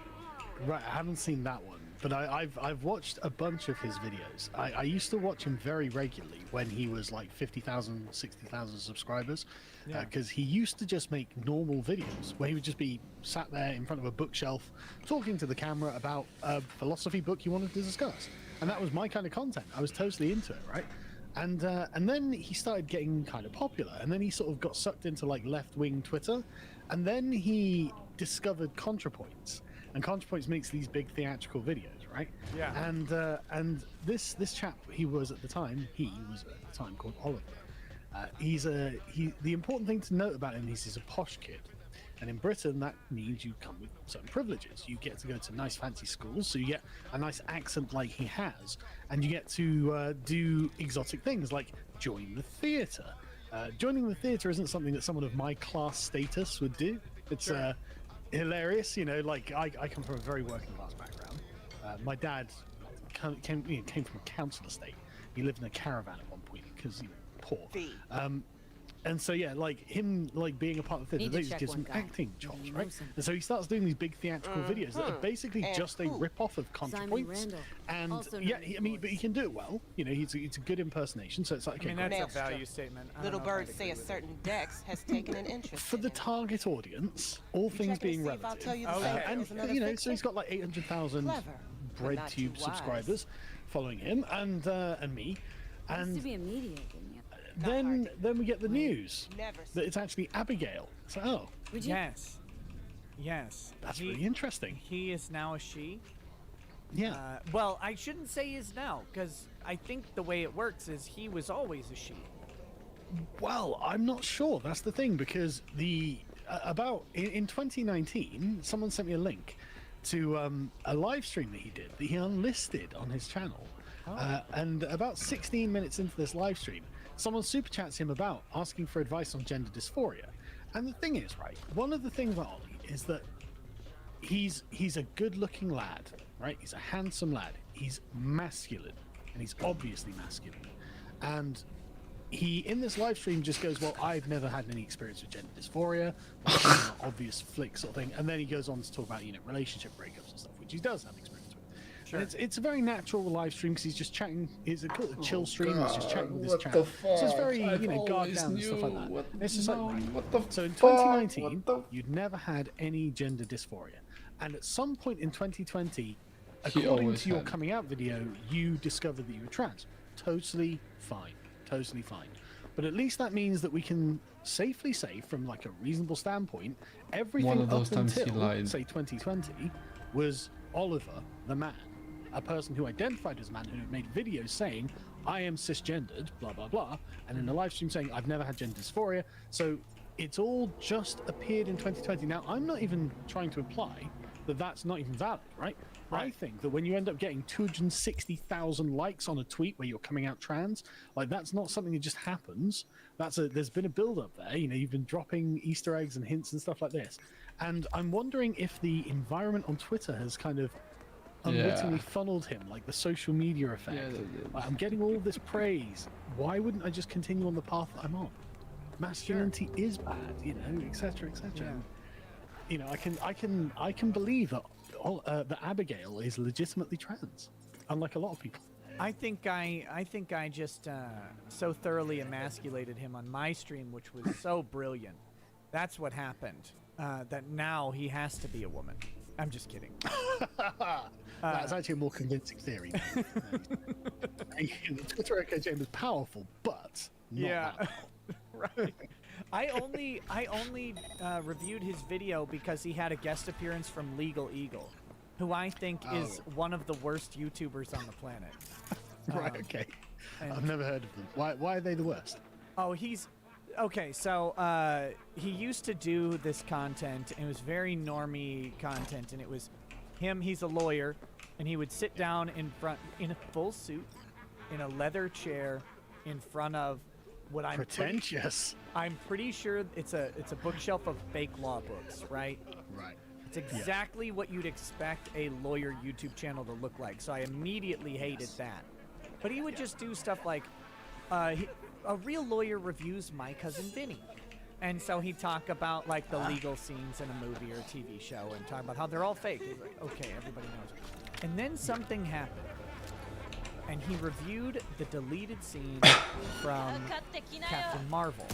haven't seen that one, but I've watched a bunch of his videos. I used to watch him very regularly when he was like 50,000, 60,000 subscribers, because he used to just make normal videos where he would just be sat there in front of a bookshelf talking to the camera about a philosophy book he wanted to discuss. And that was my kind of content. I was totally into it, right? And then he started getting kind of popular, and then he sort of got sucked into like left-wing Twitter, and then he discovered ContraPoints, and ContraPoints makes these big theatrical videos, right?
Yeah.
And this chap, he was at the time called Oliver. The important thing to note about him is he's a posh kid. And in Britain, that means you come with certain privileges. You get to go to nice fancy schools, so you get a nice accent like he has, and you get to do exotic things like join the theatre. Joining the theatre isn't something that someone of my class status would do. It's hilarious, you know, like I come from a very working class background. My dad came from a council estate. He lived in a caravan at one point because he was poor. And so yeah, like him, like being a part of the theatre gives him acting chops, right? And so he starts doing these big theatrical videos that are basically just a rip-off of ContraPoints. And yeah, but he can do it well. You know, it's a good impersonation. So it's like,
I mean, that's a value statement.
Little birds say a certain Dex has taken an interest
for the target audience, all things being relative. And you know, so he's got like 800,000 BreadTube subscribers following him, and me, and. Then we get the news that it's actually Abigail. So
yes,
that's really interesting.
He is now a she.
Yeah.
Well, I shouldn't say is now, because I think the way it works is he was always a she.
Well, I'm not sure. That's the thing, because in 2019, someone sent me a link to a live stream that he unlisted on his channel, and about 16 minutes into this live stream, someone super chats him about asking for advice on gender dysphoria. And the thing is, right, one of the things about Ollie is that he's a good-looking lad, right? He's a handsome lad. He's masculine, and he's obviously masculine. And he, in this live stream, just goes, well, I've never had any experience with gender dysphoria, which is an obvious flick sort of thing. And then he goes on to talk about, you know, relationship breakups and stuff, which he does have experience with. Sure. And it's a very natural live stream because he's just chatting. It's a chill stream. He's just chatting with his chat. So it's very, you know, guard down and stuff like that. It's just so in 2019, you'd never had any gender dysphoria, and at some point in 2020, according to your coming out video, you discovered that you were trans. Totally fine. But at least that means that we can safely say, from like a reasonable standpoint, everything up until say 2020 was Oliver, the man. A person who identified as a man, who made videos saying, I am cisgendered, blah, blah, blah, and in a live stream saying, I've never had gender dysphoria. So it's all just appeared in 2020. Now, I'm not even trying to imply that that's not even valid, right? I think that when you end up getting 260,000 likes on a tweet where you're coming out trans, like that's not something that just happens. There's been a build-up there. You know, you've been dropping Easter eggs and hints and stuff like this. And I'm wondering if the environment on Twitter has kind of unwittingly funneled him, like the social media effect. Like, I'm getting all this praise. Why wouldn't I just continue on the path that I'm on? Masculinity is bad, you know, etc., etc. Yeah. You know, I can believe that that Abigail is legitimately trans, unlike a lot of people.
I think I just so thoroughly emasculated him on my stream, which was so brilliant. That's what happened. That now he has to be a woman. I'm just kidding.
That's actually a more convincing theory. The Twitter echo chamber is powerful, but not that
right. I only reviewed his video because he had a guest appearance from Legal Eagle, who I think is one of the worst YouTubers on the planet.
Right. Okay. I've never heard of them. Why are they the worst?
Oh, he's okay. So he used to do this content, and it was very normie content, and it was him. He's a lawyer, and he would sit down in front in a full suit, in a leather chair, in front of what I'm
pretentious.
I'm pretty sure it's a bookshelf of fake law books, right?
Right.
It's exactly what you'd expect a lawyer YouTube channel to look like. So I immediately hated that. But he would just do stuff like, a real lawyer reviews My Cousin Vinny. And so he'd talk about like the legal scenes in a movie or a TV show and talk about how they're all fake. He's like, okay, everybody knows. And then something happened. And he reviewed the deleted scene from Captain Marvel,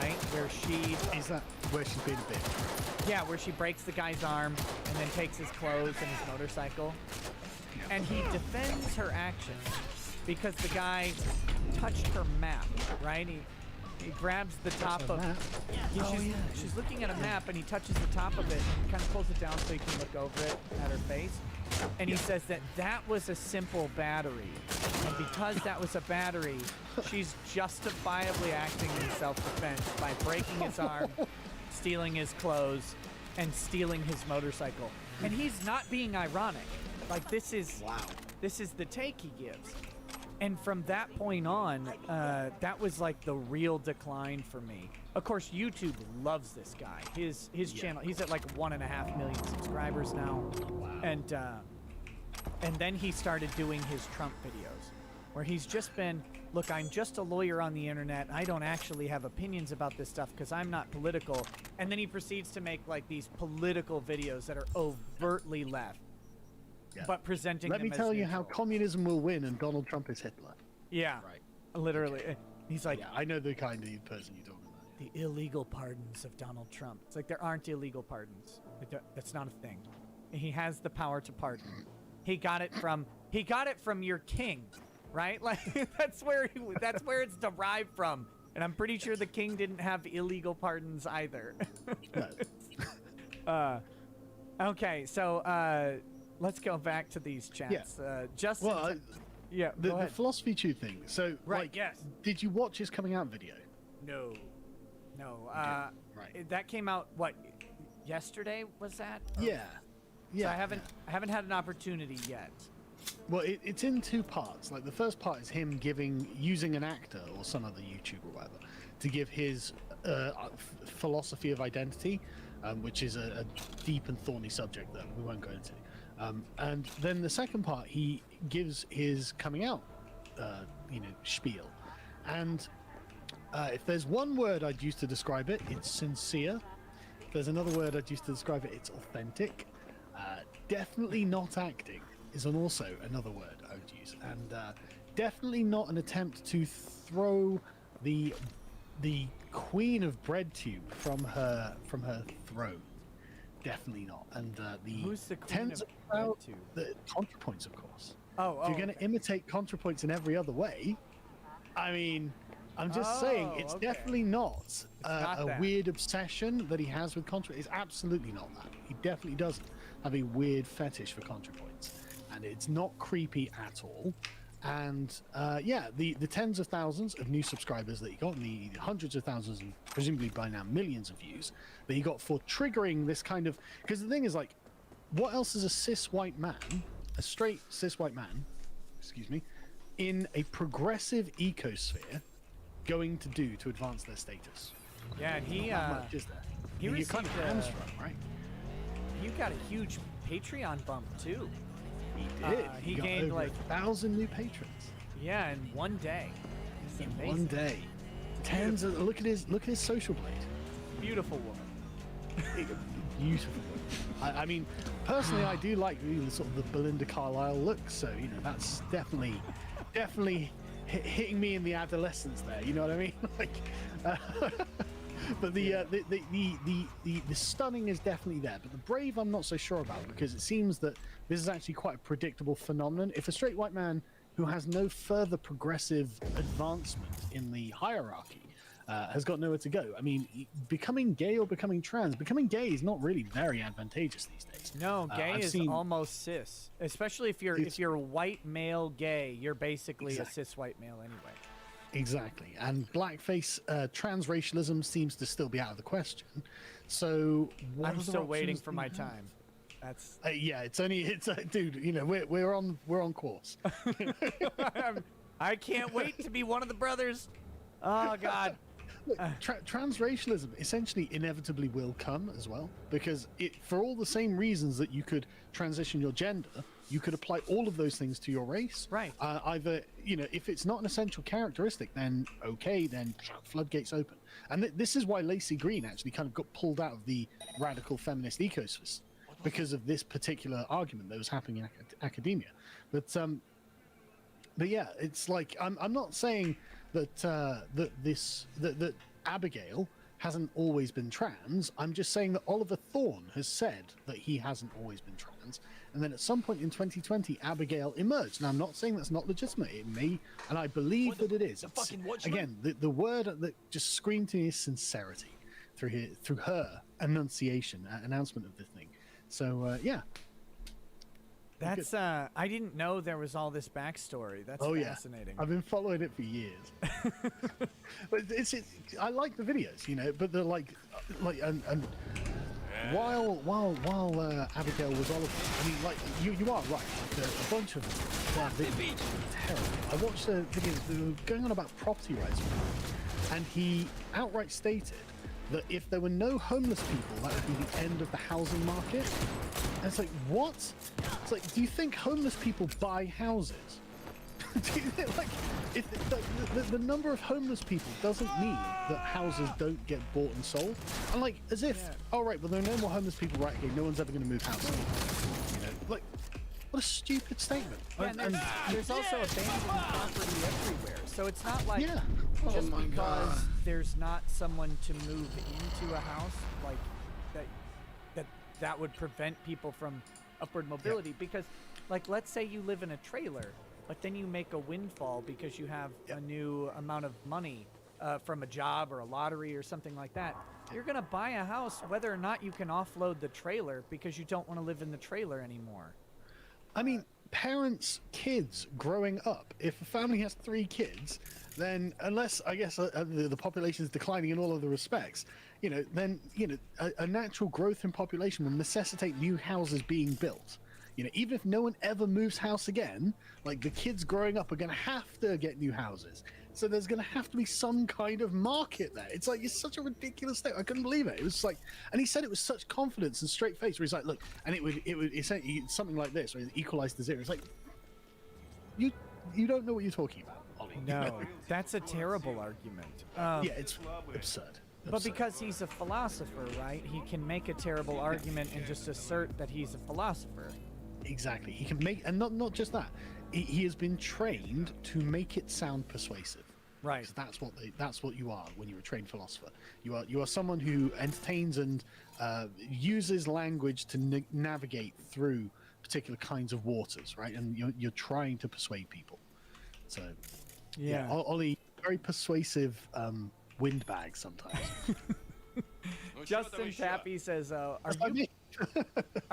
right? Where she...
Is that where she's being a bitch?
Yeah, where she breaks the guy's arm and then takes his clothes and his motorcycle. And he defends her actions because the guy touched her map, right? He grabs the top of... She's looking at a map and he touches the top of it and kind of pulls it down so he can look over it at her face. And he says that was a simple battery. And because that was a battery, she's justifiably acting in self-defense by breaking his arm, stealing his clothes, and stealing his motorcycle. And he's not being ironic. Like, this is the take he gives. And from that point on, that was like the real decline for me. Of course, YouTube loves this guy. His channel, he's at like 1.5 million subscribers now. And then he started doing his Trump videos, where he's just been, look, I'm just a lawyer on the internet. I don't actually have opinions about this stuff because I'm not political. And then he proceeds to make like these political videos that are overtly left.
Yeah.
But presenting
Let me tell you how communism will win and Donald Trump is Hitler.
Yeah.
Right.
Literally. He's like...
Yeah, I know the kind of person you're talking about.
The illegal pardons of Donald Trump. It's like there aren't illegal pardons. That's not a thing. He has the power to pardon. He got it from your king, right? Like that's where it's derived from. And I'm pretty sure the king didn't have illegal pardons either. Okay, so let's go back to these chats. Justin.
Well, the philosophy tube thing. So,
yes.
Did you watch his coming out video?
No.
Right.
That came out yesterday? Was that?
Yeah.
So I haven't had an opportunity yet.
Well, it's in two parts. Like the first part is him using an actor or some other YouTuber or whatever to give his philosophy of identity, which is a deep and thorny subject that we won't go into. And then the second part, he gives his coming out, spiel. And if there's one word I'd use to describe it, it's sincere. If there's another word I'd use to describe it, it's authentic. Definitely not acting is also another word I would use. And definitely not an attempt to throw the queen of breadtube from her throne. Definitely not. And
who's the queen of breadtube?
The ContraPoints, of course.
If
you're going to imitate ContraPoints in every other way, I mean, I'm just saying it's definitely not a weird obsession that he has with Contra. It's absolutely not that. He definitely doesn't have a weird fetish for ContraPoints, and it's not creepy at all. And the tens of thousands of new subscribers that he got, and the hundreds of thousands and presumably by now millions of views that he got for triggering this kind of, because the thing is, like, what else is a straight cis white man, in a progressive ecosphere going to do to advance their status?
Yeah, and he
much is there?
He received
kind of hamstrung, right?
You got a huge Patreon bump too.
He did.
He
got
gained
over
like
1,000 new patrons.
Yeah, in one day. It's
in
amazing.
one day. Tens of, look at his social blade.
Beautiful woman.
Beautiful woman. I mean, personally, I do like the sort of the Belinda Carlisle look. So that's definitely hitting me in the adolescence there. You know what I mean? But the stunning is definitely there, but the brave I'm not so sure about, because it seems that this is actually quite a predictable phenomenon. If a straight white man who has no further progressive advancement in the hierarchy has got nowhere to go, I mean, becoming gay or becoming trans, becoming gay is not really very advantageous these days.
No, gay is almost cis, especially if you're white male gay. You're basically a cis white male anyway.
Exactly, and blackface transracialism seems to still be out of the question. So
I'm still waiting for my time. That's dude. We're on course. I can't wait to be one of the brothers. Oh God.
Look, transracialism essentially inevitably will come as well, because for all the same reasons that you could transition your gender, you could apply all of those things to your race.
Right.
Either, if it's not an essential characteristic, then okay, then floodgates open. And this is why Lacey Green actually kind of got pulled out of the radical feminist ecosystem, because of this particular argument that was happening in academia. But yeah, it's like I'm not saying that Abigail hasn't always been trans. I'm just saying that Oliver Thorne has said that he hasn't always been trans, and then at some point in 2020, Abigail emerged. Now, I'm not saying that's not legitimate. It may, and I believe that it is. Again, the word that just screamed to me is sincerity through her announcement of the thing. So yeah.
That's I didn't know there was all this backstory. That's fascinating.
I've been following it for years. But I like the videos, but they're like and while Abigail was Oliver, I mean, like you are right. Like a bunch of videos terrible. I watched the videos that were going on about property rights, and he outright stated that if there were no homeless people, that would be the end of the housing market. And it's like, what? It's like, do you think homeless people buy houses? Do you think, like, if the number of homeless people doesn't mean that houses don't get bought and sold? And like, as if, all right, well, there are no more homeless people, right? Okay, no one's ever going to move houses. Like, what a stupid statement.
Yeah, and there's also abandoned property everywhere, so it's not like just because there's not someone to move into a house, like that would prevent people from upward mobility. Because, like, let's say you live in a trailer, but then you make a windfall because you have a new amount of money from a job or a lottery or something like that. You're gonna buy a house whether or not you can offload the trailer because you don't want to live in the trailer anymore.
I mean, parents, kids growing up, if a family has 3 kids, then unless, I guess, the population is declining in all other respects, then, a natural growth in population will necessitate new houses being built. Even if no one ever moves house again, like, the kids growing up are going to have to get new houses. So there's going to have to be some kind of market there. It's like, it's such a ridiculous thing. I couldn't believe it. It was like, and he said it with such confidence and straight face, where he's like, look, and it would essentially something like this, where it equalized to 0. It's like, you don't know what you're talking about, Ollie.
No, that's a terrible argument.
Yeah, it's absurd.
But because he's a philosopher, right? He can make a terrible argument and just assert that he's a philosopher.
Exactly. He can make, and not just that. He has been trained to make it sound persuasive.
Right.
That's what you are when you're a trained philosopher. You are someone who entertains and uses language to navigate through particular kinds of waters, right? And you're trying to persuade people. So, yeah, Ollie, very persuasive windbag sometimes.
Justin Tappy says, are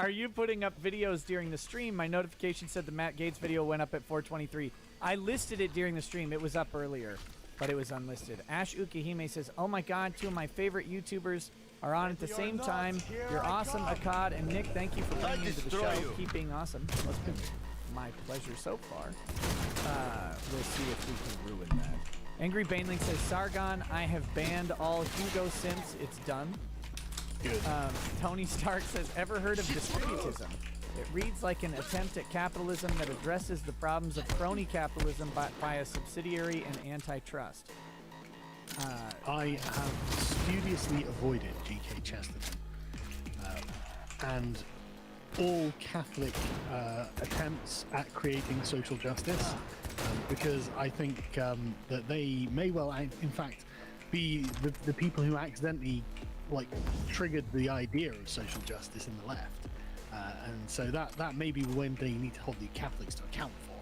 you putting up videos during the stream? My notification said the Matt Gates video went up at 4:23. I listed it during the stream. It was up earlier, but it was unlisted. Ash Ukahime says, oh my god, 2 of my favorite YouTubers are on at the same time. You're awesome, Akkad and Nick. Thank you for bringing me to the show. Keep being awesome. Well, it's been my pleasure so far. We'll see if we can ruin that. Angry Baneling says, Sargon, I have banned all Hugo simps. It's done.
Good.
Tony Stark says, ever heard of distributism? It reads like an attempt at capitalism that addresses the problems of crony capitalism by a subsidiary and antitrust.
I have studiously avoided G.K. Chesterton and all Catholic attempts at creating social justice, because I think that they may well, in fact, be the people who accidentally triggered the idea of social justice in the left, and so that may be when they need to hold the Catholics to account for.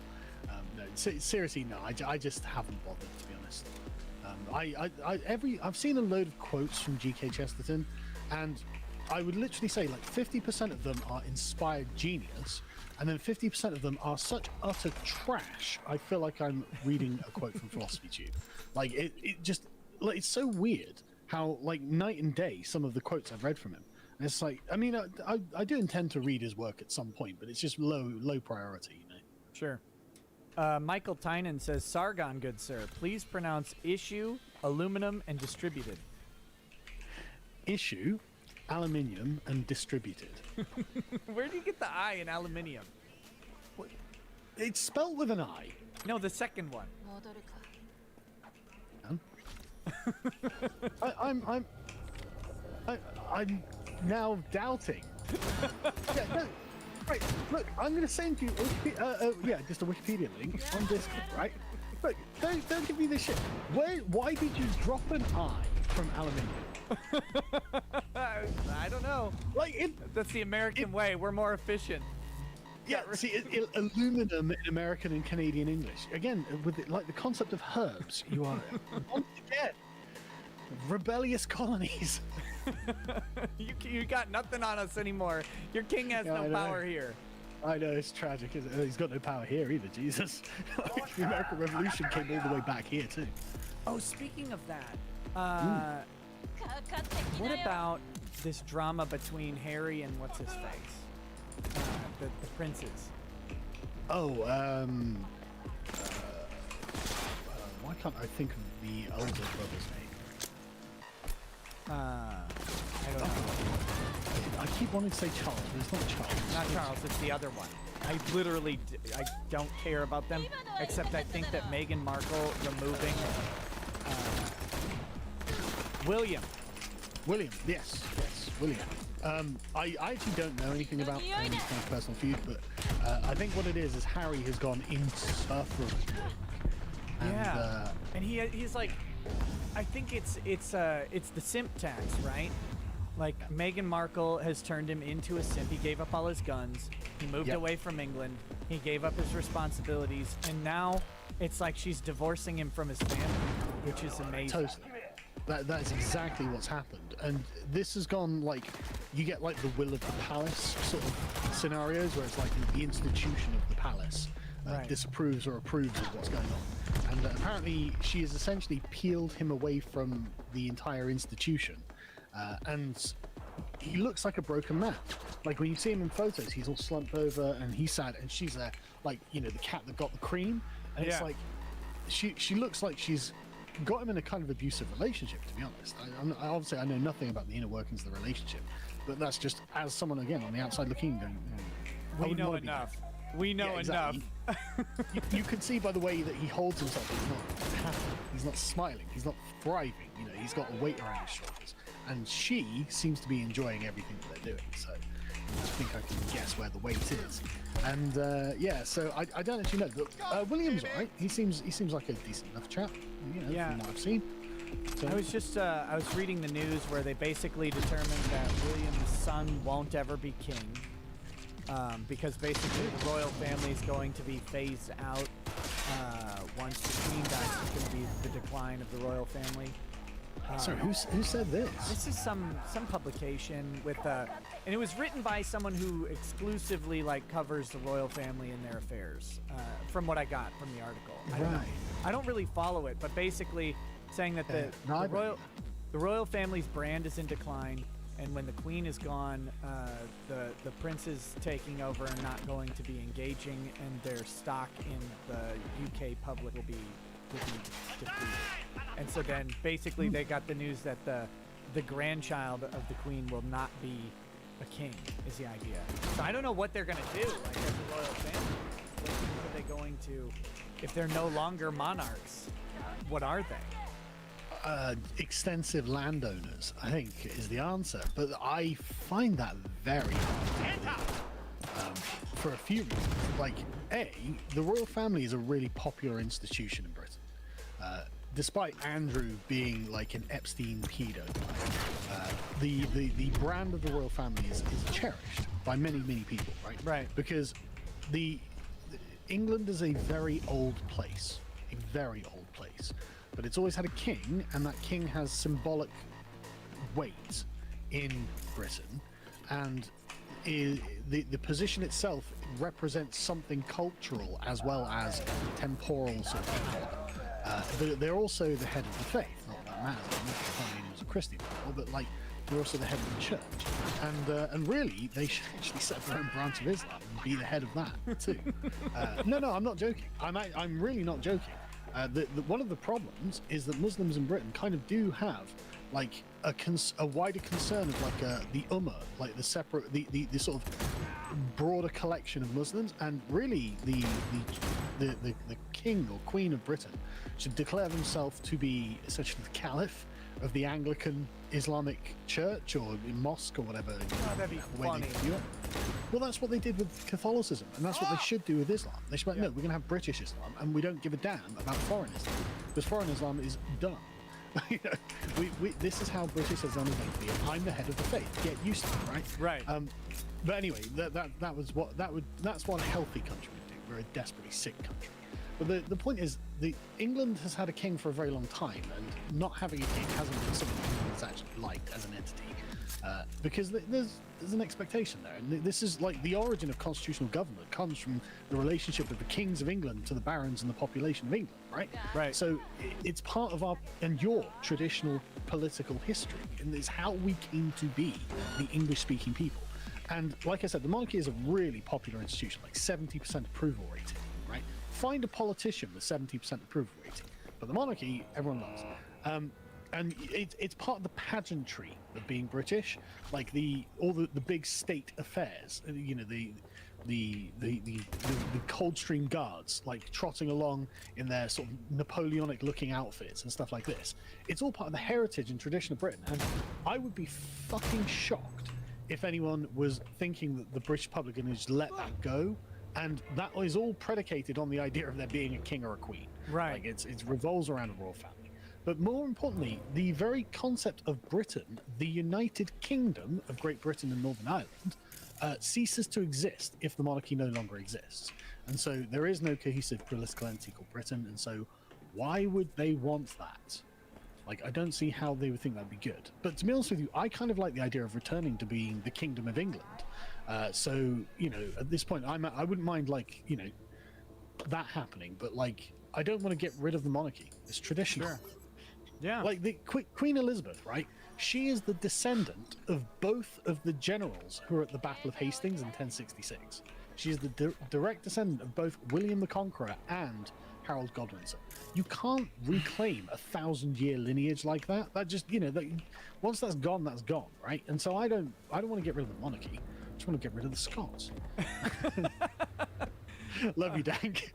No, seriously, no, I just haven't bothered, to be honest. I've seen a load of quotes from G.K. Chesterton, and I would literally say 50% of them are inspired genius, and then 50% of them are such utter trash. I feel like I'm reading a quote from Philosophy Tube. It's so weird how night and day some of the quotes I've read from him. And it's like, I mean, I do intend to read his work at some point, but it's just low priority,
Sure. Michael Tynan says, Sargon, good sir, please pronounce issue aluminum, and distributed.
Issue, aluminium, and distributed.
Where do you get the I in aluminium?
It's spelled with an I.
No, the second one.
I'm now doubting. Yeah, no. Right, look, I'm going to send you just a Wikipedia link on Discord, right? Look, don't give me this shit. Why did you drop an I from aluminium?
I don't know. That's the American way. We're more efficient.
Yeah, see, aluminum in American and Canadian English. Again, with the concept of herbs, you are once again rebellious colonies.
You got nothing on us anymore. Your king has no power here.
I know, it's tragic, isn't it? He's got no power here either, Jesus. The American Revolution came all the way back here too.
Oh, speaking of that, what about this drama between Harry and what's his face? The princes.
Oh, why can't I think of the older brother's name?
I don't know.
I keep wanting to say Charles, but it's not Charles.
Not Charles, it's the other one. I literally, I don't care about them, except I think that Meghan Markle removing William,
yes, William. I actually don't know anything about any kind of personal feud, but I think what it is Harry has gone insufferable.
Yeah, and he's like, I think it's the simp tax, right? Like Meghan Markle has turned him into a simp. He gave up all his guns. He moved away from England. He gave up his responsibilities, and now it's like she's divorcing him from his family, which is amazing.
Totally. That's exactly what's happened, and this has gone like you get like the will of the palace sort of scenarios where it's like the institution of the palace disapproves or approves of what's going on, and apparently she has essentially peeled him away from the entire institution, and he looks like a broken man. Like when you see him in photos, he's all slumped over and he's sad, and she's there like, you know, the cat that got the cream, and it's like she looks like she's got him in a kind of abusive relationship, to be honest. Obviously I know nothing about the inner workings of the relationship, but that's just as someone again on the outside looking going,
we know enough. We know enough.
You can see by the way that he holds himself, he's not happy, he's not smiling, he's not thriving, you know, he's got a weight around his shoulders, and she seems to be enjoying everything that they're doing, so I think I can guess where the weight is. And so I don't actually know, but William's alright. He seems like a decent enough chap, you know, from what I've seen. So,
I was just I was reading the news where they basically determined that William's son won't ever be king, because basically the royal family is going to be phased out once the queen dies. It's going to be the decline of the royal family.
Sorry, who said this?
This is some publication with and it was written by someone who exclusively like covers the royal family and their affairs. From what I got from the article, I don't really follow it, but basically saying that the royal family's brand is in decline, and when the queen is gone, the princes taking over are not going to be engaging, and their stock in the UK public will be defeated. And so then basically they got the news that the grandchild of the queen will not be a king, is the idea. So I don't know what they're going to do, like, as a royal family. What are they going to, if they're no longer monarchs, what are they?
Extensive landowners, I think, is the answer. But I find that very hard to do, for a few reasons. Like, the royal family is a really popular institution in Britain. Despite Andrew being like an Epstein pedo, the brand of the royal family is cherished by many people, right?
Right.
Because England is a very old place, but it's always had a king, and that king has symbolic weight in Britain, and the position itself represents something cultural as well as temporal sort of thing. They're also the head of the faith. Not that matters. I'm not sure he was a Christian before, but like they're also the head of the church. And really, they should actually set their own branch of Islam and be the head of that too. No, I'm not joking. I'm really not joking. One of the problems is that Muslims in Britain kind of do have like a wider concern of like the ummah, like the separate, the sort of broader collection of Muslims, and really the king or queen of Britain should declare themselves to be essentially the caliph of the Anglican Islamic Church or mosque or whatever.
Oh, that'd be funny.
Well, that's what they did with Catholicism, and that's what they should do with Islam. They should be like, no, we're going to have British Islam, and we don't give a damn about foreign Islam, because foreign Islam is dumb. You know, this is how British Islam is meant to be. I'm the head of the faith. Get used to it, right?
Right.
But anyway, that's what a healthy country would do. We're a desperately sick country. But the point is, England has had a king for a very long time, and not having a king hasn't been something England's actually liked as an entity, because there's an expectation there, and this is like the origin of constitutional government comes from the relationship of the kings of England to the barons and the population of England, right?
Right.
So it's part of our and your traditional political history, and it's how we came to be the English-speaking people. And like I said, the monarchy is a really popular institution, like 70% approval rating, right? Find a politician with 70% approval rating, but the monarchy, everyone loves. And it's part of the pageantry of being British, like all the big state affairs. You know, the Coldstream Guards, like trotting along in their sort of Napoleonic-looking outfits and stuff like this. It's all part of the heritage and tradition of Britain, and I would be fucking shocked if anyone was thinking that the British public can just let that go, and that is all predicated on the idea of there being a king or a queen.
Right.
Like it revolves around a royal family. But more importantly, the very concept of Britain, the United Kingdom of Great Britain and Northern Ireland, ceases to exist if the monarchy no longer exists. And so there is no cohesive political entity called Britain, and so why would they want that? Like, I don't see how they would think that'd be good. But to be honest with you, I kind of like the idea of returning to being the Kingdom of England. So, you know, at this point, I wouldn't mind, like, you know, that happening. But, like, I don't want to get rid of the monarchy. It's traditional.
Sure. Yeah.
Like, the Queen Elizabeth, right? She is the descendant of both of the generals who were at the Battle of Hastings in 1066. She is the direct descendant of both William the Conqueror and Harold Godwinson. You can't reclaim a 1,000-year lineage like that. That just, you know, once that's gone, right? And so I don't want to get rid of the monarchy. I just want to get rid of the Scots. Love you, Dank.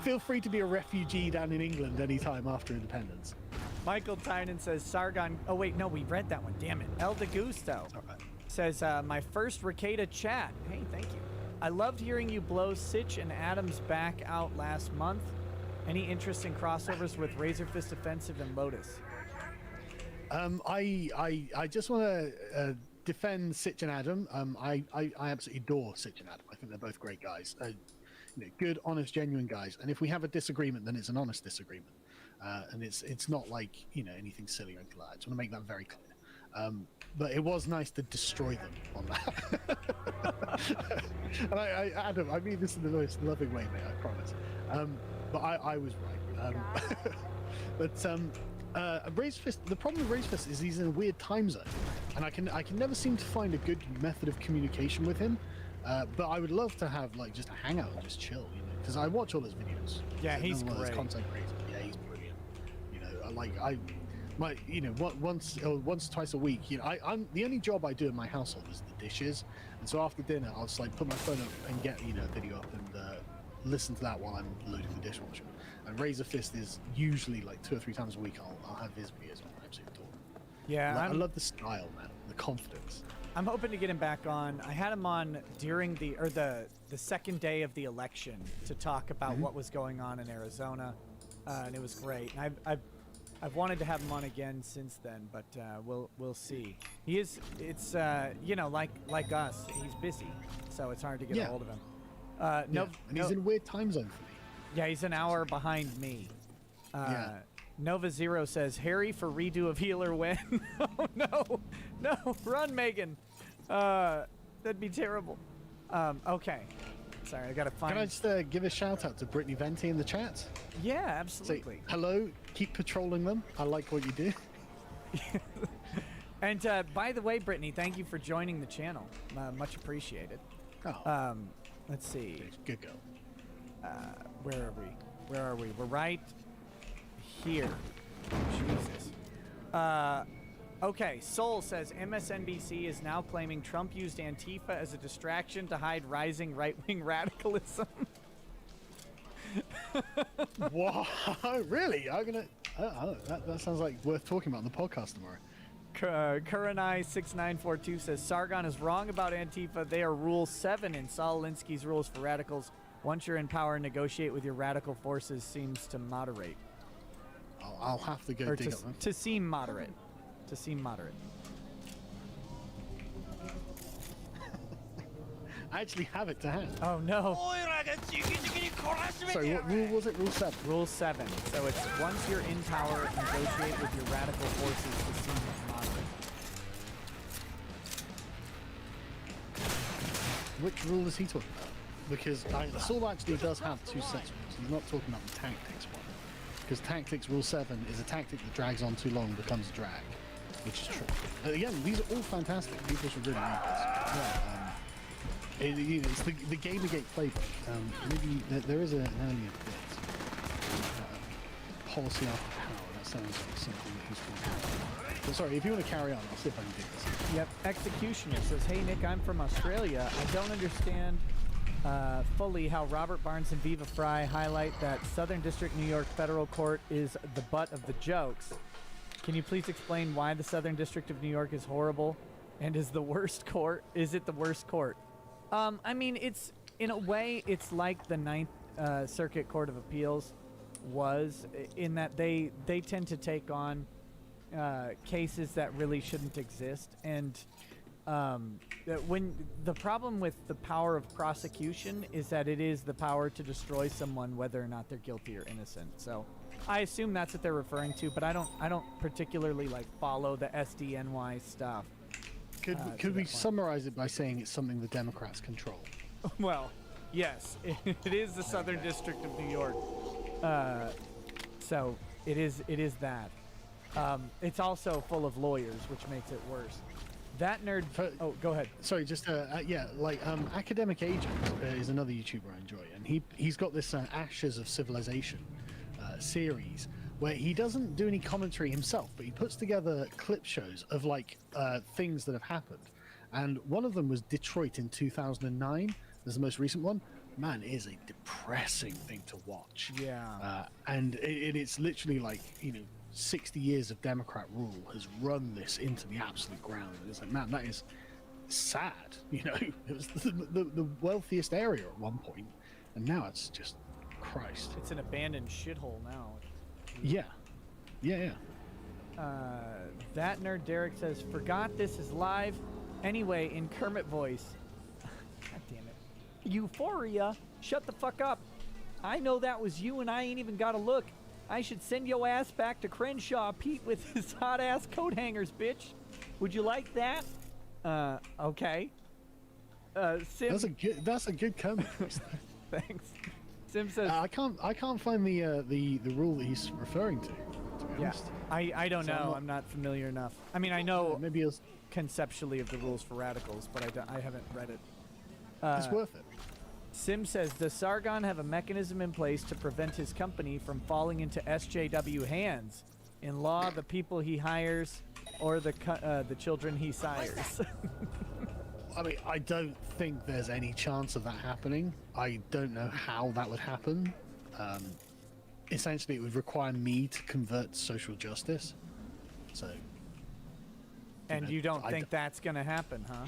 Feel free to be a refugee down in England anytime after independence.
Michael Tynan says Sargon. Oh wait, no, we read that one. Damn it. El De Gusto says my first Reeta chat. Hey, thank you. I loved hearing you blow Sitch and Adams back out last month. Any interest in crossovers with Razor Fist Offensive and Lotus?
I just want to defend Sitch and Adam. I absolutely adore Sitch and Adam. I think they're both great guys. You know, good, honest, genuine guys. And if we have a disagreement, then it's an honest disagreement. And it's not like, you know, anything silly or anything like that. I just want to make that very clear. But it was nice to destroy them on that. And Adam, I mean this in the most loving way, mate, I promise. But I was right. But Razor Fist, the problem with Razor Fist is he's in a weird time zone, and I can never seem to find a good method of communication with him. But I would love to have like just a hangout and just chill, you know, because I watch all his videos.
Yeah, he's
great. Content creator. Yeah, he's brilliant. You know, once or twice a week, you know, I'm the only job I do in my household is the dishes, and so after dinner I'll just like put my phone up and get, you know, a video up and listen to that while I'm loading the dishwasher. And Razor Fist is usually like 2 or 3 times a week. I'll have his videos on. I absolutely adore him.
Yeah,
I love the style, man, the confidence.
I'm hoping to get him back on. I had him on during the second day of the election to talk about what was going on in Arizona, and it was great. And I've wanted to have him on again since then, but we'll see. It's you know, like us, he's busy, so it's hard to get a hold of him.
And he's in a weird time zone for me.
Yeah, he's an hour behind me. Nova Zero says, Harry for redo of Healer win. Oh, no, run, Megan. That'd be terrible. Okay. Sorry, I gotta find...
Can I just give a shout out to Brittany Venti in the chat?
Yeah, absolutely.
Say, hello, keep patrolling them. I like what you do.
And by the way, Brittany, thank you for joining the channel. Much appreciated.
Oh.
Let's see.
Good girl.
Where are we? We're right here. Jesus. Okay, Soul says MSNBC is now claiming Trump used Antifa as a distraction to hide rising right-wing radicalism.
What? Really? I'm gonna. That sounds like worth talking about on the podcast tomorrow.
Kuranai6942 says Sargon is wrong about Antifa. They are Rule 7 in Saul Alinsky's rules for radicals. Once you're in power, negotiate with your radical forces seems to moderate.
I'll have to go dig up them.
To seem moderate. To seem moderate.
I actually have it to hand.
Oh no.
Sorry, what rule was it? Rule 7?
Rule 7. So it's once you're in power, negotiate with your radical forces to seem moderate.
Which rule is he talking about? Because Saul actually does have 2 sets of rules. He's not talking about the tactics one. Because tactics rule 7 is a tactic that drags on too long and becomes a drag. Which is true. Again, these are all fantastic. People should really read this. Yeah. It's the Gamergate playbook. Maybe there is an earlier bit. Policy after power. That sounds like something that he's talking about. But sorry, if you want to carry on, I'll see if I can dig this.
Yep. Executioner says, hey Nick, I'm from Australia. I don't understand fully how Robert Barnes and Viva Fry highlight that Southern District New York Federal Court is the butt of the jokes. Can you please explain why the Southern District of New York is horrible and is the worst court? Is it the worst court? I mean, it's, in a way, it's like the Ninth Circuit Court of Appeals was, in that they tend to take on cases that really shouldn't exist. And when the problem with the power of prosecution is that it is the power to destroy someone whether or not they're guilty or innocent. So I assume that's what they're referring to, but I don't particularly like follow the SDNY stuff.
Could we summarize it by saying it's something the Democrats control?
Well, yes, it is the Southern District of New York. So it is that. It's also full of lawyers, which makes it worse. That nerd. Oh, go ahead.
Sorry, just Academic Agent is another YouTuber I enjoy, and he's got this Ashes of Civilization series where he doesn't do any commentary himself, but he puts together clip shows of things that have happened. And one of them was Detroit in 2009. There's the most recent one. Man, it is a depressing thing to watch.
Yeah.
And it's literally 60 years of Democrat rule has run this into the absolute ground. And it's like, man, that is sad. It was the wealthiest area at one point, and now it's just, Christ.
It's an abandoned shithole now.
Yeah.
That nerd Derek says, forgot this is live. Anyway, in Kermit voice. God damn it. Euphoria? Shut the fuck up. I know that was you and I ain't even got to look. I should send your ass back to Crenshaw Pete with his hot ass coat hangers, bitch. Would you like that? Okay. Sim.
That's a good comment.
Thanks. Sim says
I can't find the rule that he's referring to be honest.
I don't know. I'm not familiar enough. I mean, I know maybe conceptually of the rules for radicals, but I haven't read it.
It's worth it.
Sim says, does Sargon have a mechanism in place to prevent his company from falling into SJW hands? In law, the people he hires, or the children he sires?
I mean, I don't think there's any chance of that happening. I don't know how that would happen. Essentially, it would require me to convert to social justice. So.
And you don't think that's going to happen, huh?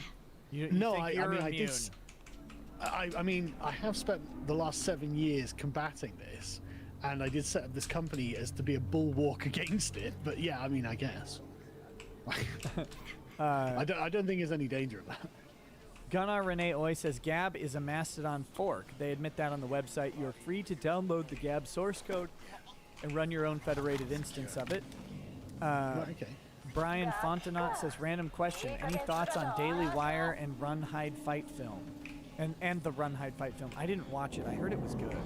I mean, I have spent the last 7 years combating this, and I did set up this company as to be a bulwark against it. But yeah, I mean, I guess. I don't think there's any danger of that.
Gunnar Renee Oy says Gab is a Mastodon fork. They admit that on the website. You're free to download the Gab source code and run your own federated instance of it.
Okay.
Brian Fontenot says, random question. Any thoughts on Daily Wire and Run, Hide, Fight film? And the Run, Hide, Fight film. I didn't watch it. I heard it was good.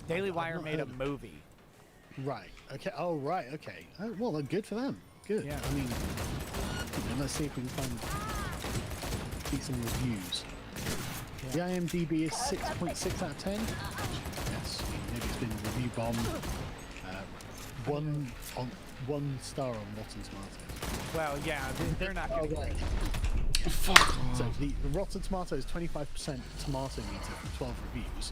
Daily Wire made a movie.
Right. Okay. Oh, right. Okay. Well, then good for them. Good.
Yeah.
I mean, let's see if we can find decent reviews. Yeah. The IMDb is 6.6 out of 10. Yes. Maybe it's been review bombed. one star on Rotten Tomatoes.
Well, yeah, they're not going to
Fuck off.
So the Rotten Tomatoes 25% tomato meter from 12 reviews.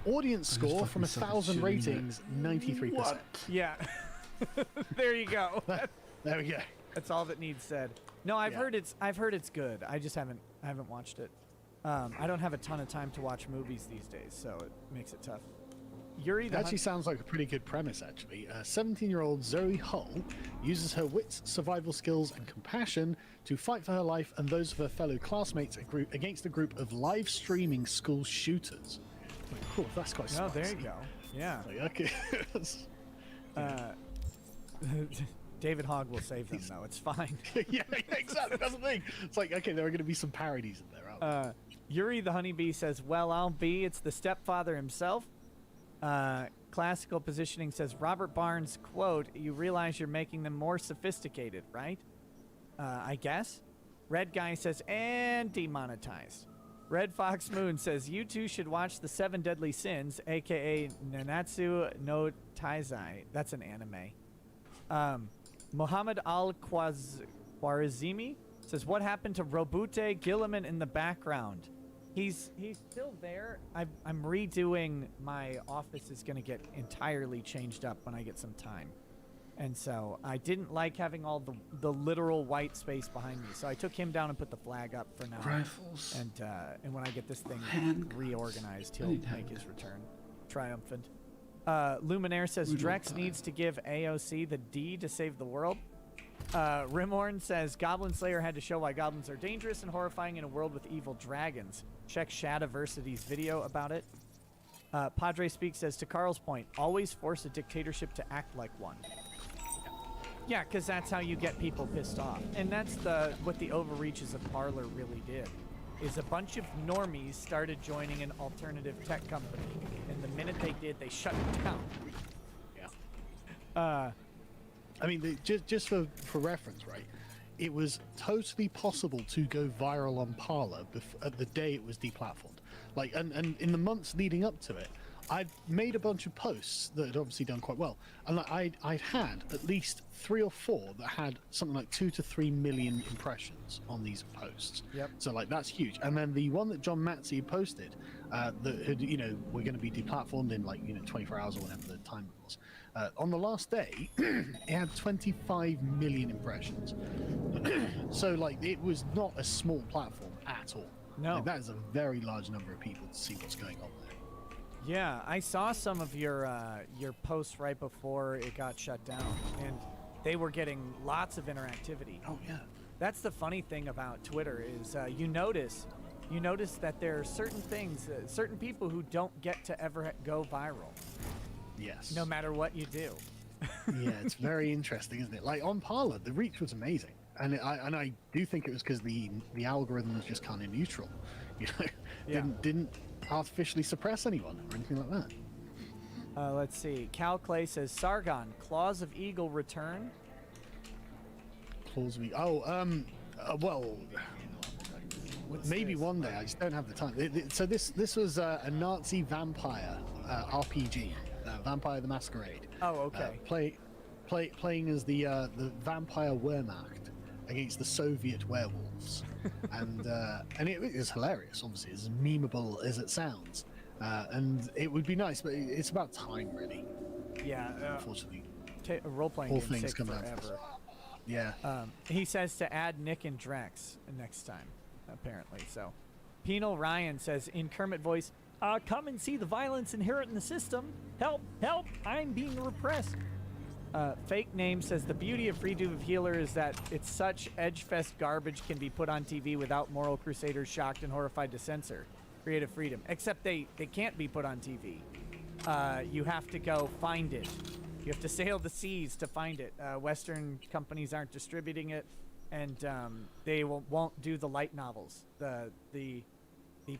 Audience score from 1,000 ratings, 93%.
What?
Yeah. There you go.
There we go.
That's all that needs said. No, I've heard it's good. I just haven't watched it. I don't have a ton of time to watch movies these days, so it makes it tough. Yuri the
Actually sounds like a pretty good premise, actually. 17-year-old Zoe Hull uses her wits, survival skills, and compassion to fight for her life and those of her fellow classmates against a group of live streaming school shooters. Like, cool, that's quite spicy.
Oh, there you go. Yeah.
Like, okay.
David Hogg will save them, though. It's fine.
Yeah, exactly. That's the thing. It's like, okay, there are going to be some parodies in there, aren't there?
Yuri the Honeybee says, well, I'll be. It's the stepfather himself. Classical Positioning says, Robert Barnes, quote, you realize you're making them more sophisticated, right? I guess. Red Guy says, and demonetized. Red Fox Moon says, you two should watch The Seven Deadly Sins, a.k.a. Nanatsu no Taizai. That's an anime. Muhammad Al-Khwarizmi says, what happened to Robute Gilliman in the background? He's still there. I'm redoing my office. Is going to get entirely changed up when I get some time. And so I didn't like having all the literal white space behind me. So I took him down and put the flag up for now.
Rifles.
And when I get this thing reorganized, he'll make his return. Triumphant. Luminaire says, Drex needs to give AOC the D to save the world. Rimhorn says, Goblin Slayer had to show why goblins are dangerous and horrifying in a world with evil dragons. Check Shadiversity's video about it. Padre Speak says, to Carl's point, always force a dictatorship to act like one. Yeah, because that's how you get people pissed off. And that's what the overreaches of Parler really did. Is a bunch of normies started joining an alternative tech company. And the minute they did, they shut it down.
Yeah. I mean, just for reference, right? It was totally possible to go viral on Parler at the day it was deplatformed. Like, and in the months leading up to it, I'd made a bunch of posts that had obviously done quite well, and I'd had at least 3 or 4 that had something like 2 to 3 million impressions on these posts.
Yep.
So like that's huge. And then the one that John Matzy posted, that had, we're going to be deplatformed in 24 hours or whatever the time it was. On the last day, it had 25 million impressions. So like it was not a small platform at all.
No,
like, that is a very large number of people to see what's going on there.
Yeah, I saw some of your posts right before it got shut down, and they were getting lots of interactivity.
Oh yeah,
that's the funny thing about Twitter is you notice that there are certain things, certain people who don't get to ever go viral.
Yes.
No matter what you do.
Yeah, it's very interesting, isn't it? Like on Parler, the reach was amazing, and I do think it was because the algorithm was just kind of neutral,
Yeah.
didn't artificially suppress anyone or anything like that.
Let's see. Cal Clay says Sargon, Claws of Eagle return.
Claws of Eagle. Well, maybe one day. I just don't have the time. So this was a Nazi vampire RPG, Vampire the Masquerade.
Oh, okay.
Playing as the vampire Wehrmacht against the Soviet werewolves, and it is hilarious. Obviously, as memeable as it sounds, and it would be nice, but it's about time, really.
Yeah.
Unfortunately,
role-playing
all
games
things
take
come out.
forever.
Yeah.
He says to add Nick and Drex next time, apparently. So, Penal Ryan says in Kermit voice, come and see the violence inherent in the system. Help, help, I'm being repressed. Fake Name says the beauty of Redo of Healer is that it's such edge-fest garbage can be put on TV without moral crusaders shocked and horrified to censor. Creative freedom. Except they can't be put on TV. You have to go find it. You have to sail the seas to find it. Western companies aren't distributing it, and they won't do the light novels. The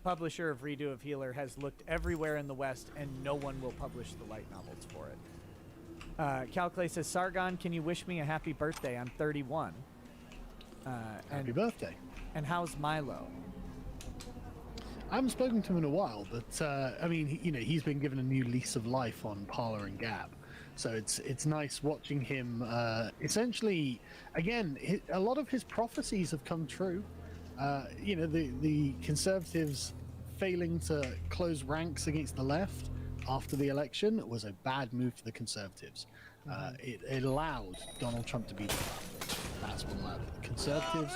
publisher of Redo of Healer has looked everywhere in the West, and no one will publish the light novels for it. Cal Clay says, Sargon, can you wish me a happy birthday? I'm 31.
Happy birthday.
And how's Milo?
I haven't spoken to him in a while, but I mean, he's been given a new lease of life on Parler and Gab, So it's nice watching him. Essentially, again, a lot of his prophecies have come true. You know, the Conservatives failing to close ranks against the left after the election was a bad move for the Conservatives. It allowed Donald Trump to be the platform. That's what allowed it. The Conservatives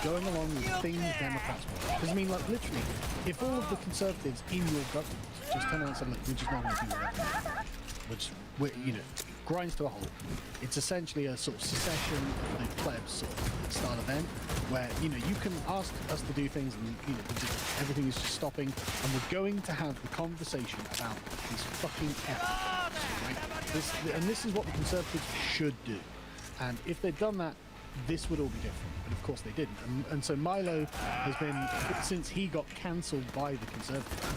going along with things Democrats want. Because I mean, like literally, if all of the Conservatives in your government just turn around and said, look, we're just not going to do whatever, which, you know, grinds to a halt. It's essentially a sort of secession of the plebs sort of style event where, you know, you can ask us to do things and, you know, everything is just stopping, and we're going to have the conversation about these fucking ethics, right? This is what the Conservatives should do. And if they'd done that, this would all be different. But of course they didn't. And so Milo has been, since he got cancelled by the Conservatives,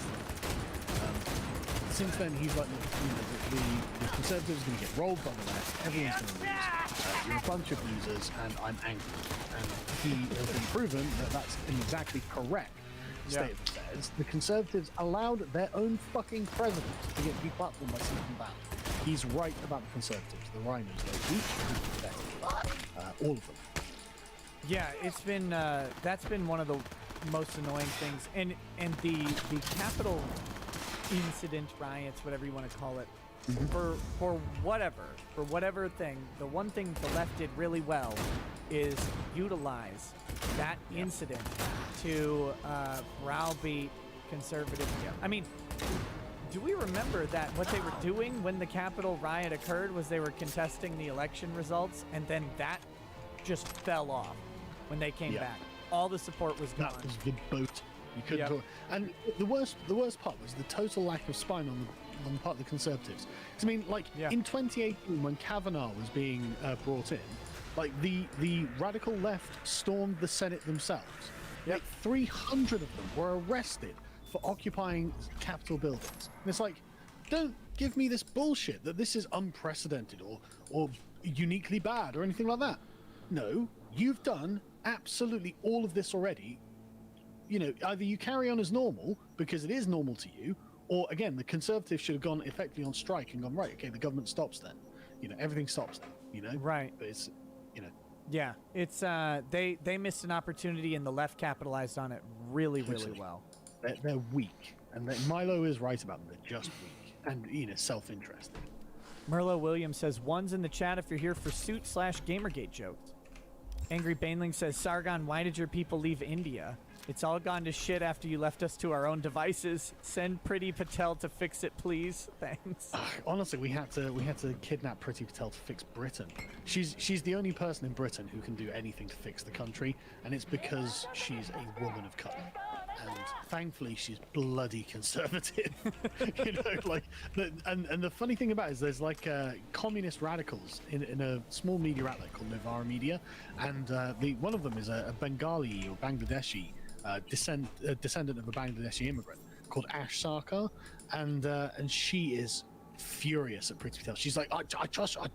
since then he's like, you know, the Conservatives are going to get rolled by the left, everyone's going to lose, you're a bunch of losers, and I'm angry. And he has been proven that that's an exactly correct state of affairs. The Conservatives allowed their own fucking president to get deplatformed by Silicon Valley. He's right about the Conservatives, the rhinos, they're weak and pathetic. All of them.
Yeah, it's been that's been one of the most annoying things, and the Capitol incident, riots, whatever you want to call it, for whatever thing, the one thing the left did really well is utilize that incident to browbeat conservatives. I mean, do we remember that what they were doing when the Capitol riot occurred was they were contesting the election results, and then that just fell off when they came back. All the support was gone.
That was the boat. You couldn't talk. And the worst part was the total lack of spine on the part of the Conservatives. 'Cause I mean, like in 2018 when Kavanaugh was being brought in, like the radical left stormed the Senate themselves. Like 300 of them were arrested for occupying Capitol buildings. And it's like, don't give me this bullshit that this is unprecedented or uniquely bad or anything like that. No, you've done absolutely all of this already. You know, either you carry on as normal because it is normal to you, or again, the Conservatives should have gone effectively on strike and gone, right, okay, the government stops then. You know, everything stops then, you know?
Right.
But it's, you know.
Yeah, it's, they missed an opportunity and the left capitalized on it really well.
They're weak. And Milo is right about them. They're just weak. And, you know, self-interested.
Merlo Williams says, one's in the chat if you're here for suit/Gamergate jokes. Angry Baneling says, Sargon, why did your people leave India? It's all gone to shit after you left us to our own devices. Send Priti Patel to fix it, please. Thanks.
Honestly, we had to kidnap Priti Patel to fix Britain. She's the only person in Britain who can do anything to fix the country, and it's because she's a woman of color. And thankfully, she's bloody conservative. You know, like, and the funny thing about it is there's like communist radicals in a small media outlet called Novara Media, and one of them is a Bengali or Bangladeshi descendant of a Bangladeshi immigrant called Ash Sarkar, and she is furious at Priti Patel. She's like, I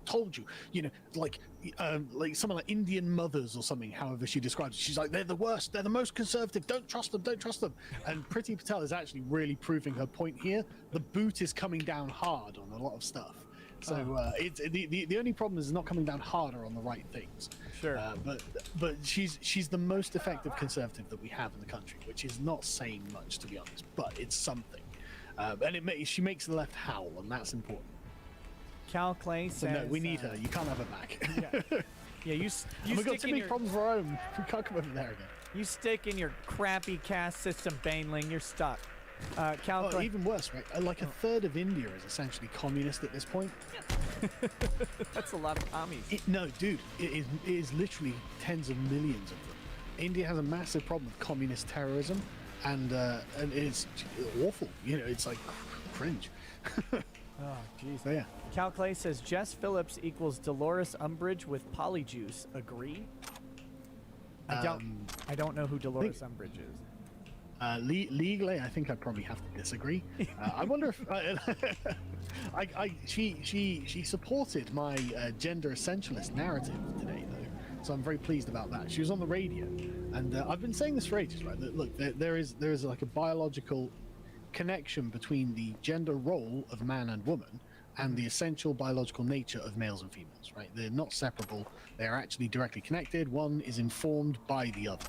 told you, you know, like something like Indian mothers or something, however she describes it. She's like, they're the worst, they're the most conservative, don't trust them. And Priti Patel is actually really proving her point here. The boot is coming down hard on a lot of stuff. So it's the only problem is not coming down harder on the right things.
Sure.
But she's the most effective conservative that we have in the country, which is not saying much, to be honest, but it's something. And she makes the left howl, and that's important.
Cal Clay says,
no, we need her. You can't have her back.
Yeah, you
we've got too many problems of our own. We can't come over there again.
You stick in your crappy caste system, Baneling. You're stuck. Cal Clay.
Even worse, right? Like a third of India is essentially communist at this point.
That's a lot of commies.
No, dude, it is literally tens of millions of them. India has a massive problem with communist terrorism. And it's awful, you know. It's like cringe.
Oh, jeez.
So, yeah.
Cal Clay says Jess Phillips equals Dolores Umbridge with Polyjuice. Agree? I don't know who Dolores Umbridge is.
Legally, I think I probably have to disagree. I wonder if she supported my gender essentialist narrative today, though. So I'm very pleased about that. She was on the radio, and I've been saying this for ages, right? That, look, there is like a biological connection between the gender role of man and woman, and the essential biological nature of males and females, right? They're not separable. They are actually directly connected. One is informed by the other.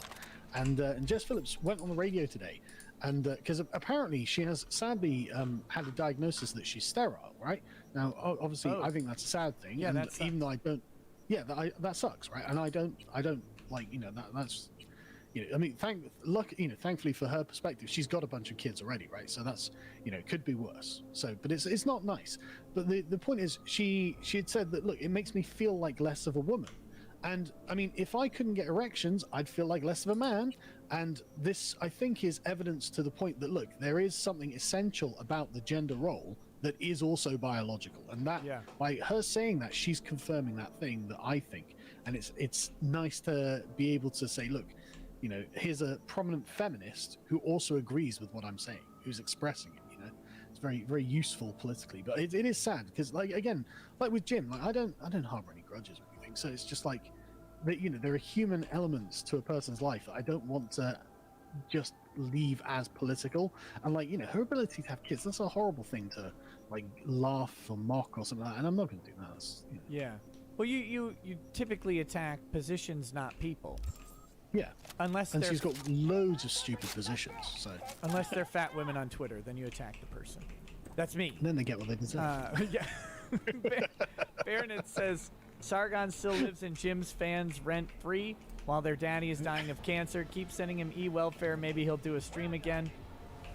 And Jess Phillips went on the radio today, and because apparently she has sadly had a diagnosis that she's sterile, right? Now, obviously, I think that's a sad thing.
Yeah,
and even though I don't, yeah, that sucks, right? And I don't like, that's, I mean, thankfully for her perspective, she's got a bunch of kids already, right? So that's, it could be worse. So, but it's not nice. But the point is, she had said that, look, it makes me feel like less of a woman. And I mean, if I couldn't get erections, I'd feel like less of a man. And this, I think, is evidence to the point that, look, there is something essential about the gender role that is also biological. And that, by her saying that, she's confirming that thing that I think. And it's nice to be able to say, look, here's a prominent feminist who also agrees with what I'm saying, who's expressing it. It's very, very useful politically. But it is sad because, like, again, like with Jim, like I don't harbor any grudges or anything. So it's just like that, there are human elements to a person's life that I don't want to just leave as political. And like, her ability to have kids, that's a horrible thing to like laugh or mock or something like that. And I'm not going to do that. That's,
Yeah. Well, you typically attack positions, not people.
Yeah.
Unless
and she's got loads of stupid positions. So
unless they're fat women on Twitter, then you attack the person. That's me.
And then they get what they deserve.
Yeah. Baronet says Sargon still lives in Jim's fans rent-free while their daddy is dying of cancer. Keep sending him e-welfare. Maybe he'll do a stream again.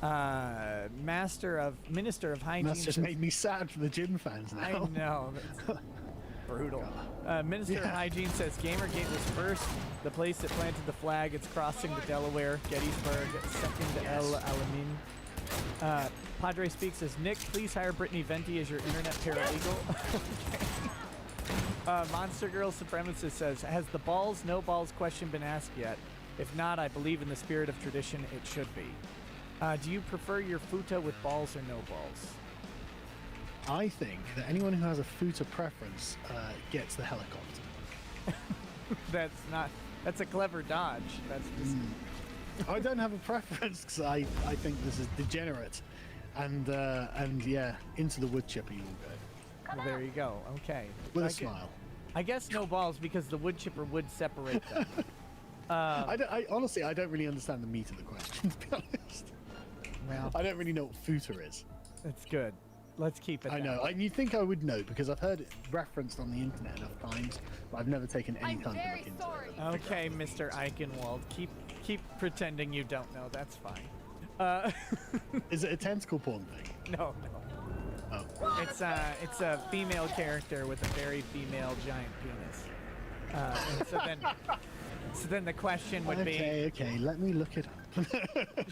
Minister of Hygiene.
That's just made me sad for the Jim fans now.
I know. That's brutal. Minister of Hygiene says Gamergate was first, the place that planted the flag. It's crossing the Delaware. Gettysburg, second El Alamein. Padre Speaks says, Nick, please hire Brittany Venti as your internet paralegal. Okay. Monster Girl Supremacist says, has the balls, no balls question been asked yet? If not, I believe in the spirit of tradition, it should be. Do you prefer your futa with balls or no balls?
I think that anyone who has a futa preference gets the helicopter.
That's a clever dodge. That's just...
I don't have a preference because I think this is degenerate. And yeah, into the wood chipper you will go.
Well, there you go. Okay.
With a smile.
I guess no balls because the wood chipper would separate them.
I honestly, I don't really understand the meat of the question, to be honest.
Well,
I don't really know what futa is.
That's good. Let's keep it.
I know. And you'd think I would know because I've heard it referenced on the internet enough times, but I've never taken any time to look into it.
Okay, Mr. Eichenwald, keep pretending you don't know. That's fine.
Is it a tentacle porn thing?
No. Oh. It's a female character with a very female giant penis. So then the question would be...
Okay, let me look it up.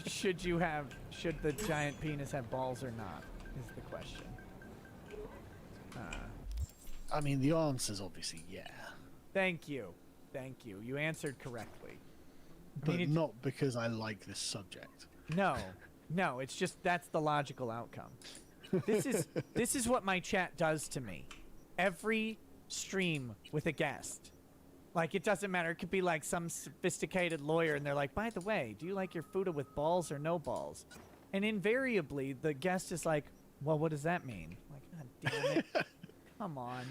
should the giant penis have balls or not, is the question.
I mean, the answer's obviously yeah.
Thank you. You answered correctly.
But not because I like this subject.
No, it's just that's the logical outcome. This is what my chat does to me. Every stream with a guest. Like, it doesn't matter. It could be like some sophisticated lawyer, and they're like, by the way, do you like your futa with balls or no balls? And invariably, the guest is like, well, what does that mean? I'm like, God damn it. Come on.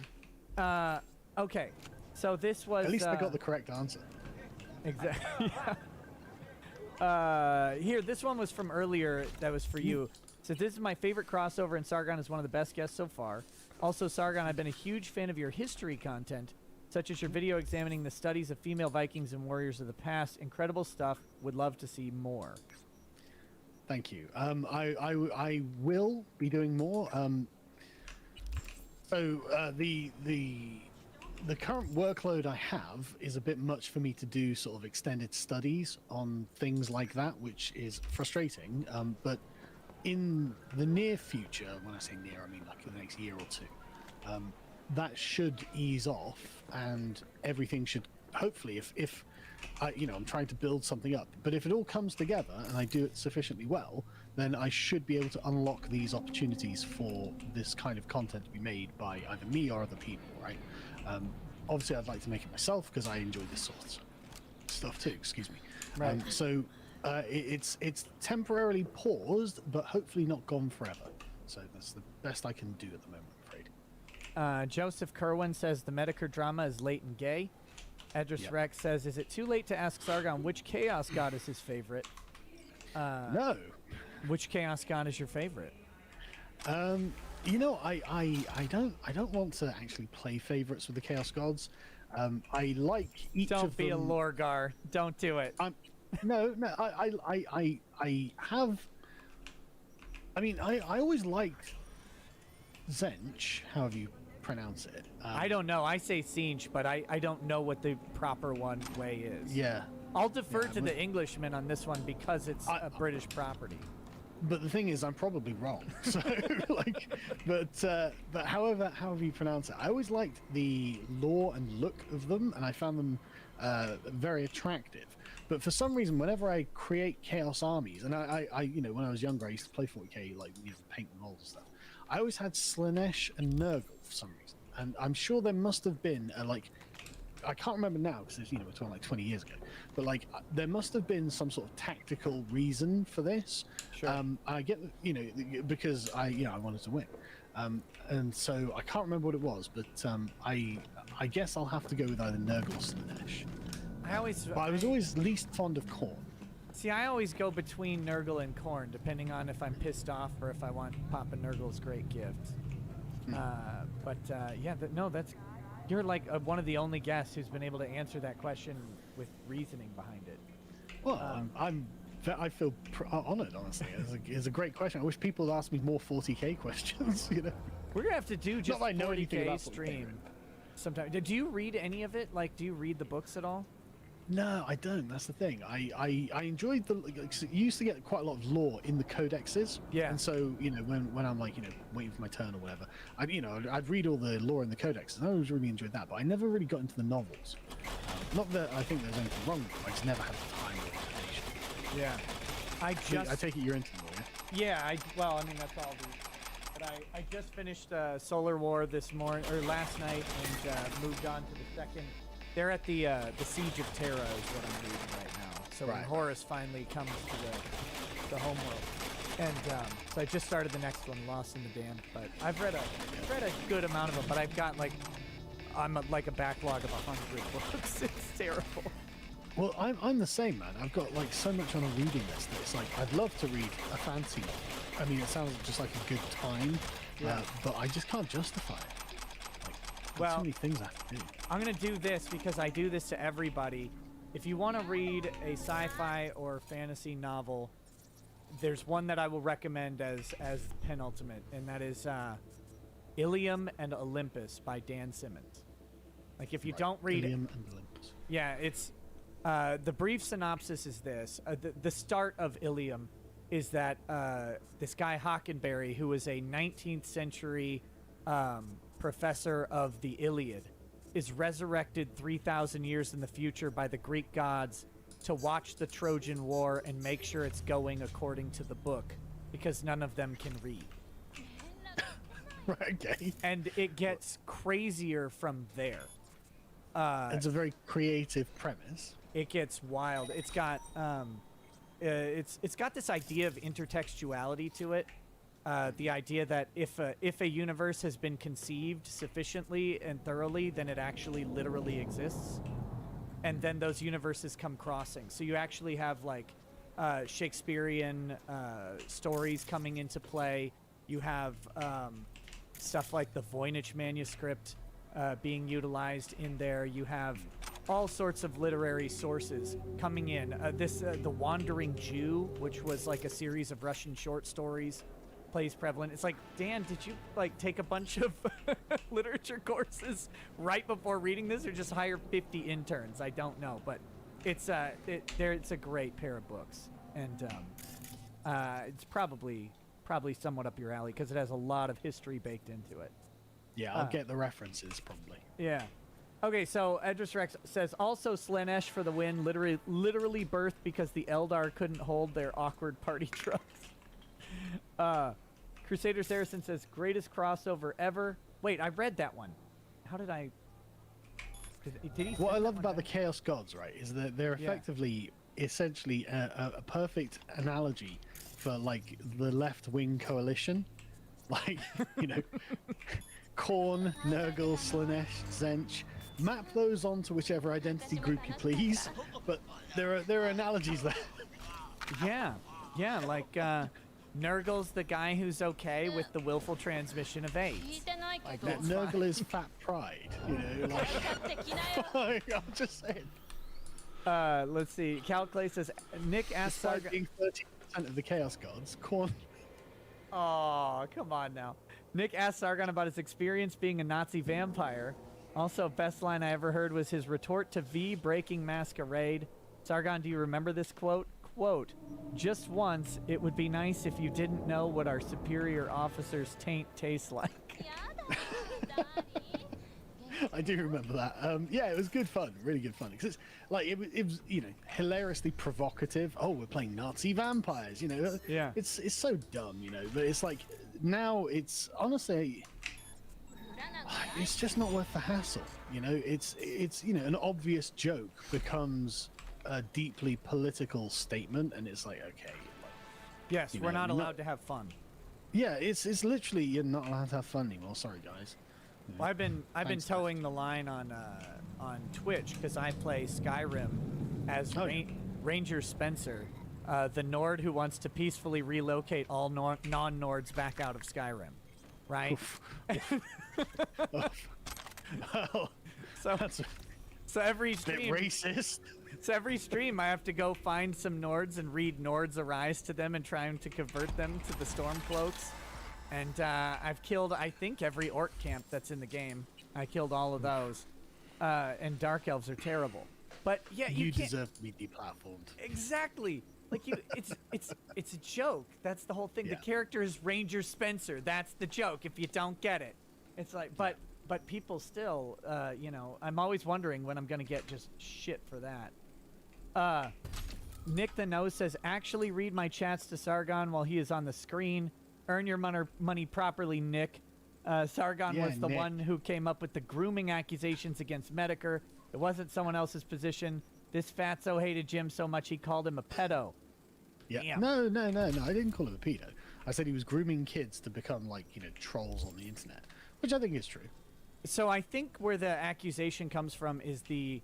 Okay. So this was...
At least I got the correct answer.
Exactly. Here, this one was from earlier. That was for you. So this is my favorite crossover, and Sargon is one of the best guests so far. Also, Sargon, I've been a huge fan of your history content, such as your video examining the studies of female Vikings and warriors of the past. Incredible stuff. Would love to see more.
Thank you. I will be doing more. The current workload I have is a bit much for me to do sort of extended studies on things like that, which is frustrating. But in the near future, when I say near, I mean like in the next year or two, that should ease off, and everything should hopefully, if I'm trying to build something up, but if it all comes together and I do it sufficiently well, then I should be able to unlock these opportunities for this kind of content to be made by either me or other people, right? Obviously, I'd like to make it myself because I enjoy this sort of stuff too. Excuse me.
Right.
So it's temporarily paused, but hopefully not gone forever. So that's the best I can do at the moment, I'm afraid.
Joseph Kerwin says the Medicare drama is late and gay. Edris Rex says, is it too late to ask Sargon which Chaos God is his favorite?
No.
Which Chaos God is your favorite?
You know, I don't want to actually play favorites with the Chaos Gods. I like each of them.
Don't be a Lorgar. Don't do it.
No. I have. I mean, I always liked Zench, however you pronounce it.
I don't know. I say Sinch, but I don't know what the proper way is.
Yeah.
I'll defer to the Englishman on this one because it's a British property.
But the thing is, I'm probably wrong. So, but however you pronounce it, I always liked the lore and look of them, and I found them very attractive. But for some reason, whenever I create Chaos armies, and I you know, when I was younger, I used to play 40k, like, you know, paint and molds and stuff. I always had Slanesh and Nurgle for some reason, and I'm sure there must have been like, I can't remember now because, you know, we're talking like 20 years ago, but like there must have been some sort of tactical reason for this.
Sure.
I get, you know, because I wanted to win, and so I can't remember what it was, but I guess I'll have to go with either Nurgle or Slanesh. I was always least fond of Khorne.
See, I always go between Nurgle and Khorne, depending on if I'm pissed off or if I want Papa Nurgle's great gift. Yeah, that's... You're like one of the only guests who's been able to answer that question with reasoning behind it.
Well, I feel honored, honestly. It's a great question. I wish people would ask me more 40k questions, you know?
We're going to have to do just a 40k
stream
sometime. Did you read any of it? Like, do you read the books at all?
No, I don't. That's the thing. I enjoyed you used to get quite a lot of lore in the codexes.
Yeah.
And so, you know, when I'm like, you know, waiting for my turn or whatever, I'd read all the lore in the codexes. And I always really enjoyed that, but I never really got into the novels. Not that I think there's anything wrong with them. I just never had the time or inclination.
Yeah.
I take it you're into them,
yeah? Yeah. Well, I mean, that's all. But I just finished Solar War last night, and moved on to the second. They're at the Siege of Terra is what I'm reading right now. So when Horus finally comes to the homeworld, and so I just started the next one, Lost in the Damned. But I've read a good amount of them. But I've got I'm like a backlog of 100 books. It's terrible.
Well, I'm the same, man. I've got like so much on a reading list that it's like I'd love to read a fantasy novel. I mean, it sounds just like a good time, but I just can't justify it. Well, too many things I have to do.
I'm going to do this because I do this to everybody. If you want to read a sci-fi or fantasy novel, there's one that I will recommend as penultimate, and that is Ilium and Olympus by Dan Simmons. Like, if you don't read
Ilium and Olympus.
Yeah, it's the brief synopsis is this. The start of Ilium is that this guy Hockenberry, who was a 19th century professor of the Iliad, is resurrected 3,000 years in the future by the Greek gods to watch the Trojan War and make sure it's going according to the book, because none of them can read.
Right, okay.
And it gets crazier from there.
It's a very creative premise.
It gets wild. It's got it's got this idea of intertextuality to it. The idea that if a universe has been conceived sufficiently and thoroughly, then it actually literally exists, and then those universes come crossing. So you actually have like Shakespearean stories coming into play. You have stuff like the Voynich manuscript being utilized in there. You have all sorts of literary sources coming in. The Wandering Jew, which was like a series of Russian short stories, plays prevalent. It's like, Dan, did you like take a bunch of literature courses right before reading this, or just hire 50 interns? I don't know, but it's a great pair of books, and it's probably somewhat up your alley because it has a lot of history baked into it.
Yeah, I'll get the references probably.
Yeah. Okay, so Edris Rex says also Slanesh for the win, literally birthed because the Eldar couldn't hold their awkward party trucks. Crusader Saracen says greatest crossover ever. Wait, I read that one. How did I? Did he?
What I love about the Chaos Gods, right, is that they're effectively, essentially, a perfect analogy for like the left-wing coalition. Like, you know, Korn, Nurgle, Slanesh, Zench. Map those onto whichever identity group you please, but there are analogies there.
Yeah, like Nurgle's the guy who's okay with the willful transmission of AIDS. Like
Nurgle is fat pride, you know. Like, I'm just saying.
Let's see. Calclay says Nick asked
Sargon being 30% of the Chaos Gods. Korn.
Oh, come on now. Nick asked Sargon about his experience being a Nazi vampire. Also, best line I ever heard was his retort to V breaking Masquerade. Sargon, do you remember this quote? Quote, just once, it would be nice if you didn't know what our superior officer's taint tastes like.
I do remember that. Yeah, it was good fun, really good fun. Because it's like it was, you know, hilariously provocative. Oh, we're playing Nazi vampires, you know.
Yeah.
It's so dumb, you know. But it's like now it's honestly, it's just not worth the hassle, you know. It's you know, an obvious joke becomes a deeply political statement, and it's like, okay.
Yes, we're not allowed to have fun.
Yeah, it's literally you're not allowed to have fun anymore. Sorry, guys.
Well, I've been towing the line on Twitch because I play Skyrim as Ranger Spencer, the Nord who wants to peacefully relocate all non-Nords back out of Skyrim, right?
Well,
so every stream,
bit racist.
So every stream I have to go find some Nords and read Nords Arise to them and trying to convert them to the Stormcloaks. And I've killed, I think, every orc camp that's in the game. I killed all of those. And Dark Elves are terrible. But yeah, you
deserve to be deplatformed.
Exactly. Like it's a joke. That's the whole thing.
Yeah.
The character is Ranger Spencer. That's the joke. If you don't get it, it's like, but people still, you know, I'm always wondering when I'm gonna get just shit for that. Nick the Nose says, actually read my chats to Sargon while he is on the screen. Earn your money properly, Nick. Sargon was the one who came up with the grooming accusations against Medicare. It wasn't someone else's position. This fatso hated Jim so much he called him a pedo.
Yeah.
Damn.
No. I didn't call him a pedo. I said he was grooming kids to become, like, you know, trolls on the internet, which I think is true.
So I think where the accusation comes from is the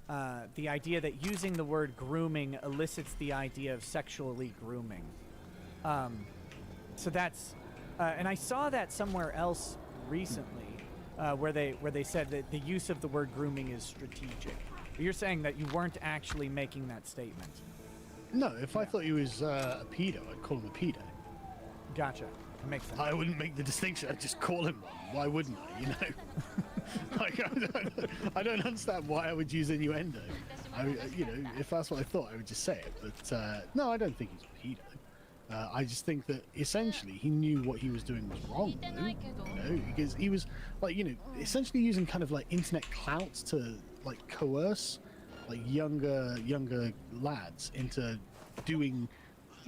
idea that using the word grooming elicits the idea of sexually grooming. So that's, and I saw that somewhere else recently, where they said that the use of the word grooming is strategic. But you're saying that you weren't actually making that statement.
No, if I thought he was a pedo, I'd call him a pedo.
Gotcha. That makes sense.
I wouldn't make the distinction. I'd just call him one. Why wouldn't I? You know, like I don't understand why I would use innuendo. You know, if that's what I thought, I would just say it. But no, I don't think he's a pedo. I just think that essentially he knew what he was doing was wrong, though, you know, because he was like, you know, essentially using kind of like internet clout to like coerce like younger lads into doing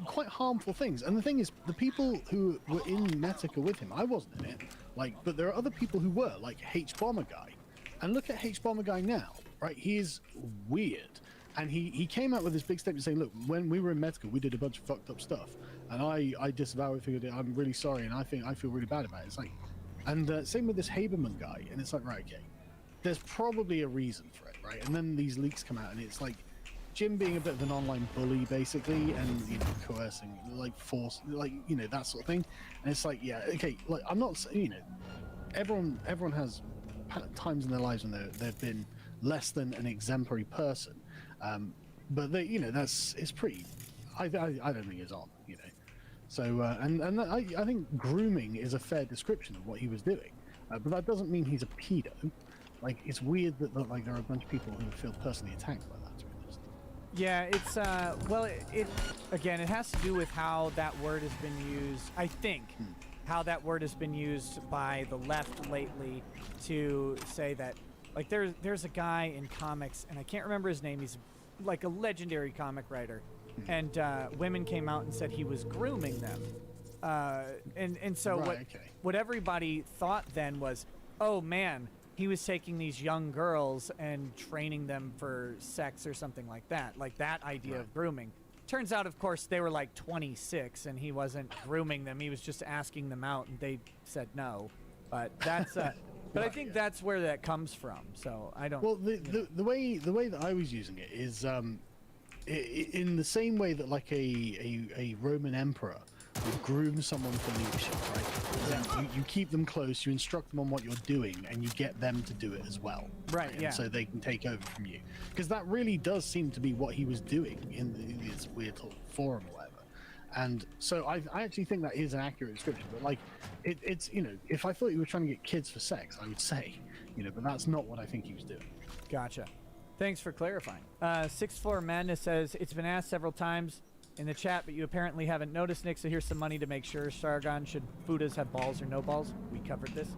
quite harmful things. And the thing is, the people who were in Metica with him, I wasn't in it, like, but there are other people who were, like H Bomber Guy. And look at H Bomber Guy now, right? He is weird. And he came out with this big statement saying, look, when we were in Metica, we did a bunch of fucked up stuff. And I disavow everything. I'm really sorry, and I feel really bad about it. It's like, and same with this Haberman guy. And it's like, right, okay, there's probably a reason for it, right? And then these leaks come out, and it's like Jim being a bit of an online bully, basically, and, you know, coercing, like, force, like, you know, that sort of thing. And it's like, yeah, okay, like, I'm not, you know, everyone has times in their lives when they've been less than an exemplary person. But they, you know, it's pretty. I don't think it's on, you know. So and I think grooming is a fair description of what he was doing, but that doesn't mean he's a pedo. Like, it's weird that like there are a bunch of people who feel personally attacked by that. To be honest.
Yeah, it's well, it again, it has to do with how that word has been used. I think how that word has been used by the left lately to say that. Like, there's a guy in comics, and I can't remember his name. He's like a legendary comic writer, and women came out and said he was grooming them, and so what everybody thought then was, oh man, he was taking these young girls and training them for sex or something like that idea of grooming. Turns out, of course, they were like 26, and he wasn't grooming them. He was just asking them out, and they said no. But that's but I think that's where that comes from. So I don't.
Well, the way that I was using it is in the same way that like a Roman emperor would groom someone for leadership, right? Then you keep them close, you instruct them on what you're doing, and you get them to do it as well.
Right.
And
yeah.
so they can take over from you, because that really does seem to be what he was doing in this weird forum or whatever. And so I actually think that is an accurate description. But like, it's if I thought you were trying to get kids for sex, I would say, but that's not what I think he was doing.
Gotcha. Thanks for clarifying. Sixth Floor Madness says, it's been asked several times in the chat, but you apparently haven't noticed, Nick, so here's some money to make sure. Sargon, should Fudas have balls or no balls? We covered this.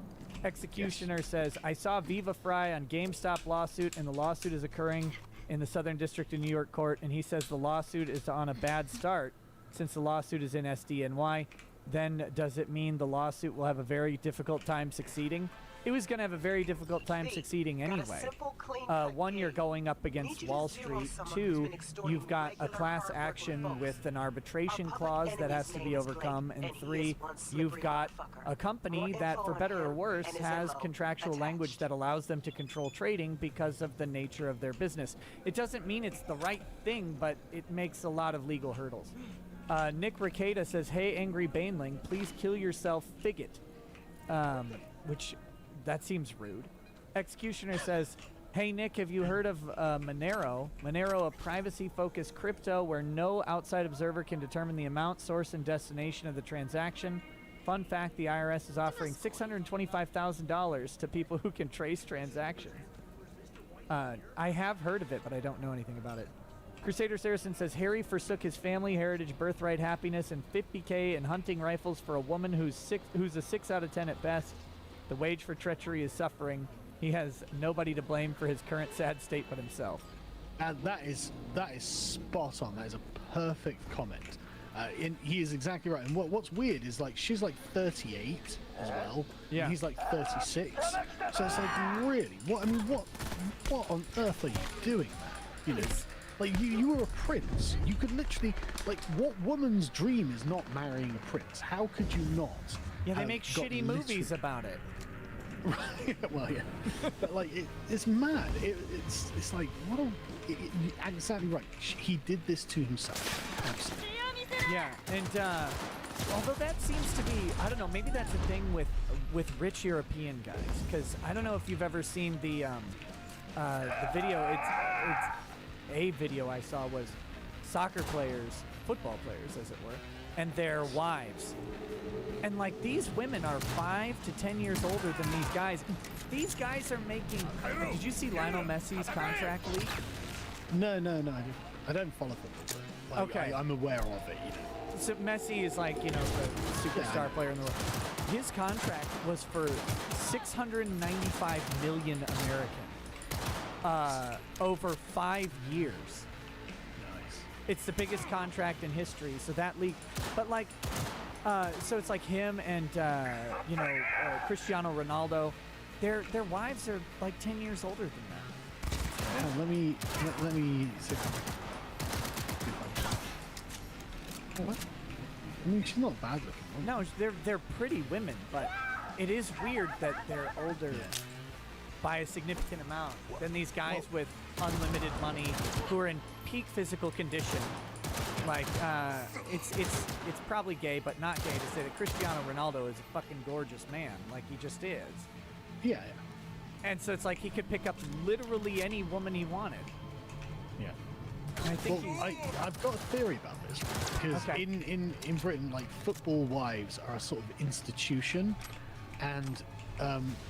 Executioner says, I saw Viva Fry on GameStop lawsuit, and the lawsuit is occurring in the Southern District of New York Court, and he says the lawsuit is on a bad start since the lawsuit is in SDNY. Then does it mean the lawsuit will have a very difficult time succeeding? It was going to have a very difficult time succeeding anyway. One, you're going up against Wall Street. Two, you've got a class action with an arbitration clause that has to be overcome. And three, you've got a company that, for better or worse, has contractual language that allows them to control trading because of the nature of their business. It doesn't mean it's the right thing, but it makes a lot of legal hurdles. Nick Ricada says, hey, Angry Baneling, please kill yourself, figgot. Which... that seems rude. Executioner says, hey, Nick, have you heard of Monero? Monero, a privacy-focused crypto where no outside observer can determine the amount, source, and destination of the transaction. Fun fact, the IRS is offering $625,000 to people who can trace transactions. I have heard of it, but I don't know anything about it. Crusader Saracen says, Harry forsook his family, heritage, birthright, happiness, and 50K in hunting rifles for a woman who's a 6 out of 10 at best. The wage for treachery is suffering. He has nobody to blame for his current sad state but himself.
And that is spot on. That is a perfect comment. He is exactly right. And what's weird is like she's like 38 as well.
Yeah.
And he's like 36. So it's like really, what on earth are you doing, man? Like you were a prince. You could literally, like, what woman's dream is not marrying a prince? How could you not?
Yeah, they make shitty movies about it.
Right. Well, yeah. But like, it's mad. It's like, what a... You're exactly right. He did this to himself. Absolutely.
Yeah, and although that seems to be, I don't know, maybe that's a thing with rich European guys, because I don't know if you've ever seen the video. It's a video I saw was soccer players, football players, as it were, and their wives. And like, these women are 5 to 10 years older than these guys. These guys are making... Did you see Lionel Messi's contract leak?
No, I don't follow football. Like,
okay.
I'm aware of it,
So Messi is like, the superstar player in the world. His contract was for 695 million American over 5 years.
Nice.
It's the biggest contract in history, so that leaked. But like, so it's like him and Cristiano Ronaldo. Their wives are like 10 years older than that.
Let me see. What? I mean, she's not bad looking.
No, they're pretty women, but it is weird that they're older by a significant amount than these guys with unlimited money who are in peak physical condition. Like, it's probably gay, but not gay to say that Cristiano Ronaldo is a fucking gorgeous man. Like, he just is.
Yeah.
And so it's like he could pick up literally any woman he wanted.
Yeah.
And I think
I've got a theory about this, because in Britain, like, football wives are a sort of institution, and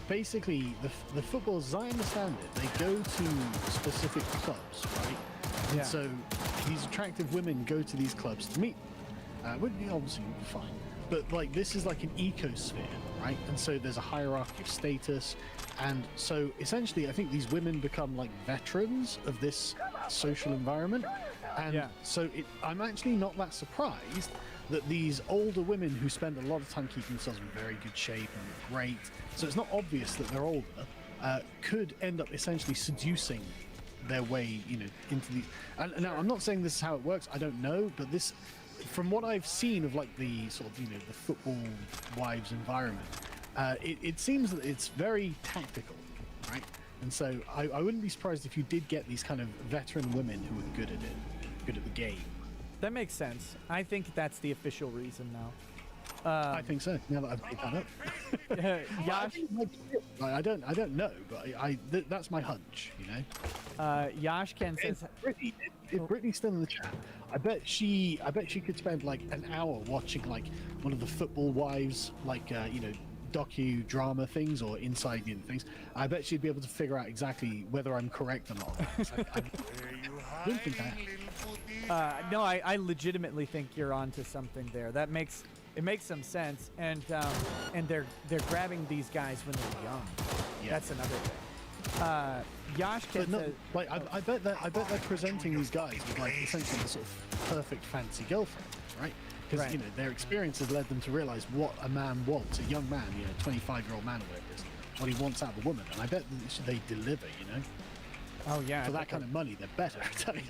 basically the footballers, as I understand it, they go to specific clubs, right? And so these attractive women go to these clubs to meet. Obviously fine, but like, this is like an ecosphere, right? And so there's a hierarchy of status, and so essentially I think these women become like veterans of this social environment, and so I'm actually not that surprised that these older women who spend a lot of time keeping themselves in very good shape and look great, so it's not obvious that they're older, could end up essentially seducing their way, into the... And now, I'm not saying this is how it works, I don't know, but this, from what I've seen of like the sort of, the football wives environment, it seems that it's very tactical, right? And so I wouldn't be surprised if you did get these kind of veteran women who are good at it, good at the game.
That makes sense. I think that's the official reason now.
I think so. Now that I've made that up.
Yash,
I don't know, but that's my hunch. You know.
Yashken says,
if Brittany's still in the chat, I bet she could spend like an hour watching like one of the Football Wives, like docu-drama things or inside things. I bet she'd be able to figure out exactly whether I'm correct or not. I don't think that.
no, I legitimately think you're onto something there. It makes some sense, and they're grabbing these guys when they're young. Yeah. That's another thing. Yashken says,
like I bet they're presenting these guys with like essentially the sort of perfect fancy girlfriend, right? Because their experience has led them to realize what a man wants, a young man, 25-year-old man or whatever it is, what he wants out of a woman, and I bet they deliver,
Oh yeah.
For that kind of money, they're better. I tell you.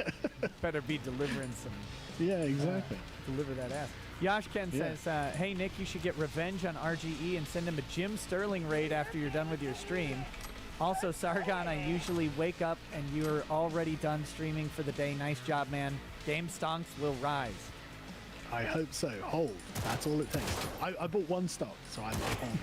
Better be delivering some.
Yeah, exactly.
Deliver that ass. Yashken says, "Hey Nick, you should get revenge on RGE and send him a Jim Sterling raid after you're done with your stream. Also, Sargon, I usually wake up and you're already done streaming for the day. Nice job, man. Game stonks will rise."
I hope so. Hold. That's all it takes. I bought one stock, so I'm at home.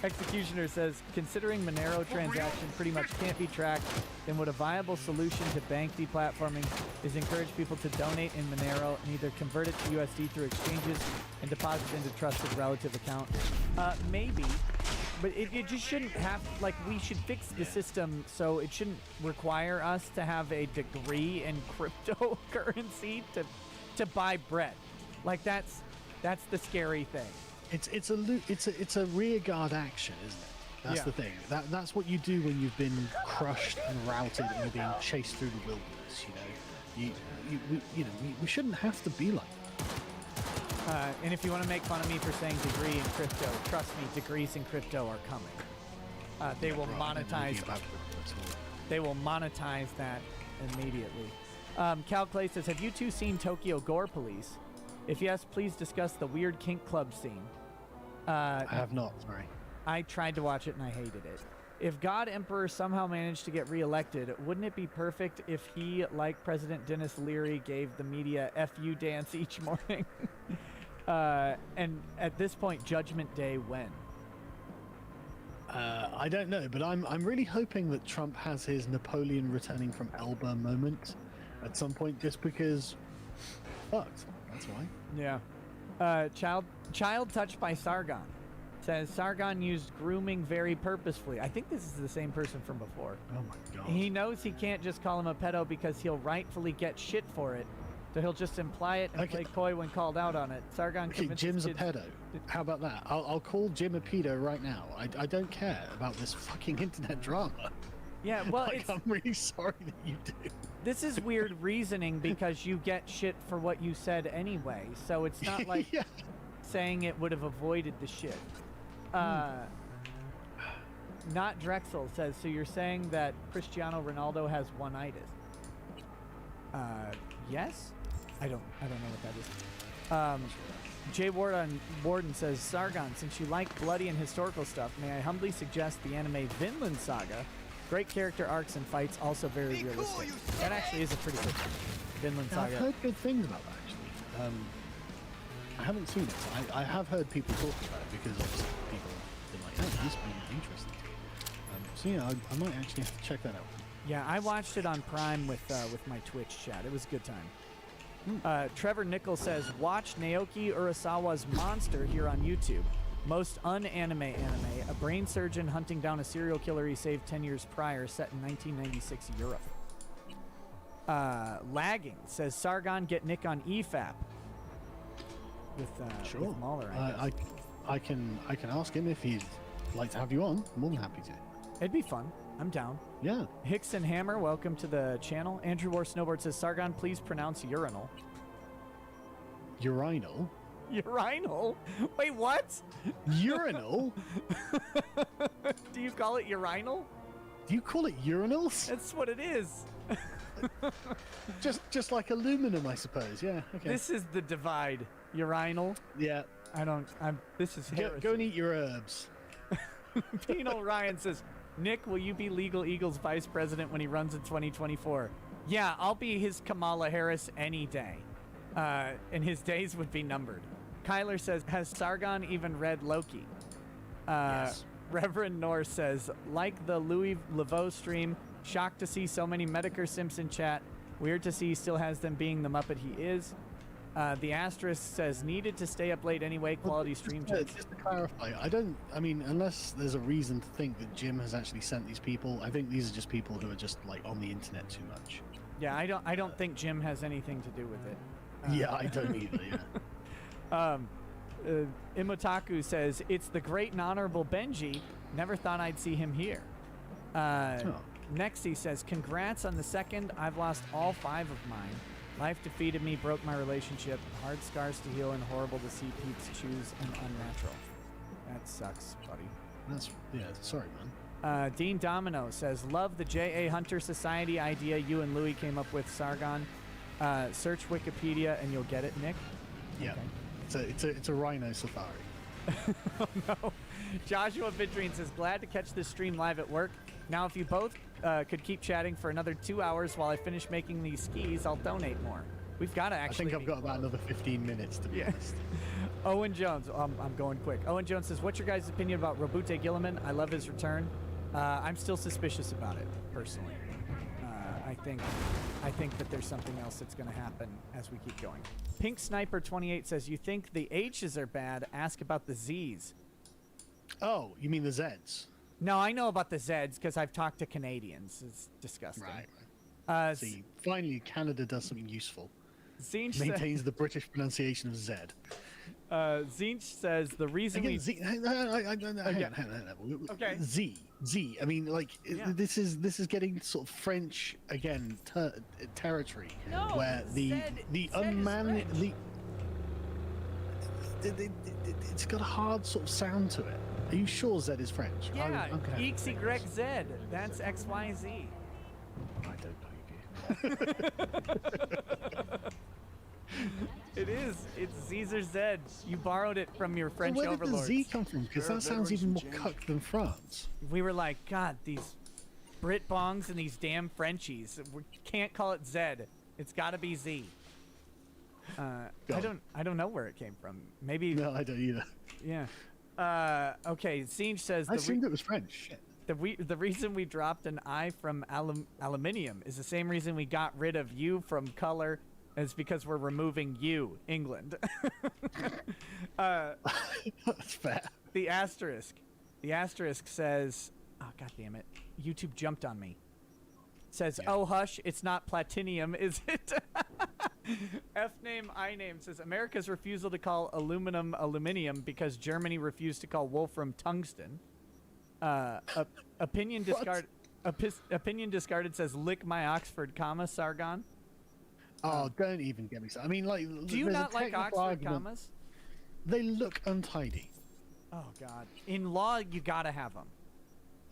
Executioner says, considering Monero transaction pretty much can't be tracked, then would a viable solution to bank deplatforming is encourage people to donate in Monero and either convert it to USD through exchanges and deposit into trusted relative account? Maybe, but it just shouldn't have, like, we should fix the system so it shouldn't require us to have a degree in cryptocurrency to buy bread. Like, that's the scary thing.
It's a rearguard action, isn't it? That's the thing. That's what you do when you've been crushed and routed and you're being chased through the wilderness. We shouldn't have to be like that.
And if you want to make fun of me for saying degree in crypto, trust me, degrees in crypto are coming. They will monetize. They will monetize that immediately. Cal Clay says, "Have you two seen Tokyo Gore Police? If yes, please discuss the weird kink club scene."
I have not, sorry.
I tried to watch it and I hated it. If God Emperor somehow managed to get reelected, wouldn't it be perfect if he, like President Dennis Leary, gave the media FU dance each morning? And at this point, Judgment Day when?
I don't know, but I'm really hoping that Trump has his Napoleon returning from Elba moment at some point, just because fucked. That's why.
Yeah. Child touched by Sargon says Sargon used grooming very purposefully. I think this is the same person from before.
Oh my god.
He knows he can't just call him a pedo because he'll rightfully get shit for it. So he'll just imply it and play coy when called out on it. Sargon convinces
Jim's a
kids...
pedo. How about that? I'll call Jim a pedo right now. I don't care about this fucking internet drama.
Yeah, well,
I'm really sorry that you do.
This is weird reasoning because you get shit for what you said anyway. So it's not like saying it would have avoided the shit. Not Drexel says, so you're saying that Cristiano Ronaldo has one-itis? Yes? I don't know what that is. Jay Warden says, Sargon, since you like bloody and historical stuff, may I humbly suggest the anime Vinland Saga? Great character arcs and fights, also very realistic. That actually is a pretty good Vinland Saga.
I've heard good things about that, actually. I haven't seen it. So I have heard people talk about it because obviously people have been like, oh, this would be interesting. So yeah, I might actually have to check that out.
Yeah, I watched it on Prime with my Twitch chat. It was a good time. Trevor Nichols says, watch Naoki Urasawa's Monster here on YouTube. Most un-anime anime, a brain surgeon hunting down a serial killer he saved 10 years prior, set in 1996 Europe. Lagging says, Sargon, get Nick on EFAP. With Mahler,
I can ask him if he'd like to have you on. I'm more than happy to.
It'd be fun. I'm down.
Yeah.
Hickson Hammer, welcome to the channel. Andrew War Snowboard says, Sargon, please pronounce urinal.
Urinal?
Urinal? Wait, what?
Urinal?
Do you call it urinal?
Do you call it urinals?
That's what it is.
just like aluminum, I suppose. Yeah. Okay.
This is the divide. Urinal.
Yeah.
This is heresy.
Go and eat your herbs.
Penal Ryan says, Nick, will you be Legal Eagles vice president when he runs in 2024? Yeah, I'll be his Kamala Harris any day. And his days would be numbered. Kyler says, has Sargon even read Loki?
Yes.
Reverend Norris says, like the Louis Laveau stream, shocked to see so many Medicare Simpson chat. Weird to see he still has them being the Muppet he is. The asterisk says, needed to stay up late anyway, quality stream checks.
Just to clarify, I mean, unless there's a reason to think that Jim has actually sent these people, I think these are just people who are just, like, on the internet too much.
Yeah, I don't think Jim has anything to do with it.
Yeah, I don't either, yeah.
Imotaku says, it's the great and honorable Benji. Never thought I'd see him here. Nexi says, congrats on the second. I've lost all 5 of mine. Life defeated me, broke my relationship. Hard scars to heal and horrible to see Pete's choose an unnatural. That sucks, buddy.
Sorry, man.
Dean Domino says, love the J.A. Hunter Society idea you and Louis came up with, Sargon. Search Wikipedia and you'll get it, Nick.
Yeah.
Okay.
It's a rhino safari.
Oh no. Joshua Vidrine says, glad to catch this stream live at work. Now if you both could keep chatting for another 2 hours while I finish making these skis, I'll donate more. We've got to actually...
I think I've got about another 15 minutes, to be honest.
Owen Jones. I'm going quick. Owen Jones says, what's your guys' opinion about Robute Gilliman? I love his return. I'm still suspicious about it, personally. I think that there's something else that's going to happen as we keep going. Pink Sniper 28 says, you think the H's are bad? Ask about the Z's.
Oh, you mean the Z's?
No, I know about the Zeds because I've talked to Canadians. It's disgusting.
Right. See, finally Canada does something useful.
Zinch
maintains the British pronunciation of Z.
Zinch says the reason
Again,
Okay.
Z. I mean, like, this is getting sort of French again territory, where the unmanned it's got a hard sort of sound to it. Are you sure Z is French?
Yeah,
okay.
XYZ. That's XYZ.
I don't believe you.
It is. It's Z's or Z. You borrowed it from your French overlords.
Where did the Z come from? Because that sounds even more cucked than France.
We were like, God, these Brit bongs and these damn Frenchies. We can't call it Z. It's got to be Z. I don't know where it came from. Maybe.
No, I don't either.
Yeah. Okay. Zinch says.
I assumed it was French. Shit.
The reason we dropped an I from aluminium is the same reason we got rid of U from color. It's because we're removing you, England.
That's fair.
The asterisk says, oh, God damn it. YouTube jumped on me. Says, oh, hush, it's not platinium, is it? F-name, I-name says, America's refusal to call aluminum aluminium because Germany refused to call wolfram tungsten. Opinion discarded says, lick my Oxford comma, Sargon.
Oh, don't even get me started. I mean, like,
do you not like Oxford commas?
They look untidy.
Oh God! In law, you gotta have them.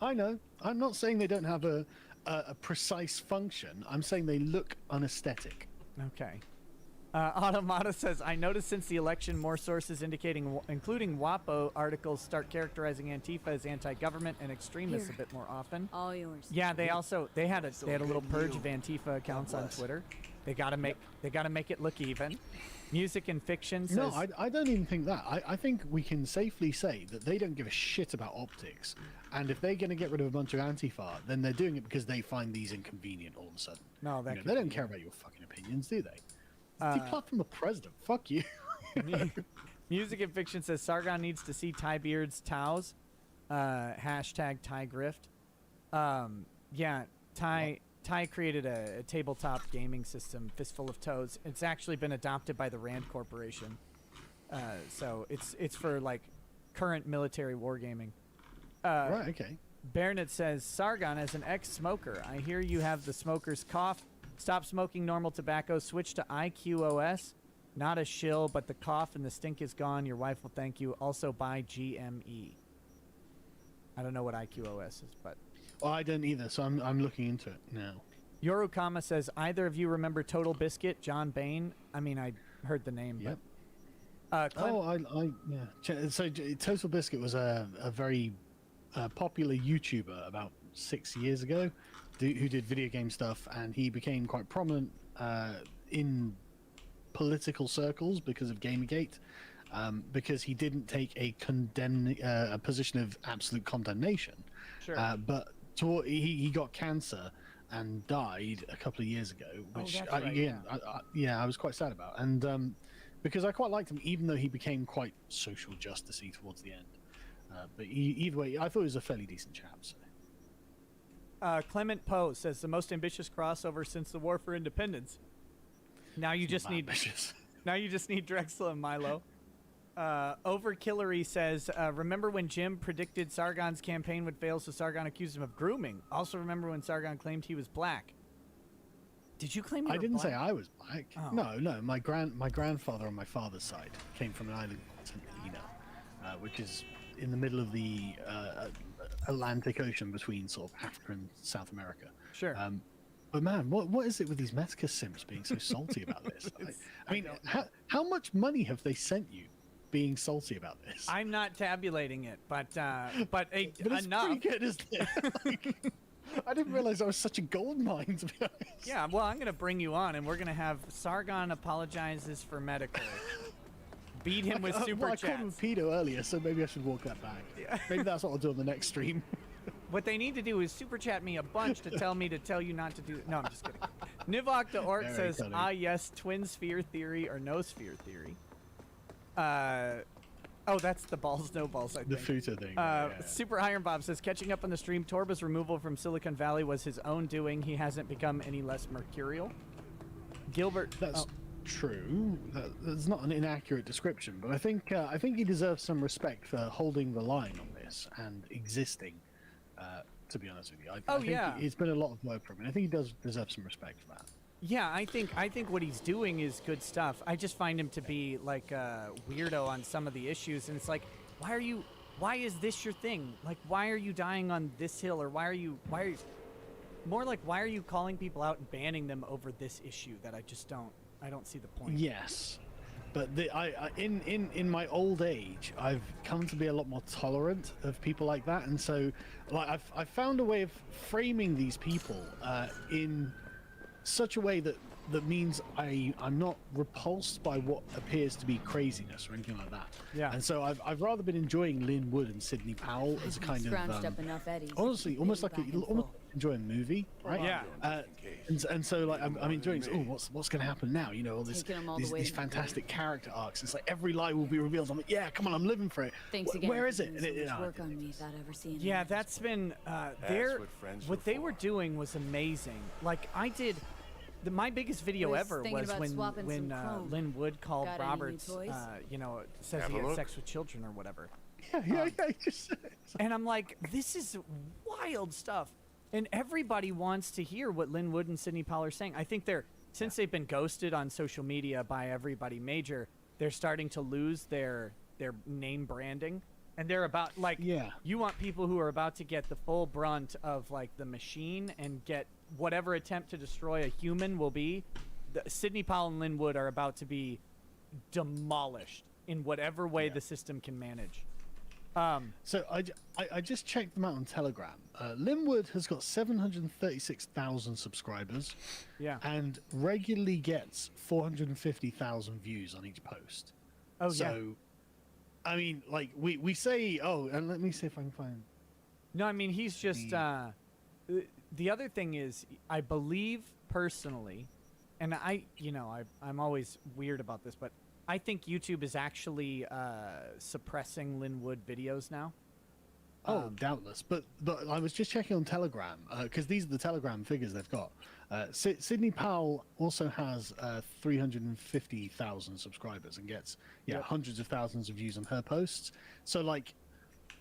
I know. I'm not saying they don't have a precise function. I'm saying they look unaesthetic.
Okay. Automata says, I noticed since the election, more sources including WAPO articles start characterizing Antifa as anti-government and extremists a bit more often.
All yours.
Yeah, they had a little purge of Antifa accounts on Twitter. They gotta make it look even. Music and fiction says...
No, I don't even think that. I think we can safely say that they don't give a shit about optics. And if they're going to get rid of a bunch of Antifa, then they're doing it because they find these inconvenient all of a sudden.
No,
they don't care about your fucking opinions, do they? Depart from the president. Fuck you.
Music and fiction says Sargon needs to see Ty Beard's Taos. Hashtag Ty Grift. Yeah, Ty created a tabletop gaming system, Fistful of Toes. It's actually been adopted by the Rand Corporation. So it's for like current military wargaming.
Right, okay.
Barnett says, Sargon, as an ex-smoker, I hear you have the smoker's cough. Stop smoking normal tobacco. Switch to IQOS. Not a shill, but the cough and the stink is gone. Your wife will thank you. Also buy GME. I don't know what IQOS is, but...
Well, I don't either, so I'm looking into it now.
Yorukama says, either of you remember Total Biscuit, John Bain? I mean, I heard the name,
yep.
But...
yeah. So Total Biscuit was a very popular YouTuber about 6 years ago who did video game stuff, and he became quite prominent in political circles because of Gamergate, because he didn't take a position of absolute condemnation.
Sure.
But he got cancer and died a couple of years ago, which I was quite sad about. And because I quite liked him, even though he became quite social justice-y towards the end. But either way, I thought he was a fairly decent chap. So.
Clement Poe says the most ambitious crossover since the War for Independence. Now you just need Drexel and Milo. Overkillery says, remember when Jim predicted Sargon's campaign would fail, so Sargon accused him of grooming. Also remember when Sargon claimed he was black. Did you claim you were
didn't
black?
say I was black.
Oh.
No. My grandfather on my father's side came from an island called St. Helena, which is in the middle of the Atlantic Ocean between sort of Africa and South America.
Sure.
But man, what is it with these Metka simps being so salty about this? I mean, how much money have they sent you being salty about this?
I'm not tabulating it, but
it's
enough.
pretty good, isn't it? I didn't realize I was such a gold mine, to be honest.
Yeah, well, I'm going to bring you on, and we're going to have Sargon apologizes for medical. Beat him with super chats.
I called him pedo earlier, so maybe I should walk that back. Yeah. Maybe that's what I'll do on the next stream.
What they need to do is super chat me a bunch to tell me to tell you not to do. No, I'm just kidding. Nivok the Orc says, yes, twin sphere theory or no sphere theory. Oh, that's the balls, no balls, I think.
The Futa thing.
Super Iron Bob says, catching up on the stream, Torba's removal from Silicon Valley was his own doing. He hasn't become any less mercurial. Gilbert.
That's true. That's not an inaccurate description, but I think he deserves some respect for holding the line on this and existing. To be honest with you, I think it's been a lot of work for him, and I think he does deserve some respect for that.
Yeah, I think what he's doing is good stuff. I just find him to be like a weirdo on some of the issues, and it's like, why is this your thing? Like, why are you dying on this hill, or why are you more like, why are you calling people out and banning them over this issue that I don't see the point.
Yes, but in my old age, I've come to be a lot more tolerant of people like that, and so like I've found a way of framing these people in such a way that means I'm not repulsed by what appears to be craziness or anything like that.
Yeah.
And so I've rather been enjoying Lynn Wood and Sidney Powell as a kind of
up enough Eddies
honestly almost like enjoy a movie, right?
Yeah.
And so like I'm enjoying. What's going to happen now? You know, all these fantastic character arcs. It's like every lie will be revealed. I'm like, yeah, come on, I'm living for it.
Thanks again.
Where is it?
Work on me without ever seeing.
Yeah, that's been what they were doing was amazing. Like I did. My biggest video ever was when Lynn Wood called Roberts, says he had sex with children or whatever.
Yeah.
And I'm like, this is wild stuff. And everybody wants to hear what Lynn Wood and Sidney Powell are saying. I think since they've been ghosted on social media by everybody major, they're starting to lose their name branding. And they're about you want people who are about to get the full brunt of like the machine and get whatever attempt to destroy a human will be. Sidney Powell and Lynn Wood are about to be demolished in whatever way the system can manage.
So I just checked them out on Telegram. Lynn Wood has got 736,000 subscribers.
Yeah.
And regularly gets 450,000 views on each post.
Oh, yeah.
So, I mean, like, we say, and let me see if I can find...
No, I mean, he's just... the other thing is, I believe personally, and I'm always weird about this, but I think YouTube is actually suppressing Lynn Wood videos now.
Oh, doubtless. But I was just checking on Telegram, because these are the Telegram figures they've got. Sidney Powell also has 350,000 subscribers and gets hundreds of thousands of views on her posts. So, like,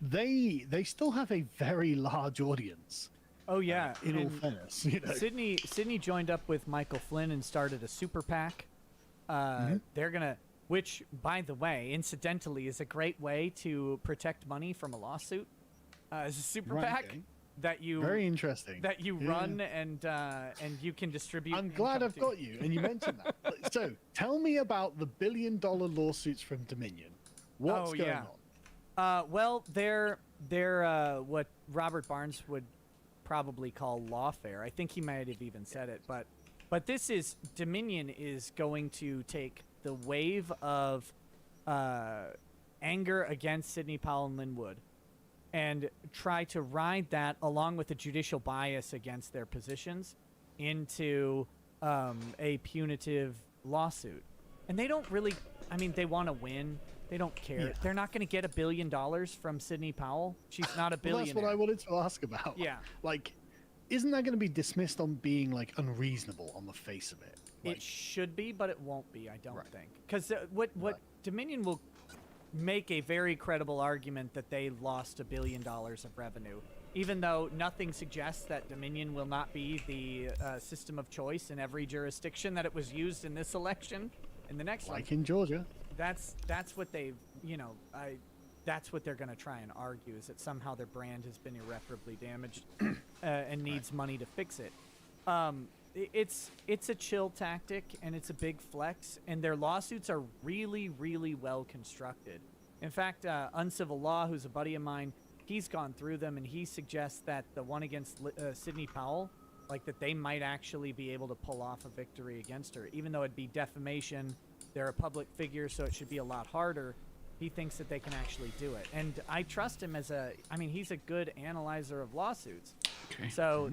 they still have a very large audience.
Oh, yeah.
In all fairness.
Sidney joined up with Michael Flynn and started a super PAC. They're going to... Which, by the way, incidentally, is a great way to protect money from a lawsuit. As a super PAC that you
very interesting
that you run and you can distribute.
I'm glad I've got you, and you mentioned that. So, tell me about the $1 billion lawsuits from Dominion. What's going on?
Well, they're what Robert Barnes would probably call lawfare. I think he might have even said it, but this is Dominion is going to take the wave of anger against Sidney Powell and Lin Wood and try to ride that along with a judicial bias against their positions into a punitive lawsuit. And they don't really, I mean, they want to win. They don't care. Yeah. They're not going to get $1 billion from Sidney Powell. She's not a billionaire.
Well, that's what I wanted to ask about.
Yeah.
Like, isn't that going to be dismissed on being, like, unreasonable on the face of it? Like,
it should be, but it won't be, I don't think. Because what Dominion will make a very credible argument that they lost $1 billion of revenue, even though nothing suggests that Dominion will not be the system of choice in every jurisdiction that it was used in this election. In the next one.
Like in Georgia.
That's what they, that's what they're going to try and argue, is that somehow their brand has been irreparably damaged and needs money to fix it. It's a chill tactic, and it's a big flex, and their lawsuits are really, really well constructed. In fact, Uncivil Law, who's a buddy of mine, he's gone through them, and he suggests that the one against Sidney Powell, like that they might actually be able to pull off a victory against her, even though it'd be defamation. They're a public figure, so it should be a lot harder. He thinks that they can actually do it. And I trust him he's a good analyzer of lawsuits.
Okay.
So